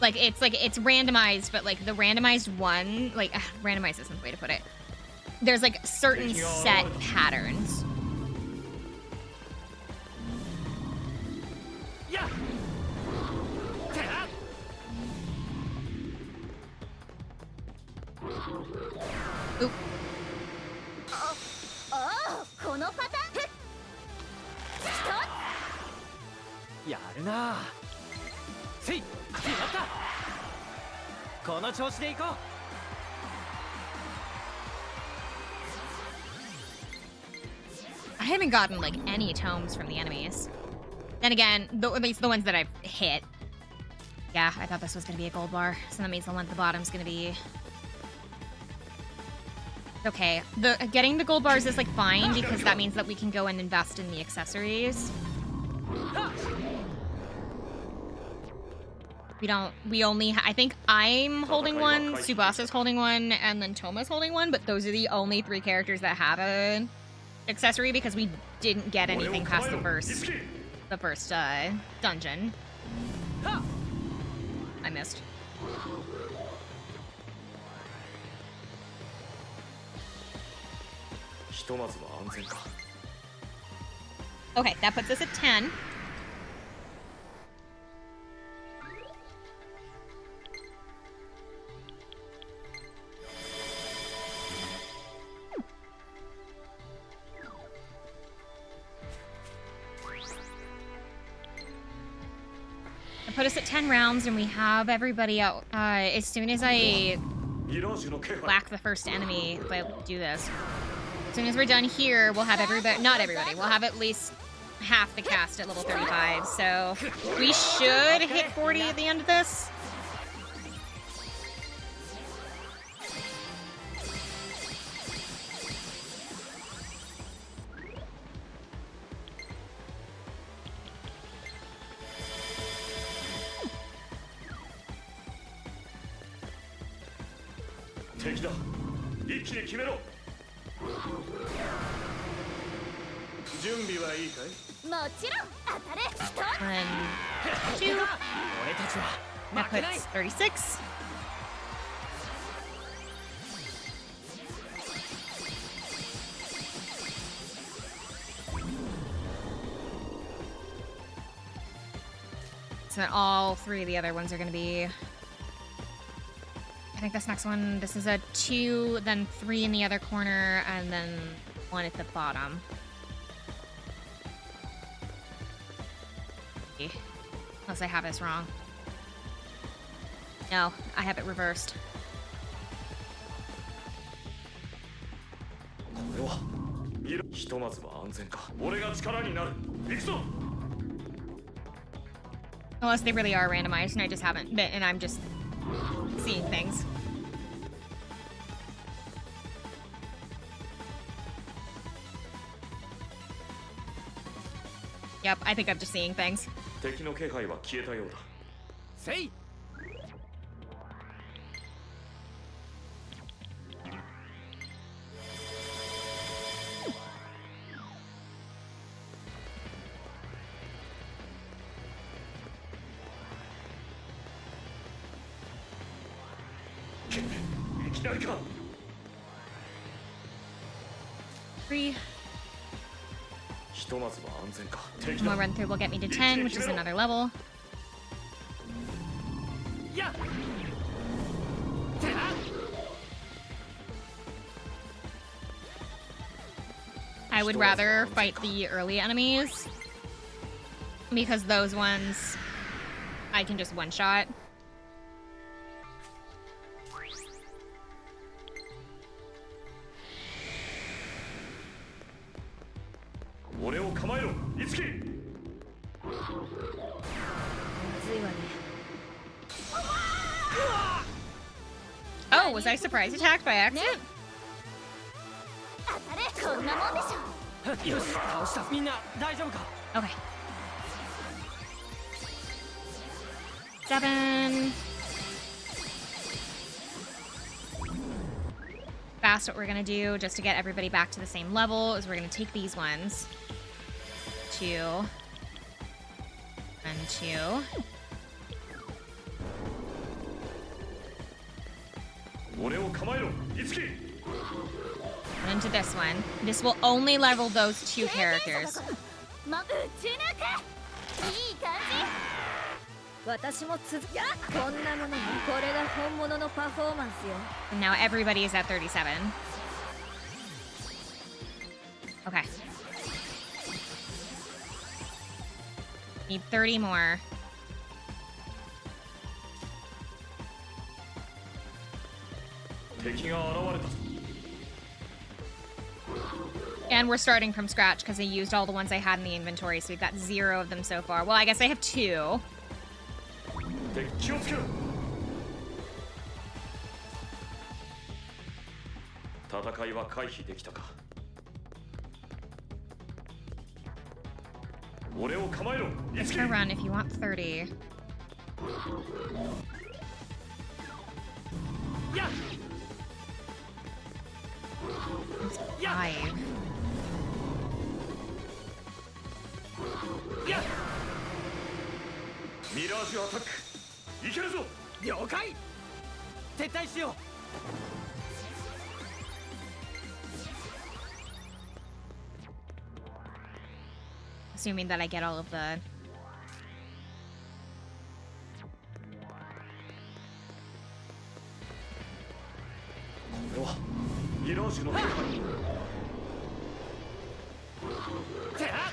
Like it's randomized, but like the randomized one, like randomized isn't the way to put it. There's like certain set patterns. やっ。 Oop. おお、このパターン。やるな。せい。やった。この調子で行こう。 I haven't gotten like any tomes from the enemies. Then again, at least the ones that I've hit. Yeah, I thought this was gonna be a gold bar, so that means the one at the bottom's gonna be Okay, getting the gold bars is like fine because that means that we can go and invest in the accessories. I think I'm holding one, Tsubasa's holding one, and then Toma's holding one, but those are the only 3 characters that have an accessory because we didn't get anything past the first dungeon. I missed. Okay, that puts us at 10. Put us at 10 rounds, and we have everybody out. As soon as I whack the first enemy, if I do this, as soon as we're done here, we'll have everybody, not everybody, we'll have at least half the cast at level 35, so we should hit 40 at the end of this. One, two. That puts 36. So then all 3 of the other ones are going to be... I think this next one, this is a 2, then 3 in the other corner, and then 1 at the bottom. Unless I have this wrong. No, I have it reversed. Unless they really are randomized and I just haven't, and I'm just seeing things. Yep, I think I'm just seeing things. Say. Three. One more run through will get me to 10, which is another level. I would rather fight the early enemies because those ones I can just one-shot. Oh, was I surprise attacked by accident? Okay. 7. Fast, what we're gonna do, just to get everybody back to the same level, is we're gonna take these ones. 2. And 2. And into this one. This will only level those 2 characters. And now everybody is at 37. Okay. Need 30 more. And we're starting from scratch because I used all the ones I had in the inventory, so we've got 0 of them so far. Well, I guess I have 2. 戦いは回避できたか。俺を構えろ。 Extra run if you want 30. やっ 5. やっミラージュアタックいけるぞ。了解。撤退しよう。 Assuming that I get all of the... これはミラージュの気配。てあ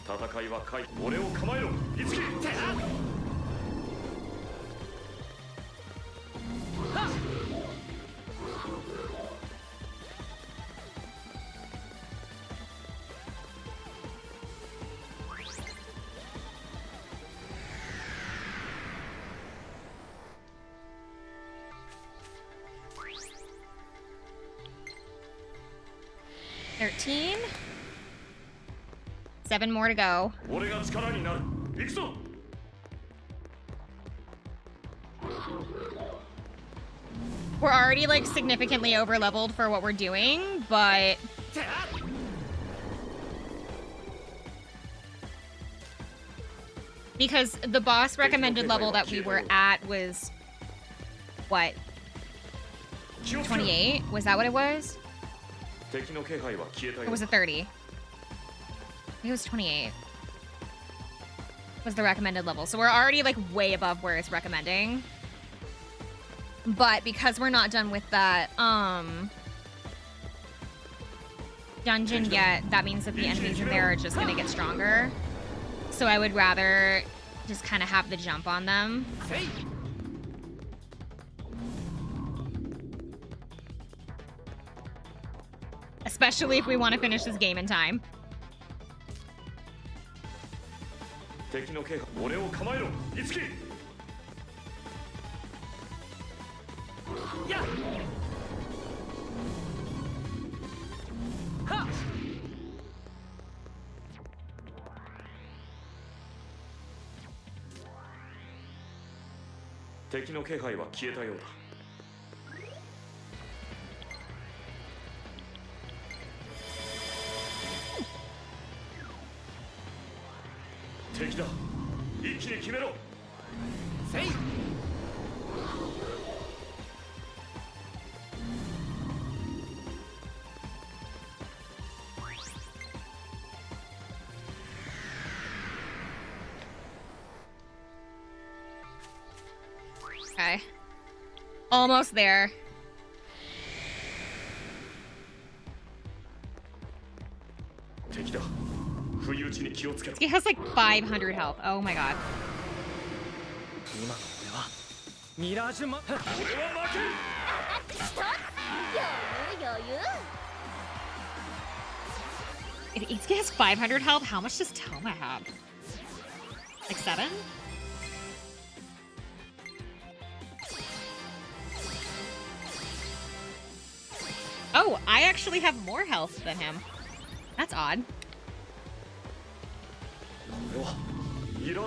戦いは回避。俺を構えろ。いつき。てあ13. 7 more to go. 俺が力になる。行くぞ。 We're already like significantly over leveled for what we're doing, but because the boss recommended level that we were at was what? 28? Was that what it was? 敵の気配は消えたよ。 Or was it 30? I think it was 28. Was the recommended level. So we're already like way above where it's recommending. But because we're not done with that dungeon yet, that means that the enemies in there are just gonna get stronger. So I would rather just kind of have the jump on them. Especially if we want to finish this game in time. 敵の気配。俺を構えろ。いつき。やっはっ敵の気配は消えたようだ。敵だ。一気に決めろ。せい。 Okay. Almost there. 敵だ。不意打ちに気をつけろ。 He has like 500 health. Oh my god. 今の俺はミラージュマ。俺は負ける。余裕。 If Itsuki has 500 health, how much does Toma have? Like 7? Oh, I actually have more health than him. That's odd.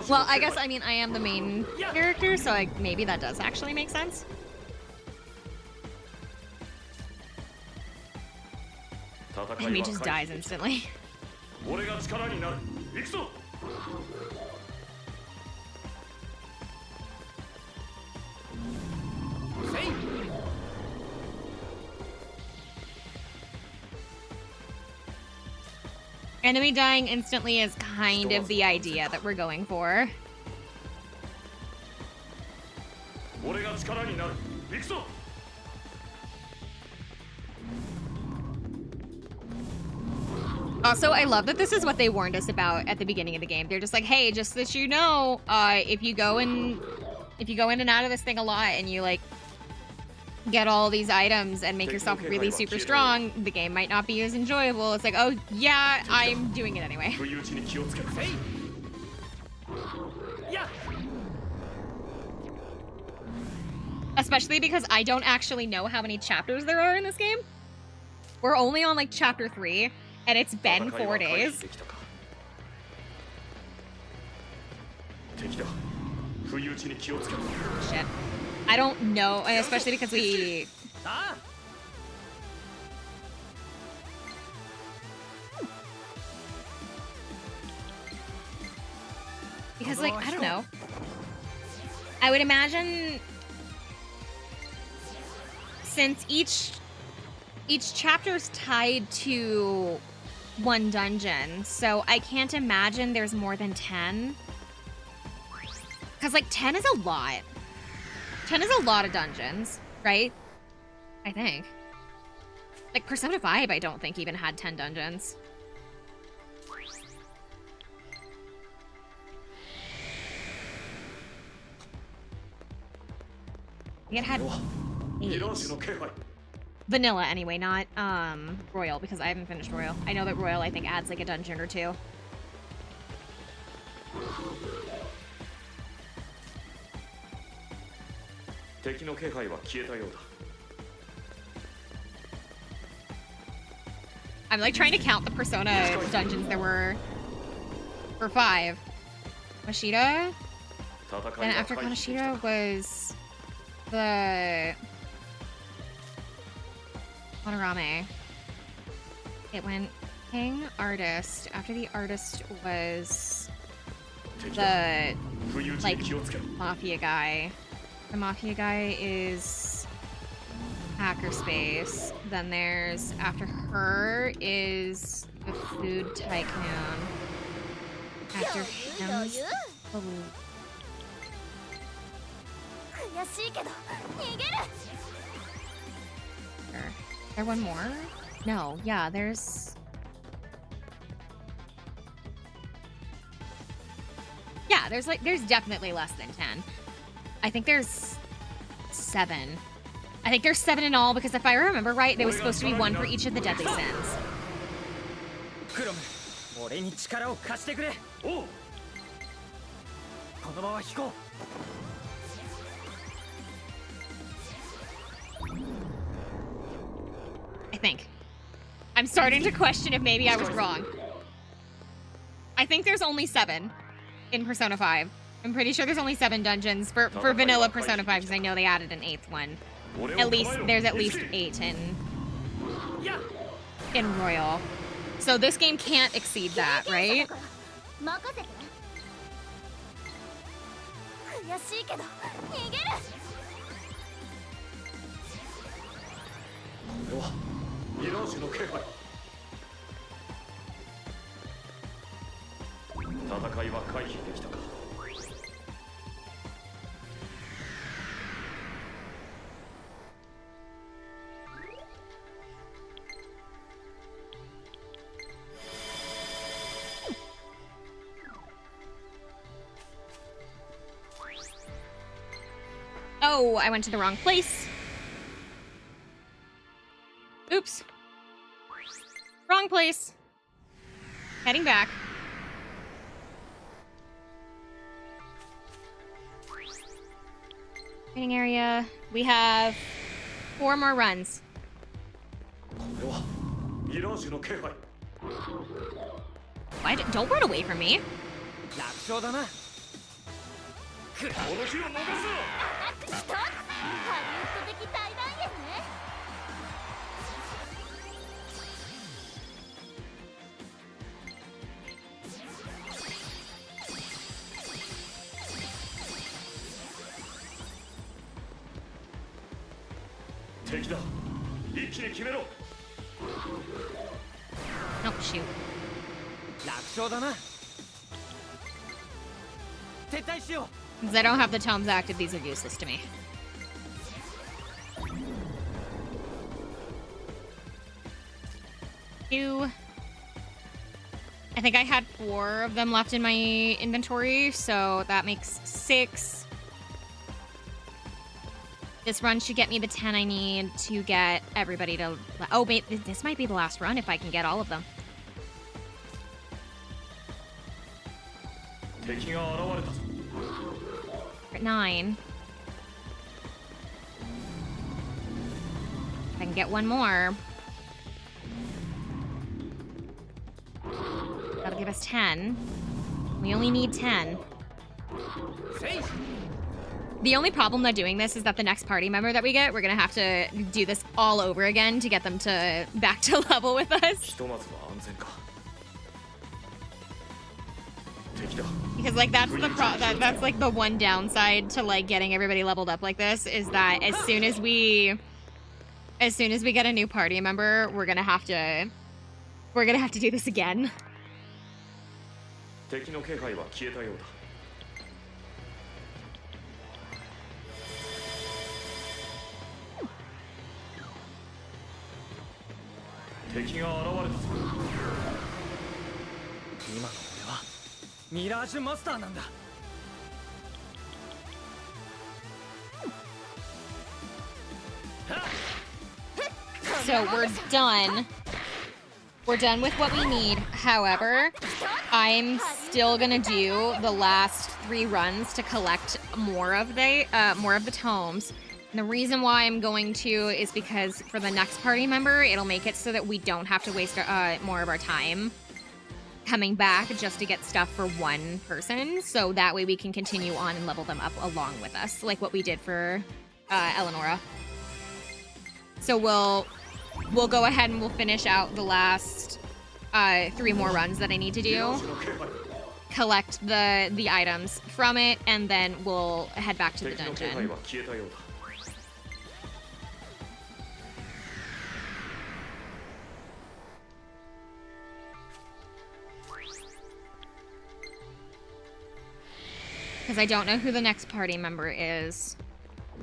Well, I guess, I mean, I am the main character, so maybe that does actually make sense. And he just dies instantly. Enemy dying instantly is kind of the idea that we're going for. Also, I love that this is what they warned us about at the beginning of the game. They're just like, hey, just so you know, if you go in and out of this thing a lot and you like get all these items and make yourself really super strong, the game might not be as enjoyable. It's like, oh yeah, I'm doing it anyway. Yeah. Especially because I don't actually know how many chapters there are in this game. We're only on like chapter 3, and it's been 4 days. Shit. I don't know, and especially because we... Because, like, I don't know. I would imagine... Since each chapter's tied to one dungeon, so I can't imagine there's more than 10. Because, like, 10 is a lot. 10 is a lot of dungeons, right? I think. Like, Persona 5, I don't think even had 10 dungeons. I think it had 8. Vanilla, anyway, not, Royal, because I haven't finished Royal. I know that Royal, I think, adds, like, a dungeon or 2. I'm, like, trying to count the Persona dungeons there were for 5. Mashida? And after Kanashida was the Panorame. It went King, Artist. After the Artist was the, like, Mafia guy. The Mafia guy is Hackerspace. Then there's, after her is the Food Tycoon. After him, there one more? No, yeah, there's... Yeah, there's definitely less than 10. I think there's 7. I think there's 7 in all, because if I remember right, there was supposed to be 1 for each of the deadly sins. I think. I'm starting to question if maybe I was wrong. I think there's only 7 in Persona 5. I'm pretty sure there's only 7 dungeons for vanilla Persona 5, because I know they added an 8th one. There's at least 8 in Royal. So this game can't exceed that, right? Oh, I went to the wrong place. Oops. Wrong place. Heading back. Training area. We have 4 more runs. Don't run away from me. Oh, shoot. Since I don't have the tomes active, these are useless to me. I think I had 4 of them left in my inventory, so that makes 6. This run should get me the 10 I need to get everybody to... Oh, wait, this might be the last run if I can get all of them. 敵が現れたぞ。 At 9. If I can get one more. That'll give us 10. We only need 10. The only problem with doing this is that the next party member that we get, we're gonna have to do this all over again to get them to back to level with us. ひとまずは安全か。敵だ。 Because like that's that's like the one downside to like getting everybody leveled up like this is that as soon as we get a new party member, we're gonna have to do this again. 敵の気配は消えたようだ。 敵が現れたぞ。今の俺はミラージュマスターなんだ。 So we're done. We're done with what we need. However, I'm still gonna do the last 3 runs to collect more of the tomes. And the reason why I'm going to is because for the next party member, it'll make it so that we don't have to waste more of our time coming back just to get stuff for one person. So that way we can continue on and level them up along with us, like what we did for Eleonora. So we'll go ahead and we'll finish out the last 3 more runs that I need to do. Collect the items from it, and then we'll head back to the dungeon. Because I don't know who the next party member is.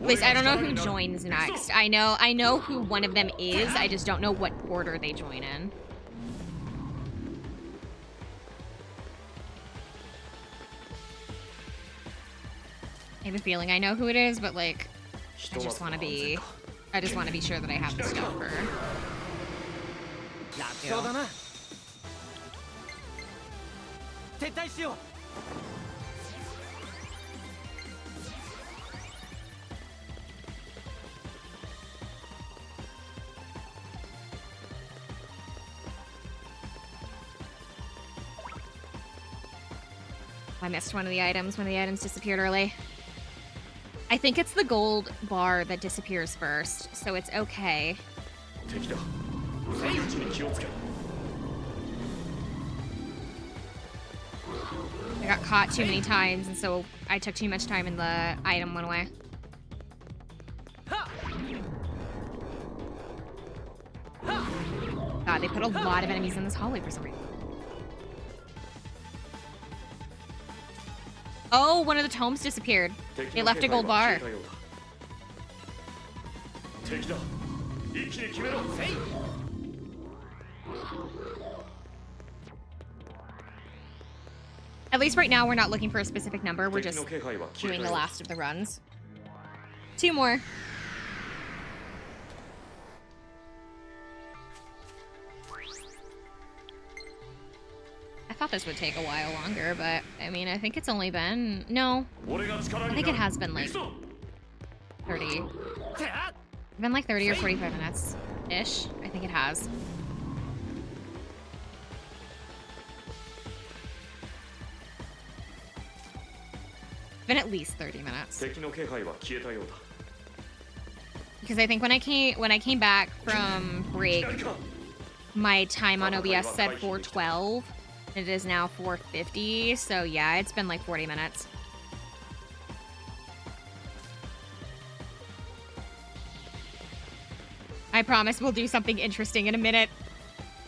At least I don't know who joins next. I know who one of them is, I just don't know what order they join in. I have a feeling I know who it is, but like I just want to be sure that I have the stuff for. I missed one of the items when the items disappeared early. I think it's the gold bar that disappears first, so it's okay. I got caught too many times, and so I took too much time and the item went away. God, they put a lot of enemies in this hallway for some reason. Oh, one of the tomes disappeared. They left a gold bar. At least right now we're not looking for a specific number. We're just doing the last of the runs. 2 more. I thought this would take a while longer, but I mean, I think it's only been... No. I think it has been like 30. It's been like 30 or 45 minutes-ish. I think it has. Been at least 30 minutes. Because I think when I came back from break, my time on OBS said 4:12. It is now 4:50, so yeah, it's been like 40 minutes. I promise we'll do something interesting in a minute.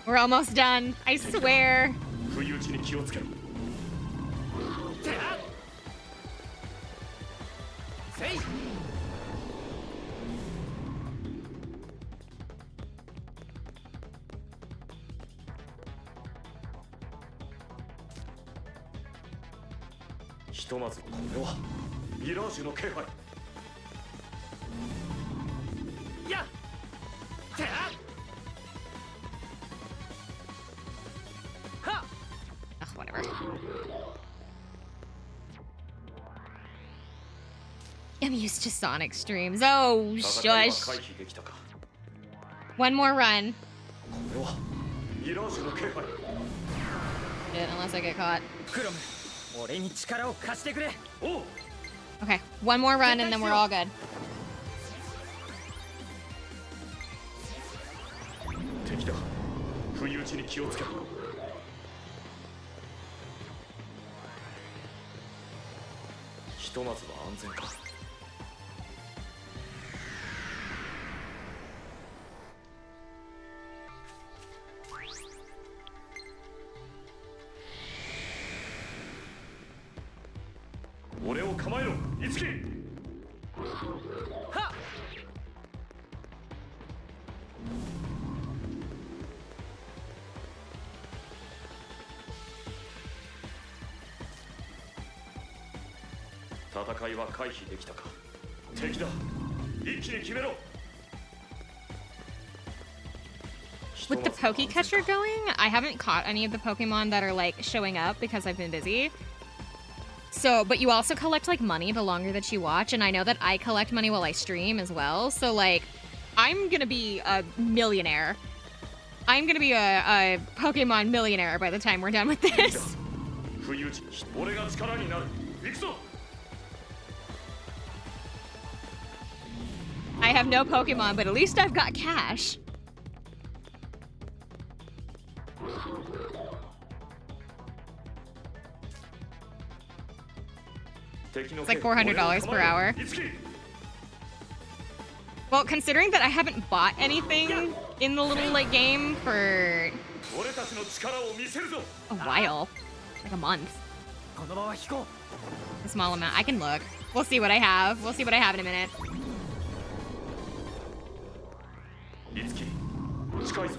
We're almost done, I swear. Ugh, whatever. I'm used to Sonic streams. Oh, 戦いは shush. 回避できたか。 One more run. これはミラージュの気配。 Shit, unless I get caught. クロム、俺に力を貸してくれ。おう。 Okay, one more run and then we're all good. 敵だ。不意打ちに気をつけろ。ひとまずは安全か。俺を構えろ、いつき。はっ。戦いは回避できたか。敵だ。一気に決めろ。 With the Pokecatcher going, I haven't caught any of the Pokemon that are like showing up because I've been busy. So, but you also collect like money the longer that you watch, and I know that I collect money while I stream as well. So like, I'm gonna be a millionaire. I'm gonna be a Pokemon millionaire by the time we're done with this. 不意打ち、俺が力になる。行くぞ。 I have no Pokemon, but at least I've got cash. It's like $400 per hour. Well, considering that I haven't bought anything in the little like game for a while, like a month. この場は引こ A small amount. I can look. We'll see what I have. We'll see what I have in a minute. いつき、近いぞ。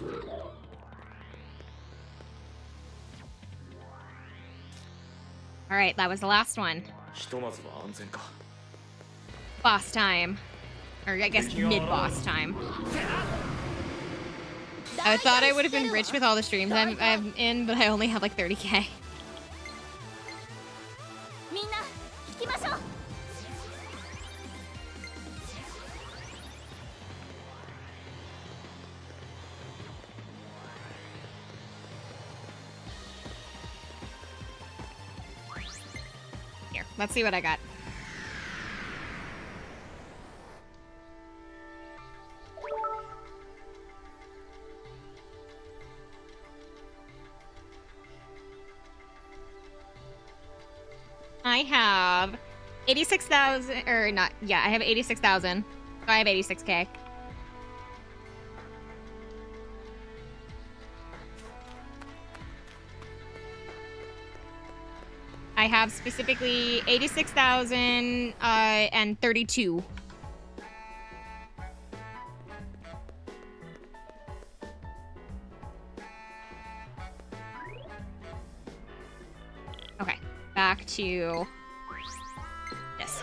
All right, that was the last one. ひとまずは安全か。 Boss time. Or I guess mid-boss time. I thought I would have been rich with all the streams I'm in, but I only have like 30k. みんな引きましょう。 Here, let's see what I got. I have 86,000, or not, yeah, I have 86,000. So I have 86k. I have specifically 86,000 and 32. Okay, back to this.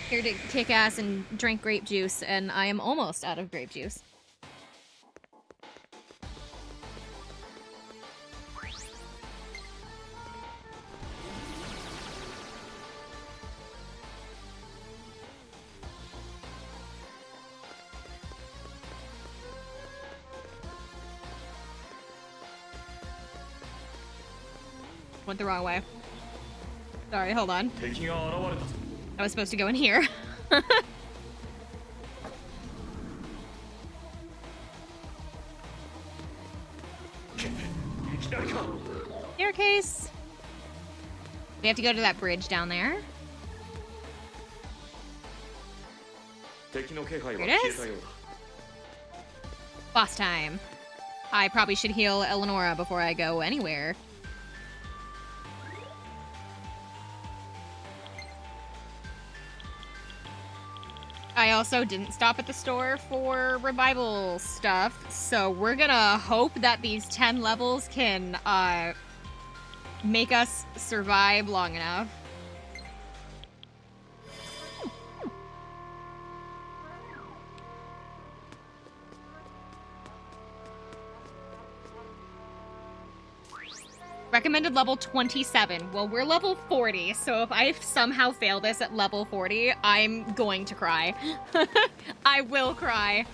Here to kick ass and drink grape juice, and I am almost out of grape juice. Went the wrong way. Sorry, hold on. 敵が現れたぞ。 I was supposed to go in here. Staircase. We have to go to that bridge down there. Here it is. Boss time. I probably should heal Eleonora before I go anywhere. I also didn't stop at the store for revival stuff, so we're gonna hope that these 10 levels can make us survive long enough. Recommended level 27. Well, we're level 40, so if I somehow fail this at level 40, I'm going to cry. I will cry.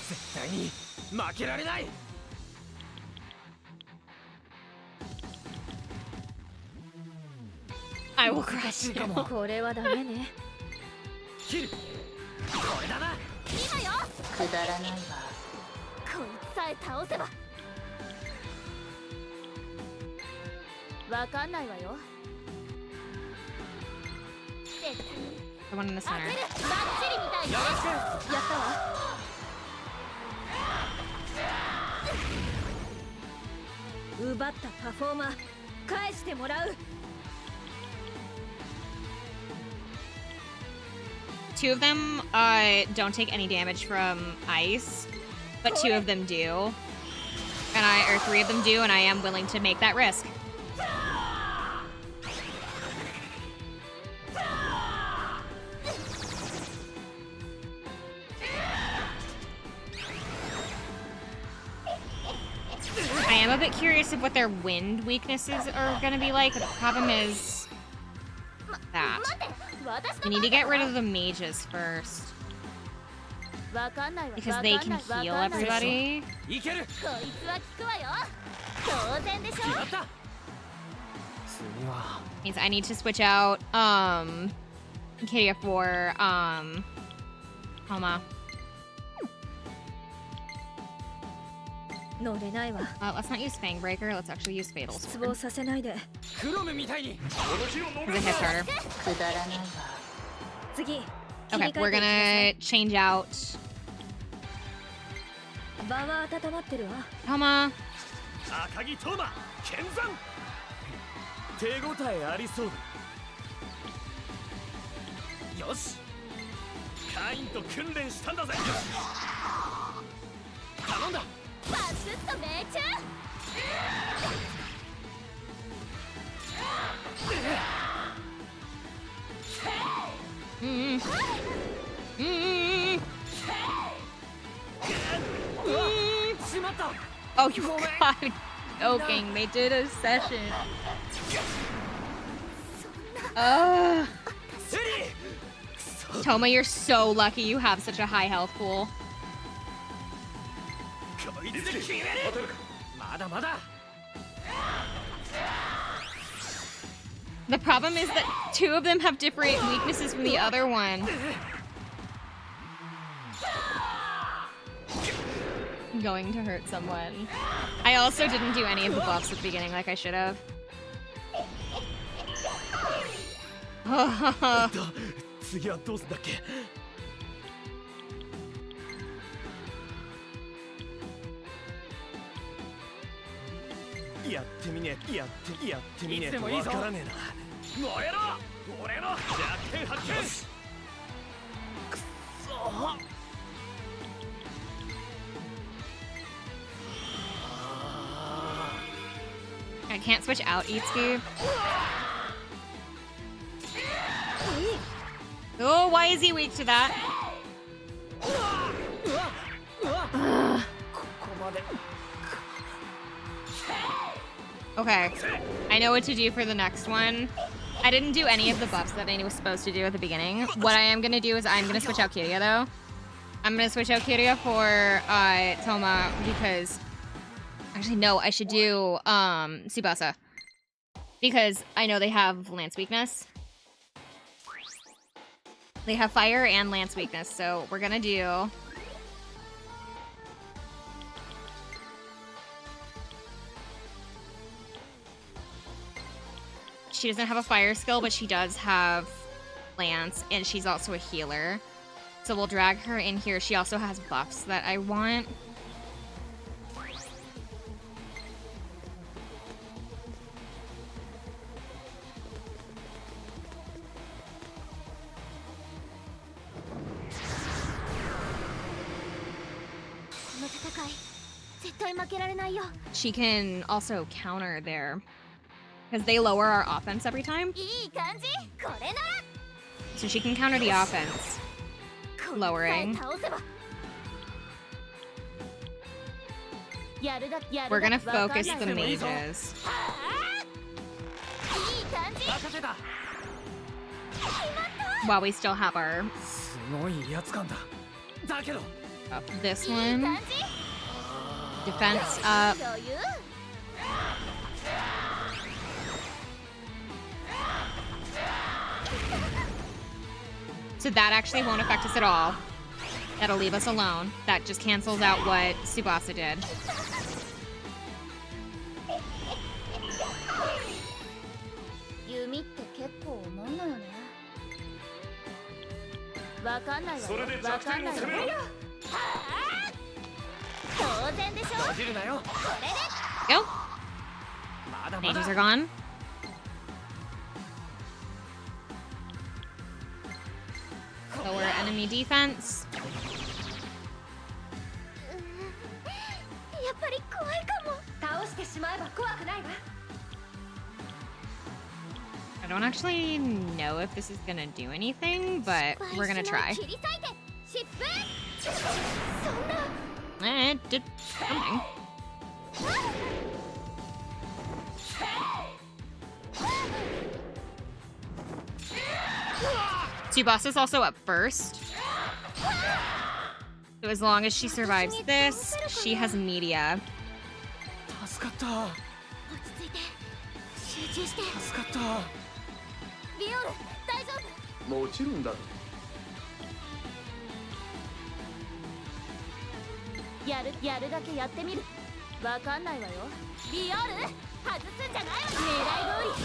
絶対に負けられない。 I will cry. これはダメね。切る。これだな。今よ。くだらないわ。こいつさえ倒せば。わかんないわよ。絶対に The one in the 当て center. る。バッチリみたいね。やったわ。奪ったパフォーマー返してもらう。 Two of them don't take any damage from ice, but two of them do. Or three of them do, and I am willing to make that risk. I am a bit curious of what their wind weaknesses are gonna be like, but the problem is that. We need to get rid of the mages first. Because they can heal everybody. いける。こいつは効くわよ。当然でしょ。やった。 次は Means I need to switch out Kiria for Homa. 乗れないわ。 Let's not use Fang Breaker, let's actually use Fatal 失 Sword. 望させないで。クロムみたいに。 Because it hits harder. くだらないわ。次。 Okay, we're gonna change out 場は温まってるわ。 Homa. 赤木トーマ剣山。手応えありそうだ。よし。カインと訓練したんだぜ。頼んだ。 パスッと命中。 しまった。 Oh, you god. Joking, they did a session. Toma, you're so lucky you have such a high health pool. こいつで決める。まだまだ。 The problem is that two of them have different weaknesses from the other one. I'm going to hurt someone. I also didn't do any of the buffs at the beginning like I should have. 次はどうすんだっけ。 やってみねえとわからねえな。燃えろ俺の弱点発見。くそ。 I can't switch out Itsuki. Oh, why is he weak to that? Okay, I know what to do for the next one. I didn't do any of the buffs that I was supposed to do at the beginning. What I am gonna do is I'm gonna switch out Kiria though. I'm gonna switch out Kiria for Toma because actually no, I should do Tsubasa. Because I know they have lance weakness. They have fire and lance weakness, so we're gonna do she doesn't have a fire skill, but she does have lance, and she's also a healer. So we'll drag her in here. She also has buffs that I want. She can also counter there. Because they lower our offense every time. So she can counter the offense. lowering. 倒せば We're gonna focus the mages いい感じ while we still have our すごい威圧感だ。だけど up. This いい one 感じ defense up. 余裕 So that actually won't affect us at all. That'll leave us alone. That just cancels out what Tsubasa did. 弓って結構重いのよねわかんないわよそれで弱点を攻めろ。当然でしょ閉じるなよ。 Go. まだまだ Mages are gone. Lower enemy defense. やっぱり怖いかも倒してしまえば怖くないわ I don't actually know if this is gonna do anything, but we're gonna try. 切り裂いて疾風そんな It did something. Tsubasa's also up first. So as long as she survives this, she has media. 助かった。落ち着いて集中して助かった。ビオル大丈夫もちろんだ。やるだけやってみるわかんないわよビオル外すんじゃないわ狙い通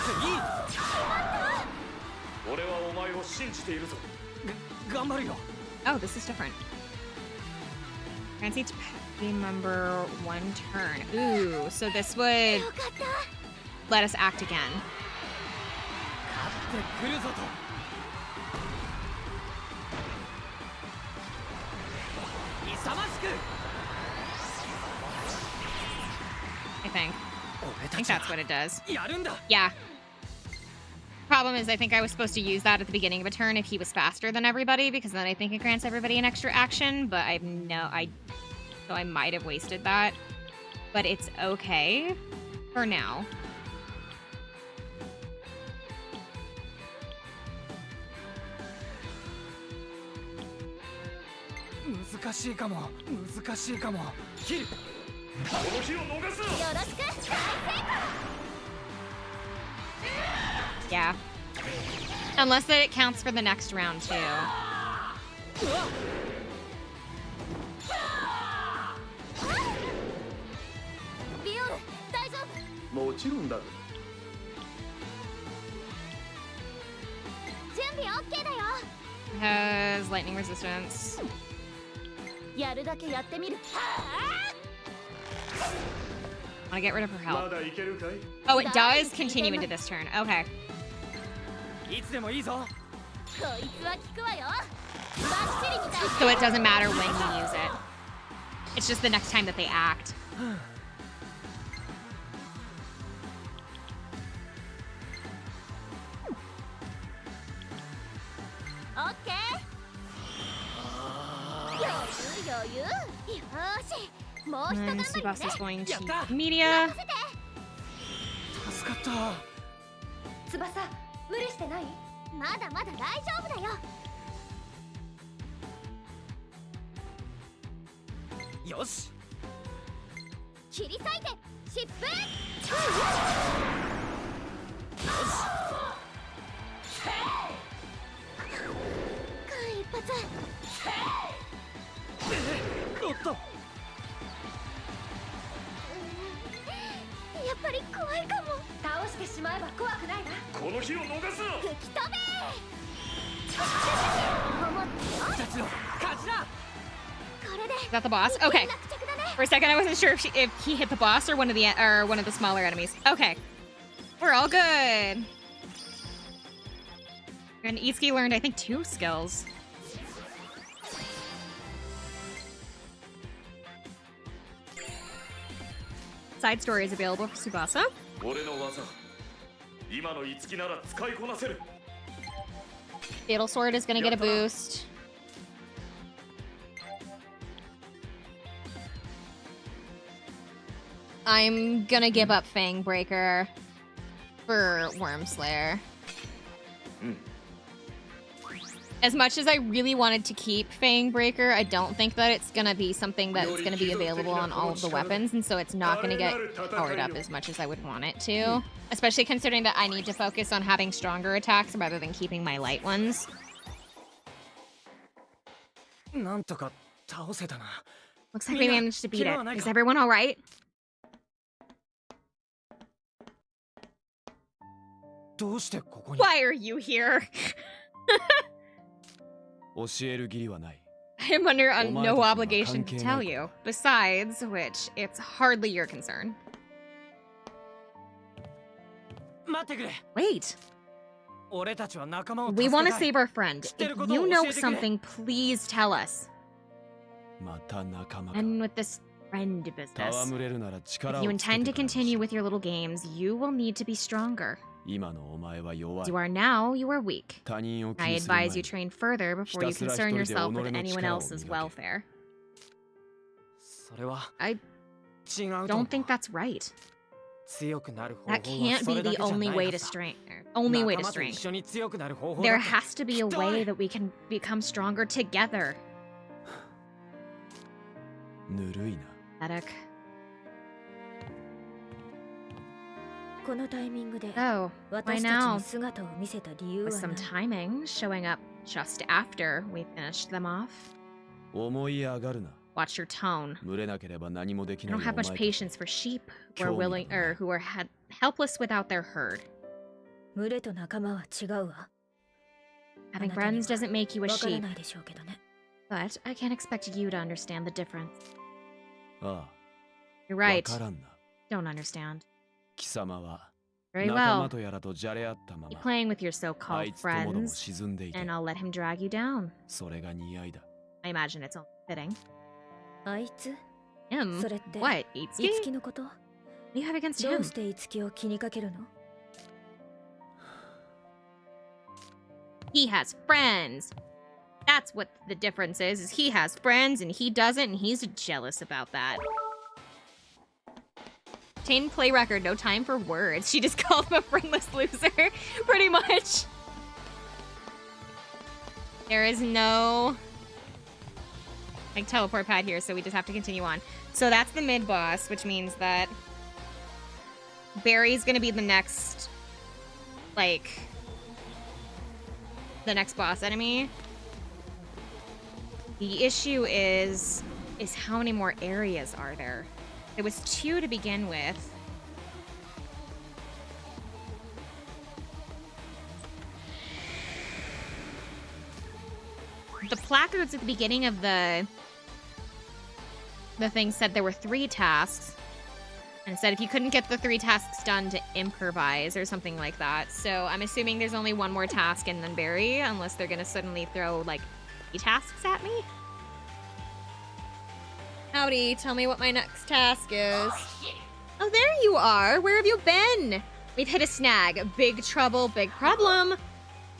り俺はお前を信じているぞ。頑張るよ。 Oh, this is different. Grants each party member one turn. Ooh, so this would よかった let us act again. 勝ってくるぞと。 勇ましく。 I think. 俺 I た think ちは that's what it does. やるんだ。 Yeah. Problem is, I think I was supposed to use that at the beginning of a turn if he was faster than everybody, because then I think it grants everybody an extra action, but so I might have wasted that. But it's okay for now. 難しいかも。難しいかも。切る。この日を逃すな。よろしく大成功 Yeah. Unless that it counts for the next round, too. ビオル大丈夫もちろんだ。準備 OK だよ Has lightning resistance. やるだけやってみる Want to get rid of her ま health. だいけるかい。 Oh, it does continue into this turn. Okay. いつでもいいぞ。こいつは効くわよバッチリみたい So it doesn't matter when you use it. It's just the next time that they act. OK 余裕よしもう一 And 頑張り Tsubasa ね is going to Yatta! media. 助かった。翼無理してないまだまだ大丈夫だよよし。切り裂いて疾風間一髪おっと。やっぱり怖いかも倒してしまえば怖くないわこの日を逃すな。吹き飛べ思ってよたちの勝ちだ。これで Is that the boss? Okay. 落着だね For a second, I wasn't sure if he hit the boss or one of the smaller enemies. Okay, we're all good. And Itsuki learned, I think, 2 skills. Side story is available for Tsubasa. 俺の技。今のいつきなら使いこなせる。 Fatal Sword is gonna get a boost. I'm gonna give up Fangbreaker for Wormslayer. As much as I really wanted to keep Fangbreaker, I don't think that it's gonna be something that's gonna be available on all of the weapons, and so it's not gonna get powered up as much as I would want it to. Especially considering that I need to focus on having stronger attacks rather than keeping my light ones. なんとか倒せたな。 Looks like we managed to beat it. Is everyone alright? どうしてここに Why are you here? 教える義理はない。 I am under no obligation to tell you. Besides which, it's hardly your concern. 待ってくれ。 Wait. 俺たちは仲間を We 助け want た to い。 save our friend. If you know something, please tell us. また仲間か。 And with this friend business, 戯れるなら力 if を you つけ intend て to からにし continue with your little games, you will need to be stronger. 今のお前は弱 As い。 you are now, you are weak. 他人を気 I にする前 advise you に train further before you ひたすら concern 一人で yourself 己 with の anyone 力を else's 磨け。 welfare. それは I 違うと思 don't う。 think that's right. 強くなる方法 That は can't そ be れだ the けじゃ only ない way は to ずだ。 strength. Only way to 仲間と一 strength. 緒に強くなる方法 There だって has to be a きっとあ way る。 that we can become stronger together. ぬるいな。 Pathetic. このタイミングで Oh, why 私たち now? に姿を見せた理由 With は some ない。 timing, showing up just after we finished them off. 思い上がるな。 Watch your tone. 群れなければ何もでき I ない don't お have 前 much と patience for sheep who are 興味が willing ない。 or who are helpless without their herd. 群れと仲間は違うわ。 Having friends doesn't make you a わから sheep, ないでしょうけどね。 but I can't expect you to understand the difference. あ You're あ、わ right. からんな。 Don't understand. 貴様は Very 仲 well. 間とやらとじゃれ合ったま Keep ま playing with your あ so-called いつともども friends, 沈んでいて and I'll let him drag you down. それが似合いだ。 I imagine it's only fitting. あいつ Him? それって What? い Itsuki? つきのこと？ What do you have against ど him? うしていつきを気にかけるの？ He has friends. That's what the difference is he has friends and he doesn't, and he's jealous about that. Obtain play record, no time for words. She just called him a friendless loser, pretty much. There is no like teleport pad here, so we just have to continue on. So that's the mid boss, which means that Barry's gonna be the next, like, the next boss enemy. The issue is how many more areas are there? There was 2 to begin with. The placards at the beginning of the thing said there were 3 tasks. And said if you couldn't get the 3 tasks done to improvise or something like that. So I'm assuming there's only 1 more task and then Barry, unless they're gonna suddenly throw like 3 tasks at me. Howdy, tell me what my next task is. Oh, there you are. Where have you been? We've hit a snag. Big trouble, big problem.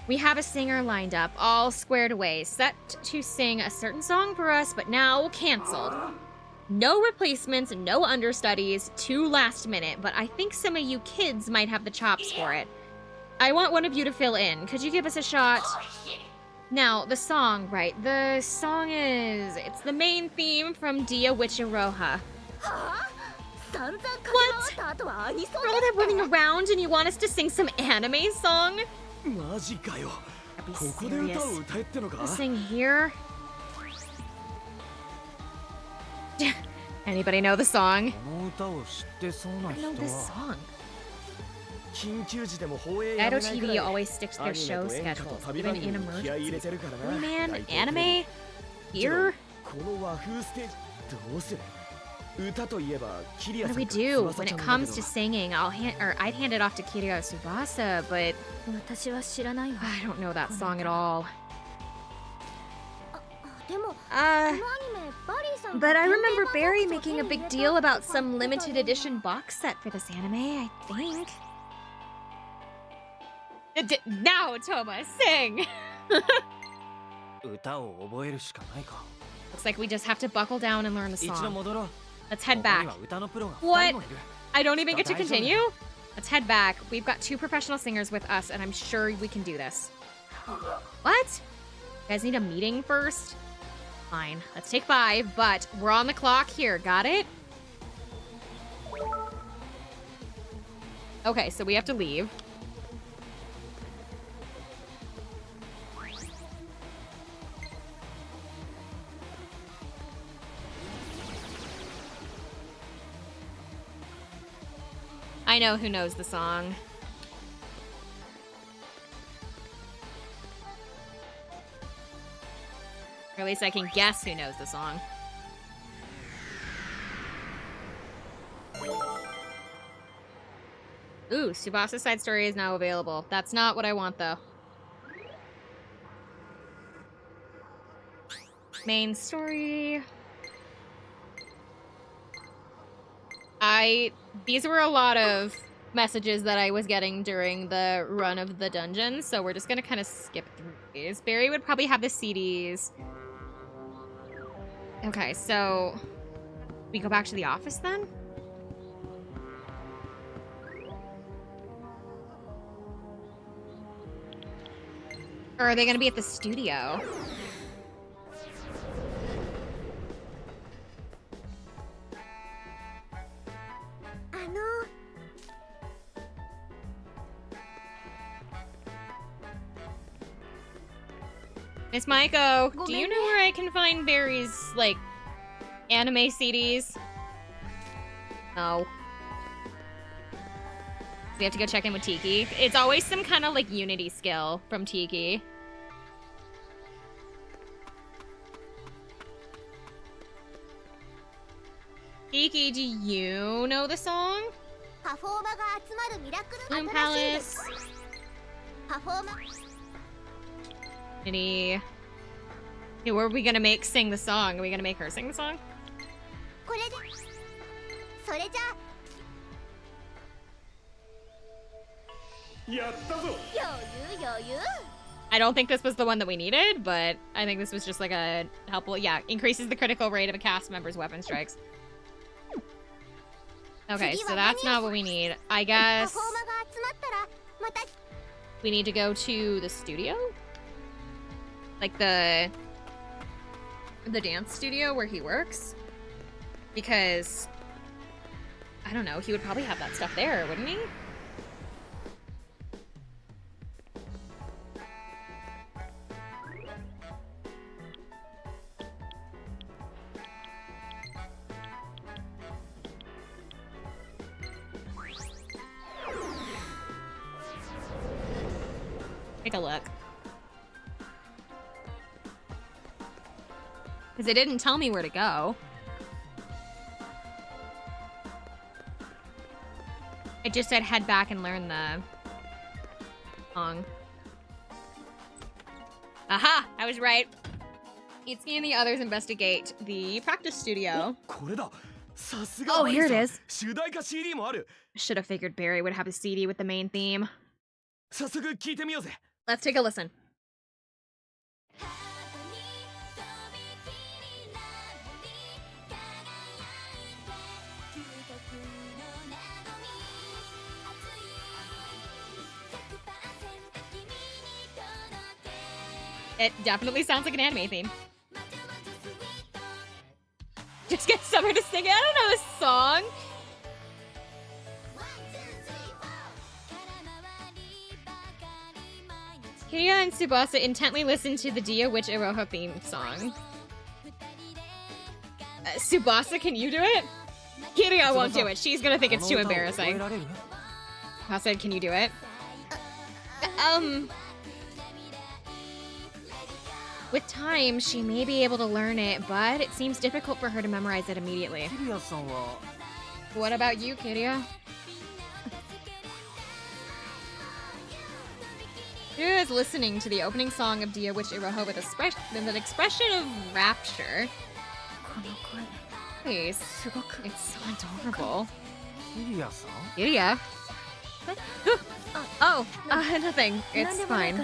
We have a singer lined up, all squared away, set to sing a certain song for us, but now canceled. No replacements, no understudies, too last minute, but I think some of you kids might have the chops for it. I want one of you to fill in. Could you give us a shot? Now, the song, right? The song is... It's the main theme from Dia Wichiroha. What? For all that running around and you want us to sing some anime song? マジかよ。 Be ここで歌を serious. 歌えってのか？ Sing here? Anybody know the song? この歌を知ってそうな I 人 know this は song. 緊急時でも放映 Gato やめないくら TV い always sticks to ア their ニ show メと演歌と schedules, 旅 even 番組 in に気合い入れ emergencies. てるからな。 Really, man? 大体 Anime? じゃ Here? あこの和風ステージどうする？歌といえばキリア What さ do ん we か do 翼 when ちゃ it んなんだ comes け to ど singing? I'd hand it off to Kiryu Tsubasa, but 私は知らないわ。 I don't know that song at all. でも、 Uh, このアニメバリーさんが but I 限定 remember 版 Barry ボックスを making a 手に big 入れた deal about と some か言ってた limited よね。 edition box set for this anime, I think. Now, Toma, sing! 歌を覚えるしかないか。 Looks like we just have to buckle down and learn the 一度 song. 戻ろう。Let's head back. What? I don't even get to continue? Let's head back. We've got 2 professional singers with us, and I'm sure we can do this. What? You guys need a meeting first? Fine. Let's take 5, but we're on the clock here. Got it? Okay, so we have to leave. I know who knows the song. Or at least I can guess who knows the song. Ooh, Subasa's side story is now available. That's not what I want, though. Main story. These were a lot of messages that I was getting during the run of the dungeon, so we're just gonna kind of skip through these. Barry would probably have the CDs. Okay, so we go back to the office then? Or are they gonna be at the studio? Miss Maiko, do you know where I can find Barry's, like, anime CDs? No. We have to go check in with Tiki. It's always some kind of, like, Unity skill from Tiki. Tiki, do you know the song? Bloom Palace. Unity. Hey, what are we gonna make sing the song? Are we gonna make her sing the song? I don't think this was the one that we needed, but I think this was just like a helpful, yeah, increases the critical rate of a cast member's weapon strikes. Okay, so that's not what we need. I guess we need to go to the studio? Like the dance studio where he works? Because, I don't know, he would probably have that stuff there, wouldn't he? Take a look. Because it didn't tell me where to go. It just said head back and learn the song. Aha! I was right. Itsuki and the others investigate the practice studio. Oh, here it is. Should have figured Barry would have a CD with the main theme. Let's take a listen. It definitely sounds like an anime theme. Just get Summer to sing it. I don't know this song. Kiria and Tsubasa intently listen to the Dia Witch Iroha theme song. Tsubasa, can you do it? Kiria won't do it. She's gonna think it's too embarrassing. Tsubasa, can you do it? With time, she may be able to learn it, but it seems difficult for her to memorize it immediately. What about you, Kiria? Kiria is listening to the opening song of Dia Witch Iroha with an expression of rapture. Please. It's so adorable. Kiria? Oh, nothing. It's fine.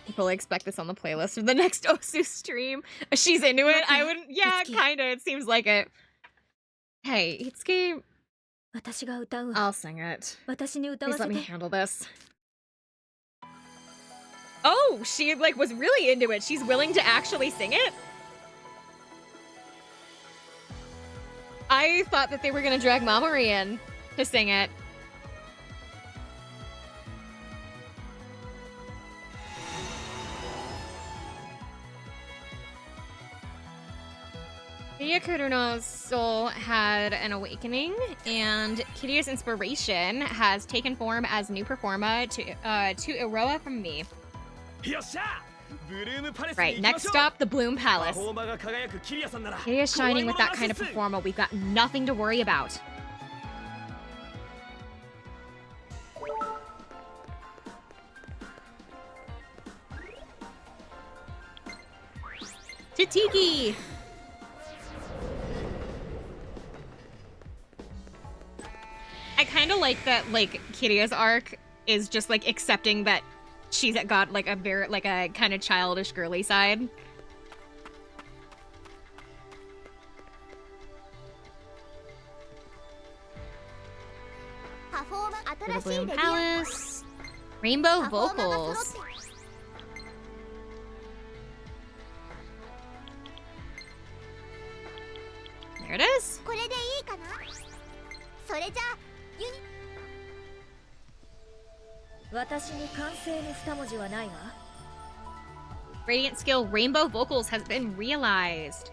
I fully expect this on the playlist for the next Osu stream. She's into it. I wouldn't. Yeah, kinda. It seems like it. Hey, Itsuki, 私が歌うわ。 I'll sing it. 私に歌わ Please せ let me て。 handle this. Oh, she like was really into it. She's willing to actually sing it? I thought that they were gonna drag Mamori in to sing it. Kuruno's soul had an awakening, and Kirya's inspiration has taken form as new performer to Iroha from me. Right, next stop, the Bloom Palace. Kirya's shining with that kind of performer. We've got nothing to worry about. Tatiki! I kind of like that, like, Kirya's arc is just, like, accepting that she's got, like, a very, like, a kind of childish girly side. The Bloom Palace. Rainbow vocals. There it is. これでいいかな。それじゃあ私に完成の2文字はないわ。 Radiant skill Rainbow vocals has been realized.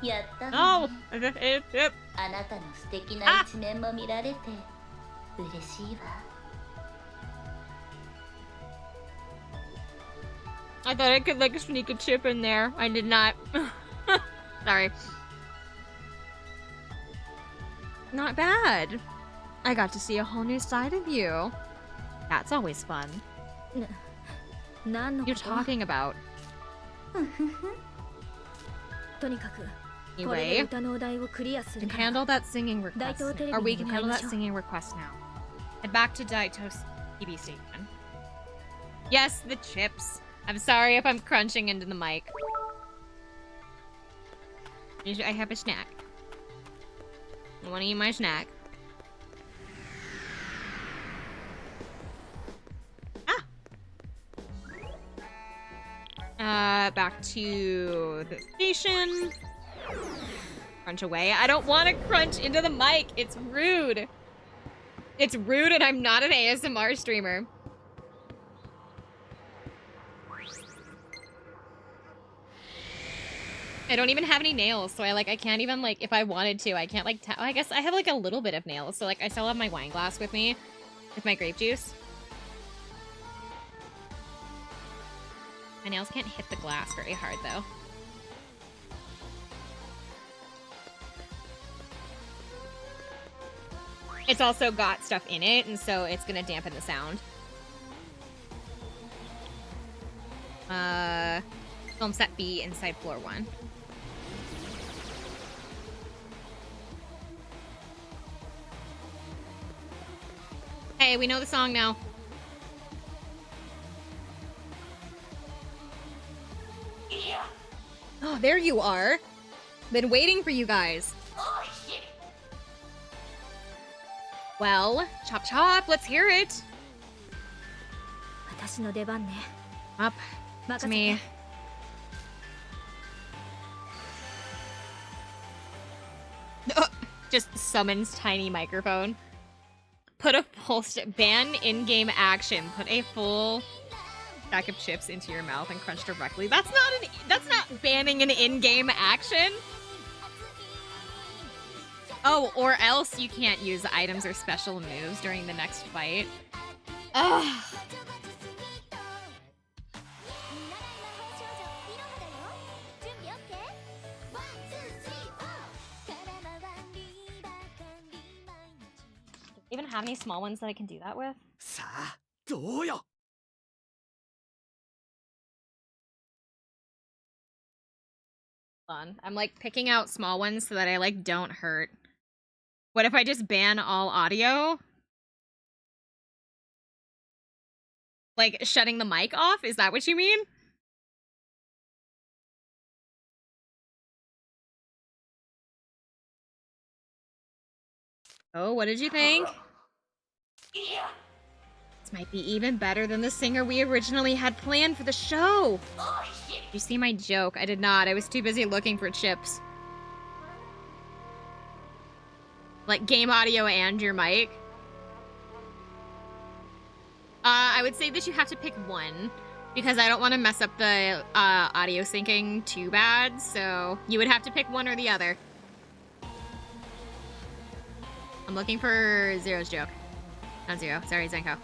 やったね。 Oh! あなたの素敵な一面も見られて嬉しいわ。 I thought I could like sneak a chip in there. I did not. Sorry. Not bad. I got to see a whole new side of you. That's always fun. 何のこ You're と？ talking about. とにかくこれで Anyway, 歌のお題をクリアす we る can から handle that singing request. Or we can handle that singing request now. Head back to Daito's TV station. Yes, the chips. I'm sorry if I'm crunching into the mic. I have a snack. I want to eat my snack. Back to the station. Crunch away. I don't want to crunch into the mic. It's rude. It's rude and I'm not an ASMR streamer. I don't even have any nails, so I can't even, like, if I wanted to, I can't, like, I guess I have, like, a little bit of nails, so, like, I still have my wine glass with me, with my grape juice. My nails can't hit the glass very hard, though. It's also got stuff in it, and so it's gonna dampen the sound. Film set B inside floor 1. Hey, we know the song now. Oh, there you are. Been waiting for you guys. Well, chop chop, let's hear it. 私の出番ね。 Up to me. Just summons tiny microphone. Put a full ban in-game action. Put a full stack of chips into your mouth and crunch directly. That's not banning an in-game action. Oh, or else you can't use items or special moves during the next fight. Ugh. Even have any small ones that I can do that with? さあどうよ。 Fun. I'm like picking out small ones so that I like don't hurt. What if I just ban all audio? Like shutting the mic off? Is that what you mean? Oh, what did you think? This might be even better than the singer we originally had planned for the show. Did you see my joke? I did not. I was too busy looking for chips. Like game audio and your mic. I would say that you have to pick one because I don't want to mess up the audio syncing too bad. So you would have to pick one or the other. I'm looking for Zero's joke. Not Zero. Sorry, Zenko.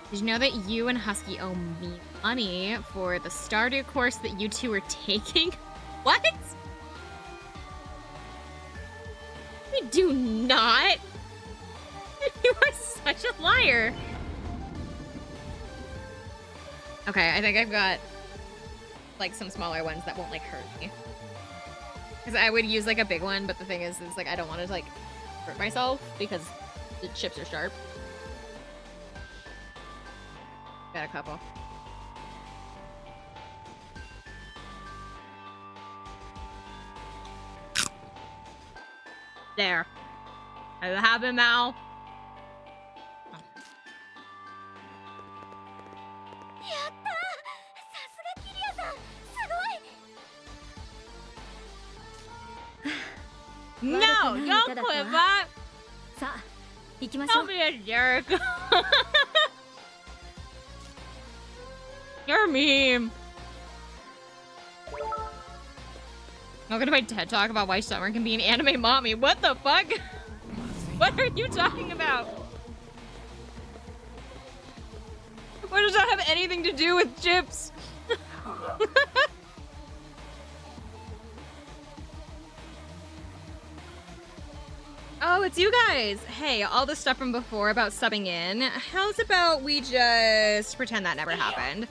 Did you know that you and Husky owe me money for the Stardew course that you two are taking? What? We do not. You are such a liar. Okay, I think I've got like some smaller ones that won't like hurt me. Because I would use like a big one, but the thing is like I don't want to like hurt myself because the chips are sharp. Got a couple. There. I have him now. No, don't quit that. Don't be a jerk. You're a meme. I'm gonna make TED Talk about why Summer can be an anime mommy. What the fuck? What are you talking about? What does that have anything to do with chips? Oh, it's you guys. Hey, all the stuff from before about subbing in. How's about we just pretend that never happened?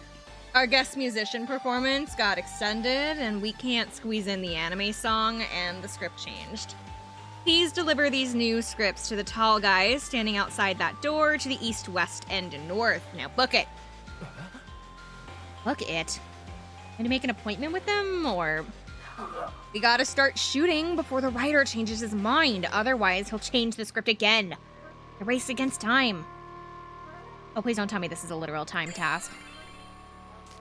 Our guest musician performance got extended and we can't squeeze in the anime song and the script changed. Please deliver these new scripts to the tall guys standing outside that door to the east, west, and north. Now book it. Book it? Going to make an appointment with them or... We gotta start shooting before the writer changes his mind. Otherwise, he'll change the script again. A race against time. Oh, please don't tell me this is a literal time task.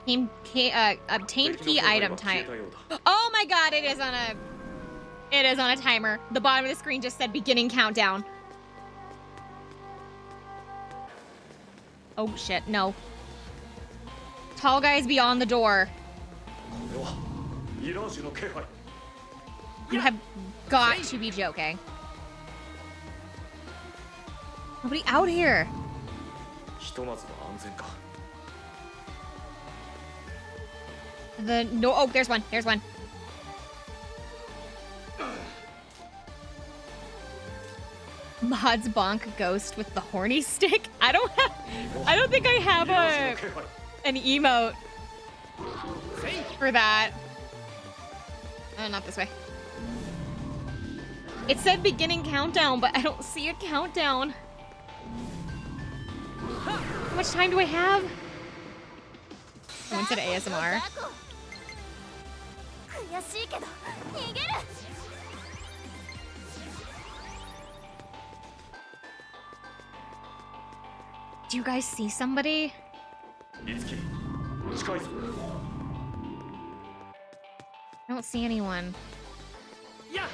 Obtained key item time. Oh my god, it is on a timer. The bottom of the screen just said beginning countdown. Oh shit, no. Tall guys beyond the door. You have got to be joking. Nobody out here. Oh, there's one. There's one. Mod's bonk ghost with the horny stick. I don't think I have an emote for that. Oh, not this way. It said beginning countdown, but I don't see a countdown. How much time do I have? Someone said ASMR. Do you guys see somebody? I don't see anyone. Yeah.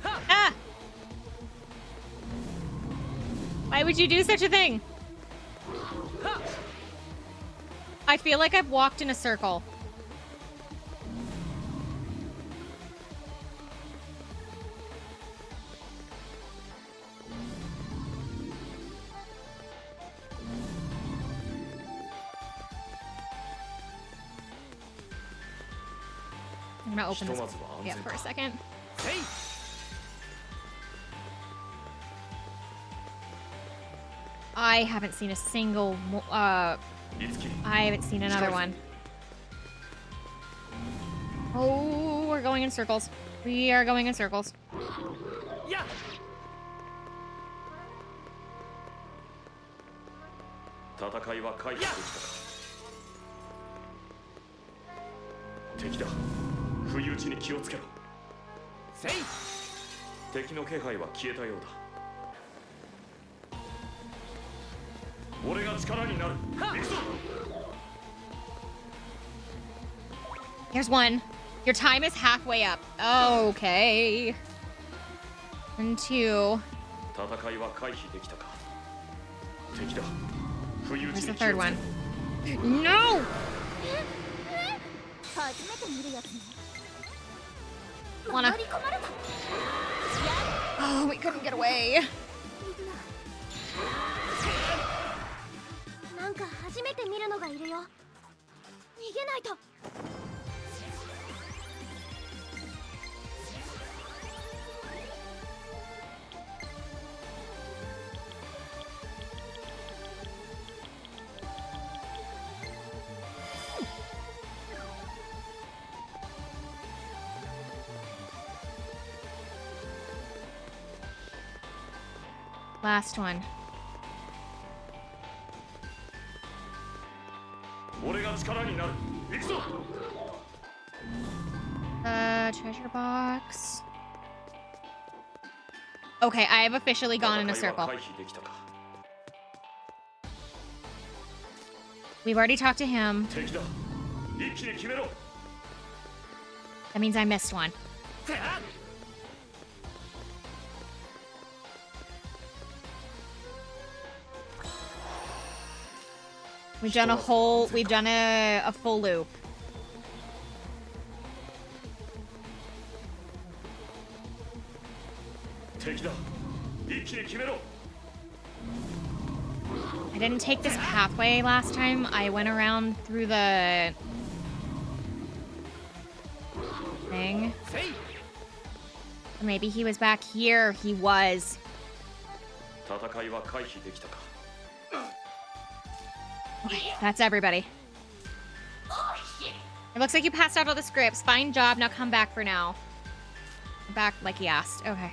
Ah! Why would you do such a thing? I feel like I've walked in a circle. I'm gonna open this for a second. Hey. I haven't seen a single I haven't seen another one. we're going in circles. We are going in circles. Yeah. 戦いは回避できたか。敵だ。不意打ちに気をつけろ。せい。敵の気配は消えたようだ。俺が力になる。行くぞ。 Here's one. Your time is halfway up. Okay. And 2. 戦いは回避できたか。敵だ。 Where's the third one? No! Wanna? Oh, we couldn't get away. なんか初めて見るのがいるよ。逃げないと。 Last one. 俺が力になる。行くぞ。 Treasure box. Okay, I have officially gone in a circle. We've already talked to him. That means I missed one. We've done a full loop. I didn't take this pathway last time. I went around through the thing. Or maybe he was back here. He was. Okay, that's everybody. It looks like you passed out all the scripts. Fine job. Now come back for now. Back like he asked. Okay.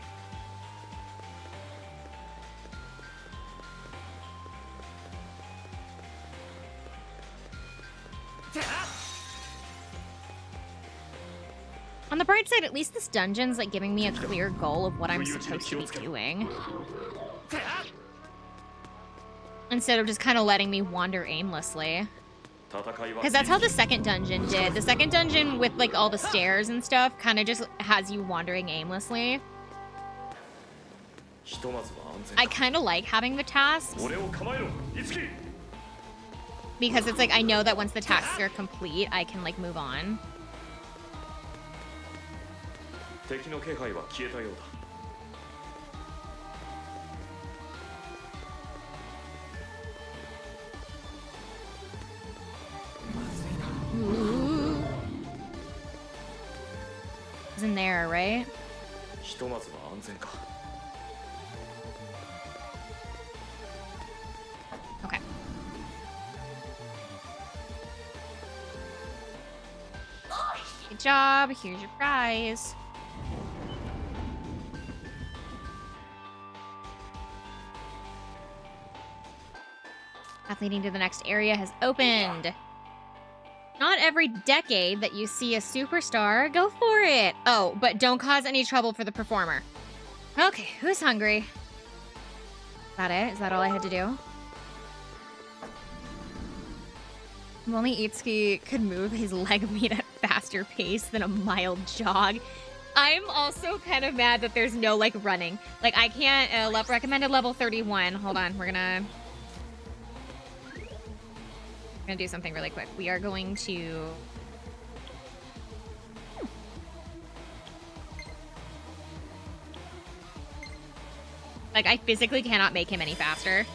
On the bright side, at least this dungeon's like giving me a clear goal of what I'm supposed to be doing. Instead of just kind of letting me wander aimlessly. Because that's how the second dungeon did. The second dungeon with like all the stairs and stuff kind of just has you wandering aimlessly. I kind of like having the tasks. Because it's like I know that once the tasks are complete, I can like move on. Ooh. It's in there, right? Okay. Good job. Here's your prize. Path leading to the next area has opened. Not every decade that you see a superstar, go for it. Oh, but don't cause any trouble for the performer. Okay, who's hungry? Is that it? Is that all I had to do? If only Itsuki could move his leg beat at a faster pace than a mild jog. I'm also kind of mad that there's no, like, running. Like, I can't, recommended level 31. Hold on, we're gonna do something really quick. We are going to... Like, I physically cannot make him any faster.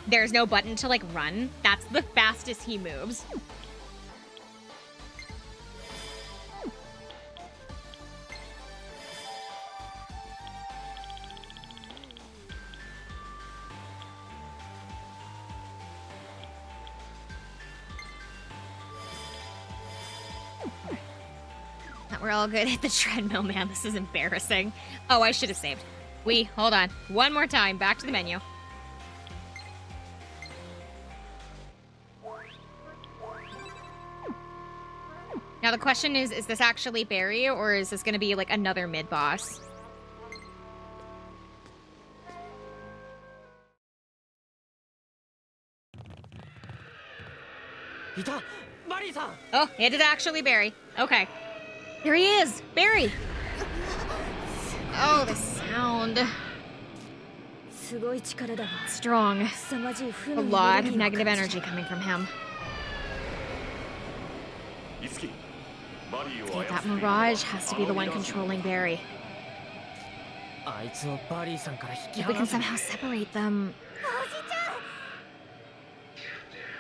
There's no button to, like, run. That's the fastest he moves. We're all good at the treadmill, man. This is embarrassing. Oh, I should have saved. Hold on. One more time. Back to the menu. Now the question is this actually Barry, or is this going to be like another mid-boss? Oh, it is actually Barry. Okay. Here he is! Barry! Oh, the sound. Strong. A lot of negative energy coming from him. Okay, that Mirage has to be the one controlling Barry. If we can somehow separate them.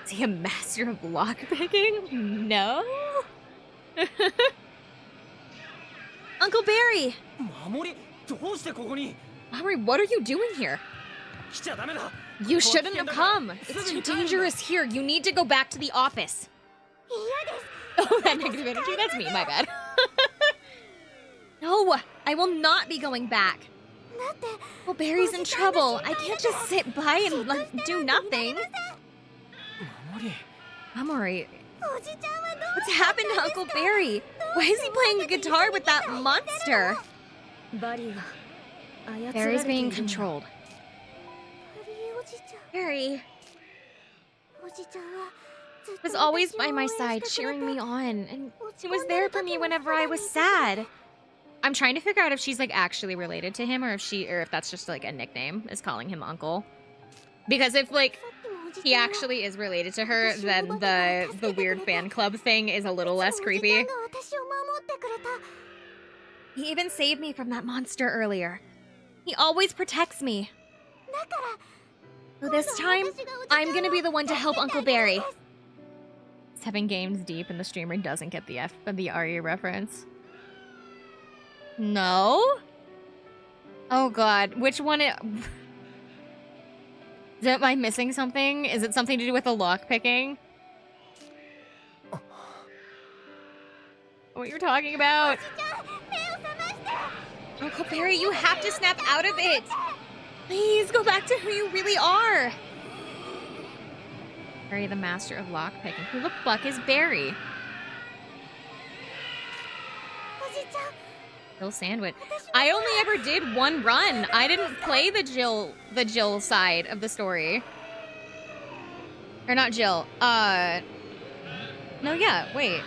Is he a master of lockpicking? No? Uncle Barry! Mamori, what are you doing here? You shouldn't have come. It's too dangerous here. You need to go back to the office. Oh, that negative energy? That's me, my bad. No, I will not be going back. Well, Barry's in trouble. I can't just sit by and like do nothing. Mamori, what's happened to Uncle Barry? Why is he playing the guitar with that monster? Barry's being controlled. Barry was always by my side, cheering me on, and he was there for me whenever I was sad. I'm trying to figure out if she's like actually related to him, or if that's just like a nickname, is calling him Uncle. Because if like he actually is related to her, then the weird fan club thing is a little less creepy. He even saved me from that monster earlier. He always protects me. So this time, I'm gonna be the one to help Uncle Barry. 7 games deep and the streamer doesn't get the RE reference. No? Oh god, which one am I missing something? Is it something to do with the lockpicking? What you're talking about? Uncle Barry, you have to snap out of it! Please, go back to who you really are! Barry, the master of lockpicking. Who the fuck is Barry? Jill Sandwich. I only ever did one run. I didn't play the Jill side of the story. Or not Jill. No, yeah, wait.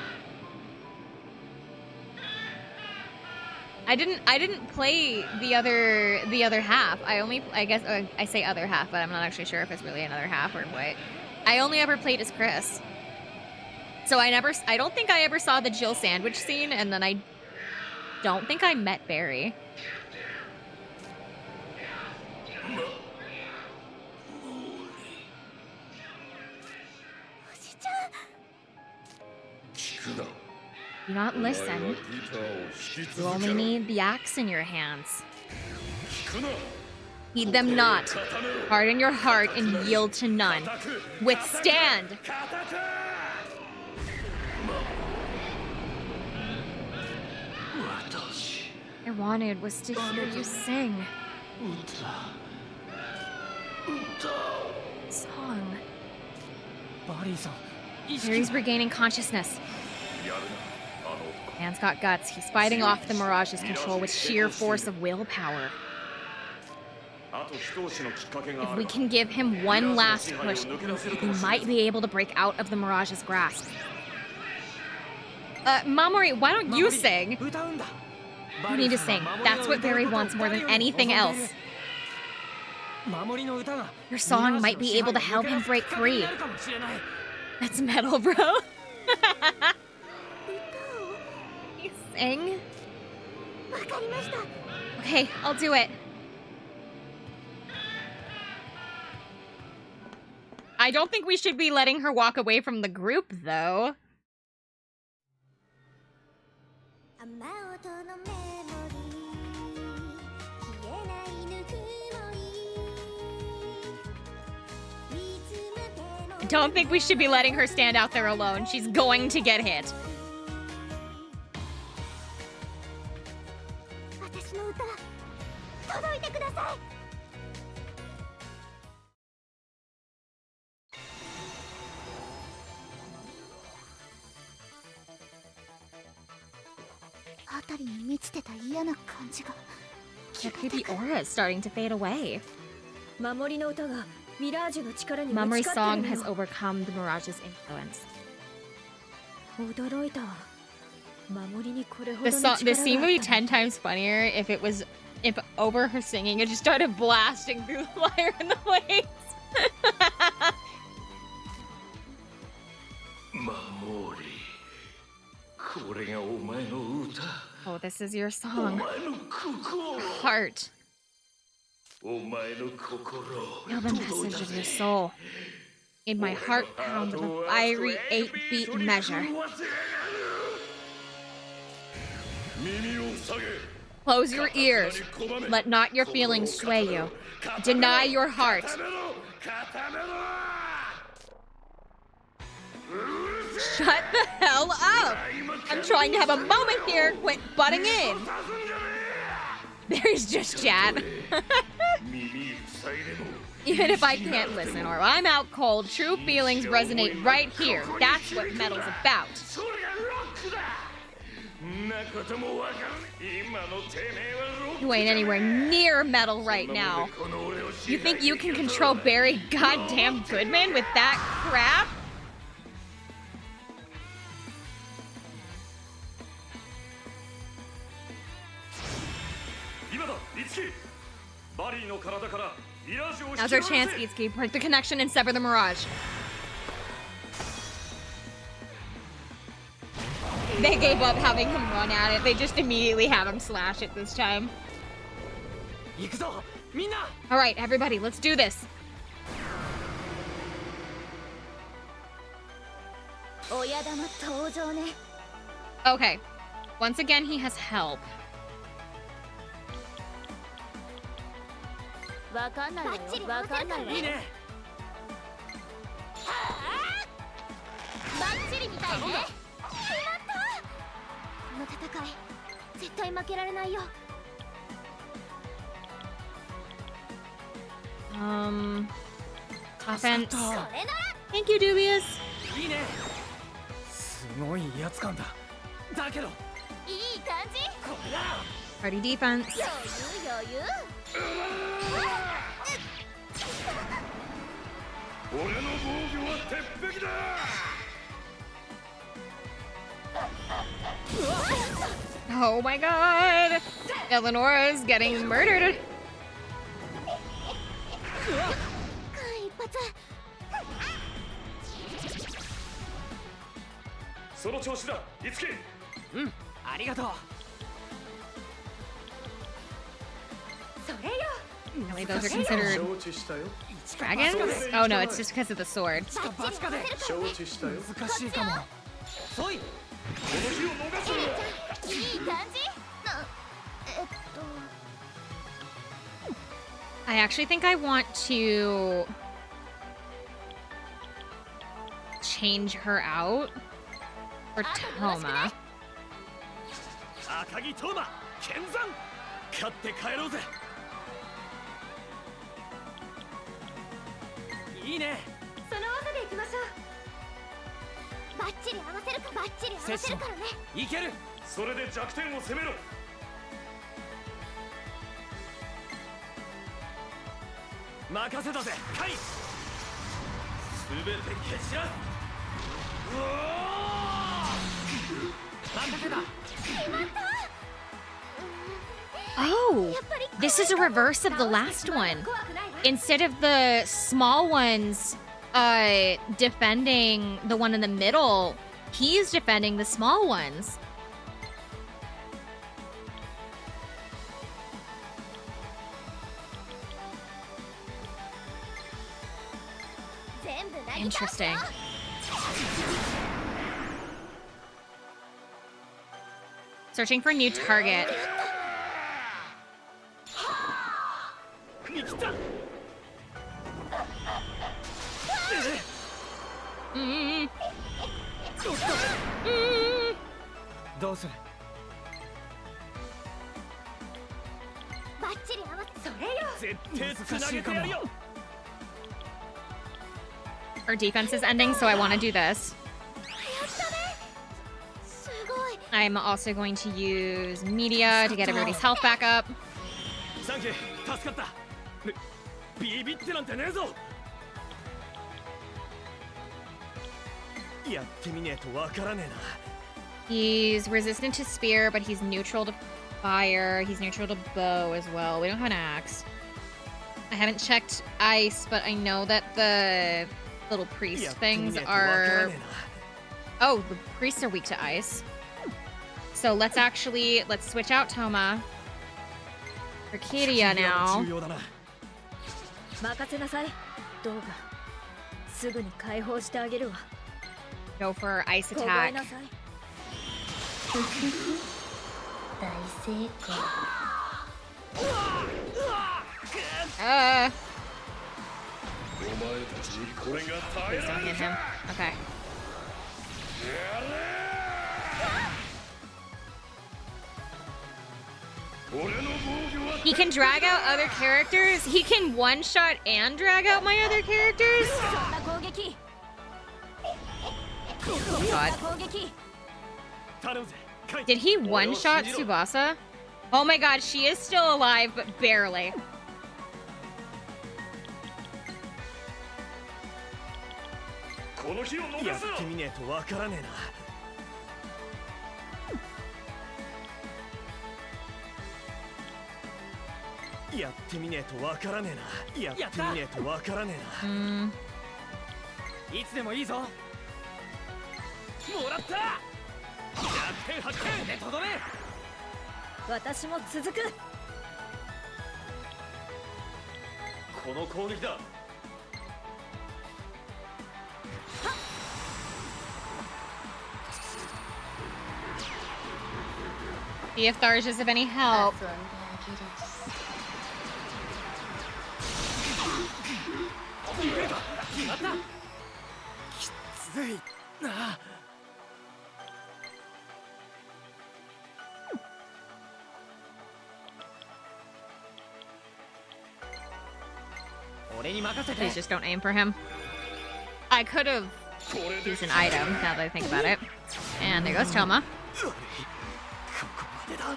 I didn't play the other half. I guess I say other half, but I'm not actually sure if it's really another half or what. I only ever played as Chris. So I don't think I ever saw the Jill Sandwich scene, and then I don't think I met Barry. Do not listen. You only need the axe in your hands. Heed them not. Harden your heart and yield to none. Withstand! I wanted was to hear you sing. Song. Barry's regaining consciousness. Man's got guts. He's fighting off the Mirage's control with sheer force of willpower. If we can give him one last push, he might be able to break out of the Mirage's grasp. Mamori, why don't you sing? You need to sing. That's what Barry wants more than anything else. Your song might be able to help him break free. That's metal, bro. You sing? Okay, I'll do it. I don't think we should be letting her walk away from the group, though. I don't think we should be letting her stand out there alone. She's going to get hit. 私の歌届いてください。辺りに満ちてた嫌な感じが The creepy aura is starting to fade away. 守りの歌がミラージュの力に Memory's 打ち勝 song ってる has の。 overcome the Mirage's influence. 驚いたわ。守りにこれほ The どの song, 力 the が scene あ would be ったの。 10 times funnier if over her singing it just started blasting through the fire and the flames. 守り、これがお前の歌。 Oh, this is your お song. 前の心。 Heart. お前の心。 Feel the message of your soul. In my heart pound with a fiery 8-beat measure. 耳を塞げ。 Close your ears. Let not your feelings sway you. Deny your heart. Shut the hell up! I'm trying to have a moment here. Quit butting in. There's just chat. Even if I can't listen or I'm out cold, true feelings resonate right here. That's what metal's about. You ain't anywhere near metal right now. You think you can control Barry goddamn Goodman with that crap? Now's our chance, Itsuki. Break the connection and sever the Mirage. They gave up having him run at it. They just immediately have him slash it this time. Alright, everybody, let's do this. Okay. Once again, he has help. Offense. Thank you, Dubious. すごい威圧感だ。だけど、いい感じ。 Party defense. 余裕。俺の防御は鉄壁だ。 Oh my god! Eleanor is getting murdered. 間一発。その調子だ、いつき。うん、ありがとう。それよ。 Really, those are considered 承知したよ。 dragons? Oh no, it's just because of the sword. バチカで承知したよ。難しいかも。そい。この日を逃すな。いい感じ。I actually think I want to change her out for Toma. 赤木トーマ、剣山。勝って帰ろうぜ。いいね。その技でいきましょう。バッチリ合わせるか。バッチリ合わせるからね。いける。それで弱点を攻めろ。任せたぜ、カイ。すべて蹴散らす。うおー。任せた。 Oh, this is a reverse of the last one. Instead of the small ones defending the one in the middle, he's defending the small ones. Interesting. Searching for new target. Mm. Mm. どうする？ッチリ合わせそれよ。絶対つなげてやるよ。 Our defense is ending, so I want to do this. やったね。すごい。 I'm also going to use media to get everybody's health back up. サンキー、助かった。ビビってなんてねえぞ。やってみねえとわからねえな。 He's resistant to spear, but he's neutral to fire. He's neutral to bow as well. We don't have an axe. I haven't checked ice, but I know that the little priest things are... Oh, the priests are weak to ice. So let's switch out Toma. For Kiria now. 任せなさい。どうかすぐに解放してあげるわ。 Go for ice 凍え attack. なさい。大成功。 Please don't hit him. Okay. He can drag out other characters. He can one-shot and drag out my other characters. そんな攻撃。 Oh God. 攻撃。 頼むぜ。カイ。 Did he one-shot Tsubasa? Oh my God, she is still alive, but barely. この日を逃すな。やってみねえとわからねえな。 やってみねえとわからねえな。やってみねえとわからねえな。いつでもいいぞ。もらった。100点8点でとどめ。私も続く。この攻撃だ。 See if Tharj is of any help. 遊んであげる。 きついな。俺に任せて。 Please just don't aim for him. I could have used an item now that I think about it. And there goes Toma. ここまでだ。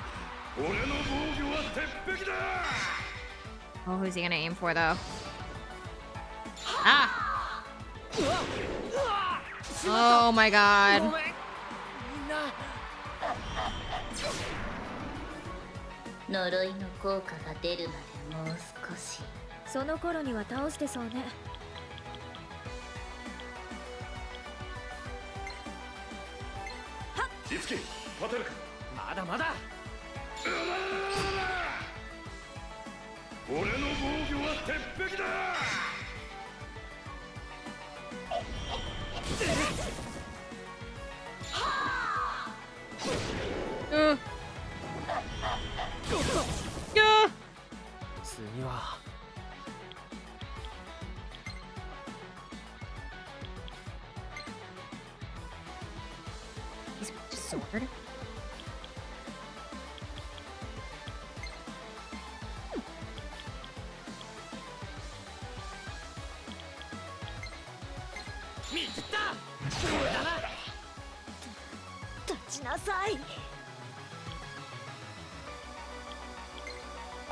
俺の防御は鉄壁だ。 Oh, who's he gonna aim for though? Ah! Oh my God. みんな。 呪いの効果が出るまでもう少し。その頃には倒してそうね。いつき、立てるか。まだまだ。俺の防御は鉄壁だ。 Yeah. 次は He's just sword. Stop! 立ちなさい。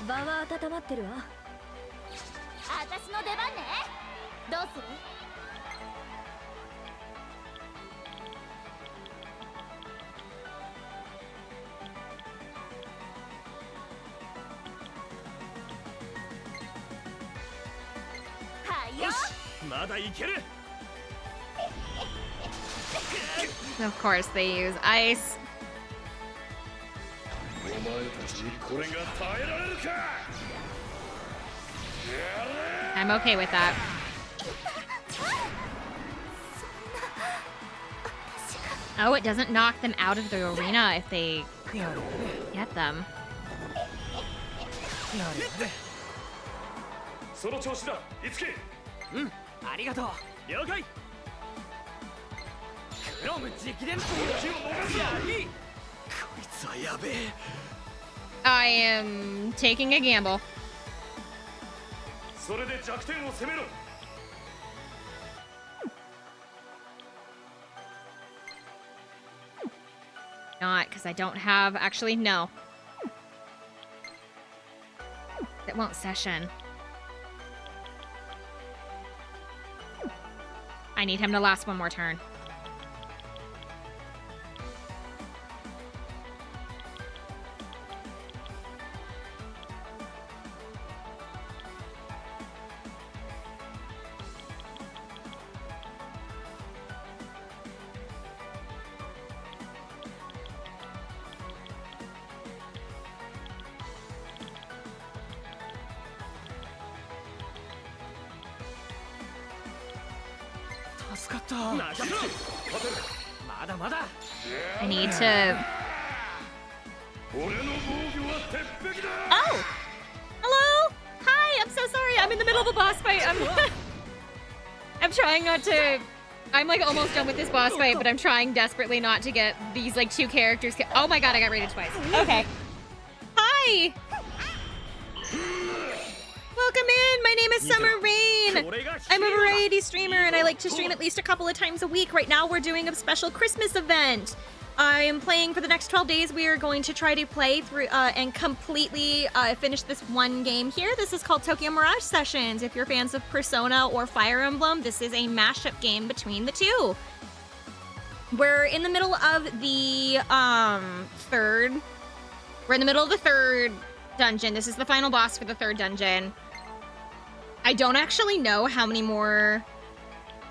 場は温まってるわ。私の出番ね。どうする？はいよ。まだいける。 Of course, they use ice. お前たちにこれが耐えられるか。 I'm okay with that. Oh, it doesn't knock them out of the arena if they get them. その調子だ、いつき。うん、ありがとう。了解。クロム直伝。この日を逃すな。こいつはやべえ。I am taking a gamble. それで弱点を攻めろ Not, because I don't have... Actually, no. It won't session. I need him to last one more turn. I need to... Oh! Hello? Hi, I'm so sorry. I'm in the middle of a boss fight. I'm trying not to... I'm like almost done with this boss fight, but I'm trying desperately not to get these like two characters... Oh my god, I got raided twice. Okay. Hi! Welcome in! My name is Summer Rain! I'm a variety streamer and I like to stream at least a couple of times a week. Right now we're doing a special Christmas event. I am playing for the next 12 days. We are going to try to play through and completely finish this one game here. This is called Tokyo Mirage Sessions. If you're fans of Persona or Fire Emblem, this is a mashup game between the two. We're in the middle of the third dungeon. This is the final boss for the third dungeon. I don't actually know how many more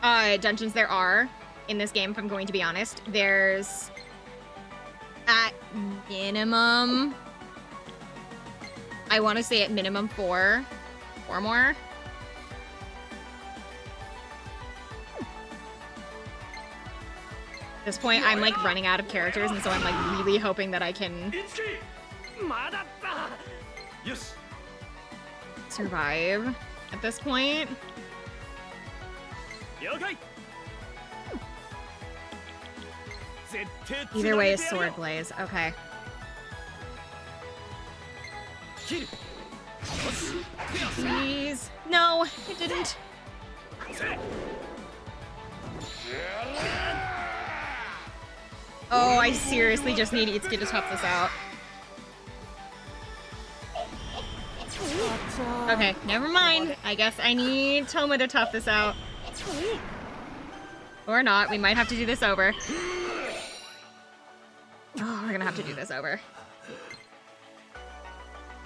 dungeons there are in this game, if I'm going to be honest. There's at minimum, I want to say at minimum four more. At this point, I'm like running out of characters, and so I'm like really hoping that I can survive at this point. Either way is Sword Blaze. Okay. Please. No, it didn't. Oh, I seriously just need Itsuki to tough this out. Okay, never mind. I guess I need Toma to tough this out. Or not. We might have to do this over. Oh, we're gonna have to do this over.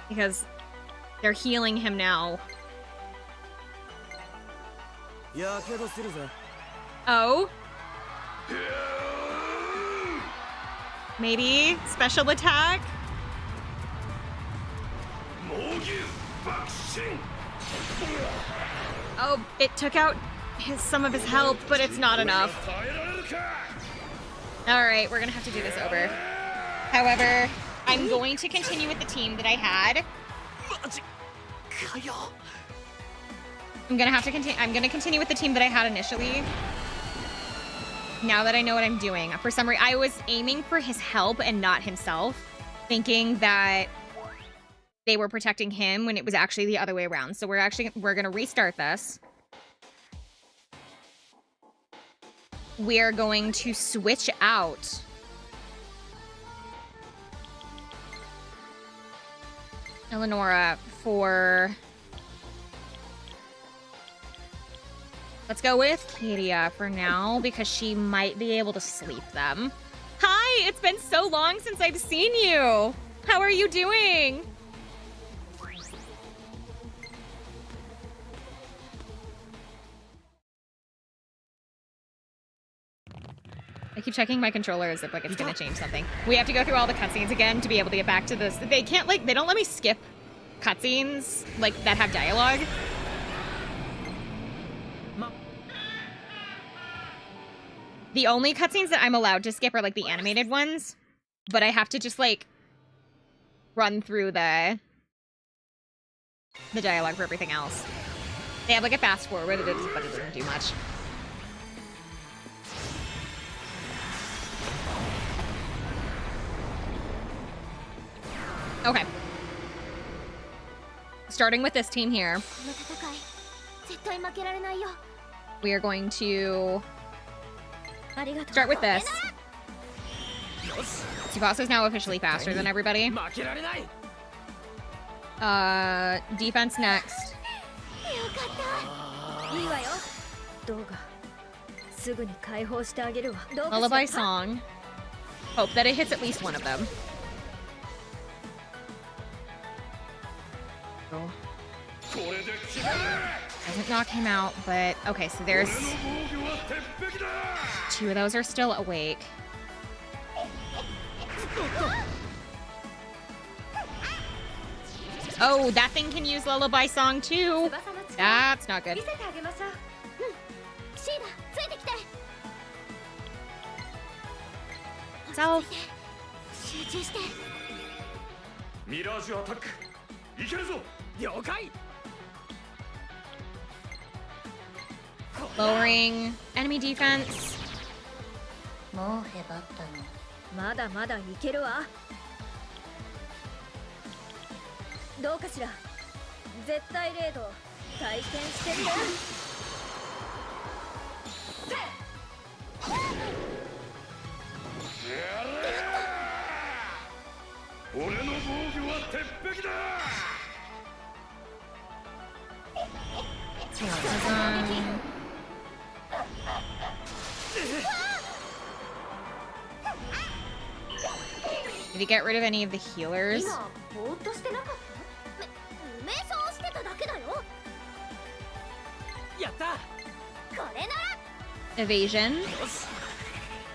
Because they're healing him now. Oh? Maybe special attack? Oh, it took out some of his health, but it's not enough. Alright, we're gonna have to do this over. However, I'm going to continue with the team that I had. I'm gonna continue with the team that I had initially. Now that I know what I'm doing. For some reason, I was aiming for his help and not himself, thinking that they were protecting him when it was actually the other way around. So we're gonna restart this. We're going to switch out Eleonora for... Let's go with Katia for now, because she might be able to sleep them. Hi! It's been so long since I've seen you! How are you doing? I keep checking my controller as if like it's gonna change something. We have to go through all the cutscenes again to be able to get back to this. They can't like, they don't let me skip cutscenes like that have dialogue. The only cutscenes that I'm allowed to skip are like the animated ones, but I have to just like run through the dialogue for everything else. They have like a fast forward, but it doesn't do much. Okay. Starting with this team here, この戦い絶対負けられないよ。 we are going to ありがとう。 start with this. よし Tsubasa's now officially faster than everybody. 負けられない Defense next. よかった。いいわよ。どうかすぐに解放してあげるわ。どうかしら Lullaby song. Hope that it hits at least one of them. Oh. これで決める Doesn't knock him out, but okay, so there's 俺の防御は鉄壁だ two of those are still awake. Oh, that thing can use Lullaby song too. 翼の力 That's not good. 見せてあげましょう。シーダついてきて。 So 集中して。ミラージュアタックいけるぞ了解 lowering enemy defense. もうへばったの。まだまだいけるわ。どうかしら。絶対レード体験してみる。俺の防御は鉄壁だ Did he get rid of any of the healers? 今ぼーっとしてなかった？瞑想してただけだよ。やったこれなら。 Evasion. よし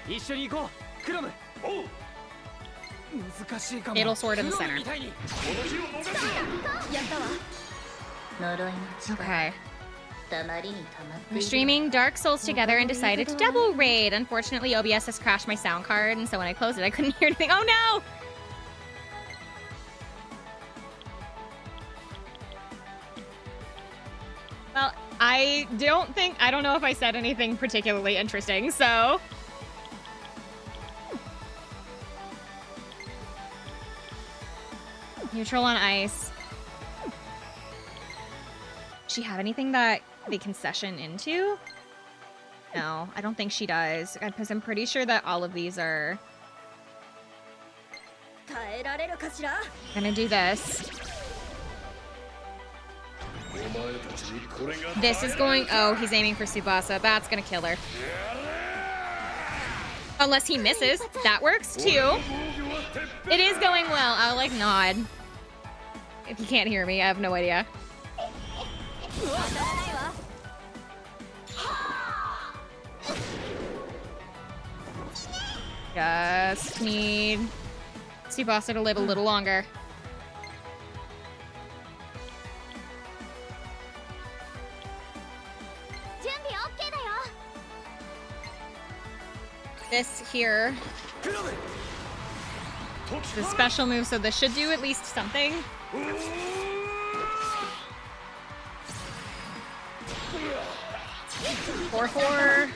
一緒に行こうクロムおう難しいかも Fatal sword in the クロム center. みたいにこの火を逃すやったわ。呪いの力 Okay. たまりにたまって We're いる streaming Dark Souls together and decided to double raid. Unfortunately, OBS has crashed my sound card, and so when I closed it, I couldn't hear anything. Oh no! Well, I don't know if I said anything particularly interesting, so. Neutral on ice. Does she have anything that they can session into? No, I don't think she does, because I'm pretty sure that all of these are 耐えられるかしら。 gonna do this. お前たちにこれが This is going. Oh, he's aiming for Tsubasa. That's gonna kill her. Unless he misses. That works too. It is going well. I'll like nod. If you can't hear me, I have no idea. 当たらないわ。 Just need Tsubasa to live a little longer. This here, the special move, so this should do at least something. Four.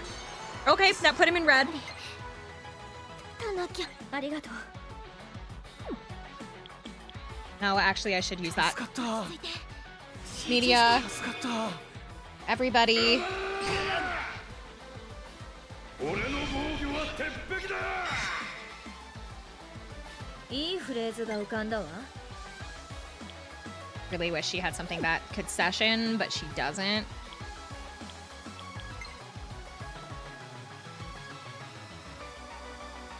Okay, that put him in red. ありがとう。 No, actually, I should use that. 助かった Media, 助かった everybody. 俺の防御は鉄壁だいいフレーズが浮かんだわ。 Really wish she had something that could session, but she doesn't.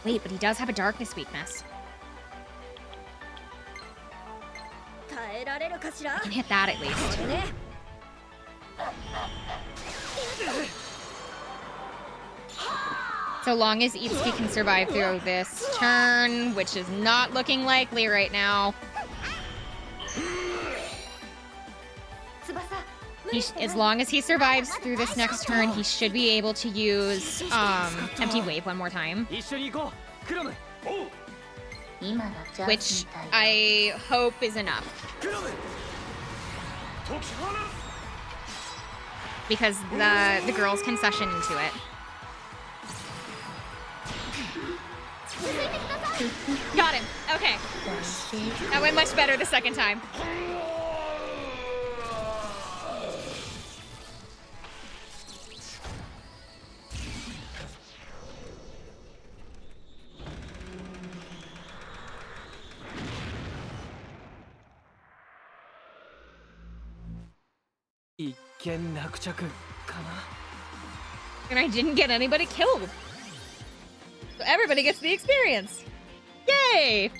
Wait, but he does have a darkness weakness. 耐えられるかしら。 I can hit that at least. ね。 So long as Itsuki can survive through this turn, which is not looking likely right now. As long as he survives through this next turn, he should be able to use Empty Wave one more time. 一緒に行こうクロムおう今がチャンス Which みたいだ I hope is enough. クロム解き放つ Because the girls can session into it. Got him. Okay. That went much better the second time. And I didn't get anybody killed. So everybody gets the experience. Yay!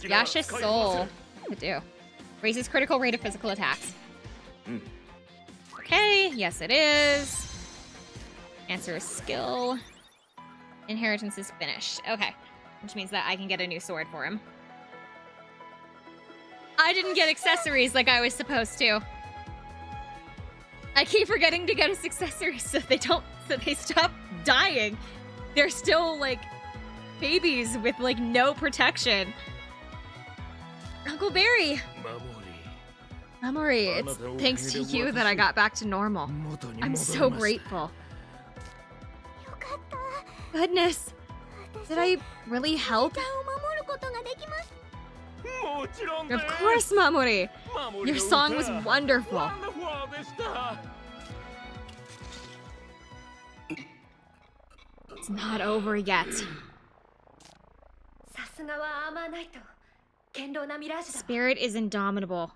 Yasha's soul. What to do? Raises critical rate of physical attacks. Okay, yes it is. Answer a skill. Inheritance is finished. Okay, which means that I can get a new sword for him. I didn't get accessories like I was supposed to. I keep forgetting to get his accessories so they stop dying. They're still like babies with like no protection. Uncle Barry. Mamori, it's thanks to you that I got back to normal. I'm so grateful. Goodness. Did I really help? Of course, Mamori. Your song was wonderful. It's not over yet. Spirit is indomitable.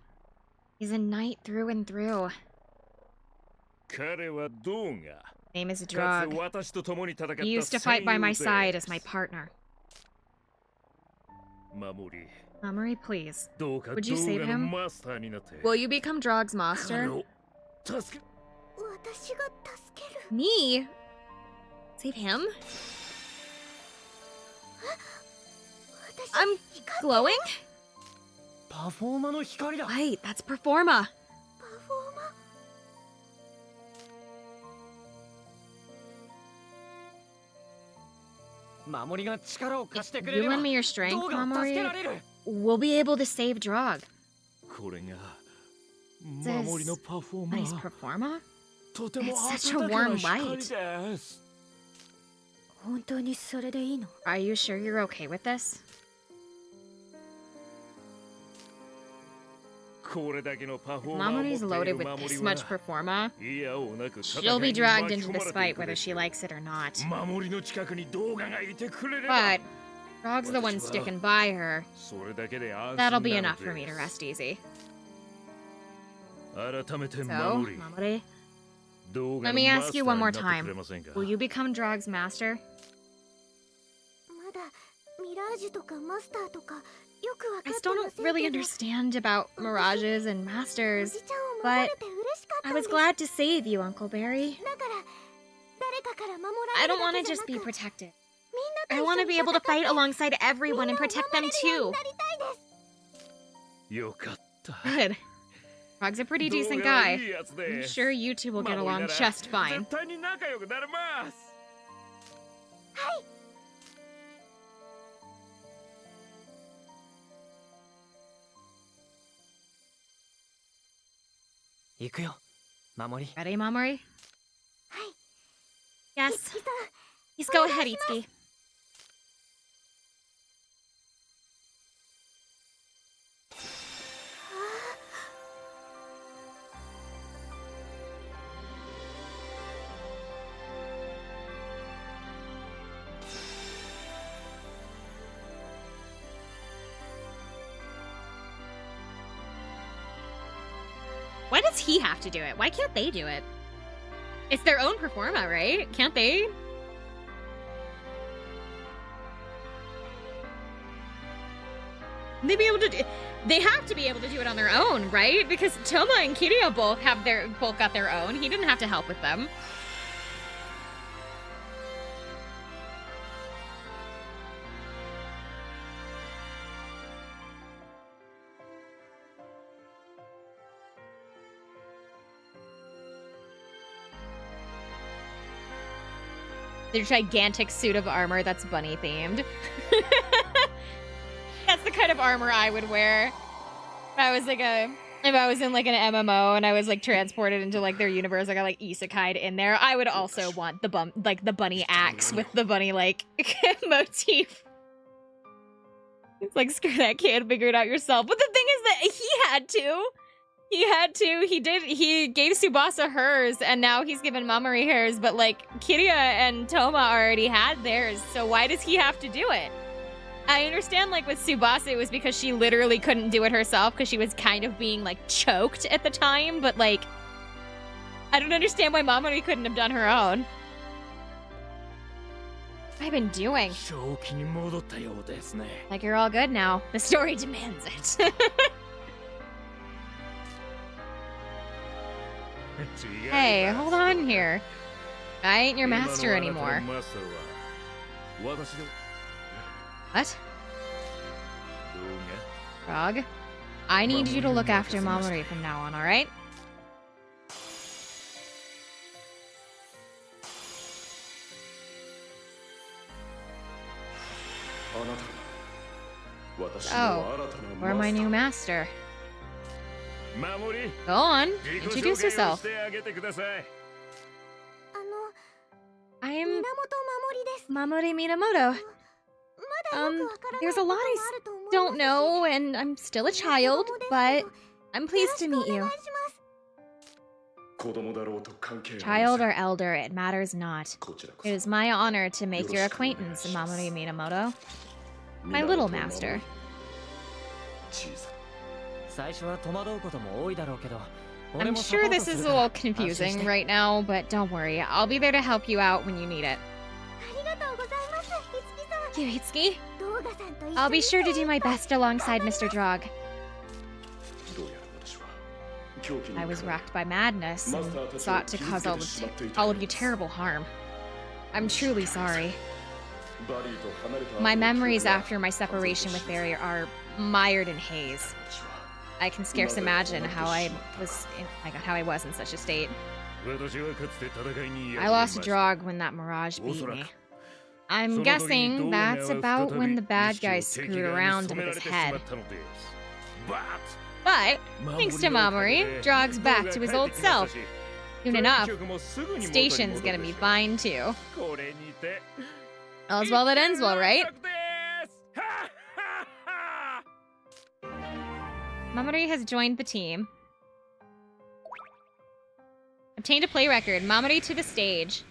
He's a knight through and through. Name is Drog. He used to fight by my side as my partner. Mamori, please. Would you save him? Will you become Drog's master? Me? Save him? I'm glowing? Right, that's Performa. If you lend me your strength, Mamori, we'll be able to save Drog. Says, nice Performa? It's such a warm light. Are you sure you're okay with this? If Mamori's loaded with this much Performa, she'll be dragged into this fight whether she likes it or not. But Drog's the one sticking by her. That'll be enough for me to rest easy. So, Mamori, let me ask you one more time. Will you become Drog's master? I still don't really understand about mirages and masters, but I was glad to save you, Uncle Barry. I don't want to just be protected. I want to be able to fight alongside everyone and protect them too. Good. Drog's a pretty decent guy. I'm sure you two will get along just fine. Ready, Mamori? Yes. Please go ahead, Itsuki. Why does he have to do it? Why can't they do it? It's their own Performa, right? Can't they? They be able to do, they have to be able to do it on their own, right? Because Toma and Kiryu both got their own. He didn't have to help with them. Their gigantic suit of armor that's bunny themed. That's the kind of armor I would wear. If I was like a If I was in like an MMO and I was like transported into like their universe, I got like isekai'd in there, I would also want the the bunny axe with the bunny like motif. It's like, screw that kid, figure it out yourself. But the thing is that he had to. He gave Tsubasa hers, and now he's given Mamori hers, but like Kiria and Toma already had theirs, so why does he have to do it? I understand, like, with Tsubasa, it was because she literally couldn't do it herself because she was kind of being, like, choked at the time, but, like, I don't understand why Mamori couldn't have done her own. What have I been doing? Like, you're all good now. The story demands it. Hey, hold on here. I ain't your master anymore. What? Frog? I need you to look after Mamori from now on, alright? Oh, we're my new master. Go on, introduce yourself. I am Mamori Minamoto. There's a lot I don't know, and I'm still a child, but I'm pleased to meet you. Child or elder, it matters not. It is my honor to make your acquaintance, Mamori Minamoto. My little master. I'm sure this is a little confusing right now, but don't worry. I'll be there to help you out when you need it. Yuitsuki, I'll be sure to do my best alongside Mr. Drog. I was racked by madness and sought to cause all of you terrible harm. I'm truly sorry. My memories after my separation with Barry are mired in haze. I can scarce imagine how I was in such a state. I lost a Drog when that Mirage beat me. I'm guessing that's about when the bad guys screwed around with his head. But, thanks to Mamori, Drog's back to his old self. Soon enough, Station's gonna be fine too. All's well that ends well, right? Mamori has joined the team. Obtained a play record. Mamori to the stage.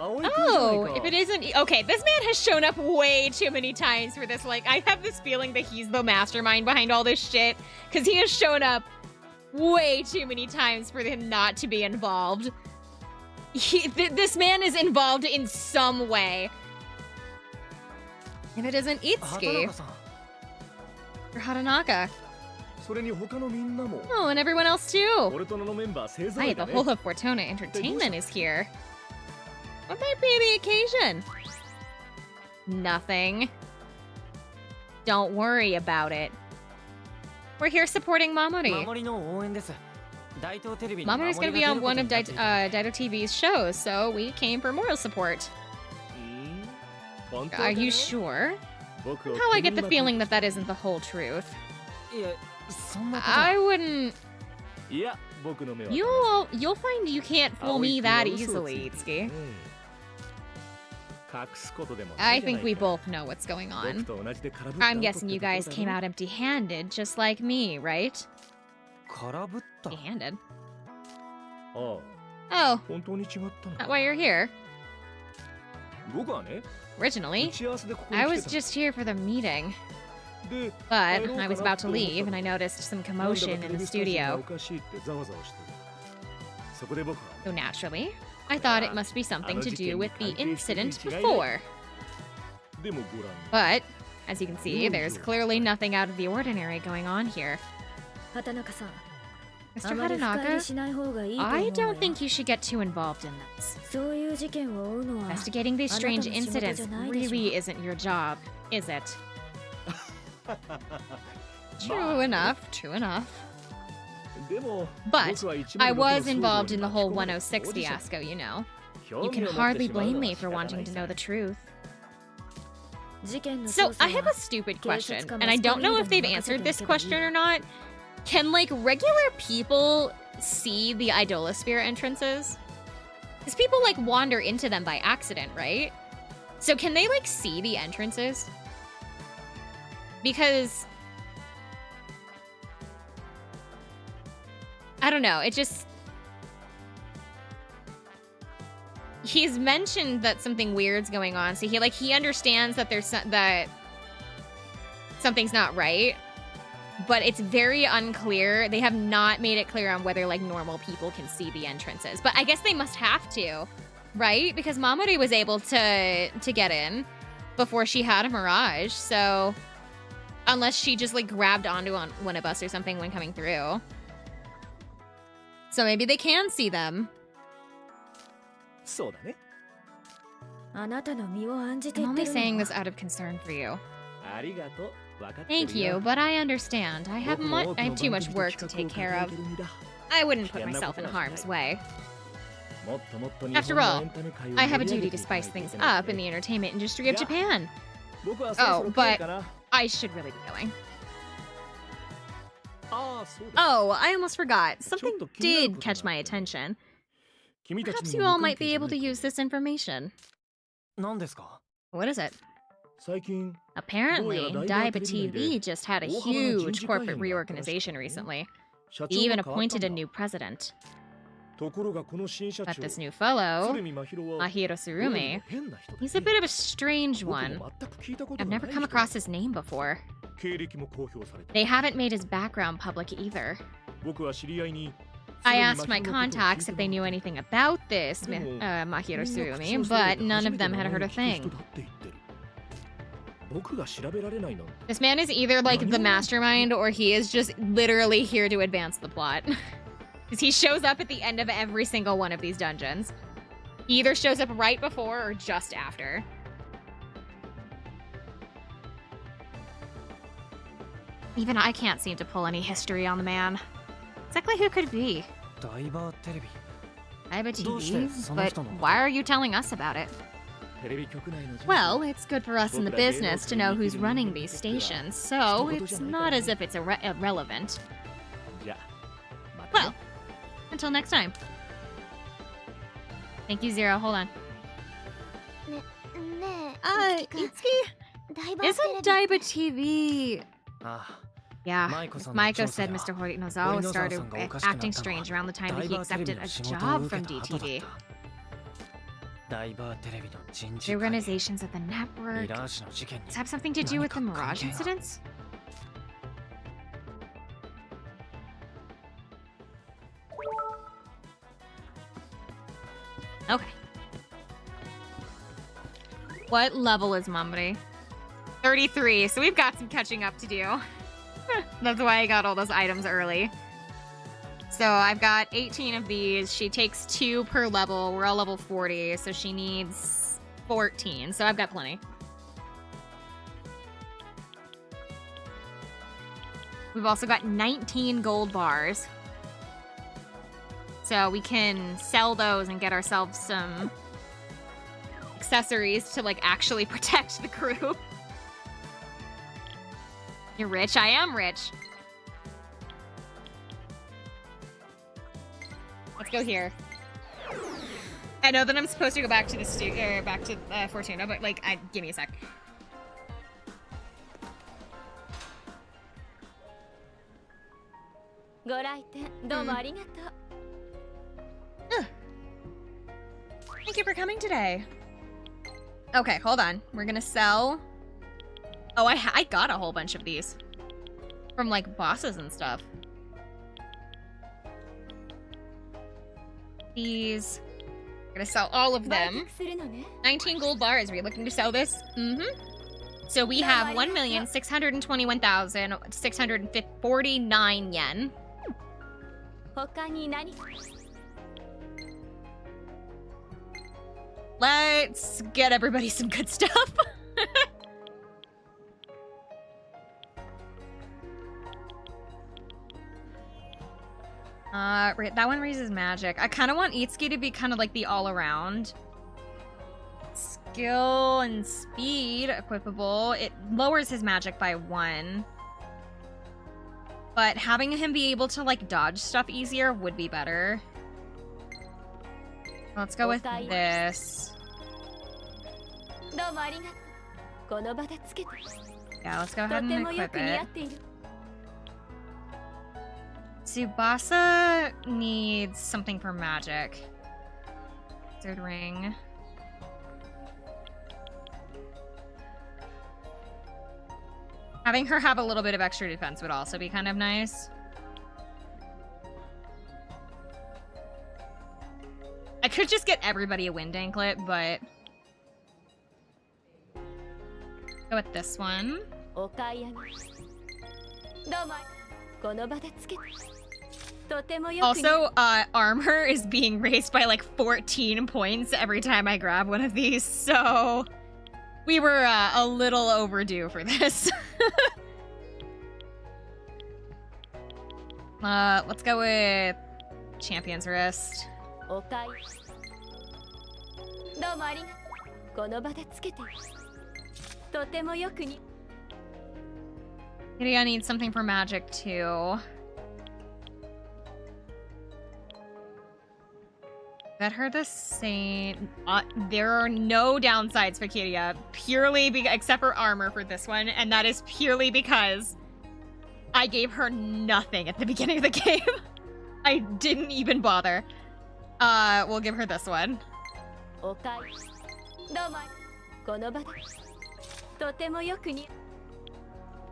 Oh, if it isn't... Okay, this man has shown up way too many times for this. Like, I have this feeling that he's the mastermind behind all this shit. Because he has shown up way too many times for him not to be involved. This man is involved in some way. If it isn't Itsuki. Or Hatanaka. Oh, and everyone else too. Hey, the whole of Fortuna Entertainment is here. What might be the occasion? Nothing. Don't worry about it. We're here supporting Mamori. Mamori's gonna be on one of Daito TV's shows, so we came for moral support. Are you sure? How I get the feeling that that isn't the whole truth. I wouldn't... You'll find you can't fool me that easily, Itsuki. I think we both know what's going on. I'm guessing you guys came out empty-handed, just like me, right? Empty-handed? Oh. That's why you're here. Originally, I was just here for the meeting. But I was about to leave, and I noticed some commotion in the studio. So naturally, I thought it must be something to do with the incident before. But, as you can see, there's clearly nothing out of the ordinary going on here. Mr. Hatanaka, I don't think you should get too involved in this. Investigating these strange incidents really isn't your job, is it? True enough, true enough. But I was involved in the whole 106 fiasco, you know. You can hardly blame me for wanting to know the truth. So, I have a stupid question, and I don't know if they've answered this question or not. Can, like, regular people see the Idolosphere entrances? Because people, like, wander into them by accident, right? So can they, like, see the entrances? Because... I don't know, it just... He's mentioned that something weird's going on, so he understands that that something's not right, but it's very unclear. They have not made it clear on whether, like, normal people can see the entrances. But I guess they must have to, right? Because Mamoru was able to get in before she had a Mirage, so... Unless she just, like, grabbed onto one of us or something when coming through. So maybe they can see them. I'm only saying this out of concern for you. Thank you, but I understand. I have too much work to take care of. I wouldn't put myself in harm's way. After all, I have a duty to spice things up in the entertainment industry of Japan. Oh, but I should really be going. Oh, I almost forgot. Something did catch my attention. Perhaps you all might be able to use this information. What is it? Apparently, Daiba TV just had a huge corporate reorganization recently. They even appointed a new president. But this new fellow, Mahiro Surumi, he's a bit of a strange one. I've never come across his name before. They haven't made his background public either. I asked my contacts if they knew anything about this Mahiro Surumi, but none of them had heard a thing. This man is either, like, the mastermind, or he is just literally here to advance the plot. Because he shows up at the end of every single one of these dungeons. He either shows up right before or just after. Even I can't seem to pull any history on the man. Exactly who could it be? Daiba TV? But why are you telling us about it? Well, it's good for us in the business to know who's running these stations, so it's not as if it's irrelevant. Well, until next time. Thank you, Zero. Hold on. Itsuki? Isn't Daiba TV... Yeah, Maiko said Mr. Horinozawa started acting strange around the time that he accepted a job from DTV. The organizations of the network. Does it have something to do with the Mirage incidents? Okay. What level is Mamori? 33, so we've got some catching up to do. That's why I got all those items early. So I've got 18 of these. She takes 2 per level. We're all level 40, so she needs 14. So I've got plenty. We've also got 19 gold bars. So we can sell those and get ourselves some accessories to, like, actually protect the crew. You're rich? I am rich. Let's go here. I know that I'm supposed to go back to the back to Fortuna, but, like, give me a sec. Thank you for coming today. Okay, hold on. We're gonna sell. Oh, I got a whole bunch of these from, like, bosses and stuff. These. We're gonna sell all of them. 19 gold bars. Are you looking to sell this? Mm-hmm. So we have 1,621,649 yen. Let's get everybody some good stuff. That one raises magic. I kind of want Itsuki to be kind of like the all-around. Skill and speed equipable. It lowers his magic by 1. But having him be able to like dodge stuff easier would be better. Let's go with this. Yeah, let's go ahead and equip it. Tsubasa needs something for magic. Third ring. Having her have a little bit of extra defense would also be kind of nice. I could just get everybody a wind anklet, but go with this one. Also, armor is being raised by like 14 points every time I grab one of these, so we were a little overdue for this. Let's go with Champion's Wrist. Kiria needs something for magic too. That her the same. There are no downsides for Kiria, purely except for armor for this one, and that is purely because I gave her nothing at the beginning of the game. I didn't even bother. We'll give her this one.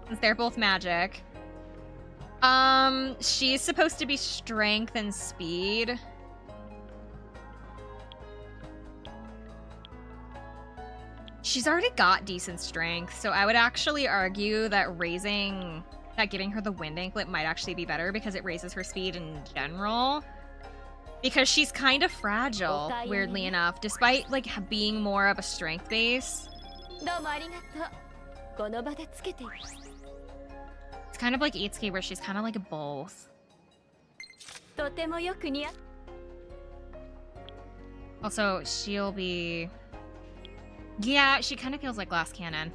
Since they're both magic. She's supposed to be strength and speed. She's already got decent strength, so I would actually argue that giving her the wind anklet might actually be better because it raises her speed in general. Because she's kind of fragile, weirdly enough, despite like being more of a strength base. It's kind of like Itsuki, where she's kind of like both. Also, she'll be... Yeah, she kind of feels like Glass Cannon.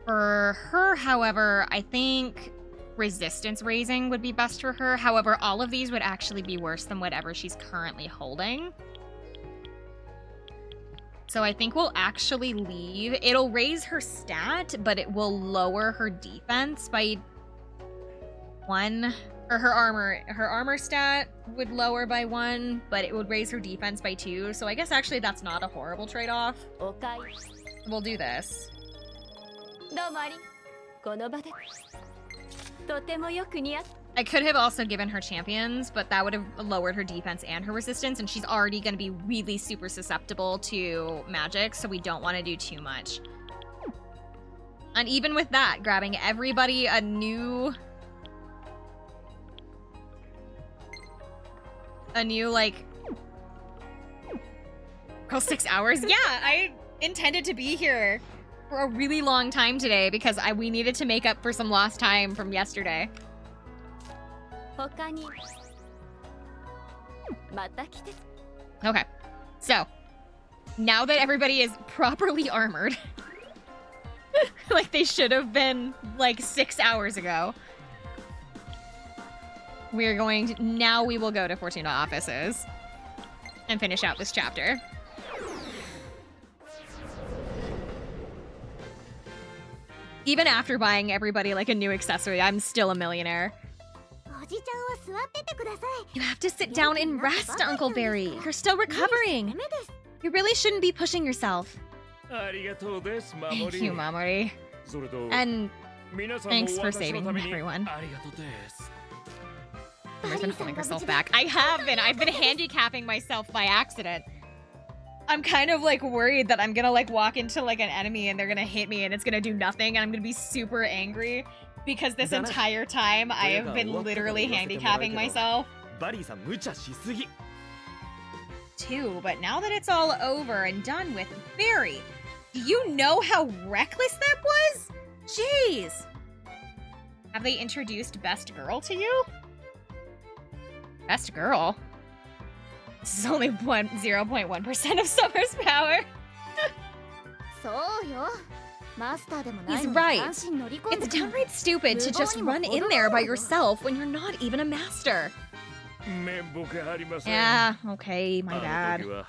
For her, however, I think resistance raising would be best for her. However, all of these would actually be worse than whatever she's currently holding. So I think we'll actually leave. It'll raise her stat, but it will lower her defense by 1. Or her armor stat would lower by 1, but it would raise her defense by 2. So I guess actually that's not a horrible trade-off. We'll do this. I could have also given her champions, but that would have lowered her defense and her resistance, and she's already going to be really super susceptible to magic, so we don't want to do too much. And even with that, grabbing everybody a new like... Oh, 6 hours? Yeah, I intended to be here for a really long time today because we needed to make up for some lost time from yesterday. Okay, so now that everybody is properly armored, like they should have been like 6 hours ago, we're going to, now we will go to Fortuna offices and finish out this chapter. Even after buying everybody like a new accessory, I'm still a millionaire. You have to sit down and rest, Uncle Barry. You're still recovering. You really shouldn't be pushing yourself. Thank you, Mamori. And thanks for saving everyone. Summer's been holding herself back. I have been. I've been handicapping myself by accident. I'm kind of like worried that I'm gonna like walk into like an enemy and they're gonna hit me and it's gonna do nothing and I'm gonna be super angry because this entire time I have been literally handicapping myself. Too, but now that it's all over and done with, Barry, do you know how reckless that was? Jeez. Have they introduced Best Girl to you? Best girl. This is only 0.1% of Summer's power. そうよマスターでもない He's のに right. 単身乗り込ん It's でくる downright stupid to just run in there by yourself when you're not even a master. 面目ありません。 Yeah, okay, my あの bad. 時は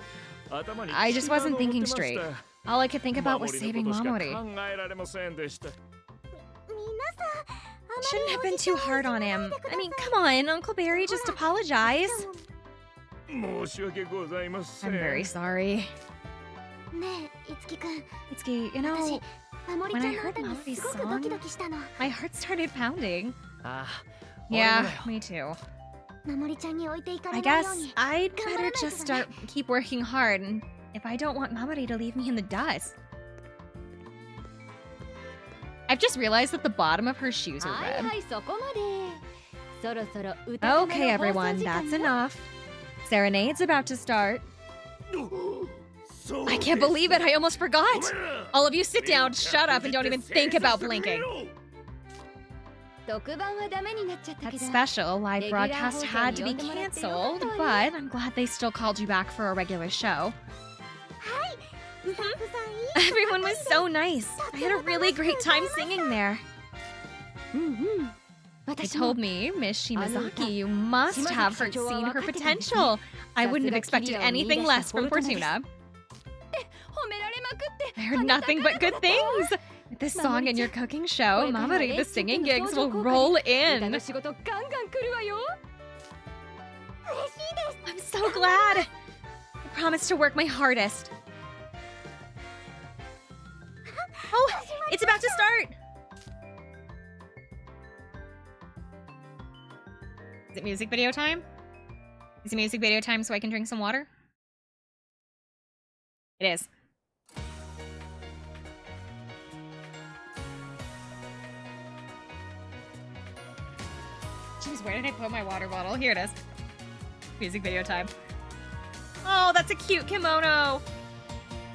頭に I just wasn't 血が上 thinking ってまし straight. た。 All I could think about was 守り saving のことしか Mamori. 考えられませんでした。 Shouldn't have been too hard on him. I mean, come on, Uncle Barry, just apologize. 申し訳ございません。 I'm very sorry. ねえいつきくん Itsuki, you know, 私守 when ち I ゃんの heard 後に Mamori's すごくド song, キドキしたの my heart started pounding. ああ Yeah, 俺もだよ me too. 守ちゃんに置いていか I れないよ guess うに I'd better just keep working hard and if I don't want Mamori to leave me in the dust. I've just realized that the bottom of her shoes are はい red. はいそこまでそろそろ歌ため Okay, の放送 everyone, 時間 that's よ enough. Serenade's about to start. そう I can't believe it, I almost forgot! All of you sit down, shut up, and don't even think about blinking. 特番はダメになっちゃったけ That ど special live broadcast had to be canceled, but I'm glad they still called you back for a regular show. スタッフさんいい Everyone was so nice. I had a really great time singing there. うんうん They 私も told me, Miss Shimazaki, you must have heard seen her potential. I wouldn't have expected anything less from Fortuna. 褒められまくって I heard nothing but good things. With this song and your cooking show, Mamori, the singing gigs will roll 歌 in. の仕事ガンガン来るわよ I'm so glad. I promise to work my hardest. Oh, it's about to start. Is it music video time? Is it music video time so I can drink some water? It is. Jeez, where did I put my water bottle? Here it is. Music video time. Oh, that's a cute kimono.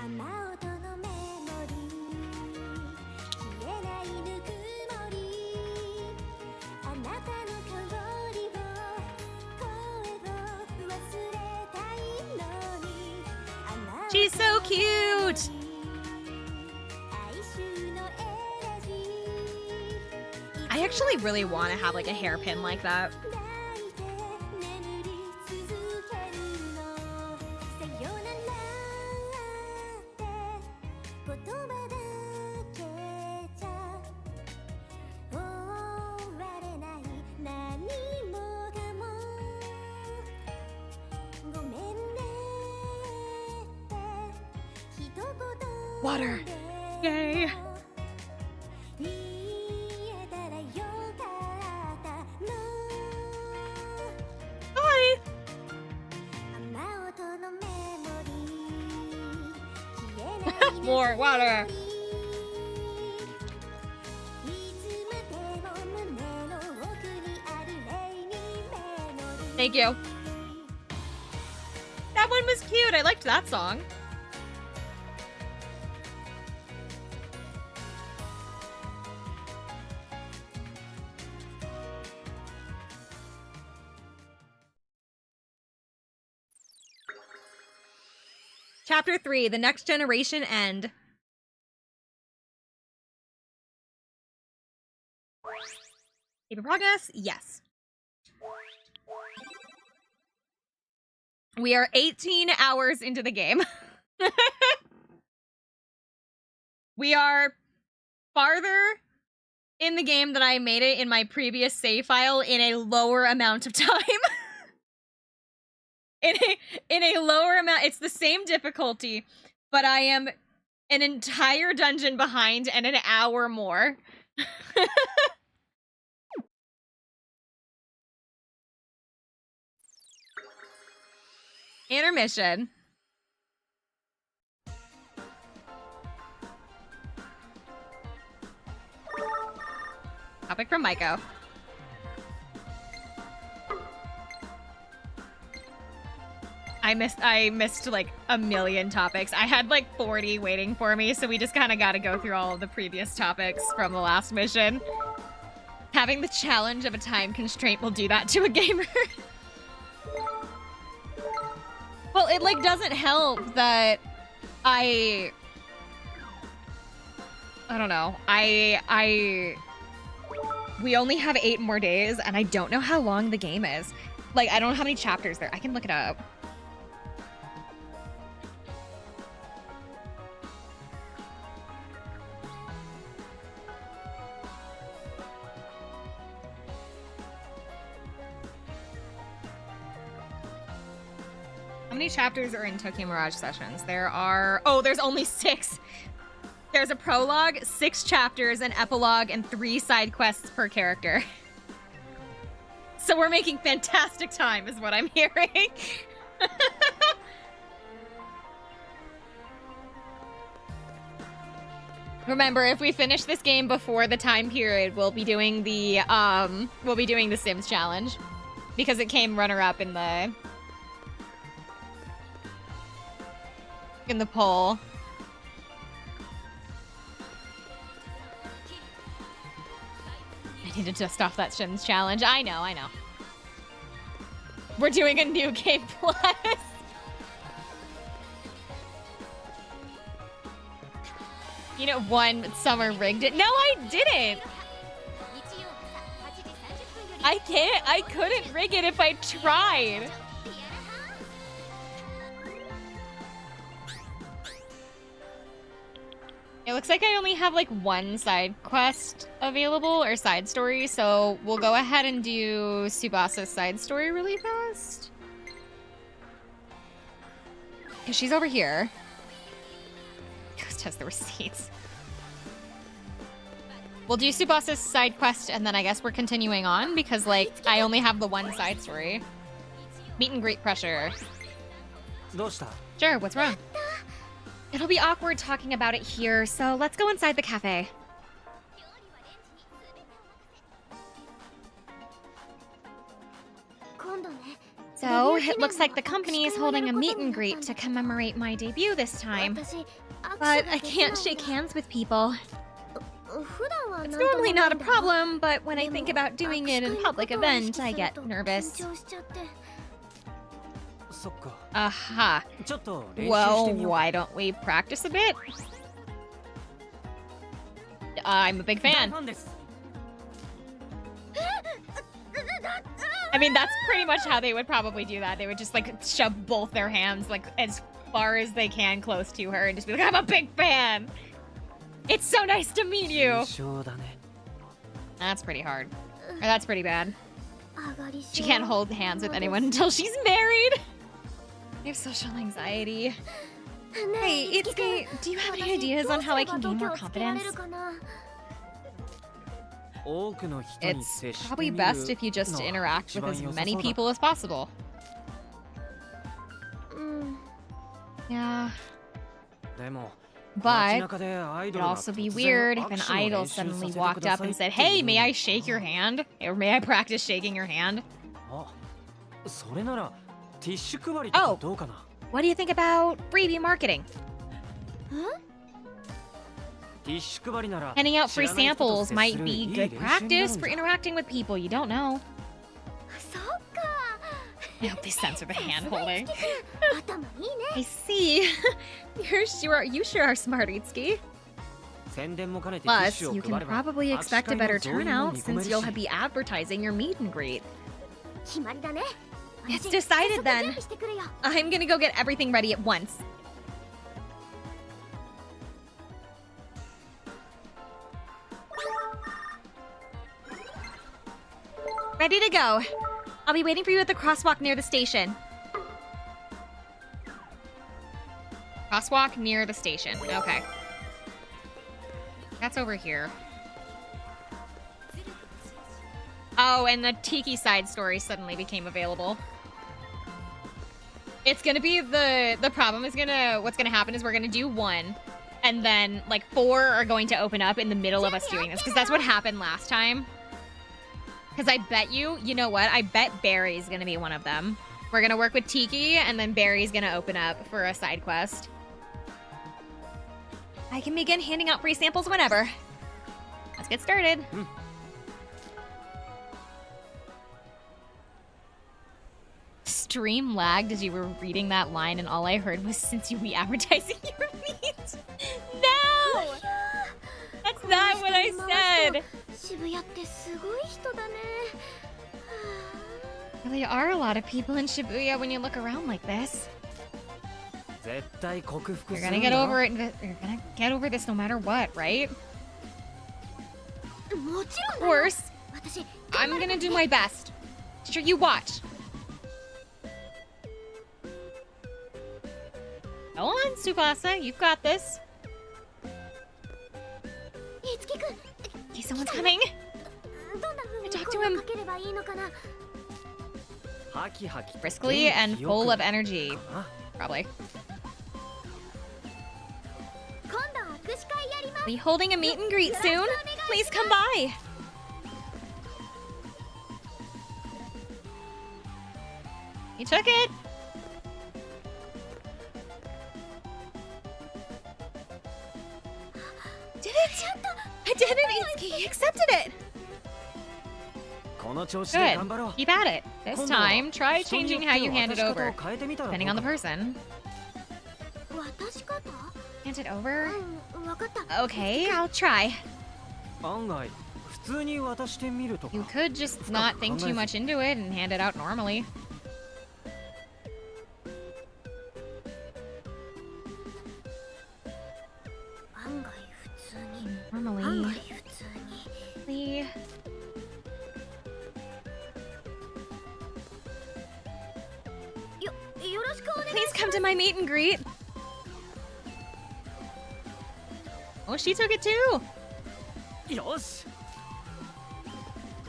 雨音のメモリー消えないぬくもりあなたの香りを声を忘れたいのに She's so cute. 哀愁のエレジー I actually really want to have like a hairpin like that. 泣いて眠り続けるのさよならって言葉だけじゃ終われない何もかもごめんねって一言 Water. Yay. 言えたらよかったの Hi. 雨音のメモリー消えない More water. いつまでも胸の奥にあるレイニーメモリー Thank you. That one was cute. I liked that song. Chapter 3, The Next Generation End. Keep progress? Yes. We are 18 hours into the game. We are farther in the game than I made it in my previous save file in a lower amount of time. in a lower amount. It's the same difficulty, but I am an entire dungeon behind and an hour more. Intermission. Topic from Maiko. I missed like a million topics. I had like 40 waiting for me, so we just kind of got to go through all of the previous topics from the last mission. Having the challenge of a time constraint will do that to a gamer. Well, it like doesn't help that I don't know. We only have 8 more days, and I don't know how long the game is. Like, I don't know how many chapters there. I can look it up. How many chapters are in Tokyo Mirage Sessions? There are... Oh, there's only 6. There's a prologue, 6 chapters, an epilogue, and 3 side quests per character. So we're making fantastic time, is what I'm hearing. Remember, if we finish this game before the time period, we'll be doing the Sims challenge, because it came runner-up in the poll. I need to dust off that Sims challenge. I know. We're doing a new game plus. You know, one summer rigged it. No, I didn't. I couldn't rig it if I tried. It looks like I only have like 1 side quest available, or side story, so we'll go ahead and do Tsubasa's side story really fast. Because she's over here. Let's test the receipts. We'll do Tsubasa's side quest, and then I guess we're continuing on, because like, I only have the 1 side story. Meet and greet pressure. Sure, what's wrong? It'll be awkward talking about it here, so let's go inside the cafe. So, it looks like the company is holding a meet and greet to commemorate my debut this time. But I can't shake hands with people. It's normally not a problem, but when I think about doing it in a public event, I get nervous. Aha. Well, why don't we practice a bit? I'm a big fan. I mean, that's pretty much how they would probably do that. They would just like shove both their hands like as far as they can close to her and just be like, I'm a big fan. It's so nice to meet you. That's pretty hard. Or that's pretty bad. She can't hold hands with anyone until she's married. I have social anxiety. Hey, Itsuki, do you have any ideas on how I can gain more confidence? It's probably best if you just interact with as many people as possible. Yeah. But it'd also be weird if an idol suddenly walked up and said, hey, may I shake your hand? Or may I practice shaking your hand? Oh, what do you think about freebie marketing? Huh? Handing out free samples might be good practice for interacting with people you don't know. I hope they censor the hand holding. I see. You sure are smart, Itsuki. Plus, you can probably expect a better turnout since you'll be advertising your meet and greet. It's decided then. I'm gonna go get everything ready at once. Ready to go. I'll be waiting for you at the crosswalk near the station. Crosswalk near the station. Okay. That's over here. Oh, and the Tiki side story suddenly became available. It's gonna be the problem is what's gonna happen is we're gonna do 1, and then like 4 are going to open up in the middle of us doing this, because that's what happened last time. Because I bet you know what? I bet Barry's gonna be one of them. We're gonna work with Tiki, and then Barry's gonna open up for a side quest. I can begin handing out free samples whenever. Let's get started. stream lagged as you were reading that line, and all I heard was, "Since you be advertising your meat." No! That's not what I said. 渋谷ってすごい人だね。 Really are a lot of people in Shibuya when you look around like this. 絶対克服 You're する gonna んだ get ろ over it. You're gonna get over this no matter what, right? もち Of ろんだよ。 course. 私 I'm gonna do my best. Sure, you watch. Go on, Tsubasa. You've got this. いつきくん Okay, someone's coming. どんな風に Talk to 声 him. をかければいいのかな。 ハキハキ Briskly and full of energy. あ Probably. 今度握手会やります。 Be holding a meet and greet soon. Please come by. You took it. Did it? I did it. He accepted it. この調子で Good. 頑張ろう Keep at it. This 今度は time, try 人によ changing って how you hand 渡 it し方 over, を変えてみたら depending on the どうか person. 渡し方？ Hand it over. うん、わかった。 Okay, I'll try. 案外普通に渡してみるとか You could just not think too much into it and hand it out normally. 案外普通に。 Normally. 案外普通に。 Normally. よろしくお願い Please come to my meet and greet. Oh, she took it too. よし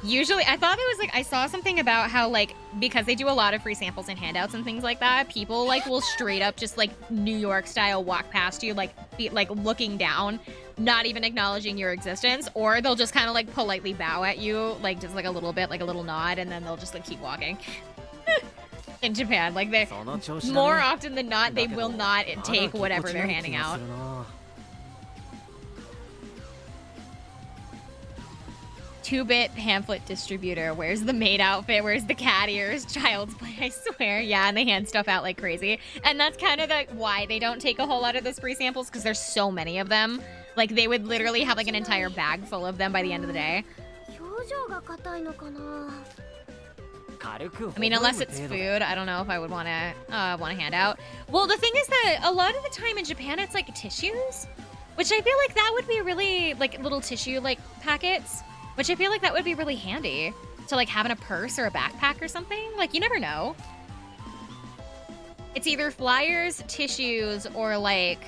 Usually, I thought it was like, I saw something about how, like, because they do a lot of free samples and handouts and things like that, people, like, will straight up just, like, New York style walk past you, like, like looking down, not even acknowledging your existence, or they'll just kind of, like, politely bow at you, like, just, like, a little bit, like, a little nod, and then they'll just, like, keep walking. In Japan, like, they その調子だね more often than not, they will not まだ take ぎこ whatever ち they're ない気 handing が out. するな 2-bit pamphlet distributor. Where's the maid outfit? Where's the cat ears? Child's play, I swear. Yeah, and they hand stuff out like crazy. And that's kind of the why they don't take a whole lot of those free samples, because there's so many of them. Like, they would literally have like an entire bag full of them by the end of the day. 表情が硬いのかな。 軽く I mean, unless it's 程度だ food, I don't know if I would want to hand out. Well, the thing is that a lot of the time in Japan, it's like tissues, which I feel like that would be really like little tissue like packets, which I feel like that would be really handy to like have in a purse or a backpack or something. Like, you never know. It's either flyers, tissues, or like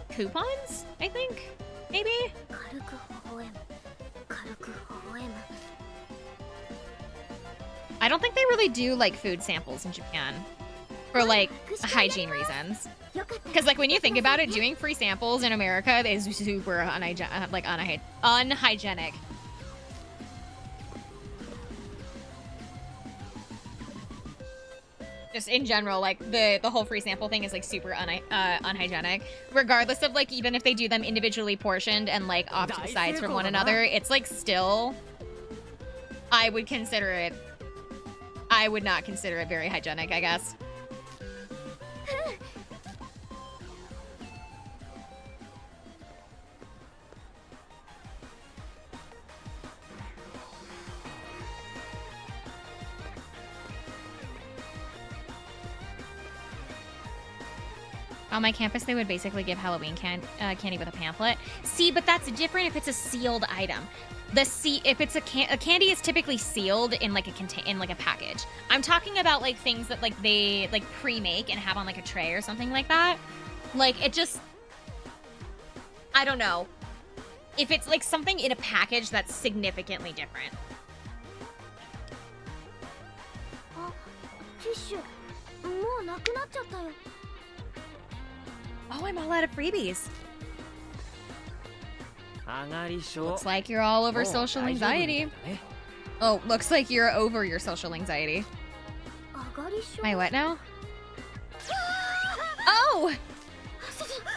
coupons, I think, maybe. 軽く微笑む。軽く微笑む。 I don't think they really do like food samples in Japan for like hygiene reasons. よかった。 Because like when you think about it, doing free samples in America is super unhygienic. Just in general, like the whole free sample thing is like super unhygienic. Regardless of like even if they do them individually portioned and like off to the sides from one another, it's like still. I would not consider it very hygienic, I guess. On my campus, they would basically give Halloween candy with a pamphlet. See, but that's different if it's a sealed item. If it's a candy is typically sealed in like a package. I'm talking about like things that like they like pre-make and have on like a tray or something like that. Like it just, I don't know. If it's like something in a package that's significantly different. あ、ティッシュ。もうなくなっちゃったよ。 Oh, I'm all out of freebies. 上がり症 Looks like you're all over もう social 大丈夫みたい anxiety. だね Oh, looks like you're over your social anxiety. 上がり症。 My what now? Oh! そうだよ。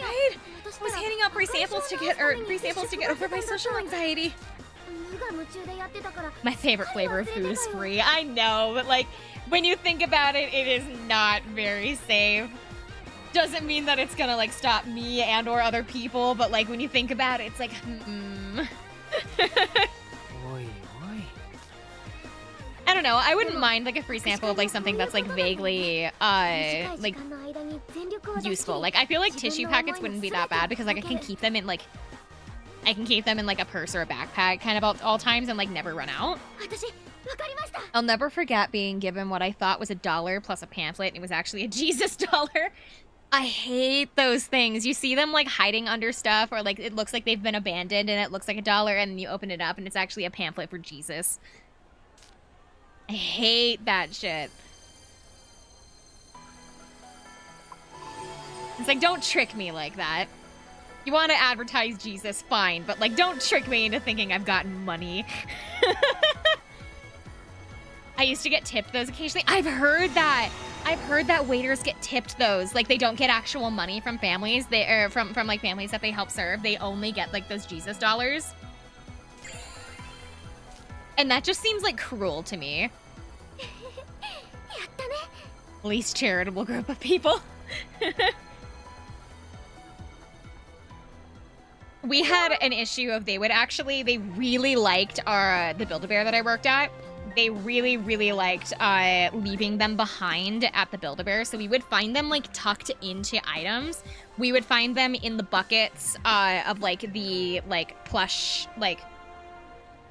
Right? I was handing out free samples to get over my social anxiety. My favorite flavor of food is free. I know, but like, when you think about it, it is not very safe. Doesn't mean that it's gonna like stop me and or other people, but like when you think about it, it's like, Oi, oi. I don't know. I wouldn't mind like a free sample of like something that's like vaguely like useful. Like I feel like tissue packets wouldn't be that bad because like I can keep them in like a purse or a backpack kind of all times and like never run out. I'll never forget being given what I thought was $1 plus a pamphlet and it was actually a Jesus dollar. I hate those things. You see them like hiding under stuff or like it looks like they've been abandoned and it looks like $1 and then you open it up and it's actually a pamphlet for Jesus. I hate that shit. It's like, don't trick me like that. You want to advertise Jesus, fine, but like don't trick me into thinking I've gotten money. I used to get tipped those occasionally. I've heard that waiters get tipped those. Like they don't get actual money from families. From like families that they help serve. They only get like those Jesus dollars. And that just seems like cruel to me. Least charitable group of people. We had an issue of they really liked the Build-A-Bear that I worked at. They really, really liked leaving them behind at the Build-A-Bear. So we would find them like tucked into items. We would find them in the buckets of like the like plush like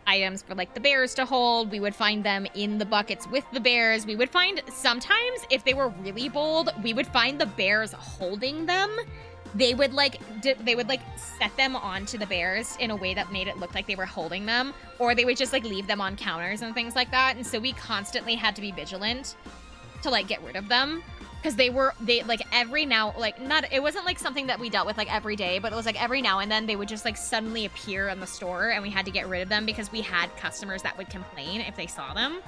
items for like the bears to hold. We would find them in the buckets with the bears. We would find sometimes if they were really bold, we would find the bears holding them. They would like set them onto the bears in a way that made it look like they were holding them, or they would just like leave them on counters and things like that. And so we constantly had to be vigilant to like get rid of them because they like every now it wasn't like something that we dealt with like every day, but it was like every now and then they would just like suddenly appear in the store and we had to get rid of them because we had customers that would complain if they saw them.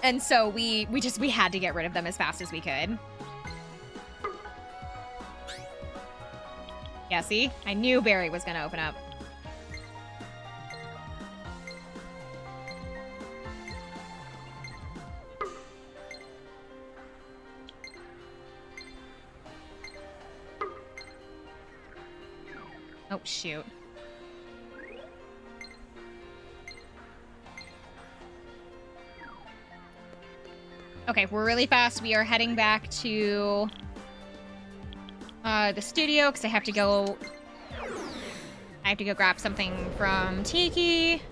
And so we had to get rid of them as fast as we could. Yeah, see? I knew Barry was gonna open up. Oh, shoot. Okay, we're really fast. We are heading back to the studio because I have to go grab something from Tiki.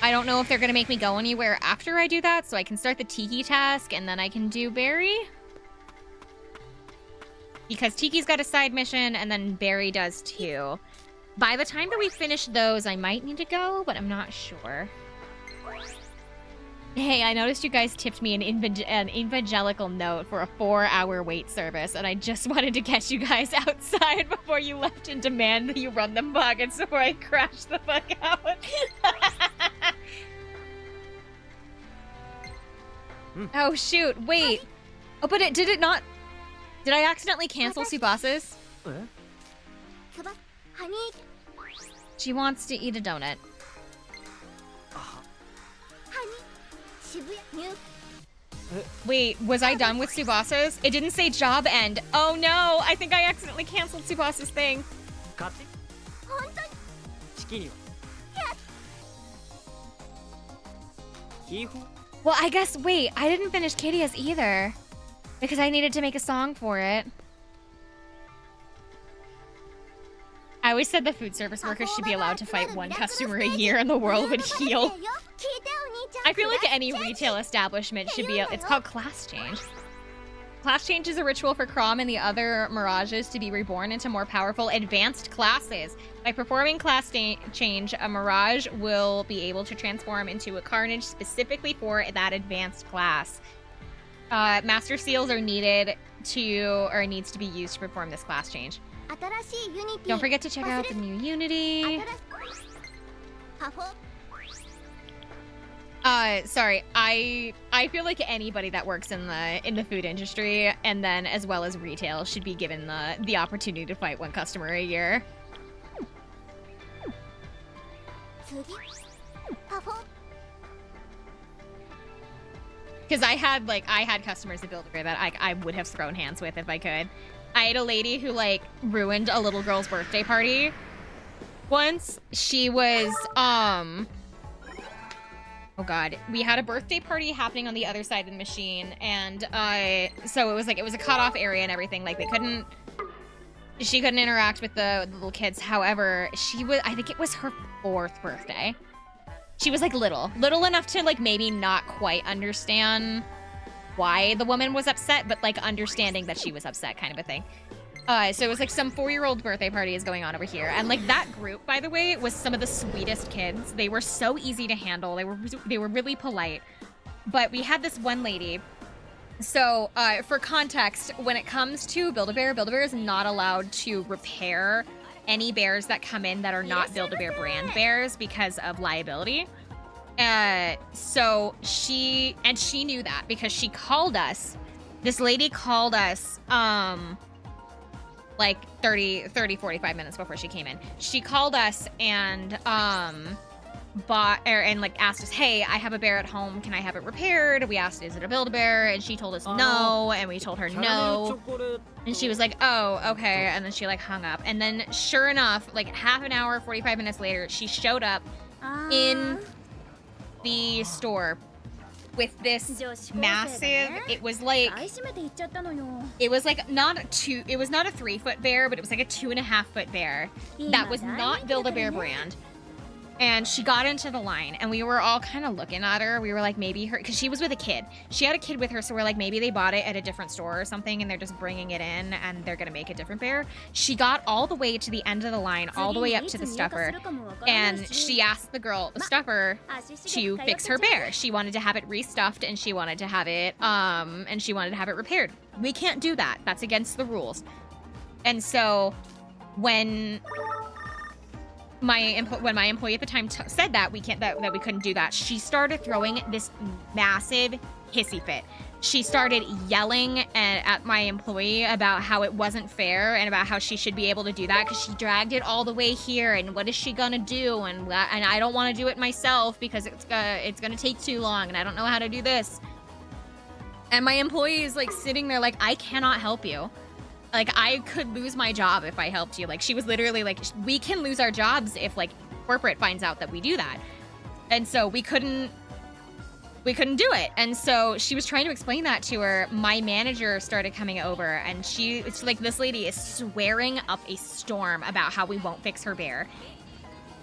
I don't know if they're gonna make me go anywhere after I do that, so I can start the Tiki task and then I can do Barry. Because Tiki's got a side mission and then Barry does too. By the time that we finish those, I might need to go, but I'm not sure. Hey, I noticed you guys tipped me an evangelical note for a 4-hour wait service, and I just wanted to get you guys outside before you left and demand that you run the buckets before I crash the fuck out. Oh, shoot. Wait. Oh, but did it not... Did I accidentally cancel Subasa's? She wants to eat a donut. Wait, was I done with Subasa's? It didn't say job end. Oh no, I think I accidentally canceled Subasa's thing. Well, I guess, wait, I didn't finish Kiria's either. Because I needed to make a song for it. I always said the food service workers should be allowed to fight one customer a year and the world would heal. I feel like any retail establishment should be, it's called class change. Class change is a ritual for Chrom and the other Mirages to be reborn into more powerful, advanced classes. By performing class change, a Mirage will be able to transform into a Carnage specifically for that advanced class. Master Seals are needs to be used to perform this class change. Don't forget to check out the new Unity. Sorry, I feel like anybody that works in the food industry and then as well as retail should be given the opportunity to fight one customer a year. 次パフォー Because I had customers at Build-A-Bear that I would have thrown hands with if I could. I had a lady who like ruined a little girl's birthday party once. She was oh god, we had a birthday party happening on the other side of the machine, and so it was a cutoff area and everything. Like she couldn't interact with the little kids. However, I think it was her 4th birthday. She was like little enough to like maybe not quite understand why the woman was upset, but like understanding that she was upset kind of a thing. So it was like some 4-year-old birthday party is going on over here. And like that group, by the way, was some of the sweetest kids. They were so easy to handle. They were really polite. But we had this one lady. So for context, when it comes to Build-A-Bear is not allowed to repair any bears that come in that are not Build-A-Bear brand bears because of liability. So she knew that because she called us. This lady called us like 45 minutes before she came in. She called us and asked us, hey, I have a bear at home, can I have it repaired? We asked, is it a Build-A-Bear? And she told us no, and we told her no. And she was like, oh, okay. And then she like hung up. And then sure enough, like half an hour, 45 minutes later, she showed up in the store with this massive, it was like not a 3-foot bear, but it was like a 2.5-foot bear that was not Build-A-Bear brand. And she got into the line, and we were all kind of looking at her. We were like, maybe her, because she was with a kid. She had a kid with her, so we're like, maybe they bought it at a different store or something, and they're just bringing it in, and they're gonna make a different bear. She got all the way to the end of the line, all the way up to the stuffer, and she asked the girl, the stuffer, to fix her bear. She wanted to have it restuffed, and she wanted to have it, repaired. We can't do that. That's against the rules. And so, when my employee at the time said that we couldn't do that, she started throwing this massive hissy fit. She started yelling at my employee about how it wasn't fair and about how she should be able to do that because she dragged it all the way here, and what is she gonna do, and I don't want to do it myself because it's gonna take too long, and I don't know how to do this. And my employee is like sitting there like, I cannot help you. Like, I could lose my job if I helped you. Like, she was literally like, we can lose our jobs if, like, corporate finds out that we do that. And so we couldn't do it. And so she was trying to explain that to her. My manager started coming over, and it's like, this lady is swearing up a storm about how we won't fix her bear.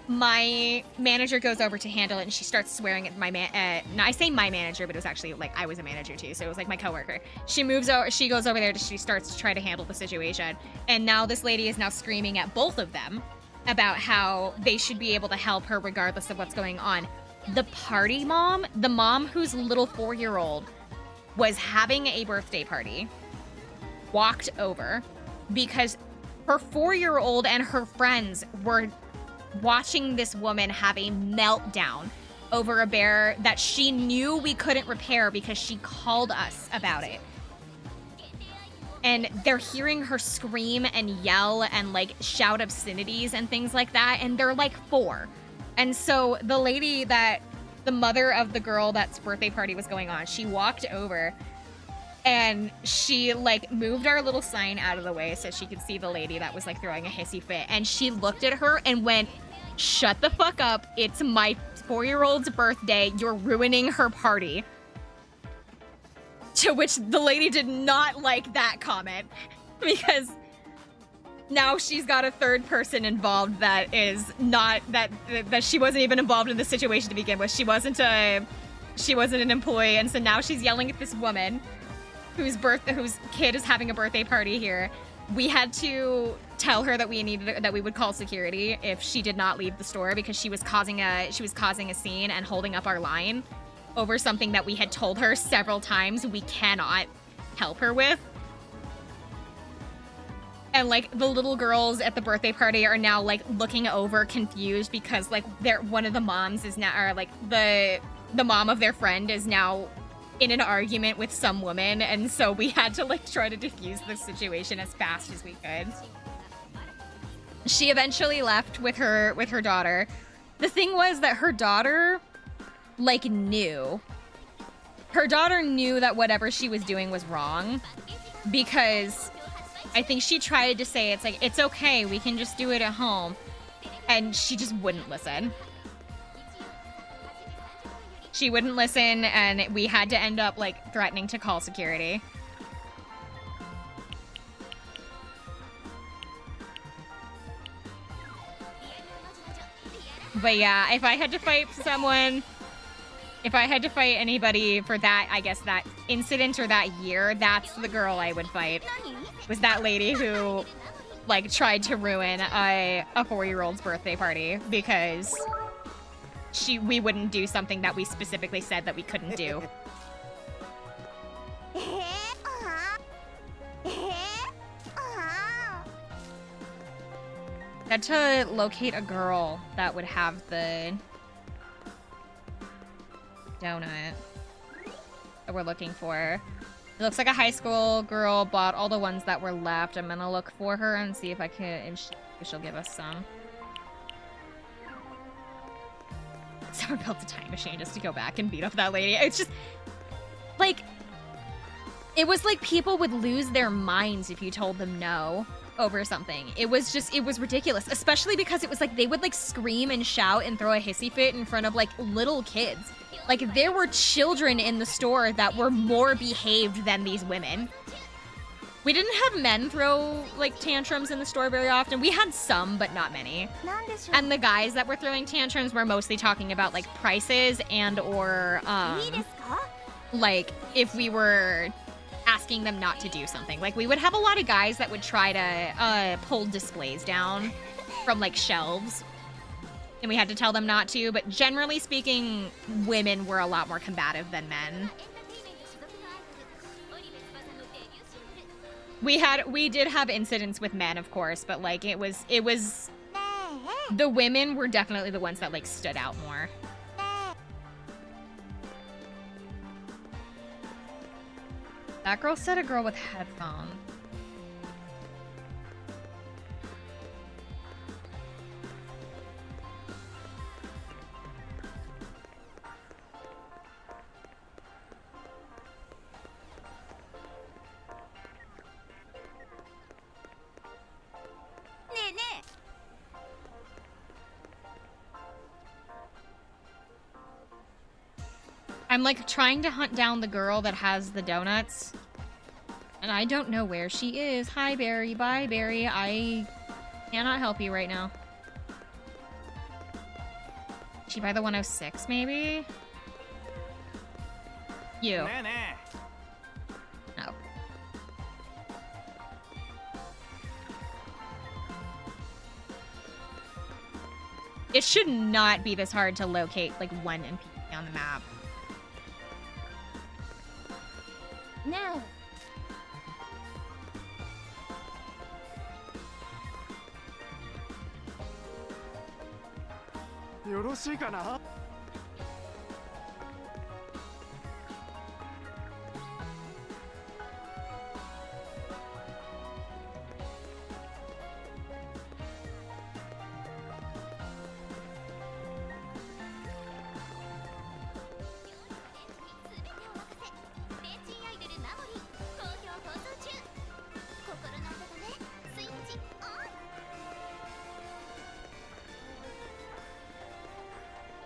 My manager goes over to handle it, and she starts swearing at I say my manager, but it was actually like I was a manager too, so it was like my coworker. She goes over there, she starts to try to handle the situation, and now this lady is now screaming at both of them about how they should be able to help her regardless of what's going on. The party mom, the mom whose little 4-year-old was having a birthday party, walked over because her 4-year-old and her friends were watching this woman have a meltdown over a bear that she knew we couldn't repair because she called us about it. And they're hearing her scream and yell and like shout obscenities and things like that, and they're like 4. And so the mother of the girl that's birthday party was going on, she walked over and she like moved our little sign out of the way so she could see the lady that was like throwing a hissy fit, and she looked at her and went, shut the fuck up, it's my 4-year-old's birthday, you're ruining her party. To which the lady did not like that comment, because now she's got a third person involved that is not, that she wasn't even involved in the situation to begin with. She wasn't an employee, and so now she's yelling at this woman whose kid is having a birthday party here. We had to tell her that we would call security if she did not leave the store, because she was causing a scene and holding up our line over something that we had told her several times we cannot help her with. And like the little girls at the birthday party are now like looking over confused because like one of the moms is now, or like the mom of their friend is now in an argument with some woman, and so we had to like try to defuse the situation as fast as we could. She eventually left with her daughter, the thing was that her daughter, like, knew. Her daughter knew that whatever she was doing was wrong because I think she tried to say, it's like, it's okay, we can just do it at home. And she just wouldn't listen. She wouldn't listen, and we had to end up, like, threatening to call security. But yeah, if I had to fight someone, if I had to fight anybody for that, I guess that incident or that year, that's the girl I would fight. Was that lady who, like, tried to ruin a 4-year-old's birthday party because we wouldn't do something that we specifically said that we couldn't do. Had to locate a girl that would have the donut that we're looking for. It looks like a high school girl bought all the ones that were left. I'm gonna look for her and see if I can, if she'll give us some. Someone built a time machine just to go back and beat up that lady. It's just, like, it was like people would lose their minds if you told them no over something. It was ridiculous, especially because it was like they would like scream and shout and throw a hissy fit in front of like little kids. Like there were children in the store that were more behaved than these women. We didn't have men throw like tantrums in the store very often. We had some, but not many. And the guys that were throwing tantrums were mostly talking about like prices and or like if we were asking them not to do something. Like we would have a lot of guys that would try to pull displays down from like shelves, and we had to tell them not to, but generally speaking, women were a lot more combative than men. We did have incidents with men, of course, but like it was the women were definitely the ones that like stood out more. That girl said a girl with headphones. I'm like trying to hunt down the girl that has the donuts, and I don't know where she is. Hi, Barry. Bye, Barry. I cannot help you right now. Is she by the 106, maybe? You. No. It should not be this hard to locate like one NPC on the map. No.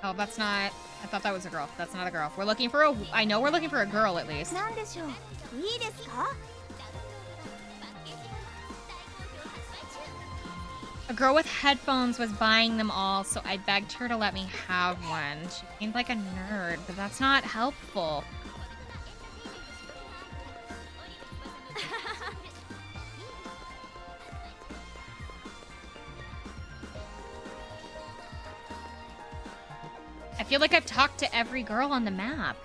Oh, that's not... I thought that was a girl. That's not a girl. We're looking for a... I know we're looking for a girl, at least. A girl with headphones was buying them all, so I begged her to let me have one. She seemed like a nerd, but that's not helpful. I feel like I've talked to every girl on the map.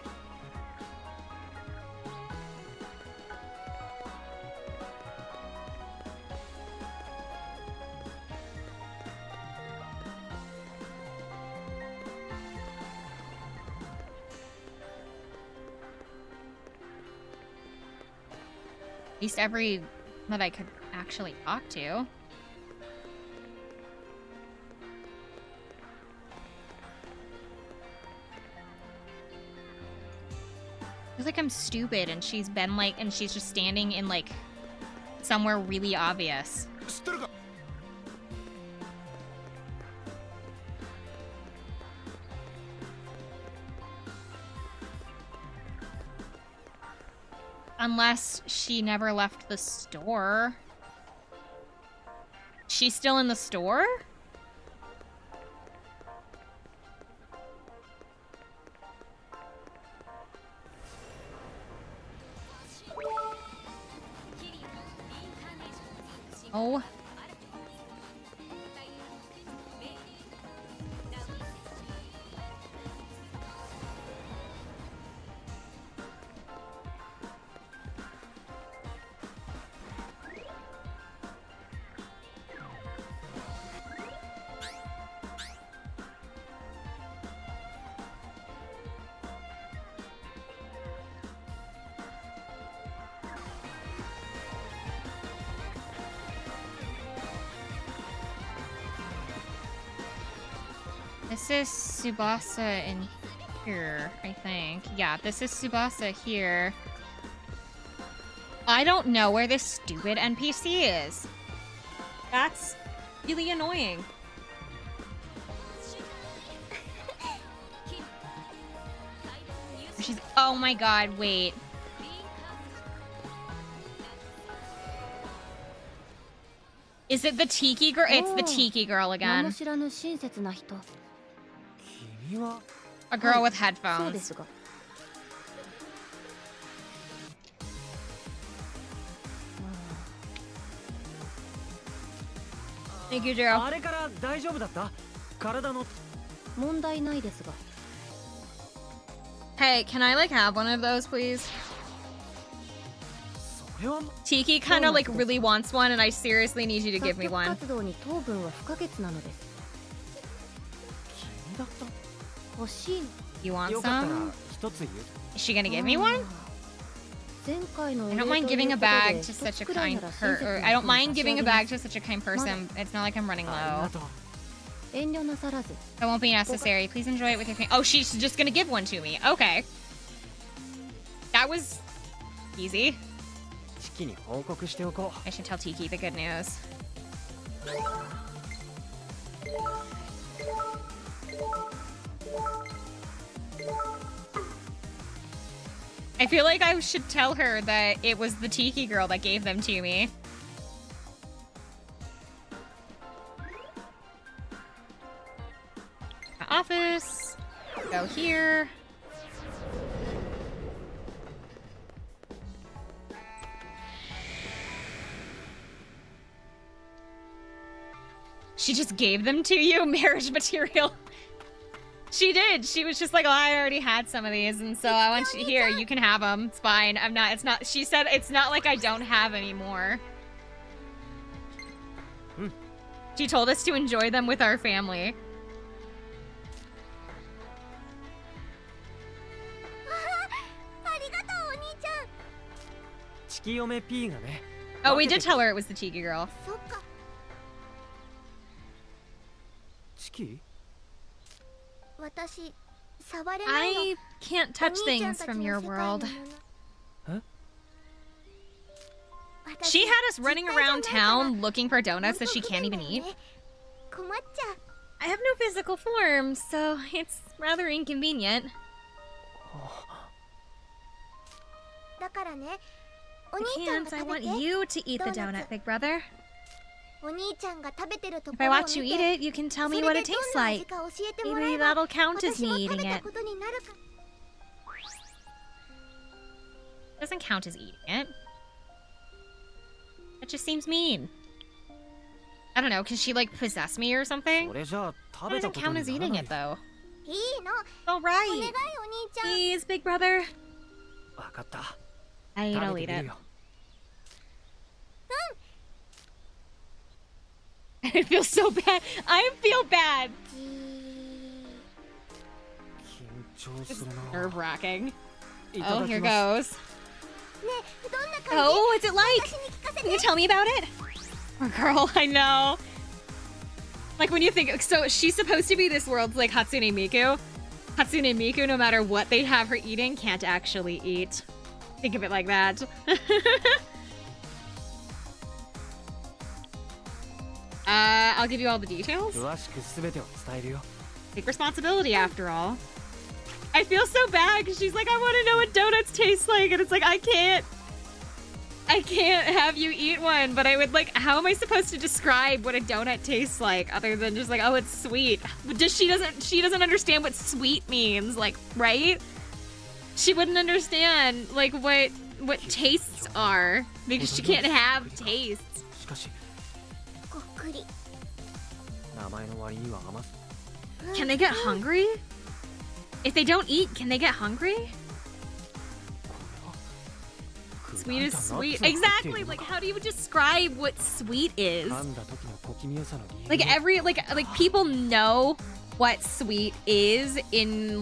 At least every that I could actually talk to. feels like I'm stupid and she's been like, and she's just standing in like somewhere really obvious. Unless she never left the store. She's still in the store? Oh. This is Tsubasa in here, I think. Yeah, this is Tsubasa here. I don't know where this stupid NPC is. That's really annoying. She's, oh my god, wait. Is it the Tiki girl? It's the Tiki girl again. A girl with headphones. Thank you, Joe. Hey, can I like have one of those, please? Tiki kind of like really wants one, and I seriously need you to give me one. You want some? Is she gonna give me one? I don't mind giving a bag to such a kind person. I don't mind giving a bag to such a kind person. It's not like I'm running low. That won't be necessary. Please enjoy it with your family. Oh, she's just gonna give one to me. Okay. That was easy. I should tell Tiki the good news. I feel like I should tell her that it was the Tiki girl that gave them to me. Office. Go here. She just gave them to you? Marriage material. She did. She was just like, oh, I already had some of these, and so I want you here. You can have them. It's fine. I'm not, it's not, she said it's not like I don't have any more. She told us to enjoy them with our family. Oh, we did tell her it was the Tiki girl. I can't touch things from your world. Huh? She had us running around town looking for donuts that she can't even eat. I have no physical form, so it's rather inconvenient. I can't. I want you to eat the donut, big brother. If I watch you eat it, you can tell me what it tastes like. Maybe that'll count as me eating it. Doesn't count as eating it. That just seems mean. I don't know, can she like possess me or something? That doesn't count as eating it though. Alright. Please, big brother. I'll eat it. I feel so bad. I feel bad. It's nerve-wracking. Oh, here goes. Oh, what's it like? Can you tell me about it? Poor girl, I know. Like when you think, so she's supposed to be this world's like Hatsune Miku. Hatsune Miku, no matter what they have her eating, can't actually eat. Think of it like that. I'll give you all the details. Take responsibility, after all. I feel so bad because she's like, I want to know what donuts taste like, and it's like, I can't have you eat one. But I would like, how am I supposed to describe what a donut tastes like other than just like, oh, it's sweet? She doesn't understand what sweet means, like, right? She wouldn't understand like what tastes are because she can't have tastes. ごっくり Can they get hungry? If they don't eat, can they get hungry? Sweet is sweet. Exactly. Like, how do you describe what sweet is? Like like people know what sweet is in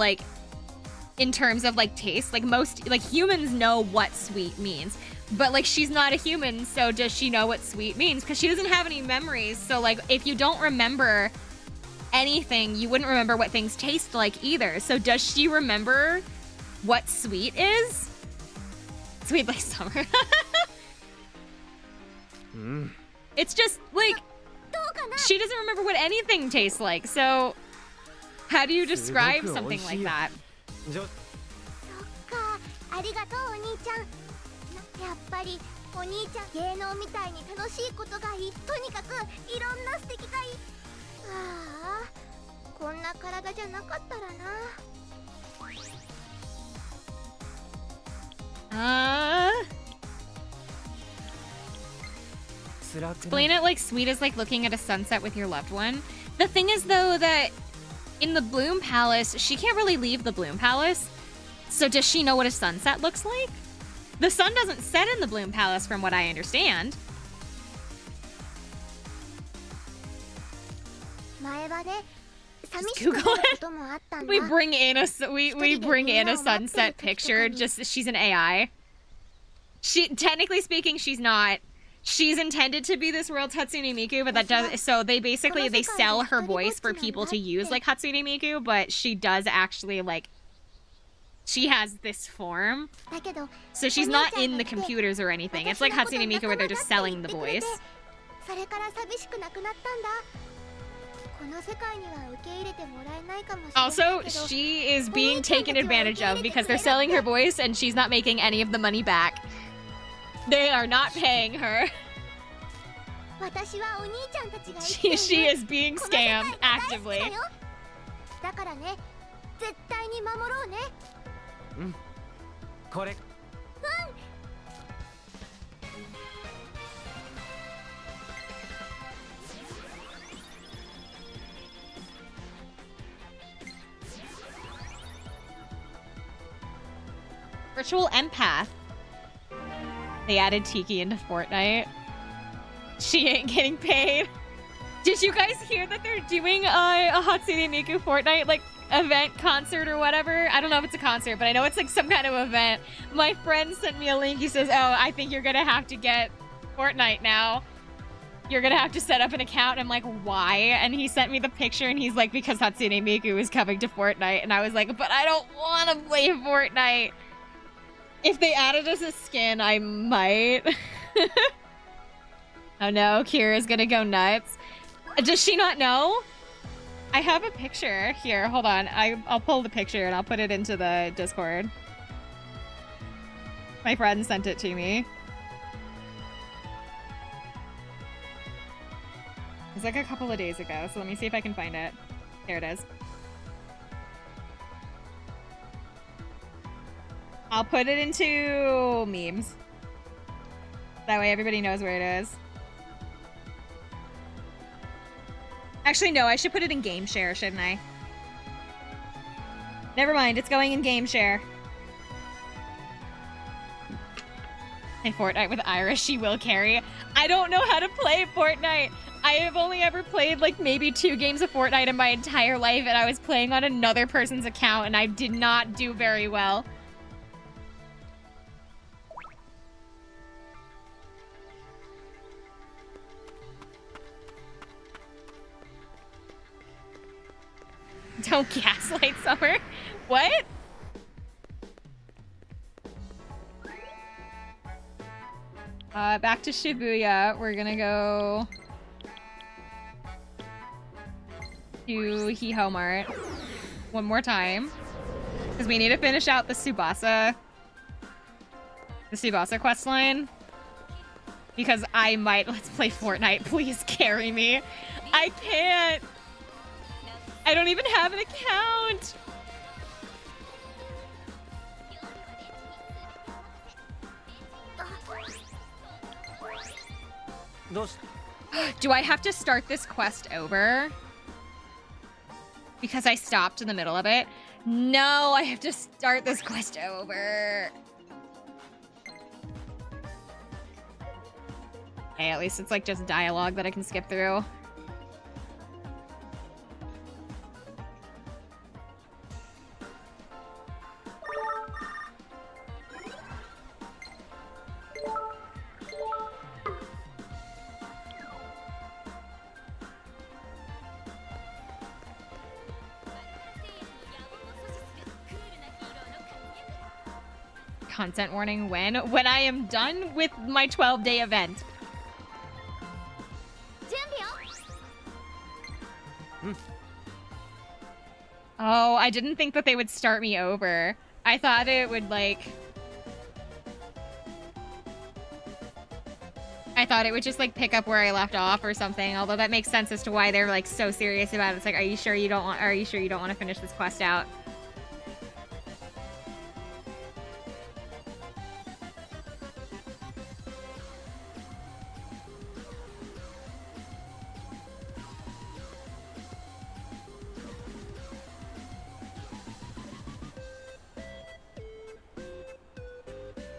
terms of like taste. Like most like humans know what sweet means. But like she's not a human, so does she know what sweet means? Because she doesn't have any memories. So like if you don't remember anything, you wouldn't remember what things taste like either. So does she remember what sweet is? Sweet like summer. It's just like she doesn't remember what anything tastes like. So how do you describe something like that? そっかありがとうお兄ちゃんやっぱりお兄ちゃん芸能みたいに楽しいことがいいとにかくいろんな素敵がいいああこんな体じゃなかったらな Explain it like sweet is like looking at a sunset with your loved one. The thing is though that in the Bloom Palace, she can't really leave the Bloom Palace. So does she know what a sunset looks like? The sun doesn't set in the Bloom Palace from what I understand. 前はね寂しくなることもあったんだ We bring in a sunset picture. Just she's an AI. Technically speaking, she's not. She's intended to be this world's Hatsune Miku, but that does so they sell her voice for people to use like Hatsune Miku, but she does actually like she has this form. So she's not in the computers or anything. It's like Hatsune Miku where they're just selling the voice. それから寂しくなくなったんだ Also, she is being taken advantage of because they're selling her voice and she's not making any of the money back. They are not paying her. She is being scammed actively. だからね絶対に守ろうねこれ Virtual empath. They added Tiki into Fortnite. She ain't getting paid. Did you guys hear that they're doing a Hatsune Miku Fortnite like event, concert, or whatever? I don't know if it's a concert, but I know it's like some kind of event. My friend sent me a link. He says, "Oh, I think you're gonna have to get Fortnite now. You're gonna have to set up an account." I'm like, "Why?" And he sent me the picture, and he's like, "Because Hatsune Miku is coming to Fortnite." And I was like, "But I don't want to play Fortnite." If they added as a skin, I might. Oh no, Kira's gonna go nuts. Does she not know? I have a picture. Here, hold on. I'll pull the picture and I'll put it into the Discord. My friend sent it to me. It's like a couple of days ago, so let me see if I can find it. There it is. I'll put it into memes. That way everybody knows where it is. Actually, no, I should put it in game share, shouldn't I? Never mind, it's going in game share. Play Fortnite with Iris, she will carry. I don't know how to play Fortnite. I have only ever played like maybe 2 games of Fortnite in my entire life, and I was playing on another person's account, and I did not do very well. Don't gaslight Summer. What? Back to Shibuya. We're gonna go to Hiho Mart one more time. Because we need to finish out the Tsubasa quest line. Because I might let's play Fortnite. Please carry me. I can't. I don't even have an account. Do I have to start this quest over? Because I stopped in the middle of it? No, I have to start this quest over. Hey, at least it's like just dialogue that I can skip through. Content warning when? When I am done with my 12-day event. Oh, I didn't think that they would start me over. I thought it would like... I thought it would just like pick up where I left off or something, although that makes sense as to why they're like so serious about it. It's like, are you sure you don't want to finish this quest out?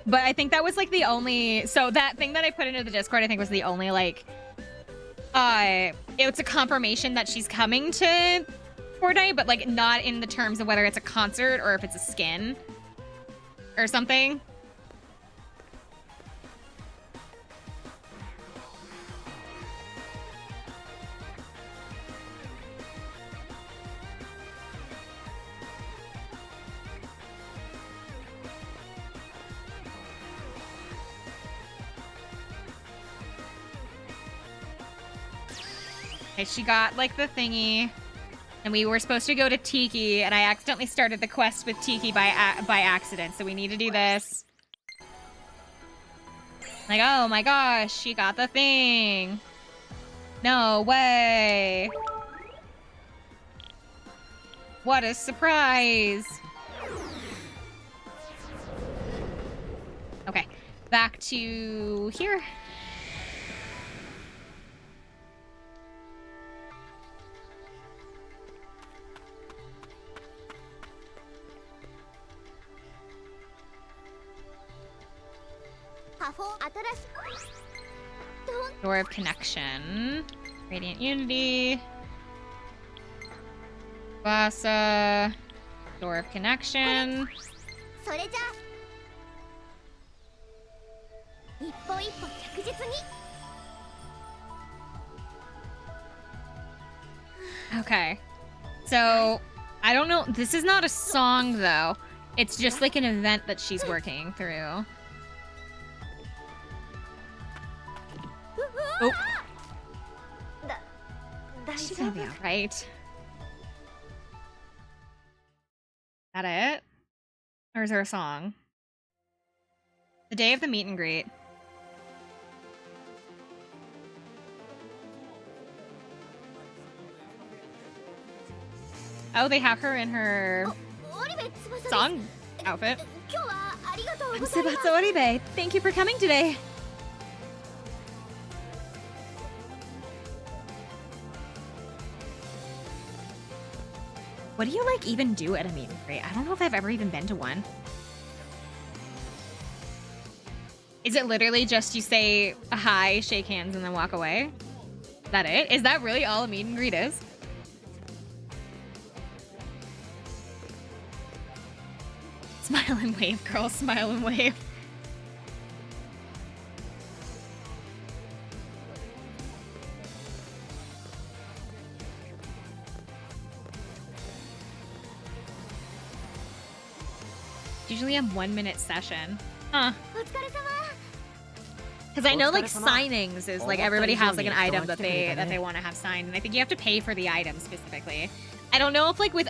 But I think that was like the only, so that thing that I put into the Discord I think was the only like, it's a confirmation that she's coming to Fortnite, but like not in the terms of whether it's a concert or if it's a skin or something. Okay, she got like the thingy, and we were supposed to go to Tiki, and I accidentally started the quest with Tiki by accident, so we need to do this. Like, oh my gosh, she got the thing. No way. What a surprise. Okay, back to here. Door of Connection. Radiant Unity. Vasa. Door of Connection. Okay. So, I don't know. This is not a song, though. It's just like an event that she's working through. Oh. She's gonna be alright. That it? Or is there a song? The day of the meet and greet. Oh, they have her in her song outfit. I'm Subatsu Oribe. Thank you for coming today. What do you like even do at a meet and greet? I don't know if I've ever even been to one. Is it literally just you say hi, shake hands, and then walk away? Is that it? Is that really all a meet and greet is? Smile and wave, girl. Smile and wave. usually a 1-minute session. Huh. お疲れ様 Because I know like signings is like everybody has like an item that they want to have signed, and I think you have to pay for the item specifically. I don't know if like with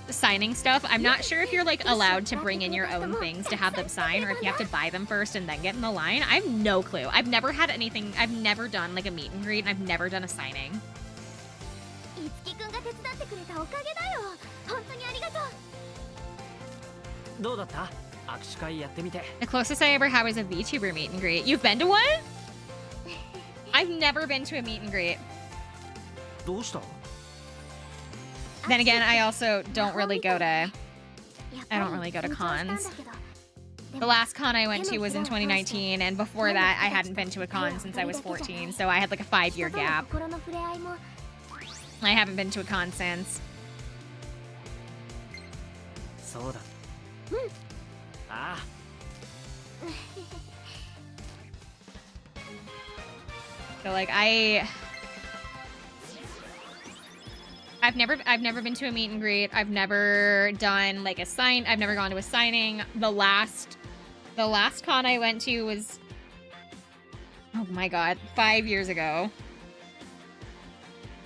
signing stuff, I'm not sure if you're like allowed to bring in your own things to have them sign, or if you have to buy them first and then get in the line. I have no clue. I've never had anything. I've never done like a meet and greet, and I've never done a signing. いつきくんが手伝ってくれたおかげだよ本当にありがとうどうだった？握手会やってみて。 The closest I ever had was a VTuber meet and greet. You've been to one? I've never been to a meet and greet. どうした？ Then again, I also don't really go to cons. The last con I went to was in 2019, and before that, I hadn't been to a con since I was 14, so I had like a 5-year gap. I haven't been to a con since. そうだ。ああ。 So like I've never been to a meet and greet. I've never done like I've never gone to a signing. The last con I went to was, oh my god, 5 years ago.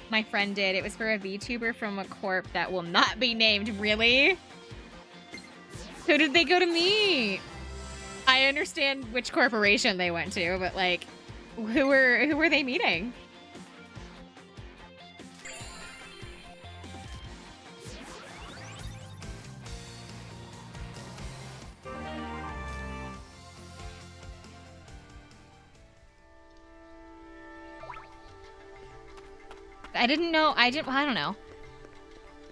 My friend did. It was for a VTuber from a corp that will not be named. Really? Who did they go to meet? I understand which corporation they went to, but like, who were they meeting? I don't know.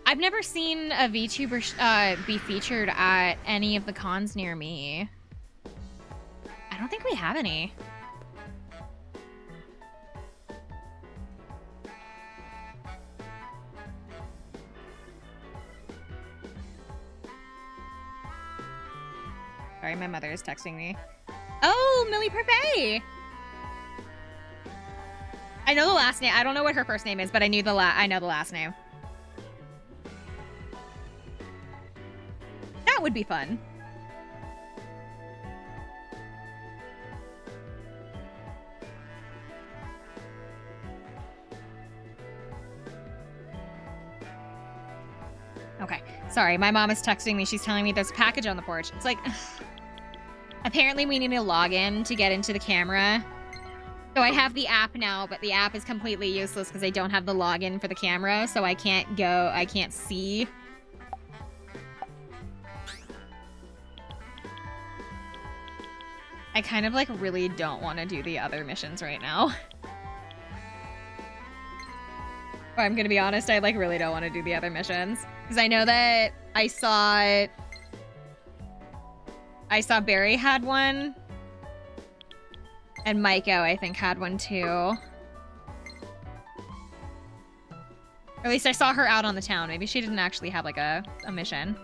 I've never seen a VTuber be featured at any of the cons near me. I don't think we have any. Sorry, my mother is texting me. Oh, Millie Parfait! I know the last name. I don't know what her first name is, but I know the last name. That would be fun. Okay, sorry, my mom is texting me. She's telling me there's a package on the porch. It's like, apparently we need to log in to get into the camera. So I have the app now, but the app is completely useless because I don't have the login for the camera, so I can't see. I kind of like really don't want to do the other missions right now. Or I'm gonna be honest, I like really don't want to do the other missions. Because I know that I saw Barry had one. And Maiko, I think, had one too. Or at least I saw her out on the town. Maybe she didn't actually have like a mission.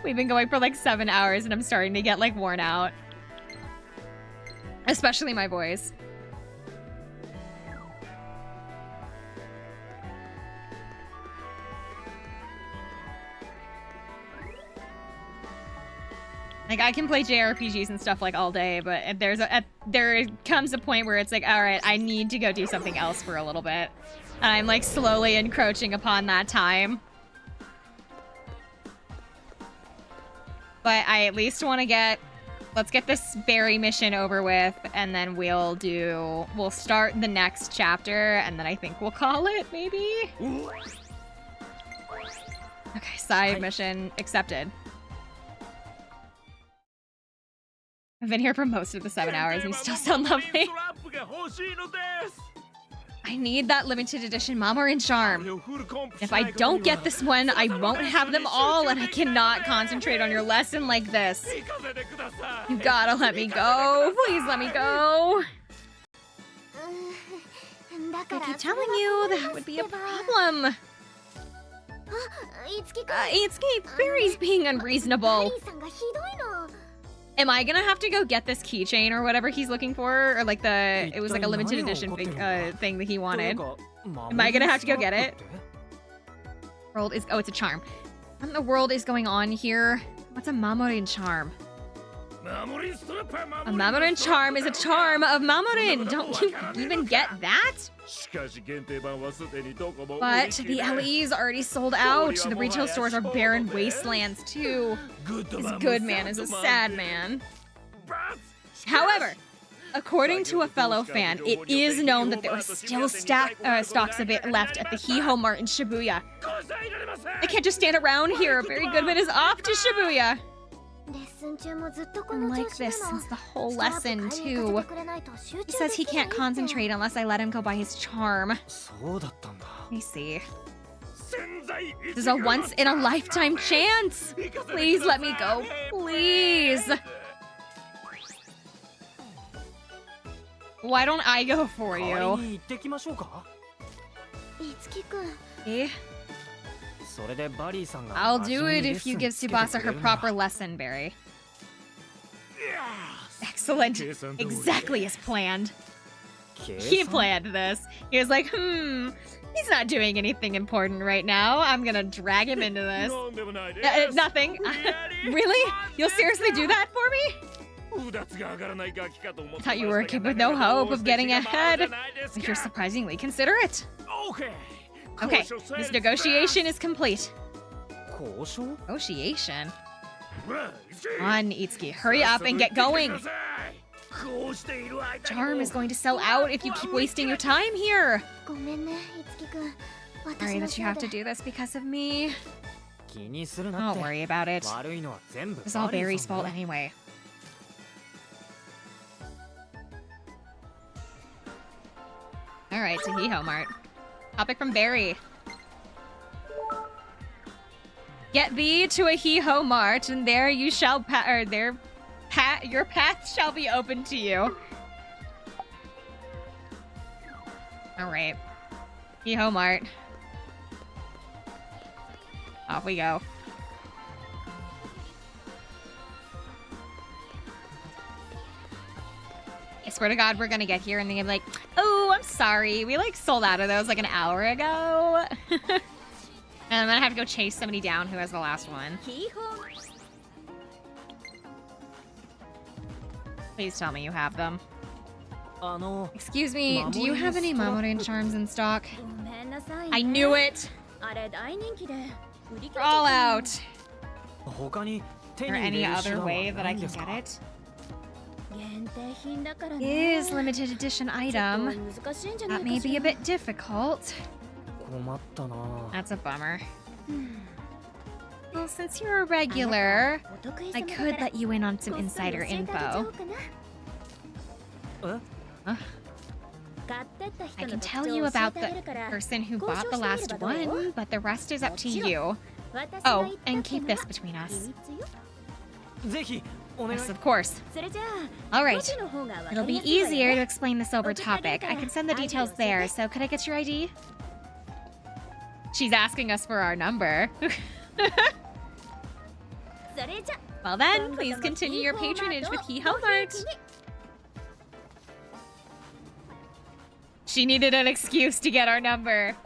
We've been going for like 7 hours and I'm starting to get like worn out. Especially my voice. Like, I can play JRPGs and stuff, like, all day, but there comes a point where it's like, alright, I need to go do something else for a little bit. And I'm, like, slowly encroaching upon that time. But I at least want to let's get this Barry mission over with, and then we'll start the next chapter, and then I think we'll call it, maybe? Okay, side mission accepted. I've been here for most of the 7 hours and you still sound lovely. I need that limited edition Mamorin charm. If I don't get this one, I won't have them all and I cannot concentrate on your lesson like this. You gotta let me go. Please let me go. I keep telling you that would be a problem. Itsuki, Barry's being unreasonable. Am I gonna have to go get this keychain or whatever he's looking for? Or like it was like a limited edition thing that he wanted. Am I gonna have to go get it? World is, oh, it's a charm. What in the world is going on here? What's a Mamorin charm? A Mamorin charm is a charm of Mamorin. Don't you even get that? But the LEs already sold out. The retail stores are barren wastelands too. This good man is a sad man. However, according to a fellow fan, it is known that there are still stocks of it left at the Hiho Mart in Shibuya. I can't just stand around here. Very Goodman is off to Shibuya. I'm like this since the whole lesson, too. He says he can't concentrate unless I let him go buy his charm. Let me see. This is a once-in-a-lifetime chance! Please let me go. Please! Why don't I go for you? Eh? I'll do it if you give Tsubasa her proper lesson, Barry. Excellent. Exactly as planned. He planned this. He was like, he's not doing anything important right now. I'm gonna drag him into this. Nothing. Really? You'll seriously do that for me? I thought you were a kid with no hope of getting ahead. But you're surprisingly considerate. Okay, this negotiation is complete. Negotiation? Come on, Itsuki, hurry up and get going. Charm is going to sell out if you keep wasting your time here. Sorry that you have to do this because of me. Don't worry about it. It's all Barry's fault anyway. Alright, to Hiho Mart. Topic from Barry. Get thee to a Hiho Mart, and there you shall your path shall be open to you. Alright. Hiho Mart. Off we go. I swear to God, we're gonna get here and they're gonna be like, oh, I'm sorry. We like sold out of those like an hour ago. And I'm gonna have to go chase somebody down who has the last one. Please tell me you have them. Excuse me, do you have any Mamorin charms in stock? I knew it! We're all out. Is there any other way that I can get it? Is limited edition item. That may be a bit difficult. That's a bummer. Well, since you're a regular, I could let you in on some insider info. I can tell you about the person who bought the last one, but the rest is up to you. Oh, and keep this between us. Yes, of course. Alright. It'll be easier to explain the sober topic. I can send the details there, so could I get your ID? She's asking us for our number. Well then, please continue your patronage with Hiho Mart. She needed an excuse to get our number.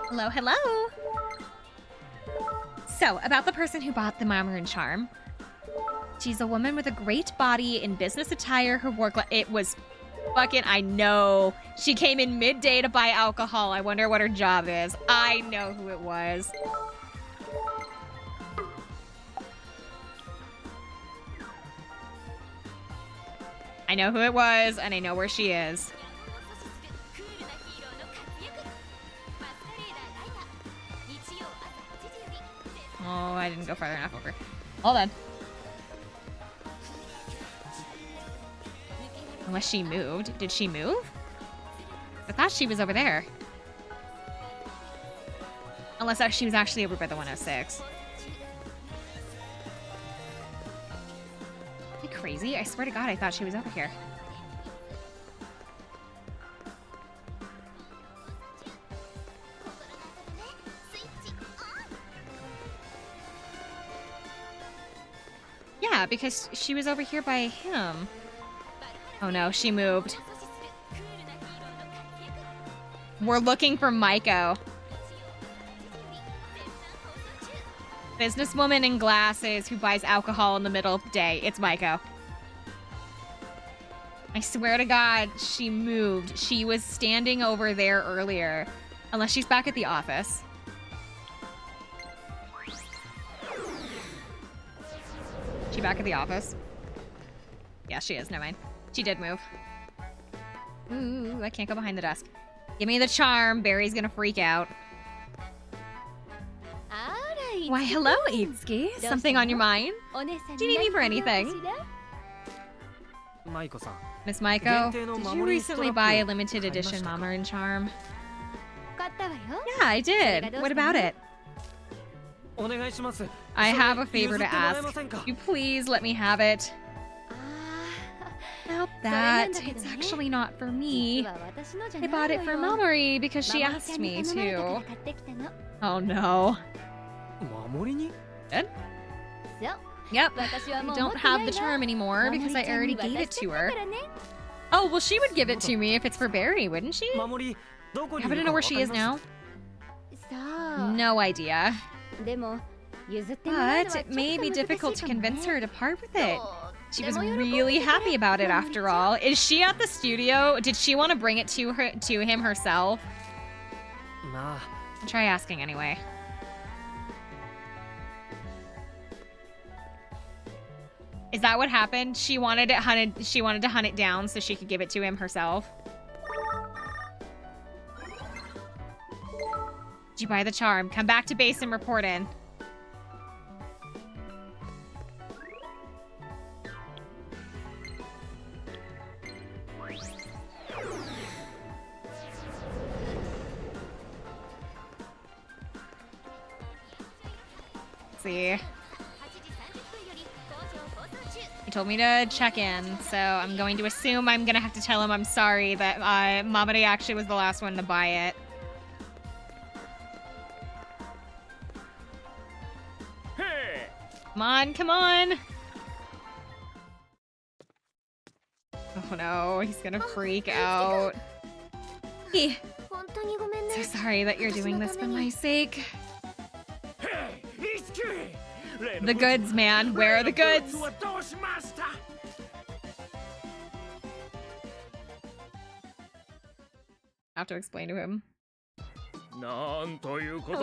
Hello, hello. So, about the person who bought the Mamorin charm. She's a woman with a great body in business attire. Her work, it was fucking, I know. She came in midday to buy alcohol. I wonder what her job is. I know who it was. I know who it was, and I know where she is. Oh, I didn't go far enough over. Hold on. Unless she moved. Did she move? I thought she was over there. Unless she was actually over by the 106. Are you crazy? I swear to God, I thought she was over here. Yeah, because she was over here by him. Oh no, she moved. We're looking for Maiko. Businesswoman in glasses who buys alcohol in the middle of the day. It's Maiko. I swear to God, she moved. She was standing over there earlier. Unless she's back at the office. She back at the office? Yeah, she is. Never mind. She did move. Ooh, I can't go behind the desk. Give me the charm. Barry's gonna freak out. Why, hello, Itsuki. Something on your mind? Do you need me for anything? Miss Maiko, did you recently buy a limited edition Mamorin charm? Yeah, I did. What about it? I have a favor to ask. Could you please let me have it? Nope, that. It's actually not for me. I bought it for Mamori because she asked me to. Oh no. Good? Yep. I don't have the charm anymore because I already gave it to her. Oh, well, she would give it to me if it's for Barry, wouldn't she? I happen to know where she is now. No idea. But it may be difficult to convince her to part with it. She was really happy about it after all. Is she at the studio? Did she want to bring it to him herself? I'll try asking anyway. Is that what happened? She wanted to hunt it down so she could give it to him herself. Did you buy the charm? Come back to base and report in. Let's see. He told me to check in, so I'm going to assume I'm gonna have to tell him I'm sorry that Mamori actually was the last one to buy it. Hey! Come on, come on! Oh no, he's gonna freak out. Hey, so sorry that you're doing this for my sake. The goods, man. Where are the goods? I have to explain to him. How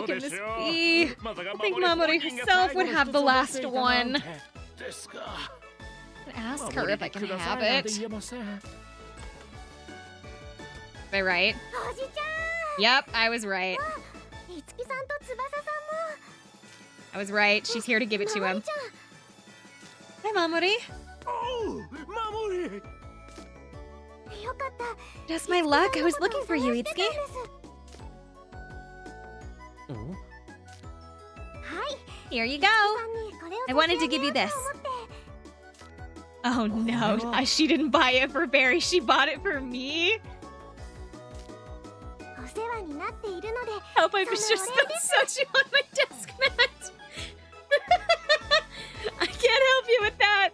can this be? I think Mamori herself would have the last one. Ask her if I can have it. Am I right? Yep, I was right. I was right. She's here to give it to him. Hi, Mamori. Oh, Mamori! Just my luck. I was looking for you, Itsuki. Here you go. I wanted to give you this. Oh no, she didn't buy it for Barry. She bought it for me. Help, I've just spilled soju on my desk mat. I can't help you with that.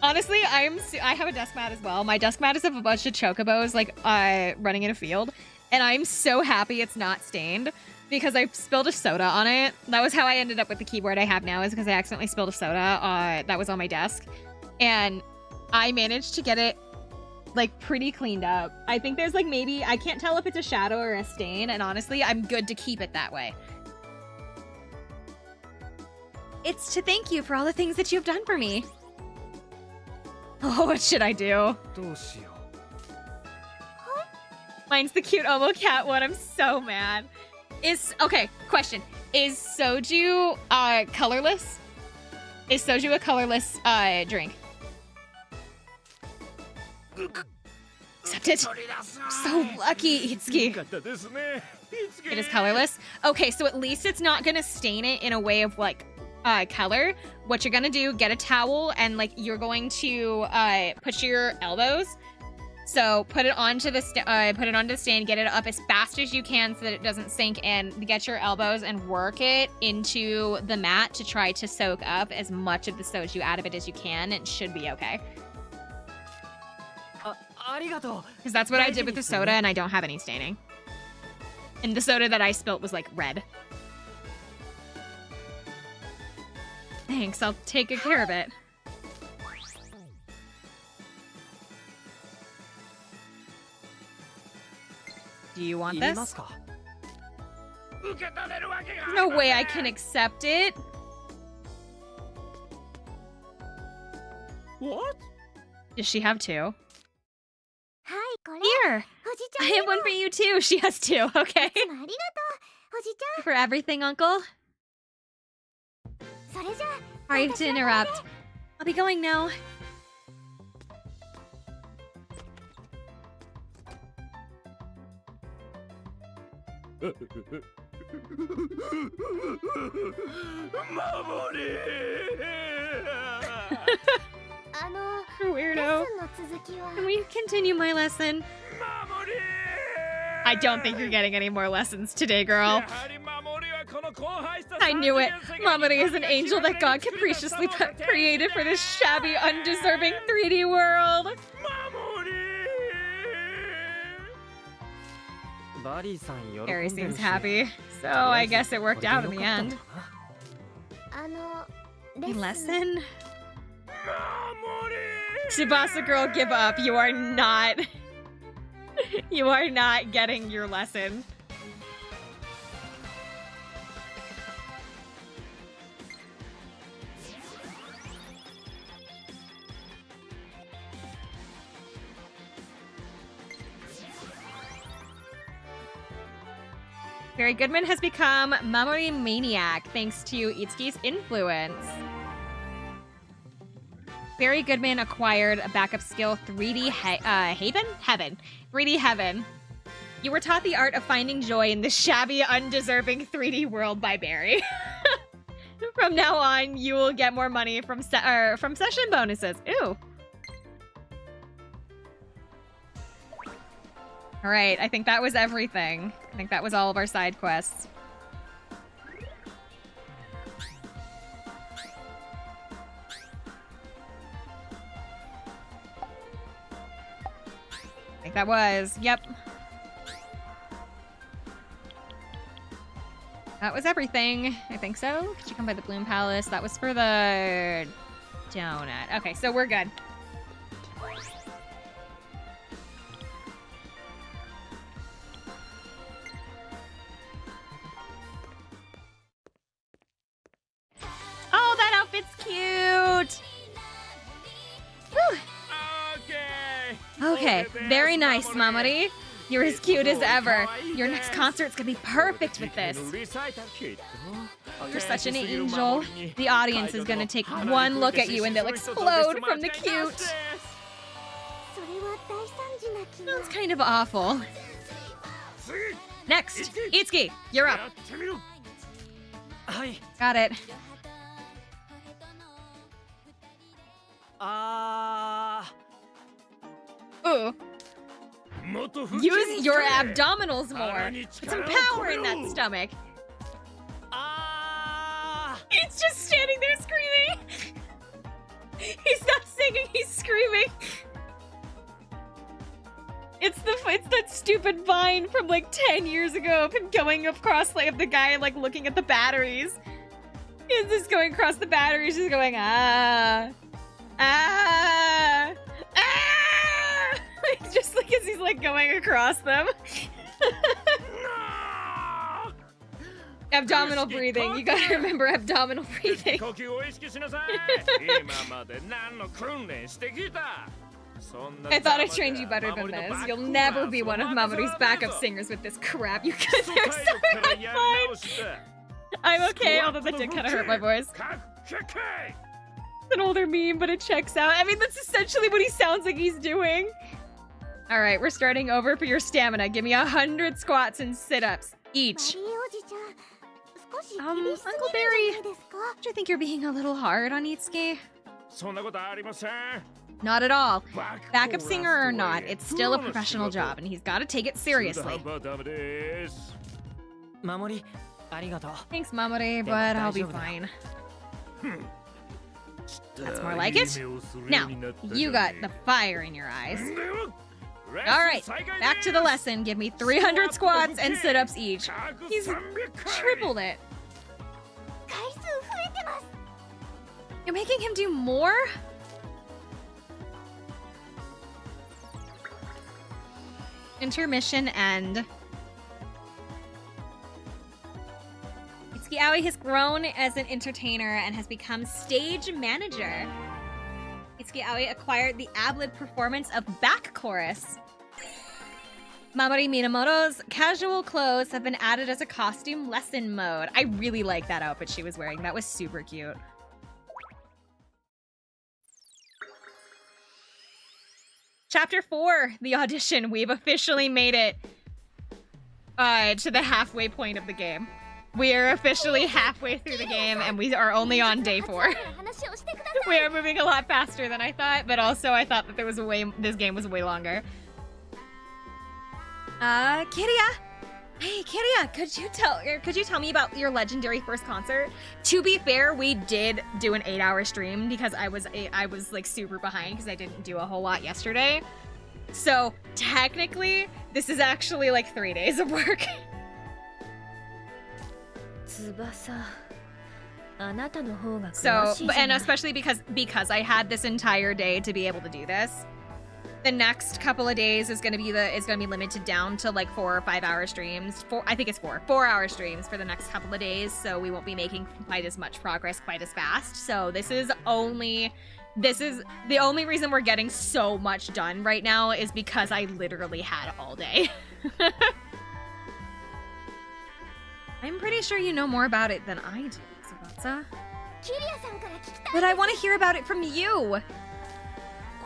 Honestly, I have a desk mat as well. My desk mat is of a bunch of chocobos, like, running in a field. And I'm so happy it's not stained because I spilled a soda on it. That was how I ended up with the keyboard I have now, is because I accidentally spilled a soda that was on my desk. And I managed to get it, like, pretty cleaned up. I think there's, like, maybe, I can't tell if it's a shadow or a stain, and honestly, I'm good to keep it that way. It's to thank you for all the things that you've done for me. Oh, what should I do? Mine's the cute Omo Cat one. I'm so mad. Okay, question. Is soju colorless? Is soju a colorless drink? Accept it. So lucky, Itsuki. It is colorless? Okay, so at least it's not gonna stain it in a way of, like, color. What you're gonna do, get a towel and, like, you're going to put your elbows So put it onto the stand, get it up as fast as you can so that it doesn't sink in. Get your elbows and work it into the mat to try to soak up as much of the soju out of it as you can. It should be okay. Because that's what I did with the soda, and I don't have any staining. And the soda that I spilt was like red. Thanks, I'll take good care of it. Do you want this? There's no way I can accept it. What? Does she have two? はいこれ Here! おじちゃ I んに have one for you too. She has two, okay? いつもありがとうおじち For everything, Uncle. ゃんそれじゃ Sorry to interrupt. I'll be going now. Weirdo. Can we continue my lesson? I don't think you're getting any more lessons today, girl. I knew it. Mamori is an angel that God capriciously created for this shabby, undeserving 3D world. Harry seems happy, so I guess it worked out in the end. あの A lesson? Tsubasa girl, give up. You are not... You are not getting your lesson. Barry Goodman has become Mamori Maniac thanks to Itsuki's influence. Barry Goodman acquired a backup skill 3D Heaven? 3D Heaven. You were taught the art of finding joy in the shabby, undeserving 3D world by Barry. From now on, you will get more money from session bonuses. Ooh. All right, I think that was everything. I think that was all of our side quests. I think that was, yep. That was everything. I think so. Could you come by the Bloom Palace? That was for the donut. Okay, so we're good. Oh, that outfit's cute! Whew. Okay, very nice, Mamori. You're as cute as ever. Your next concert's gonna be perfect with this. You're such an angel. The audience is gonna take one look at you and they'll explode from the cute. それは大惨事な気が Sounds kind of awful. Next, Itsuki, you're up. Got it. Ooh. Use your abdominals more. Put some power in that stomach. He's just standing there screaming. He's not singing, he's screaming. It's that stupid vine from like 10 years ago of him going across like the guy like looking at the batteries. He's just going across the batteries, just going ah. Just like as he's like going across them. Abdominal breathing. You gotta remember abdominal breathing. I thought I trained you better than this. You'll never be one of Mamori's backup singers with this crap. You guys are so fine. I'm okay, although that did kind of hurt my voice. It's an older meme, but it checks out. I mean, that's essentially what he sounds like he's doing. All right, we're starting over for your stamina. Give me 100 squats and sit-ups each. マリーおじちゃん少し厳しすぎるんじゃ Uncle Barry, ないですか don't you think you're being a little hard on Itsuki? そんなことありません。 Not at all. Backup singer or not, it's still a professional job, and he's got to take it seriously. 守りありがとう。 Thanks, Mamori, but I'll be fine. That's more like it. Now, you got the fire in your eyes. Alright, back to the lesson. Give me 300 squats and sit-ups each. He's tripled it. 回数増えてます。 You're making him do more? Intermission end. Itsuki Aoi has grown as an entertainer and has become stage manager. Itsuki Aoi acquired the ad-lib performance of back chorus. Mamori Minamoto's casual clothes have been added as a costume lesson mode. I really like that outfit she was wearing. That was super cute. Chapter 4, the audition. We've officially made it to the halfway point of the game. We are officially halfway through the game, and we are only on day 4. We are moving a lot faster than I thought, but also I thought that this game was way longer. Kiria. Hey, Kiria, could you tell me about your legendary first concert? To be fair, we did do an 8-hour stream because I was like super behind because I didn't do a whole lot yesterday. So technically, this is actually like 3 days of work. So, and especially because I had this entire day to be able to do this. The next couple of days is gonna be limited down to like 4 or 5 hour streams. I think it's 4-hour streams for the next couple of days, so we won't be making quite as much progress quite as fast. So this is the only reason we're getting so much done right now is because I literally had all day. I'm pretty sure you know more about it than I do, Tsubasa. But I want to hear about it from you.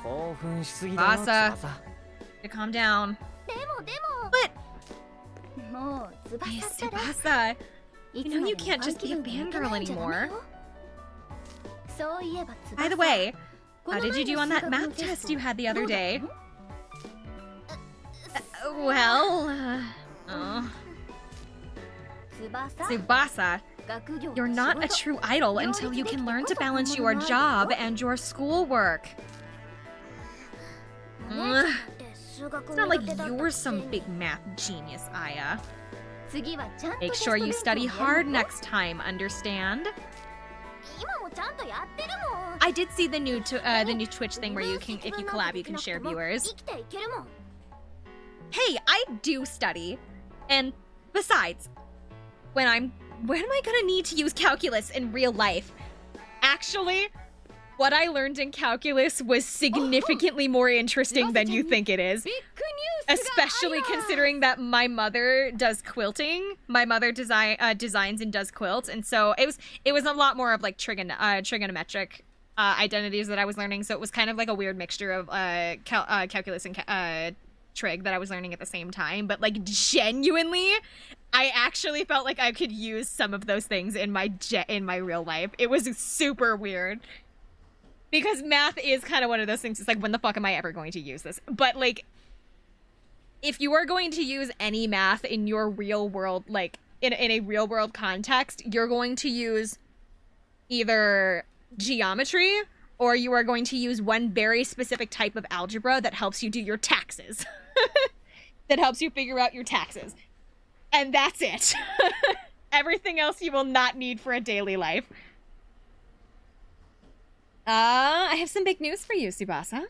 Tsubasa, calm down. But hey, Tsubasa, you know you can't just be a fangirl anymore. By the way, how did you do on that math test you had the other day? Tsubasa, you're not a true idol until you can learn to balance your job and your schoolwork. It's not like you're some big math genius, Aya. Make sure you study hard next time, understand? I did see the new Twitch thing where you can, if you collab, you can share viewers. Hey, I do study. And besides, when am I gonna need to use calculus in real life? Actually, what I learned in calculus was significantly more interesting than you think it is. Especially considering that my mother does quilting. My mother designs and does quilts, and so it was a lot more of like trigonometric identities that I was learning. So it was kind of like a weird mixture of calculus and trig that I was learning at the same time. But like genuinely, I actually felt like I could use some of those things in my real life. It was super weird. Because math is kind of one of those things, it's like, when the fuck am I ever going to use this? But, like, if you are going to use any math in your real world, like, in a real world context, you're going to use either geometry, or you are going to use one very specific type of algebra that helps you do your taxes. That helps you figure out your taxes. And that's it. Everything else you will not need for a daily life. I have some big news for you, Tsubasa.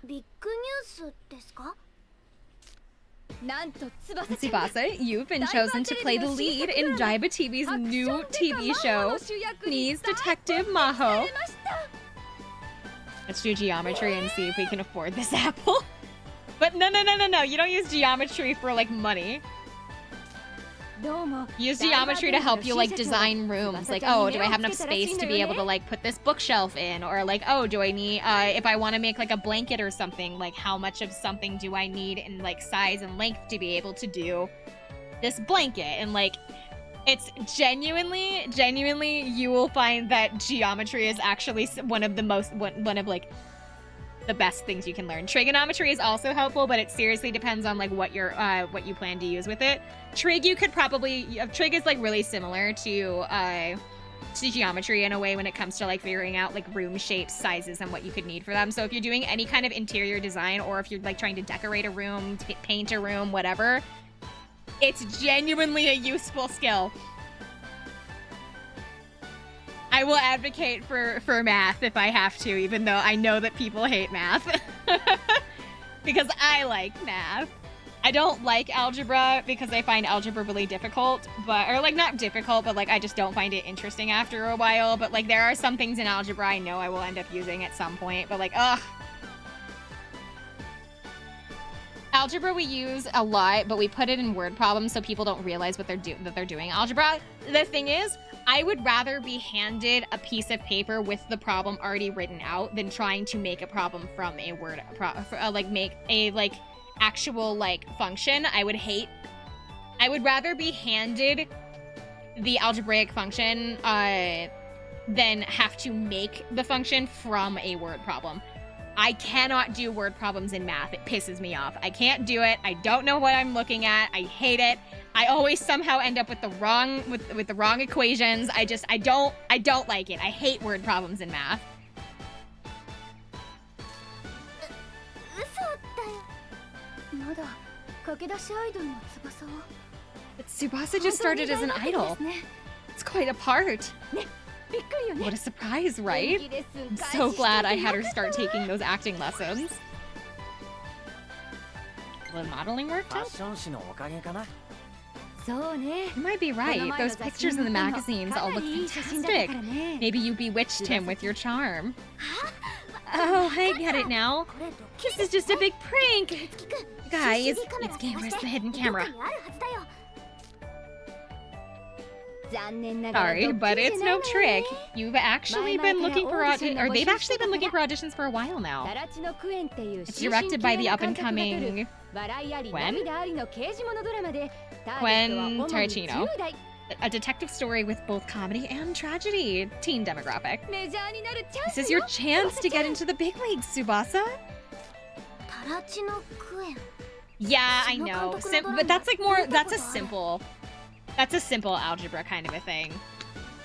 Tsubasa, you've been chosen to play the lead in Daiba TV's new TV show, Knees Detective Maho. Let's do geometry and see if we can afford this apple. But no, you don't use geometry for, like, money. Use geometry to help you, like, design rooms. Like, oh, do I have enough space to be able to, like, put this bookshelf in? Or, like, oh, do I need, if I want to make, like, a blanket or something, like, how much of something do I need in, like, size and length to be able to do this blanket? And, like, It's genuinely, you will find that geometry is actually one of like the best things you can learn. Trigonometry is also helpful, but it seriously depends on like what you plan to use with it. Trig Trig is like really similar to geometry in a way when it comes to like figuring out like room shapes, sizes, and what you could need for them. So if you're doing any kind of interior design, or if you're like trying to decorate a room, paint a room, whatever, it's genuinely a useful skill. I will advocate for math if I have to, even though I know that people hate math. Because I like math. I don't like algebra because I find algebra really difficult, or like not difficult, but like I just don't find it interesting after a while. But like there are some things in algebra I know I will end up using at some point, but like, ugh. Algebra we use a lot, but we put it in word problems so people don't realize what they're doing. Algebra, the thing is, I would rather be handed a piece of paper with the problem already written out than trying to make a problem from a word, make a like actual like function. I would rather be handed the algebraic function than have to make the function from a word problem. I cannot do word problems in math. It pisses me off. I can't do it. I don't know what I'm looking at. I hate it. I always somehow end up with the wrong with the wrong equations. I don't like it. I hate word problems in math. But Tsubasa just started as an idol. It's quite a part. What a surprise, right? I'm so glad I had her start taking those acting lessons. Will modeling work too? You might be right. Those pictures in the magazines all look fantastic. Maybe you bewitched him with your charm. Oh, I get it now. This is just a big prank. Guys, where's the hidden camera? Sorry, but it's no trick. You've actually been looking for they've actually been looking for auditions for a while now. It's directed by the up-and-coming Gwen Tarantino. A detective story with both comedy and tragedy. Teen demographic. This is your chance to get into the big leagues, Tsubasa. Yeah, I know. But that's like that's a simple algebra kind of a thing.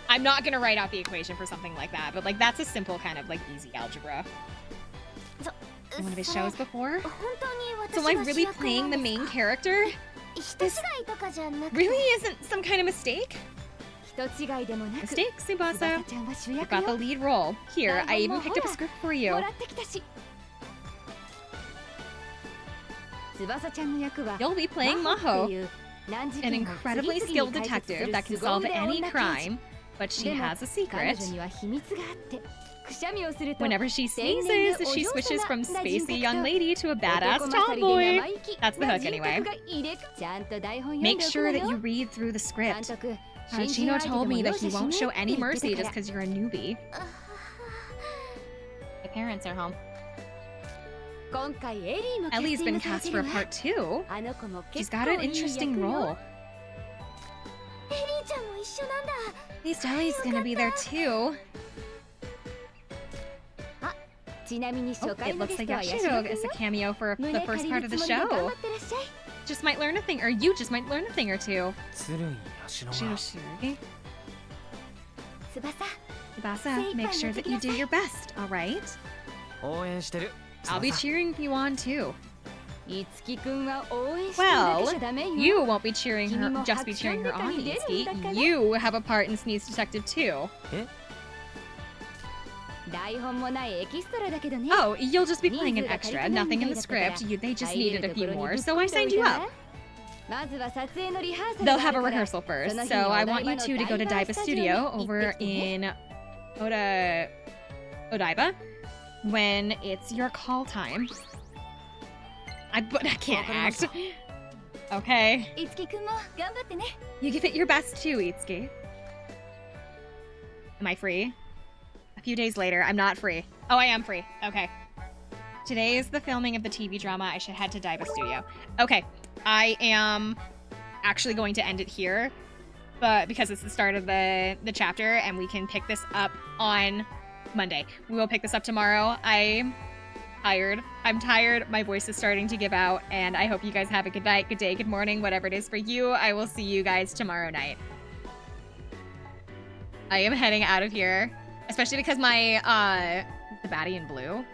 I'm not gonna write out the equation for something like that, but like that's a simple kind of like easy algebra. One of his shows before? So am I really playing the main character? This really isn't some kind of mistake? Mistake, Tsubasa. You got the lead role. Here, I even picked up a script for you. You'll be playing Maho, an incredibly skilled detective that can solve any crime, but she has a secret. Whenever she sneezes, she switches from spacey young lady to a badass tomboy. That's the hook anyway. Make sure that you read through the script. Chino told me that he won't show any mercy just because you're a newbie. My parents are home. Ellie's been cast for a part 2. She's got an interesting role. At least Ellie's gonna be there too. Oh, it looks like Yashiro is a cameo for the first part of the show. Just might learn a thing, or you just might learn a thing or two. Tsubasa, make sure that you do your best, alright? I'll be cheering you on too. Well, you won't be cheering her, just be cheering her on, Itsuki. You have a part in Sneeze Detective too. Oh, you'll just be playing an extra, nothing in the script. They just needed a few more, so I signed you up. They'll have a rehearsal first, so I want you two to go to Daiba Studio over in Odaiba when it's your call time. But I can't act. Okay. You give it your best too, Itsuki. Am I free? A few days later, I'm not free. Oh, I am free. Okay. Today is the filming of the TV drama. I should head to Daiba Studio. Okay. I am actually going to end it here. because it's the start of the chapter, and we can pick this up on Monday. We will pick this up tomorrow. I'm tired. I'm tired. My voice is starting to give out, and I hope you guys have a good night, good day, good morning, whatever it is for you. I will see you guys tomorrow night. I am heading out of here, especially because my the baddie in blue.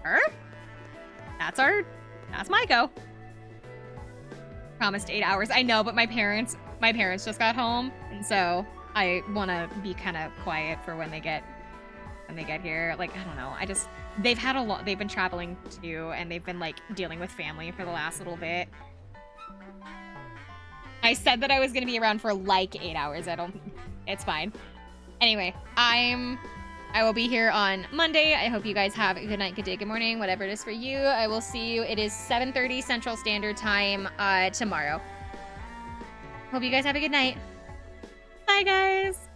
Her? That's my go. Promised 8 hours. I know, but my parents just got home, and so I want to be kind of quiet for when they get here. Like, I don't know. They've had a lot. They've been traveling too, and they've been like dealing with family for the last little bit. I said that I was gonna be around for like 8 hours. It's fine. Anyway, I will be here on Monday. I hope you guys have a good night, good day, good morning, whatever it is for you. I will see you. It is 7:30 Central Standard Time tomorrow. Hope you guys have a good night. Bye, guys.